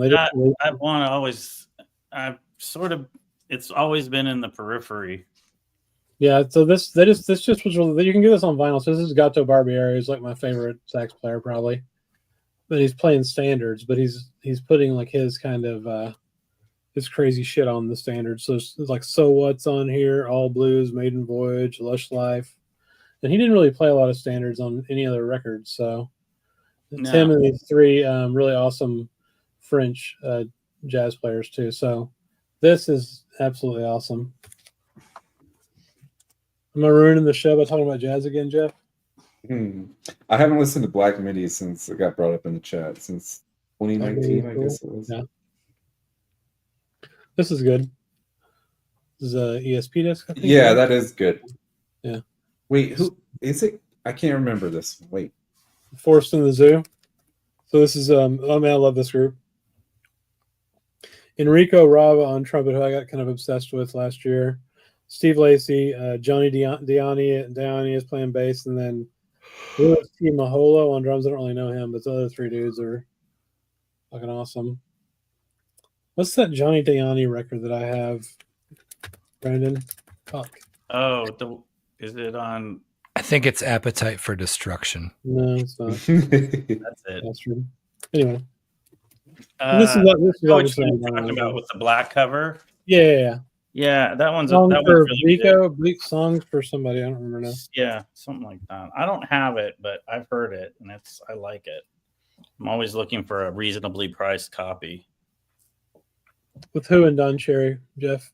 Speaker 8: It's always been in the periphery.
Speaker 1: Yeah, so this just was really, you can get this on vinyl. So this is Gato Barbieri, who's like my favorite sax player probably. But he's playing standards, but he's putting like his kind of his crazy shit on the standards. So it's like So What's on here, All Blues, Maiden Voyage, Lush Life. And he didn't really play a lot of standards on any other records. So it's him and these 3 really awesome French jazz players too. So this is absolutely awesome. Am I ruining the show by talking about jazz again, Jeff?
Speaker 6: I haven't listened to Black MIDI since it got brought up in the chat, since 2019, I guess it was.
Speaker 1: Yeah. This is good. This is a ESP disc, I think.
Speaker 6: Yeah, that is good.
Speaker 1: Yeah.
Speaker 6: Wait, who is it? I can't remember this. Wait.
Speaker 1: Forced in the Zoo. So this is I love this group. Enrico Rava on trumpet, who I got kind of obsessed with last year. Steve Lacy, Johnny Diani is playing bass, and then Louis T. Maholo on drums. I don't really know him, but the other 3 dudes are fucking awesome. What's that Johnny Diani record that I have, Brandon? Fuck.
Speaker 8: Oh, is it on?
Speaker 7: I think it's Appetite for Destruction.
Speaker 1: No, it's not.
Speaker 8: That's it.
Speaker 1: That's true. Anyway.
Speaker 8: This is what
Speaker 1: you're
Speaker 8: talking about with the black cover.
Speaker 1: Yeah.
Speaker 8: Yeah, that one's
Speaker 1: Song
Speaker 8: that
Speaker 1: for
Speaker 8: one's really
Speaker 1: Vico, Bleak Songs for somebody. I don't remember now.
Speaker 8: Yeah, something like that. I don't have it, but I've heard it, and I like it. I'm always looking for a reasonably priced copy.
Speaker 1: With who and Don Cherry, Jeff?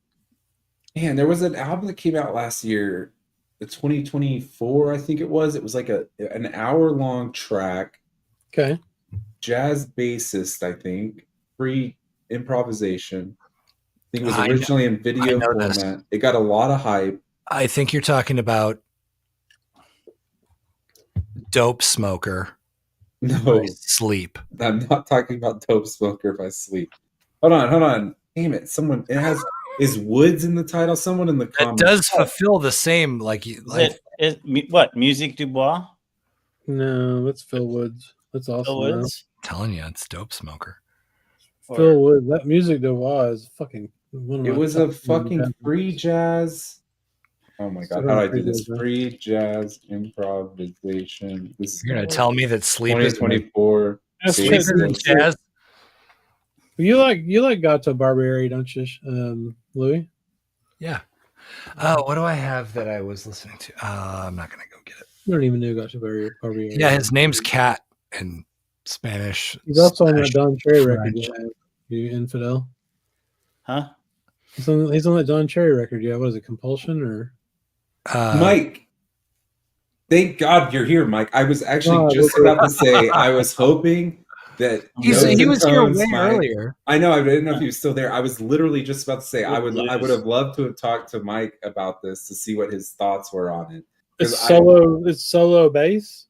Speaker 6: Man, there was an album that came out last year, the 2024, I think it was. It was like an hour-long track.
Speaker 1: Okay.
Speaker 6: Jazz bassist, I think. Free improvisation. I think it was originally in video format. This. It got a lot of hype.
Speaker 7: I think you're talking about Dope Smoker.
Speaker 6: No.
Speaker 7: Sleep.
Speaker 6: I'm not talking about Dope Smoker by Sleep. Hold on. Damn it. It has is Woods in the title? Someone in the comments.
Speaker 7: It does fulfill the same what?
Speaker 8: Musique du Bois?
Speaker 1: No, that's Phil Woods. That's awesome.
Speaker 8: Phil Woods?
Speaker 7: I'm telling you, it's Dope Smoker.
Speaker 1: Phil Woods. That Musique du Bois is fucking
Speaker 6: it was a fucking free jazz. Oh my god, how do I do this? Free jazz improvisation.
Speaker 7: You're gonna tell me that Sleep
Speaker 6: 2024.
Speaker 7: Sleep is jazz?
Speaker 1: You like Gato Barbieri, don't you, Louis?
Speaker 7: Yeah. Oh, what do I have that I was listening to? I'm not gonna go get it.
Speaker 1: You don't even know Gato Barbieri.
Speaker 7: Yeah, his name's Cat in Spanish.
Speaker 1: He's also on that Don Cherry record.
Speaker 7: French.
Speaker 1: You infidel.
Speaker 8: Huh?
Speaker 1: He's on that Don Cherry record. Yeah, what is it? Compulsion or
Speaker 6: Mike? Thank God you're here, Mike. I was actually just about to say I was hoping that
Speaker 7: he was here way earlier.
Speaker 6: I know. I didn't know if he was still there. I was literally just about to say I would have loved to have talked to Mike about this to see what his thoughts were on it.
Speaker 1: It's solo bass.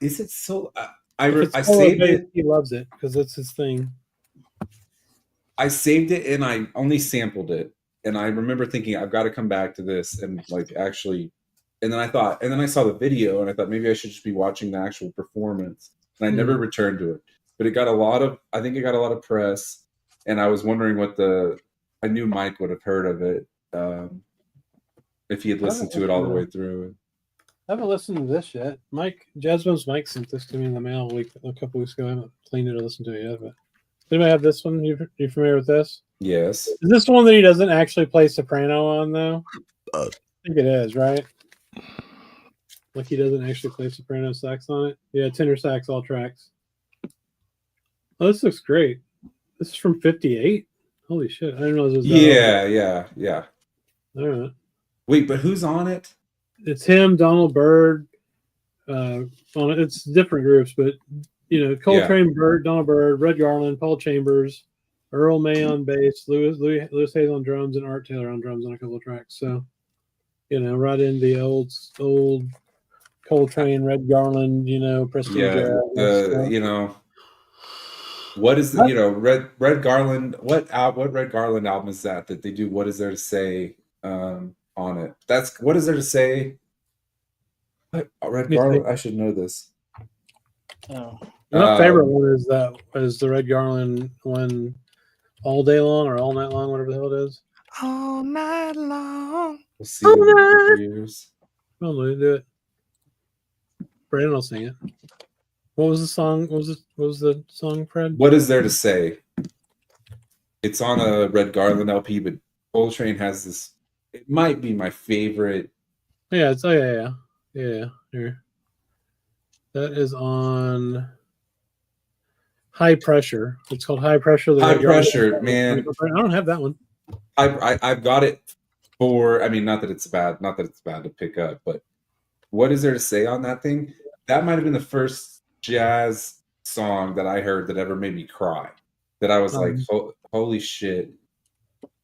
Speaker 6: Is it so?
Speaker 1: I saved it. He loves it because that's his thing.
Speaker 6: I saved it and I only sampled it, and I remember thinking I've got to come back to this and like actually. And then I saw the video and I thought maybe I should just be watching the actual performance. And I never returned to it. But it got a lot of press. And I was wondering I knew Mike would have heard of it if he had listened to it all the way through.
Speaker 1: I haven't listened to this yet. Jasmine's Mike sent this to me in the mail a couple weeks ago. I haven't cleaned it or listened to it yet. But anybody have this one? You familiar with this?
Speaker 6: Yes.
Speaker 1: Is this the one that he doesn't actually play soprano on though? I think it is, right? Like he doesn't actually play soprano sax on it. Yeah, tenor sax, all tracks. Oh, this looks great. This is from '58. Holy shit! I didn't know this was.
Speaker 6: Yeah.
Speaker 1: All right.
Speaker 6: Wait, but who's on it?
Speaker 1: It's him, Donald Byrd. On it. It's different groups, but Coltrane, Byrd, Donald Byrd, Red Garland, Paul Chambers, Earl May on bass, Lewis Hayes on drums, and Art Taylor on drums on a couple of tracks. So, right in the old Coltrane, Red Garland, Preston.
Speaker 6: Yeah, what is the Red Garland? What Red Garland album is that they do? What is there to say on it? That's what is there to say? Red Garland. I should know this.
Speaker 8: Oh,
Speaker 1: my favorite one is the Red Garland one, All Day Long or All Night Long, whatever the hell it is.
Speaker 7: All night long.
Speaker 6: We'll see in years.
Speaker 1: Well, do it. Brandon will sing it. What was the song? What was the song, Fred?
Speaker 6: What is there to say? It's on a Red Garland LP, but Coltrane has this. It might be my favorite.
Speaker 1: Yeah, yeah. Here, that is on High Pressure. It's called High Pressure.
Speaker 6: High Pressure, man.
Speaker 1: I don't have that one.
Speaker 6: I've got it for. I mean, not that it's bad to pick up, but what is there to say on that thing? That might have been the first jazz song that I heard that ever made me cry. That I was like, holy shit.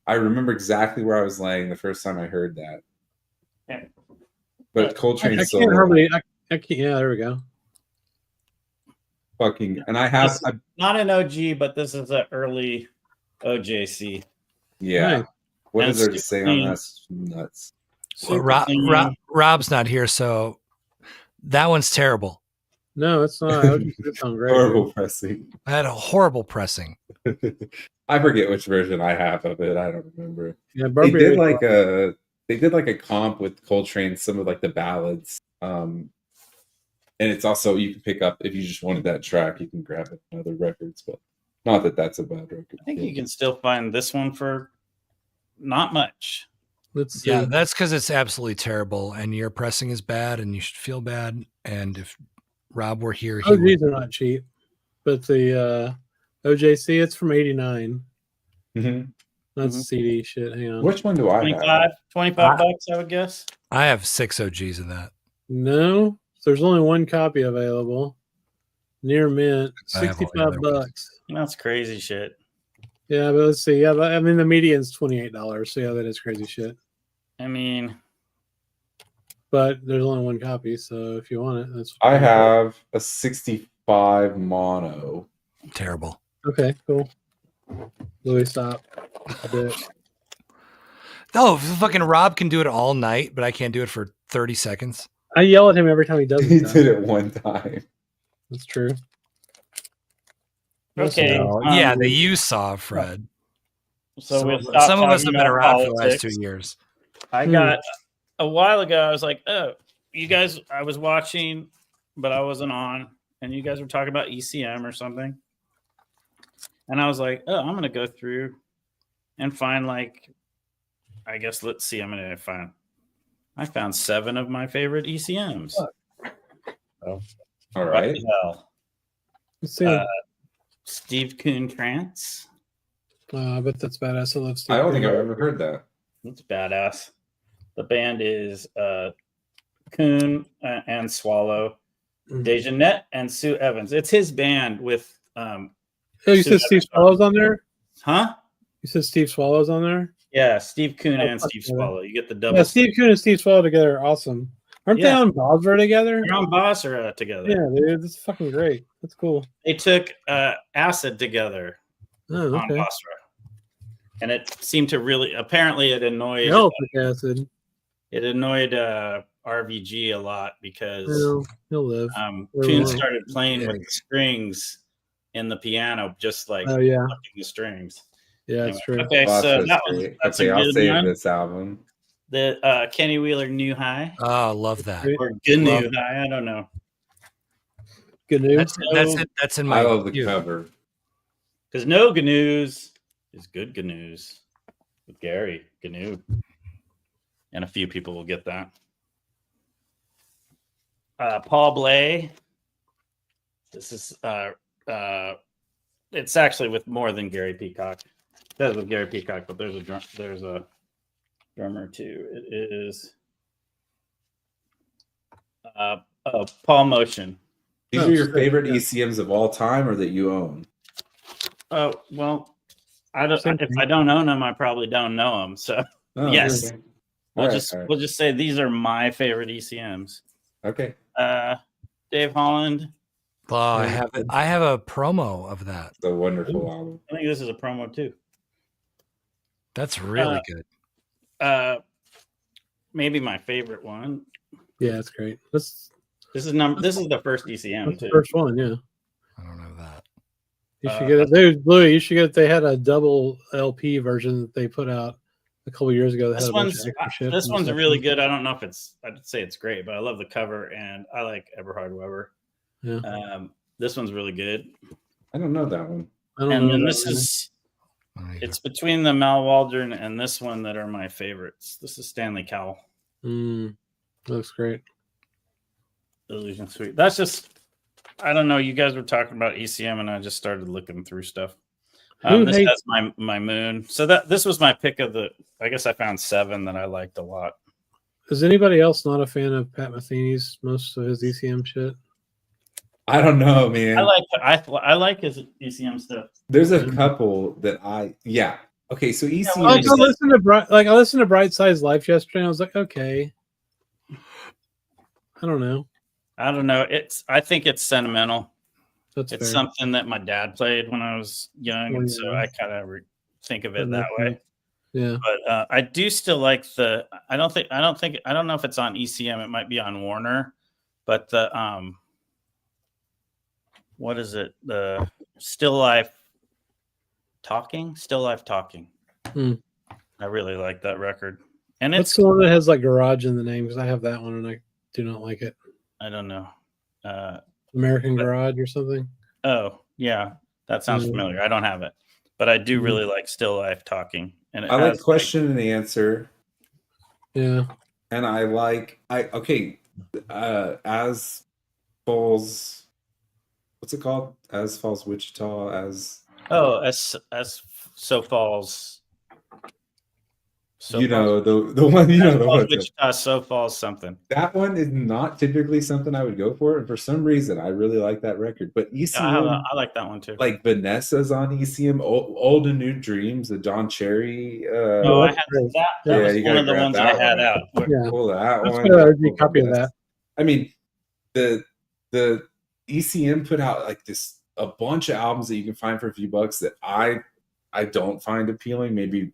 Speaker 6: I remember exactly where I was laying the first time I heard that.
Speaker 8: Yeah.
Speaker 6: But Coltrane
Speaker 1: I can't hardly. I can't. Yeah, there we go.
Speaker 6: And I have
Speaker 8: not an OG, but this is an early OJC.
Speaker 6: Yeah.
Speaker 1: Nice.
Speaker 6: What is there to say on that? Nuts.
Speaker 7: Well, Rob's not here, so that one's terrible.
Speaker 1: No, it's not. It sounds great.
Speaker 6: Horrible pressing.
Speaker 7: I had a horrible pressing.
Speaker 6: I forget which version I have of it. I don't remember.
Speaker 1: Yeah,
Speaker 6: they did like a comp with Coltrane, some of like the ballads. And it's also, you can pick up if you just wanted that track, you can grab it on other records, but not that that's a bad record.
Speaker 8: I think you can still find this one for not much.
Speaker 1: Let's see.
Speaker 7: Yeah, that's because it's absolutely terrible, and your pressing is bad, and you should feel bad. And if Rob were here,
Speaker 1: OGs are not cheap, but the OJC, it's from '89.
Speaker 6: Mm-hmm.
Speaker 1: That's CD shit. Hang on.
Speaker 6: Which one do I have?
Speaker 8: 25 bucks, I would guess.
Speaker 7: I have 6 OGs of that.
Speaker 1: No, there's only one copy available. Near mint, $65.
Speaker 8: That's crazy shit.
Speaker 1: Yeah, but let's see. Yeah, but I mean the median's $28. So yeah, that is crazy shit.
Speaker 8: I mean,
Speaker 1: but there's only one copy, so if you want it, that's.
Speaker 6: I have a 65 mono.
Speaker 7: Terrible.
Speaker 1: Okay, cool. Louis, stop.
Speaker 7: Oh, fucking Rob can do it all night, but I can't do it for 30 seconds.
Speaker 1: I yell at him every time he does it.
Speaker 6: He did it one time.
Speaker 1: That's true.
Speaker 8: Okay.
Speaker 7: Yeah, that you saw, Fred.
Speaker 8: So
Speaker 7: some of us have been around for the last 2 years.
Speaker 8: I got a while ago. I was like, "Oh, you guys!" I was watching, but I wasn't on, and you guys were talking about ECM or something. And I was like, oh, I'm gonna go through and find like, I guess let's see how many I found. I found 7 of my favorite ECMs.
Speaker 6: Oh, all right.
Speaker 1: Let's see.
Speaker 8: Steve Kuhn Trance.
Speaker 1: I bet that's badass. So let's.
Speaker 6: I don't think I've ever heard that.
Speaker 8: It's badass. The band is Kuhn and Swallow, Dejanette and Sue Evans. It's his band with.
Speaker 1: Oh, you said Steve Swallow's on there?
Speaker 8: Huh?
Speaker 1: You said Steve Swallow's on there?
Speaker 8: Yeah, Steve Kuhn and Steve Swallow. You get the double.
Speaker 1: Yeah, Steve Kuhn and Steve Swallow together are awesome. Aren't they on Bosver together?
Speaker 8: They're on Bosver together.
Speaker 1: Yeah, dude, that's fucking great. That's cool.
Speaker 8: They took acid together
Speaker 1: on
Speaker 8: Bosver. And it seemed to really, apparently it annoyed
Speaker 1: acid.
Speaker 8: It annoyed RVG a lot because
Speaker 1: he'll live.
Speaker 8: Kuhn started playing with the strings in the piano, just like
Speaker 1: the
Speaker 8: strings.
Speaker 1: Yeah, that's true.
Speaker 8: Okay, so that's a
Speaker 6: I'll
Speaker 8: good
Speaker 6: save
Speaker 8: one.
Speaker 6: this album.
Speaker 8: The Kenny Wheeler New High.
Speaker 7: Oh, love that.
Speaker 8: Or GNU High, I don't know.
Speaker 1: GNU.
Speaker 7: That's in my.
Speaker 6: I love the cover.
Speaker 8: Because no GNUs is good GNUs with Gary GNU, and a few people will get that. Paul Bley. This is it's actually with more than Gary Peacock. That's with Gary Peacock, but there's a drummer too. It is Paul Motion.
Speaker 6: These are your favorite ECMs of all time, or that you own?
Speaker 8: Oh well, I don't. If I don't own them, I probably don't know them. So yes,
Speaker 6: okay.
Speaker 8: We'll just say these are my favorite ECMs.
Speaker 6: Okay.
Speaker 8: Dave Holland.
Speaker 7: Oh, I have a promo of that.
Speaker 6: The wonderful album.
Speaker 8: I think this is a promo too.
Speaker 7: That's really good.
Speaker 8: Maybe my favorite one.
Speaker 1: Yeah, it's great.
Speaker 8: This is the first ECM.
Speaker 1: That's the first one, yeah.
Speaker 7: I don't know that.
Speaker 1: You should get it. Dude, Louis, you should get it. They had a double LP version that they put out a couple years ago.
Speaker 8: This one's really good. I don't know if I'd say it's great, but I love the cover and I like Eberhard Weber.
Speaker 1: Yeah.
Speaker 8: This one's really good.
Speaker 6: I don't know that one.
Speaker 8: It's between the Mal Waldron and this one that are my favorites. This is Stanley Cowell.
Speaker 1: Looks great.
Speaker 8: Illusion Suite. That's just, I don't know. You guys were talking about ECM and I just started looking through stuff. This has my moon. So this was my pick of I guess I found 7 that I liked a lot.
Speaker 1: Is anybody else not a fan of Pat Metheny's most of his ECM shit?
Speaker 6: I don't know, man.
Speaker 8: I like his ECM stuff.
Speaker 6: There's a couple that okay. So ECM.
Speaker 1: I listened to Bright Side's Life yesterday, and I was like, okay. I don't know.
Speaker 8: I think it's sentimental.
Speaker 1: It's fair.
Speaker 8: Something that my dad played when I was young, and so I kind of think of it that way.
Speaker 1: Yeah.
Speaker 8: But I do still like I don't know if it's on ECM. It might be on Warner, but the what is it? The Still Life Talking. I really like that record. And it's
Speaker 1: the one that has like garage in the name, because I have that one and I do not like it.
Speaker 8: I don't know.
Speaker 1: American Garage or something.
Speaker 8: Oh, yeah. That sounds familiar. I don't have it. But I do really like Still Life Talking. And
Speaker 6: I like question and answer.
Speaker 1: Yeah.
Speaker 6: And I like As Falls, what's it called? As Falls Wichita, as
Speaker 8: So Falls.
Speaker 6: The one, the one.
Speaker 8: Wichita, So Falls something.
Speaker 6: That one is not typically something I would go for, and for some reason, I really like that record. But ECM,
Speaker 8: I like that one too.
Speaker 6: Like Vanessa's on ECM, Old and New Dreams, the John Cherry.
Speaker 8: I had that. That was one of the ones I had out.
Speaker 1: Yeah,
Speaker 6: pull that
Speaker 1: one.
Speaker 6: That's
Speaker 1: a copy of that.
Speaker 6: I mean, the ECM put out like a bunch of albums that you can find for a few bucks that I don't find appealing. Maybe.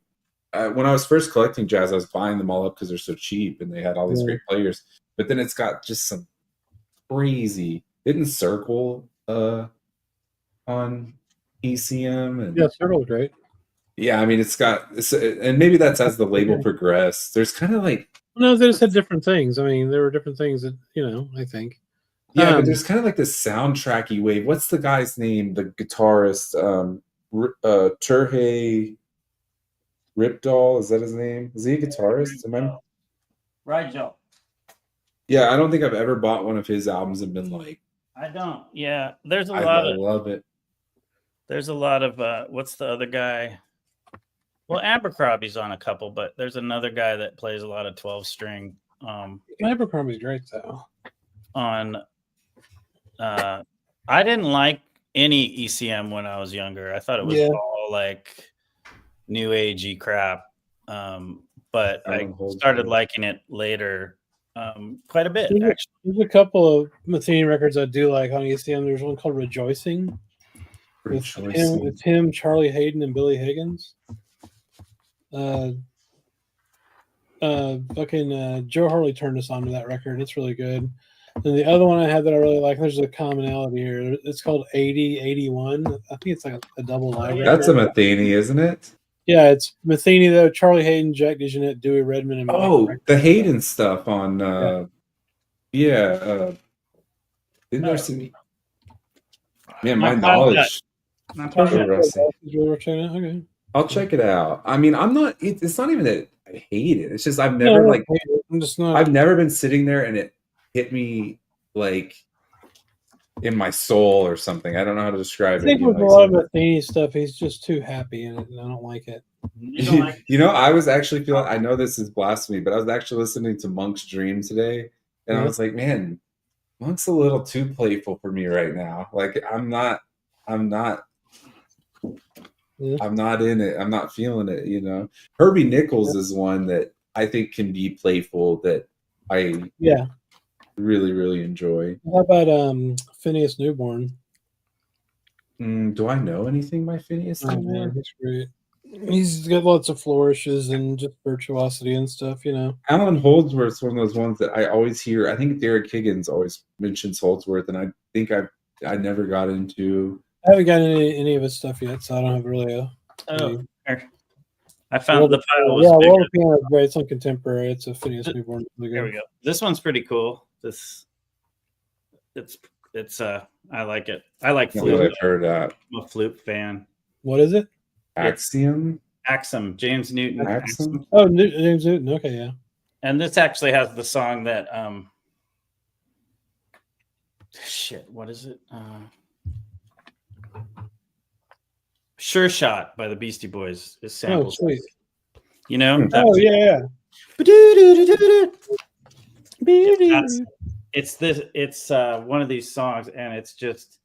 Speaker 6: When I was first collecting jazz, I was buying them all up because they're so cheap and they had all these great players. But then it's got just some crazy. Didn't Circle on ECM? And,
Speaker 1: Circle's great.
Speaker 6: Yeah, I mean, and maybe that's as the label progressed. There's kind of like.
Speaker 1: No, they just had different things. I mean, there were different things that, I think.
Speaker 6: Yeah, but there's kind of like this soundtracky wave. What's the guy's name? The guitarist. Turhey Ripdahl, is that his name? Is he a guitarist?
Speaker 8: Rigel.
Speaker 6: Yeah, I don't think I've ever bought one of his albums and been like,
Speaker 8: I don't. Yeah, there's a
Speaker 6: I
Speaker 8: lot of
Speaker 6: love it.
Speaker 8: There's a lot of what's the other guy? Well, Abercrombie's on a couple, but there's another guy that plays a lot of 12-string.
Speaker 1: Abercrombie's great though.
Speaker 8: On, I didn't like any ECM when I was younger. I thought it was all like new agey crap. But I started liking it later, quite a bit. Actually,
Speaker 1: there's a couple of Matheny records I do like on ECM. There's one called Rejoicing. It's him, Charlie Hayden, and Billy Higgins. Joe Harley turned us on to that record. It's really good. And the other one I had that I really like, there's a commonality here. It's called 8081. I think it's like a double live.
Speaker 6: That's a Matheny, isn't it?
Speaker 1: Yeah, it's Matheny though. Charlie Hayden, Jack DeJohnette, Dewey Redman, and
Speaker 6: the Hayden stuff on. Didn't there some? Man, my knowledge.
Speaker 1: Okay.
Speaker 6: I'll check it out. I mean, I'm not. It's not even that I hate it. It's just I've never
Speaker 1: I'm just not.
Speaker 6: I've never been sitting there and it hit me like in my soul or something. I don't know how to describe it.
Speaker 1: I think with a lot of Matheny stuff, he's just too happy in it, and I don't like it.
Speaker 6: I was actually feeling. I know this is blasphemy, but I was actually listening to Monk's Dream today, and I was like, man, Monk's a little too playful for me right now. Like I'm not in it. I'm not feeling it, you know. Herbie Nichols is one that I think can be playful that I really, really enjoy.
Speaker 1: How about Phineas Newborn?
Speaker 6: Do I know anything by Phineas Newborn?
Speaker 1: Man, he's great. He's got lots of flourishes and just virtuosity and stuff, you know.
Speaker 6: Alan Holdsworth's one of those ones that I always hear. I think Derek Higgins always mentions Holdsworth, and I think I never got into.
Speaker 1: I haven't gotten any of his stuff yet, so I don't have really a.
Speaker 8: I found the pile was
Speaker 1: World of Piano is great. It's on Contemporary. It's a Phineas Newborn.
Speaker 8: There we go. This one's pretty cool. It's I like it. I like flute.
Speaker 6: I've heard that.
Speaker 8: I'm a flute fan.
Speaker 1: What is it?
Speaker 6: Axiom.
Speaker 8: James Newton.
Speaker 6: Axiom.
Speaker 1: Oh, James Newton. Okay, yeah.
Speaker 8: And this actually has the song that what is it? Sure Shot by the Beastie Boys is sampled.
Speaker 1: Oh, sweet.
Speaker 8: You know?
Speaker 1: Yeah.
Speaker 8: It's one of these songs, and it's just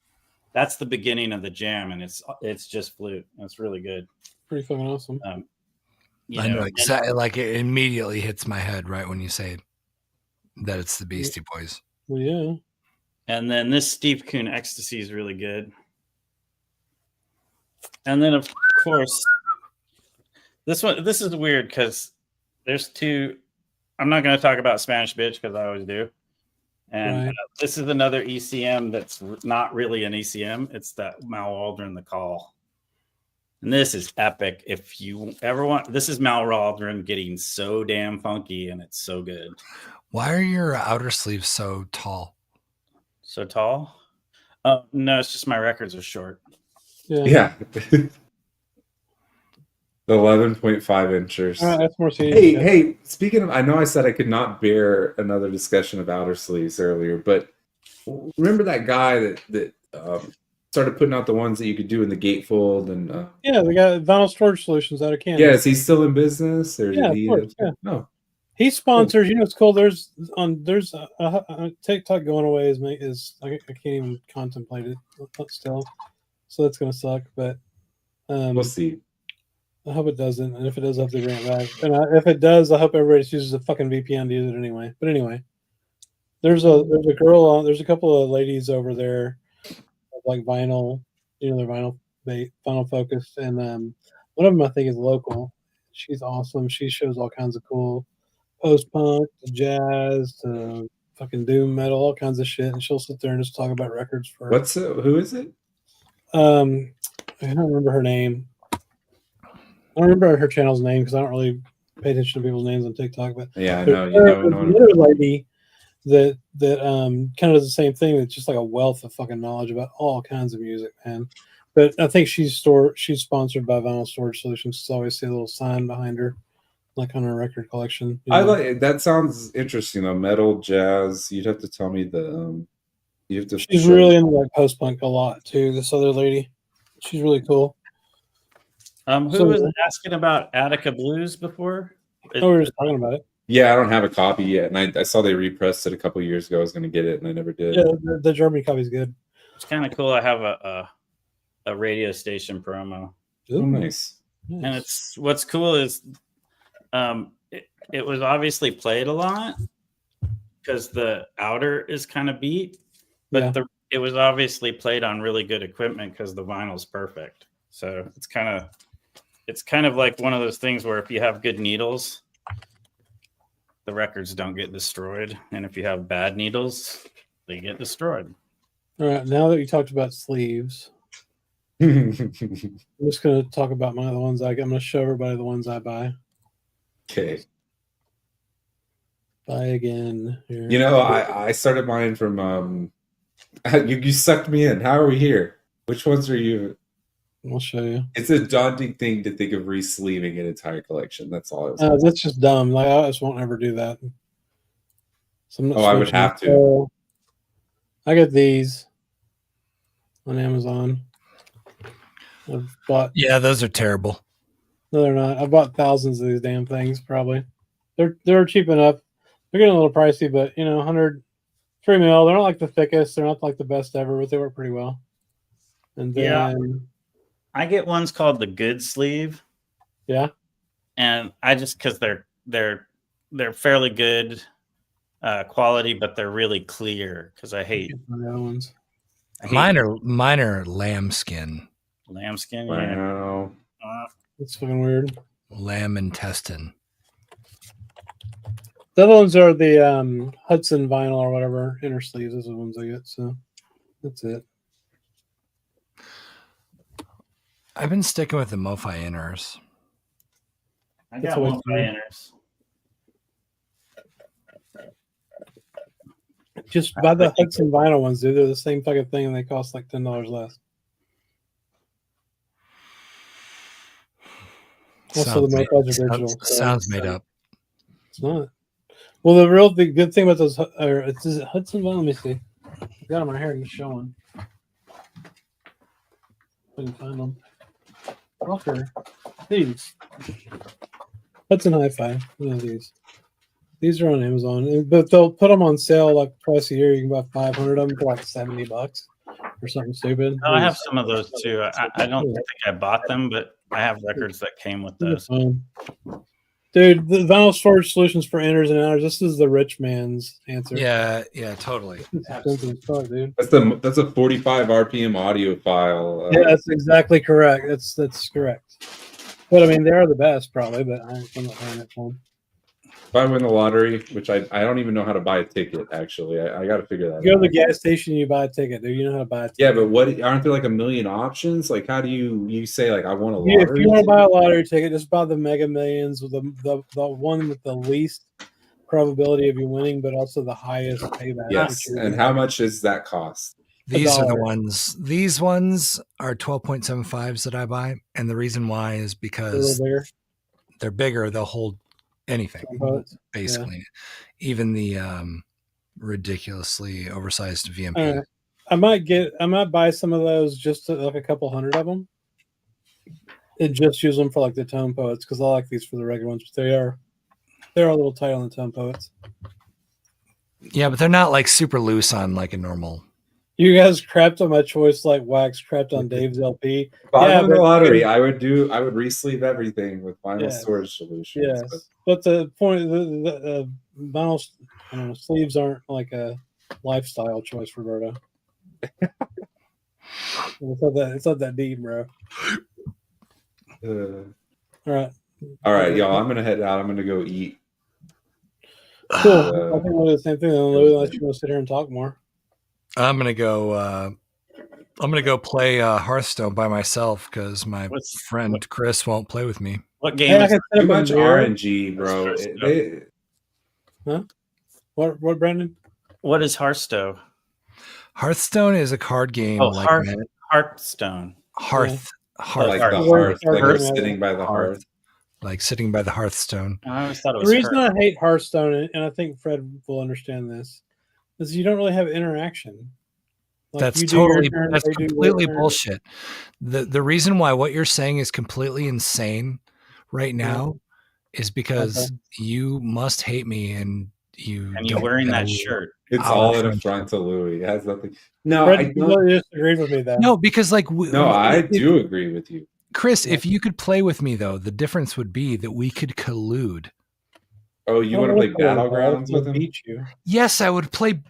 Speaker 8: that's the beginning of the jam, and it's just flute. It's really good.
Speaker 1: Pretty fucking awesome.
Speaker 7: I know exactly. Like it immediately hits my head right when you say that it's the Beastie Boys.
Speaker 1: Well, yeah.
Speaker 8: And then this Steve Kuhn Ecstasy is really good. And then, of course, this is weird because there's two. I'm not going to talk about Spanish Bitch because I always do. And this is another ECM that's not really an ECM. It's that Mal Waldron, The Call. And this is epic. If you ever want, this is Mal Waldron getting so damn funky, and it's so good.
Speaker 7: Why are your outer sleeves so tall?
Speaker 8: So tall? No, it's just my records are short.
Speaker 6: Yeah. The 11.5 inches.
Speaker 1: That's more serious.
Speaker 6: Hey, speaking of, I know I said I could not bear another discussion of outer sleeves earlier, but remember that guy that started putting out the ones that you could do in the gatefold and
Speaker 1: the guy Vinyl Storage Solutions out of Canada.
Speaker 6: Yeah, is he still in business? Or
Speaker 1: of course,
Speaker 6: No.
Speaker 1: He sponsors. You know, it's cool. There's a TikTok going away is I can't even contemplate it still. So that's gonna suck, but
Speaker 6: we'll see.
Speaker 1: I hope it doesn't, and if it does, I hope they bring it back. And if it does, I hope everybody uses a fucking VPN to use it anyway. But anyway, there's a girl on. There's a couple of ladies over there, like vinyl. You know, they're vinyl focused, and one of them I think is local. She's awesome. She shows all kinds of cool post punk, to jazz, to fucking doom metal, all kinds of shit. And she'll sit there and just talk about records for.
Speaker 6: Who is it?
Speaker 1: I don't remember her name. I don't remember her channel's name because I don't really pay attention to people's names on TikTok. But
Speaker 6: yeah, I
Speaker 1: know.
Speaker 6: There's
Speaker 1: another lady that kind of does the same thing. It's just like a wealth of fucking knowledge about all kinds of music, man. But I think she's sponsored by Vinyl Storage Solutions. It's always see a little sign behind her, like on her record collection.
Speaker 6: I like it. That. Sounds interesting though. Metal, jazz. You'd have to tell me the. You have to.
Speaker 1: She's really into like post punk a lot too. This other lady, she's really cool.
Speaker 8: Who was asking about Attica Blues before?
Speaker 1: We were just talking about it.
Speaker 6: Yeah, I don't have a copy yet, and I saw they repressed it a couple years ago. I was going to get it, and I never did.
Speaker 1: Yeah, the Germany copy's good.
Speaker 8: It's kind of cool. I have a radio station promo.
Speaker 6: Oh, nice.
Speaker 8: And it's what's cool is it was obviously played a lot because the outer is kind of beat, but it was obviously played on really good equipment because the vinyl's perfect. So it's kind of like one of those things where if you have good needles, the records don't get destroyed, and if you have bad needles, they get destroyed.
Speaker 1: All right, now that you talked about sleeves, I'm just going to talk about the ones I'm going to show everybody the ones I buy.
Speaker 6: Okay.
Speaker 1: Buy again. Here.
Speaker 6: You know, I started buying from you sucked me in. How are we here? Which ones are you?
Speaker 1: I'll show you.
Speaker 6: It's a daunting thing to think of re-sleeving an entire collection. That's all I was.
Speaker 1: That's just dumb. Like I just won't ever do that. So
Speaker 6: I would have to.
Speaker 1: So I got these on Amazon. I've bought.
Speaker 7: Yeah, those are terrible.
Speaker 1: No, they're not. I bought thousands of these damn things. Probably, they're cheap enough. They're getting a little pricey, but 103 mil. They're not like the thickest. They're not like the best ever, but they work pretty well. And then
Speaker 8: I get ones called the good sleeve.
Speaker 1: Yeah,
Speaker 8: and I just because they're fairly good quality, but they're really clear because I hate
Speaker 1: the other ones.
Speaker 7: Mine are lambskin.
Speaker 8: Lambskin.
Speaker 6: Wow.
Speaker 8: Yeah.
Speaker 1: That's fucking weird.
Speaker 7: Lamb intestine.
Speaker 1: The other ones are the Hudson vinyl or whatever inner sleeves. Those are the ones I get. So that's it.
Speaker 7: I've been sticking with the MoFi inners.
Speaker 8: I got MoFi inners.
Speaker 1: Just buy the Hudson vinyl ones, dude. They're the same fucking thing, and they cost like $10 less. Also, the MoFi's are digital.
Speaker 7: Sounds made up.
Speaker 1: It's not. Well, the good thing about those, is it Hudson vinyl? Let me see. I got them right here. I'm showing. I can find them. Rocker. These. Hudson Hi-Fi. One of these. These are on Amazon, but they'll put them on sale like twice a year. You can buy 500 of them for like $70 or something stupid.
Speaker 8: I have some of those too. I don't think I bought them, but I have records that came with those.
Speaker 1: Dude, the Vinyl Storage Solutions for inners and outers. This is the rich man's answer.
Speaker 7: Yeah, totally.
Speaker 1: Dude.
Speaker 6: That's a 45 RPM audio file.
Speaker 1: Yeah, that's exactly correct. That's correct. But I mean, they are the best probably, but I'm not buying it for them.
Speaker 6: If I win the lottery, which I don't even know how to buy a ticket, actually, I got to figure that out.
Speaker 1: You go to the gas station, you buy a ticket, dude. You know how to buy a ticket.
Speaker 6: Yeah, but aren't there like a million options? Like, how do you say like I want a lottery?
Speaker 1: If you want to buy a lottery ticket, just buy the Mega Millions, with the one with the least probability of you winning, but also the highest payback.
Speaker 6: Yes, and how much does that cost?
Speaker 7: These are the ones. These ones are 12.75s that I buy, and the reason why is because they're bigger. They'll hold anything, basically, even the ridiculously oversized VMP.
Speaker 1: I might buy some of those, just like a couple hundred of them, and just use them for like the Tone Poets, because I like these for the regular ones, but they're a little tight on the Tone Poets.
Speaker 7: Yeah, but they're not like super loose on like a normal.
Speaker 1: You guys crapped on my choice like Wax crapped on Dave's LP.
Speaker 6: If I won the lottery, I would re-sleeve everything with Vinyl Storage Solutions.
Speaker 1: Yes, but the point, the vinyl sleeves aren't like a lifestyle choice, Roberto. It's not that deep, bro. All right,
Speaker 6: y'all. I'm gonna head out. I'm gonna go eat.
Speaker 1: Cool. I think we'll do the same thing. Unless you want to sit here and talk more.
Speaker 7: I'm gonna go play Hearthstone by myself because my friend Chris won't play with me.
Speaker 8: What game? Is
Speaker 6: too much RNG, bro.
Speaker 1: Huh? What, Brandon?
Speaker 8: What is Hearthstone?
Speaker 7: Hearthstone is a card game.
Speaker 8: Hearthstone.
Speaker 7: Hearth.
Speaker 6: Like the hearth, like we're sitting by the hearth.
Speaker 7: Like sitting by the hearthstone.
Speaker 8: I always thought it was
Speaker 1: the reason I hate Hearthstone, and I think Fred will understand this, is you don't really have interaction. Like
Speaker 7: that's completely bullshit. The reason why what you're saying is completely insane right now is because you must hate me and you're
Speaker 8: wearing that shirt.
Speaker 6: It's all an affront to Louis. It has nothing. No,
Speaker 1: Fred,
Speaker 6: I don't
Speaker 1: disagreed with me.
Speaker 7: No, because like
Speaker 6: I do agree with you,
Speaker 7: Chris. If you could play with me, though, the difference would be that we could collude.
Speaker 6: Oh, you want to play Battlegrounds with him?
Speaker 1: You.
Speaker 7: Yes, I would play.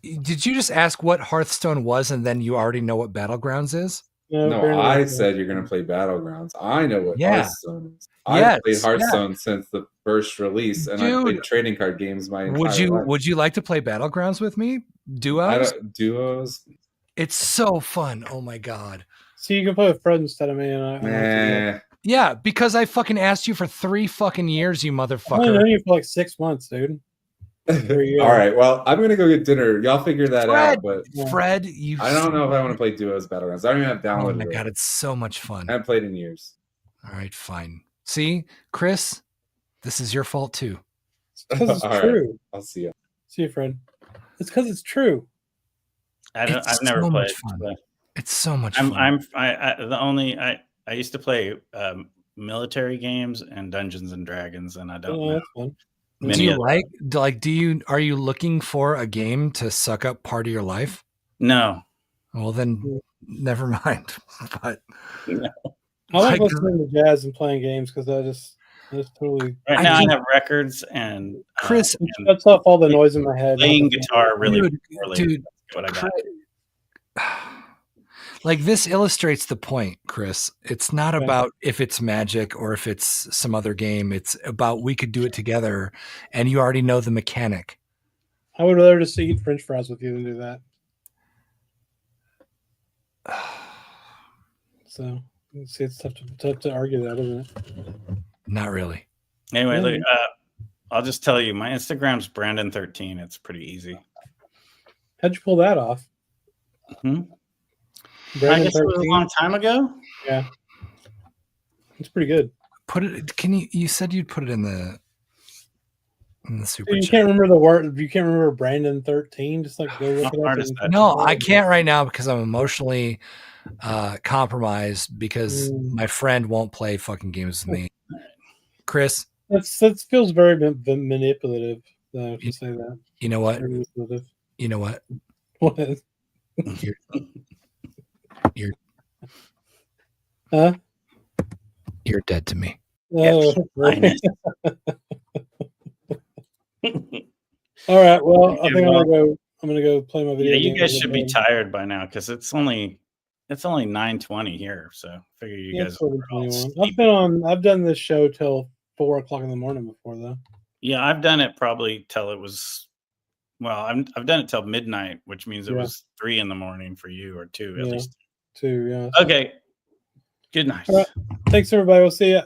Speaker 7: Did you just ask what Hearthstone was, and then you already know what Battlegrounds is?
Speaker 6: No, I said you're going to play Battlegrounds. I know what Hearthstone is. I've played Hearthstone since the first release, and I've played trading card games my entire life.
Speaker 7: Would you like to play Battlegrounds with me? Duos?
Speaker 6: Duos?
Speaker 7: It's so fun. Oh, my God.
Speaker 1: So you can play with Fred instead of me. And
Speaker 7: yeah, because I fucking asked you for 3 fucking years, you motherfucker.
Speaker 1: I've known you for like 6 months, dude.
Speaker 6: All right, well, I'm gonna go get dinner. Y'all figure that out. But
Speaker 7: Fred,
Speaker 6: I don't know if I want to play Duos Battlegrounds. I don't even have downloaded.
Speaker 7: Oh my God, it's so much fun.
Speaker 6: I haven't played in years.
Speaker 7: All right, fine. See, Chris, this is your fault too.
Speaker 1: It's because it's true.
Speaker 6: Right. I'll see you.
Speaker 1: See you, Fred. It's because it's true.
Speaker 8: I've never played.
Speaker 7: It's so much fun.
Speaker 8: I used to play military games and Dungeons and Dragons, and I don't know.
Speaker 1: That's fun.
Speaker 7: Are you looking for a game to suck up part of your life?
Speaker 8: No.
Speaker 7: Well, then never mind. But
Speaker 1: I like listening to jazz and playing games because I just totally.
Speaker 8: Right now, I have records and
Speaker 7: Chris
Speaker 1: shuts off all the noise in my head.
Speaker 8: Playing guitar really,
Speaker 7: dude.
Speaker 8: What I got.
Speaker 7: Like this illustrates the point, Chris. It's not about if it's Magic or if it's some other game. It's about we could do it together, and you already know the mechanic.
Speaker 1: I would rather just eat French fries with you than do that. So, see, it's tough to argue that, isn't it?
Speaker 7: Not really.
Speaker 8: Anyway, look, I'll just tell you, my Instagram's Brandon13. It's pretty easy.
Speaker 1: How'd you pull that off?
Speaker 8: I guess it was a long time ago.
Speaker 1: Yeah, it's pretty good.
Speaker 7: Put it. Can you said you'd put it in the super.
Speaker 1: You can't remember the word. You can't remember Brandon 13. Just like go look it up.
Speaker 7: No, I can't right now because I'm emotionally compromised because my friend won't play fucking games with me. Chris,
Speaker 1: that feels very manipulative. To say that.
Speaker 7: You know what? You know what?
Speaker 1: What?
Speaker 7: You're dead to me.
Speaker 1: Oh, right. All right. Well, I think I'm gonna go play my video.
Speaker 8: Yeah, you guys should be tired by now because it's only 9:20 here. So I figure you guys.
Speaker 1: I've done this show till 4 o'clock in the morning before, though.
Speaker 8: Yeah, I've done it probably till it was. Well, I've done it till midnight, which means it was 3 in the morning for you, or 2 at least.
Speaker 1: 2, yeah.
Speaker 8: Okay. Good night.
Speaker 1: All right. Thanks, everybody. We'll see you.